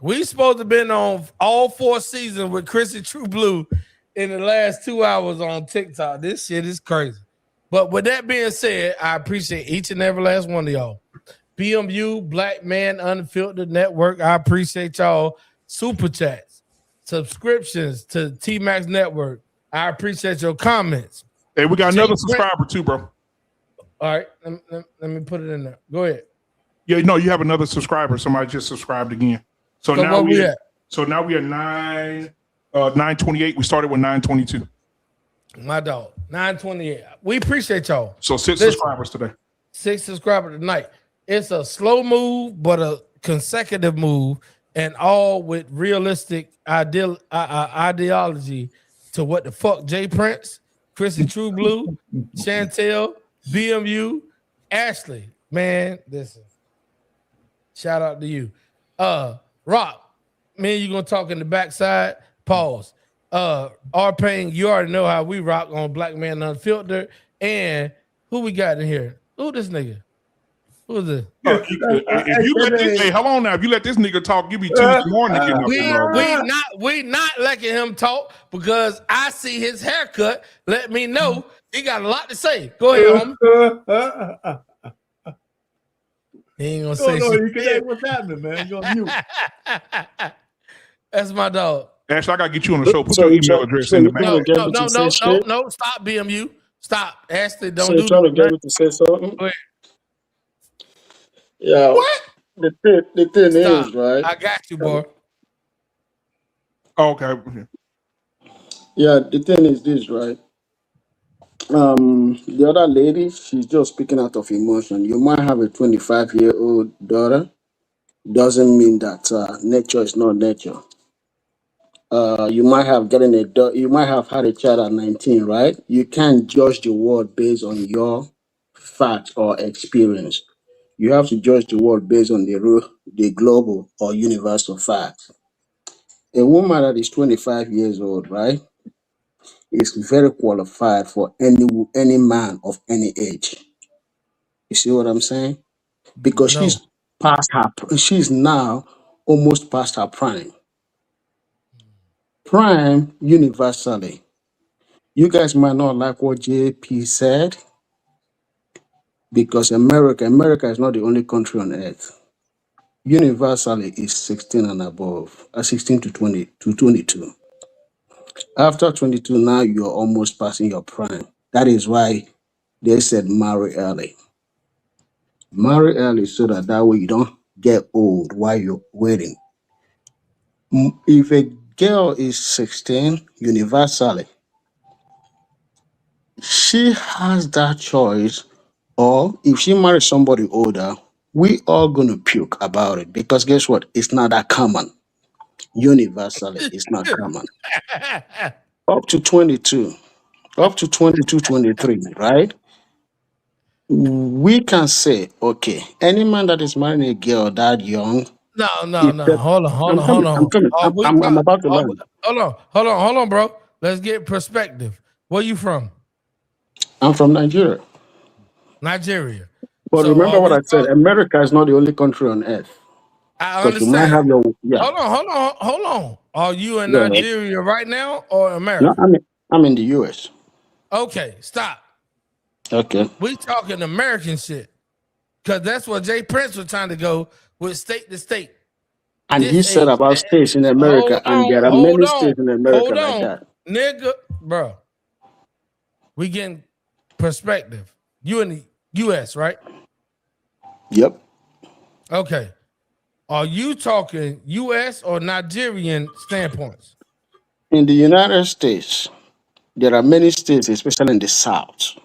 We supposed to been on all 4 seasons with Chrissy True Blue in the last 2 hours on TikTok. This shit is crazy. But with that being said, I appreciate each and every last one of y'all. BMU, Black Man Unfiltered Network. I appreciate y'all. Super chats, subscriptions to T-Max Network. I appreciate your comments. Hey, we got another subscriber too, bro. All right, let me put it in there. Go ahead. Yeah, no, you have another subscriber. Somebody just subscribed again. So now we are 928. We started with 922. My dog, 928. We appreciate y'all. So 6 subscribers today. 6 subscribers tonight. It's a slow move, but a consecutive move, and all with realistic ideology to what the fuck Jay Prince, Chrissy True Blue, Chantel, BMU, Ashley, man, listen. Shout out to you. Rock, me and you gonna talk in the backside. Pause. R-Pain, you already know how we rock on Black Man Unfiltered. And who we got in here? Who this nigga? Who is this? If you let this, hey, hold on now. If you let this nigga talk, you be Tuesday morning to get we not letting him talk because I see his haircut. Let me know he got a lot to say. Go ahead, homie. He ain't gonna say shit. You can say what's happening, man. You're on mute. That's my dog. Ash, I gotta get you on the show. Put your email address in the back. No, stop, BMU. Stop. Ashley, don't so do you're trying to get that. me to say something? Go ahead. Yeah. What? The thing is, right? I got you, boy. Okay. Yeah, the thing is this, right? The other lady, she's just speaking out of emotion. You might have a 25-year-old daughter. Doesn't mean that nature is not nature. you might have you might have had a child at 19, right? You can't judge the world based on your fact or experience. You have to judge the world based on the global or universal facts. A woman that is 25 years old, right, is very qualified for any man of any age. You see what I'm saying? Because No. she's now almost past her prime. Prime universally. You guys might not like what JP said because America is not the only country on earth. Universally is 16 and above, 16 to 20 to 22. After 22, now you're almost passing your prime. That is why they said marry early. Marry early so that way you don't get old while you're waiting. If a girl is 16, universally, she has that choice. Or if she marries somebody older, we all gonna puke about it because guess what? It's not that common. Universally, it's not common. Up to 22, up to 22, 23, right? We can say, okay, any man that is marrying a girl that young, No. is that, Hold I'm coming, I'm coming, I'm about to land. Hold on, bro. Let's get perspective. Where you from? I'm from Nigeria. Nigeria. But So remember what I said, America is not the only country on earth. I Because you might understand. have your, yeah. Hold on. Are you in Go ahead. Nigeria right now or No, America? I'm in the US. Okay, stop. Okay. We talking American shit. Because that's what Jay Prince was trying to go with state to state. And he said about states in America, and there are many states in America like that. Nigga, bro. We getting perspective. You in the US, right? Yep. Okay. Are you talking US or Nigerian standpoints? In the United States, there are many states, especially in the South,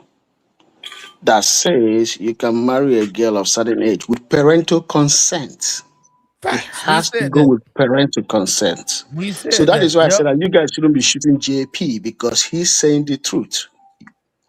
that says you can marry a girl of certain age with parental consent. It Facts. We has to said go that. with parental consent. We So said that is that. why I Yep. said that you guys shouldn't be shooting JP because he's saying the truth.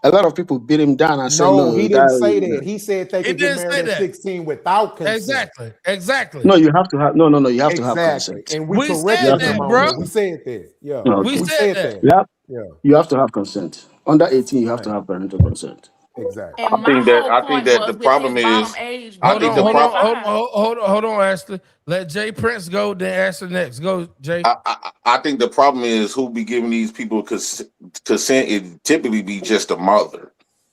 A lot of people beat him down and say, No, no, he didn't say that. He said they He could get didn't say married at that. 16 without consent. Exactly. no, you have to have, no, you have to have Exactly. consent. And we We corrected said him that, on bro. that. We said that. Yeah. Okay. We We said said that. that. Yeah, Yeah. you have to have consent. Under 18, you have to Right. have parental consent. Exactly. And my whole point was The with his problem bottom is, age I being think the problem. 25. Hold on, Ashley. Let Jay Prince go, then Ashley next. Go, Jay. I think the problem is who be giving these people consent. It typically be just a mother,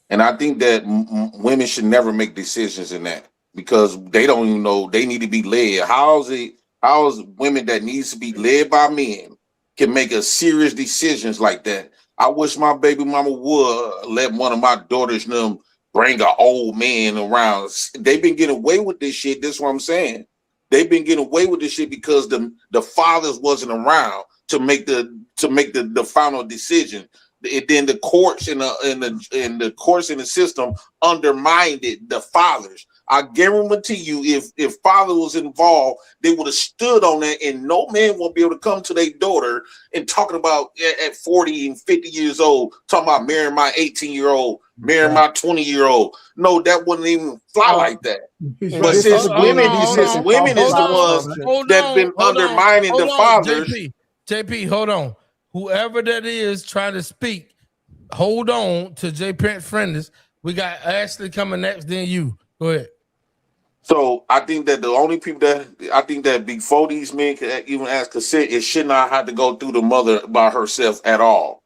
and I think that women should never make decisions in that because they don't even know they need to be led. How is women that needs to be led by men can make a serious decisions like that? I wish my baby mama would let one of my daughters them bring an old man around. They've been getting away with this shit. That's what I'm saying. They've been getting away with this shit because the fathers wasn't around to make the final decision. And then the courts and the courts in the system undermined the fathers. I guarantee you, if father was involved, they would have stood on that, and no man will be able to come to their daughter and talking about at 40 and 50 years old, talking about marrying my 18-year-old, marrying my 20-year-old. No, that wouldn't even fly like that. But since women is the ones that's been undermining the fathers. JP, hold on. Whoever that is trying to speak, hold on to Jay Prince Friendless. We got Ashley coming next, then you. Go ahead. So I think that the only people that before these men can even ask consent, it should not have to go through the mother by herself at all.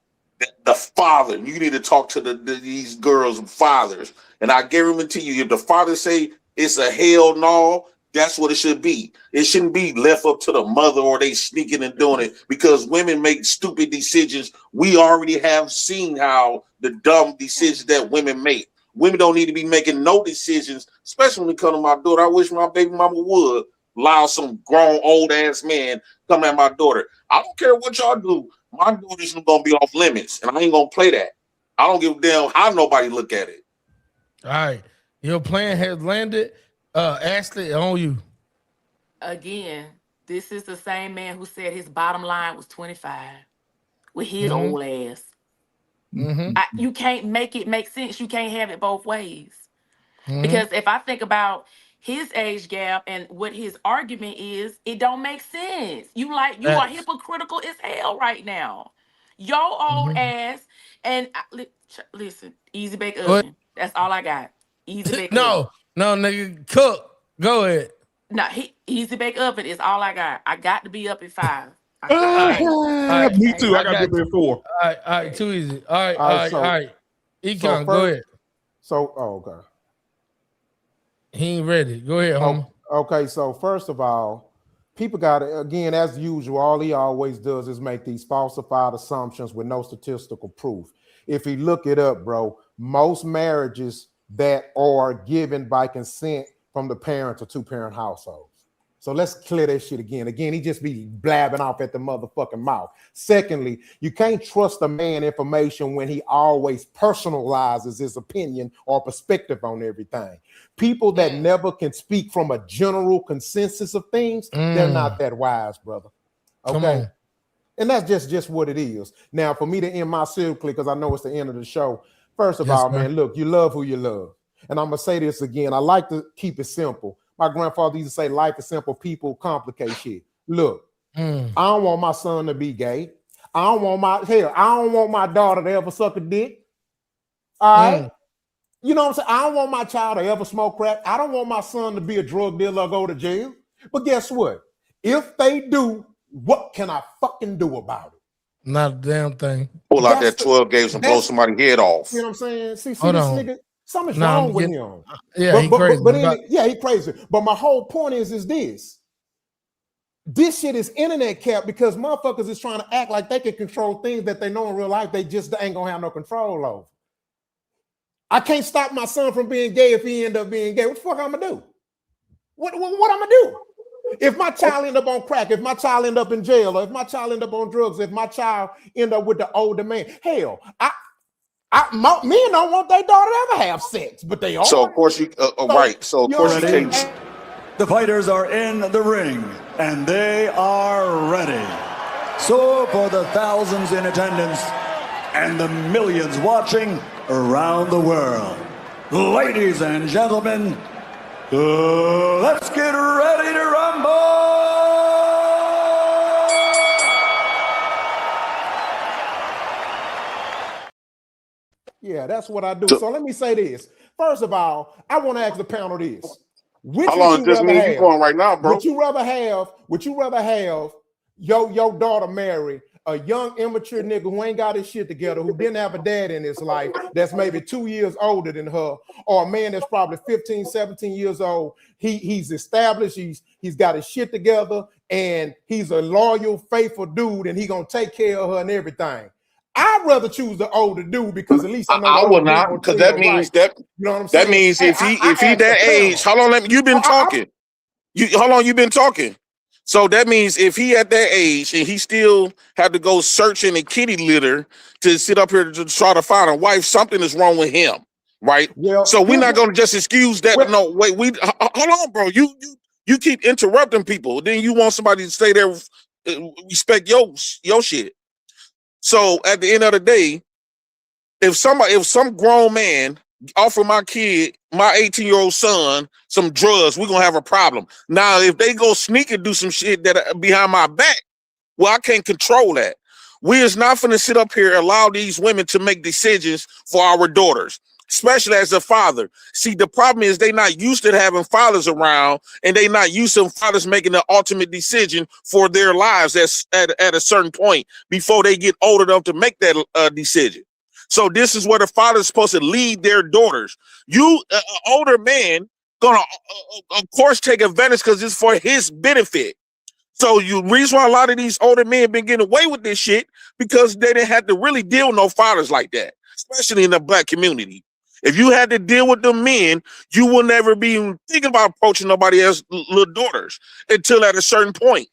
The father, you need to talk to these girls' fathers, and I guarantee you, if the father say it's a hell no, that's what it should be. It shouldn't be left up to the mother or they sneaking and doing it because women make stupid decisions. We already have seen how the dumb decisions that women make. Women don't need to be making no decisions, especially when it comes to my daughter. I wish my baby mama would allow some grown old ass man come at my daughter. I don't care what y'all do. My daughter's gonna be off limits, and I ain't gonna play that. I don't give a damn how nobody look at it. All right, your plan has landed. Ashley, on you. Again, This is the same man who said his bottom line was 25 with his old ass. You can't make it make sense. You can't have it both ways. Because if I think about his age gap and what his argument is, it don't make sense. You are hypocritical as hell right now. Your old ass and listen, easy bake oven. That's all I got. Easy bake oven. No, nigga, cook. Go ahead. No, easy bake oven is all I got. I got to be up at 5. Me too. I got to be at 4. All right, too easy. All right. Econ, go ahead. Okay. He ain't ready. Go ahead, homie. Okay, so first of all, people got to, again, as usual, all he always does is make these falsified assumptions with no statistical proof. If you look it up, bro, most marriages that are given by consent from the parents are 2-parent households. So let's clear that shit again. Again, he just be blabbing off at the motherfucking mouth. Secondly, you can't trust a man information when he always personalizes his opinion or perspective on everything. People that never can speak from a general consensus of things, they're not that wise, brother. Okay. And that's just what it is. Now, for me to end my circle, because I know it's the end of the show. First of all, man, look, you love who you love. And I'm going to say this again. I like to keep it simple. My grandfather used to say, life is simple, people complicate shit. Look, I don't want my son to be gay. I don't want my daughter to ever suck a dick. All right? You know what I'm saying? I don't want my child to ever smoke crack. I don't want my son to be a drug dealer or go to jail. But guess what? If they do, what can I fucking do about it? Not a damn thing. Pull out that 12 gauge and blow somebody's head off. You know what I'm saying? See Hold this on. nigga, something's wrong with him. Yeah, he crazy. He crazy. But my whole point is this. This shit is internet cap because motherfuckers is trying to act like they can control things that they know in real life they just ain't gonna have no control over. I can't stop my son from being gay if he end up being gay. What the fuck I'm gonna do? What I'm gonna do? If my child end up on crack, if my child end up in jail, or if my child end up on drugs, if my child end up with the older man, hell, men don't want their daughter to ever have sex, but they are. So of course you right. So of course you can. The fighters are in the ring and they are ready. So for the thousands in attendance and the millions watching around the world, ladies and gentlemen, let's get ready to rumble! Yeah, that's what I do. So let me say this. First of all, I want to ask the panel this. Which How long does this mean you going right now, bro? Would you rather have your daughter marry a young, immature nigga who ain't got his shit together, who didn't have a dad in his life, that's maybe 2 years older than her, or a man that's probably 15, 17 years old? He's established, he's got his shit together, and he's a loyal, faithful dude, and he gonna take care of her and everything. I'd rather choose the older dude because at least I know I would not, because that means that you know what I'm saying. That means if he that age, how long you been talking? How long you been talking? So that means if he at that age and he still had to go searching in kitty litter to sit up here to try to find a wife, something is wrong with him, right? Well, so we're not going to just excuse that. Well, no, wait, hold on, bro. You keep interrupting people. Then you want somebody to stay there, respect your shit. So at the end of the day, if some grown man offer my kid, my 18-year-old son, some drugs, we're gonna have a problem. Now, if they go sneak and do some shit that behind my back, well, I can't control that. We is not gonna sit up here and allow these women to make decisions for our daughters, especially as a father. See, the problem is they not used to having fathers around, and they not used to fathers making the ultimate decision for their lives at a certain point before they get old enough to make that decision. So this is where the father is supposed to lead their daughters. You, older man, gonna of course take advantage because it's for his benefit. So reason why a lot of these older men been getting away with this shit because they didn't have to really deal with no fathers like that, especially in the black community. If you had to deal with the men, you will never be thinking about approaching nobody else's little daughters until at a certain point.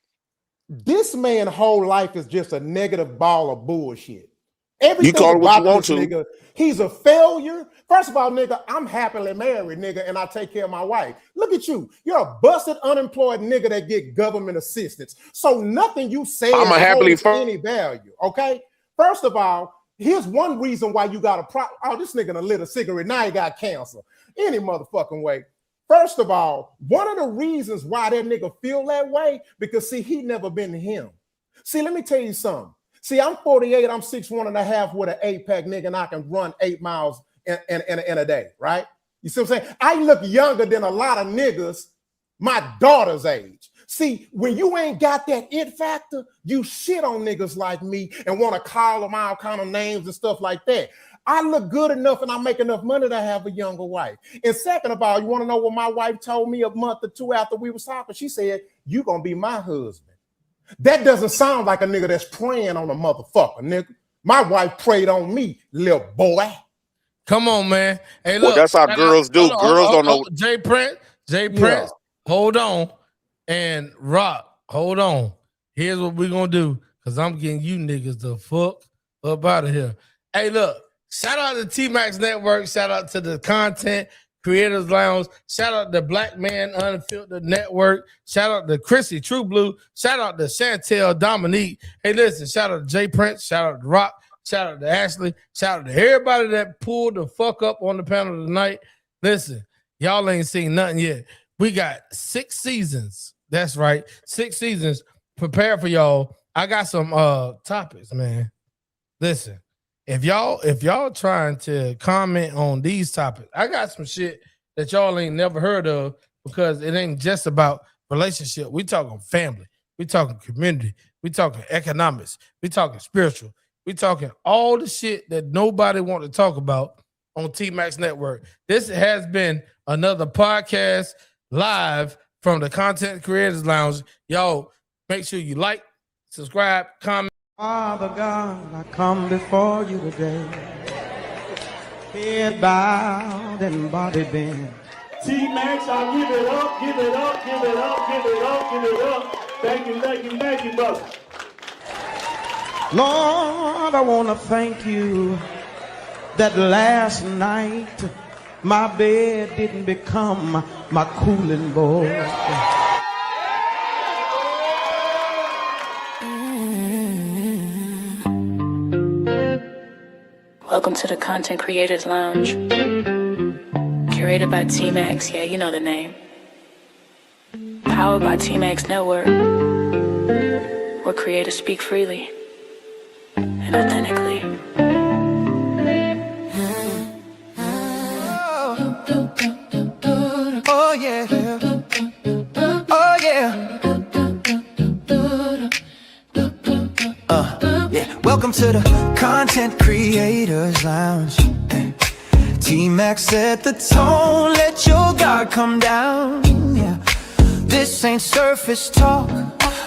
This man's whole life is just a negative ball of bullshit. You call it what you want to. Nigga, he's a failure. First of all, nigga, I'm happily married, nigga, and I take care of my wife. Look at you. You're a busted, unemployed nigga that get government assistance. So nothing you say holds any value, okay? First of all, here's one reason why you got this nigga done lit a cigarette. Now he got cancer. Any motherfucking way. First of all, one of the reasons why that nigga feel that way, because see, he never been him. See, let me tell you something. See, I'm 48, I'm 6'1.5" with an 8-pack, nigga, and I can run 8 miles in a day, right? You see what I'm saying? I look younger than a lot of niggas my daughter's age. See, when you ain't got that it factor, you shit on niggas like me and want to call them all kind of names and stuff like that. I look good enough and I make enough money to have a younger wife. And second of all, you want to know what my wife told me a month or two after we were talking? She said, "You gonna be my husband." That doesn't sound like a nigga that's praying on a motherfucker, nigga. My wife prayed on me, little boy. Come on, man. Hey, look. Well, that's how girls do. Girls don't know. Jay Prince, hold on. And Rock, hold on. Here's what we're going to do, because I'm getting you niggas the fuck up out of here. Hey, look. Shout out to T-Max Network. Shout out to the Content Creators Lounge. Shout out to Black Man Unfiltered Network. Shout out to Chrissy True Blue. Shout out to Chantel Dominique. Hey, listen, shout out to Jay Prince. Shout out to Rock. Shout out to Ashley. Shout out to everybody that pulled the fuck up on the panel tonight. Listen, y'all ain't seen nothing yet. We got 6 seasons. That's right. 6 seasons. Prepare for y'all. I got some topics, man. Listen. If y'all trying to comment on these topics, I got some shit that y'all ain't never heard of, because it ain't just about relationship. We talking family. We talking community. We talking economics. We talking spiritual. We talking all the shit that nobody want to talk about on T-Max Network. This has been another podcast live from the Content Creators Lounge. Y'all make sure you like, subscribe, comment. Father God, I come before you today, head bowed and body bent. T-Max, I'll give it up, give it up, give it up, give it up, give it up. Thank you, thank you, thank you, brother. Lord, I want to thank you that last night my bed didn't become my cooling board. Welcome to the Content Creators Lounge. Curated by T-Max, yeah, you know the name. Powered by T-Max Network, where creators speak freely and authentically. Oh yeah, oh yeah. Yeah. Welcome to the Content Creators Lounge. T-Max set the tone, let your guard come down. Yeah. This ain't surface talk,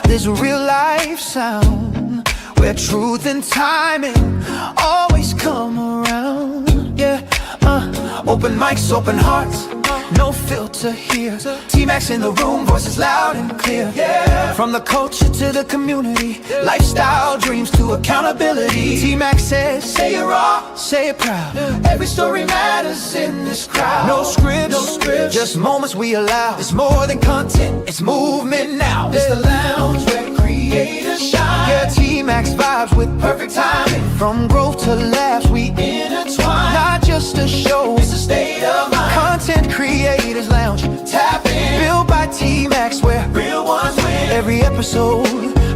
this real life sound, where truth and timing always come around. Yeah. Open mics, open hearts, no filter here. T-Max in the room, voices loud and clear. Yeah. From the culture to the community, lifestyle, dreams to accountability. T-Max says, say it raw, say it proud. Every story matters in this crowd. No scripts, no scripts, just moments we allow. It's more than content, it's movement now. It's the lounge where creators shine. Yeah, T-Max vibes with perfect timing. From growth to laughs, we intertwine. Not just a show, it's a state of mind. Content Creators Lounge, tap in. Built by T-Max, where real ones win. Every episode,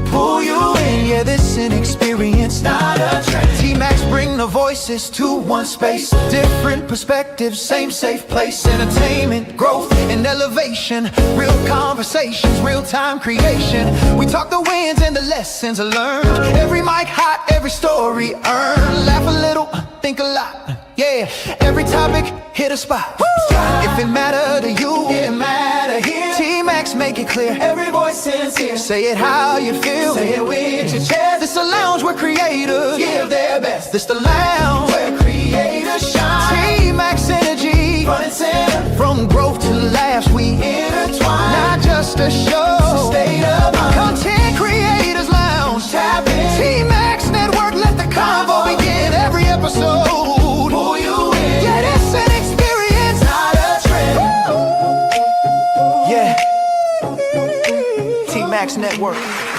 pull you in. Yeah, this an experience, not a trend. T-Max bring the voices to one space. Different perspectives, same safe place. Entertainment, growth, and elevation. Real conversations, real-time creation. We talk the wins and the lessons learned. Every mic hot, every story earned. Laugh a little, think a lot. Yeah, every topic hit a spot. If it matter to you, it matter here. T-Max make it clear. Every voice sincere. Say it how you feel. Say it with your chest. This the lounge where creators give their best. This the lounge where creators shine. T-Max energy, front and center. From growth to laughs, we intertwine. Not just a show, it's a state of mind. Content Creators Lounge, tap in. T-Max Network, let the convo begin. T-Max Network.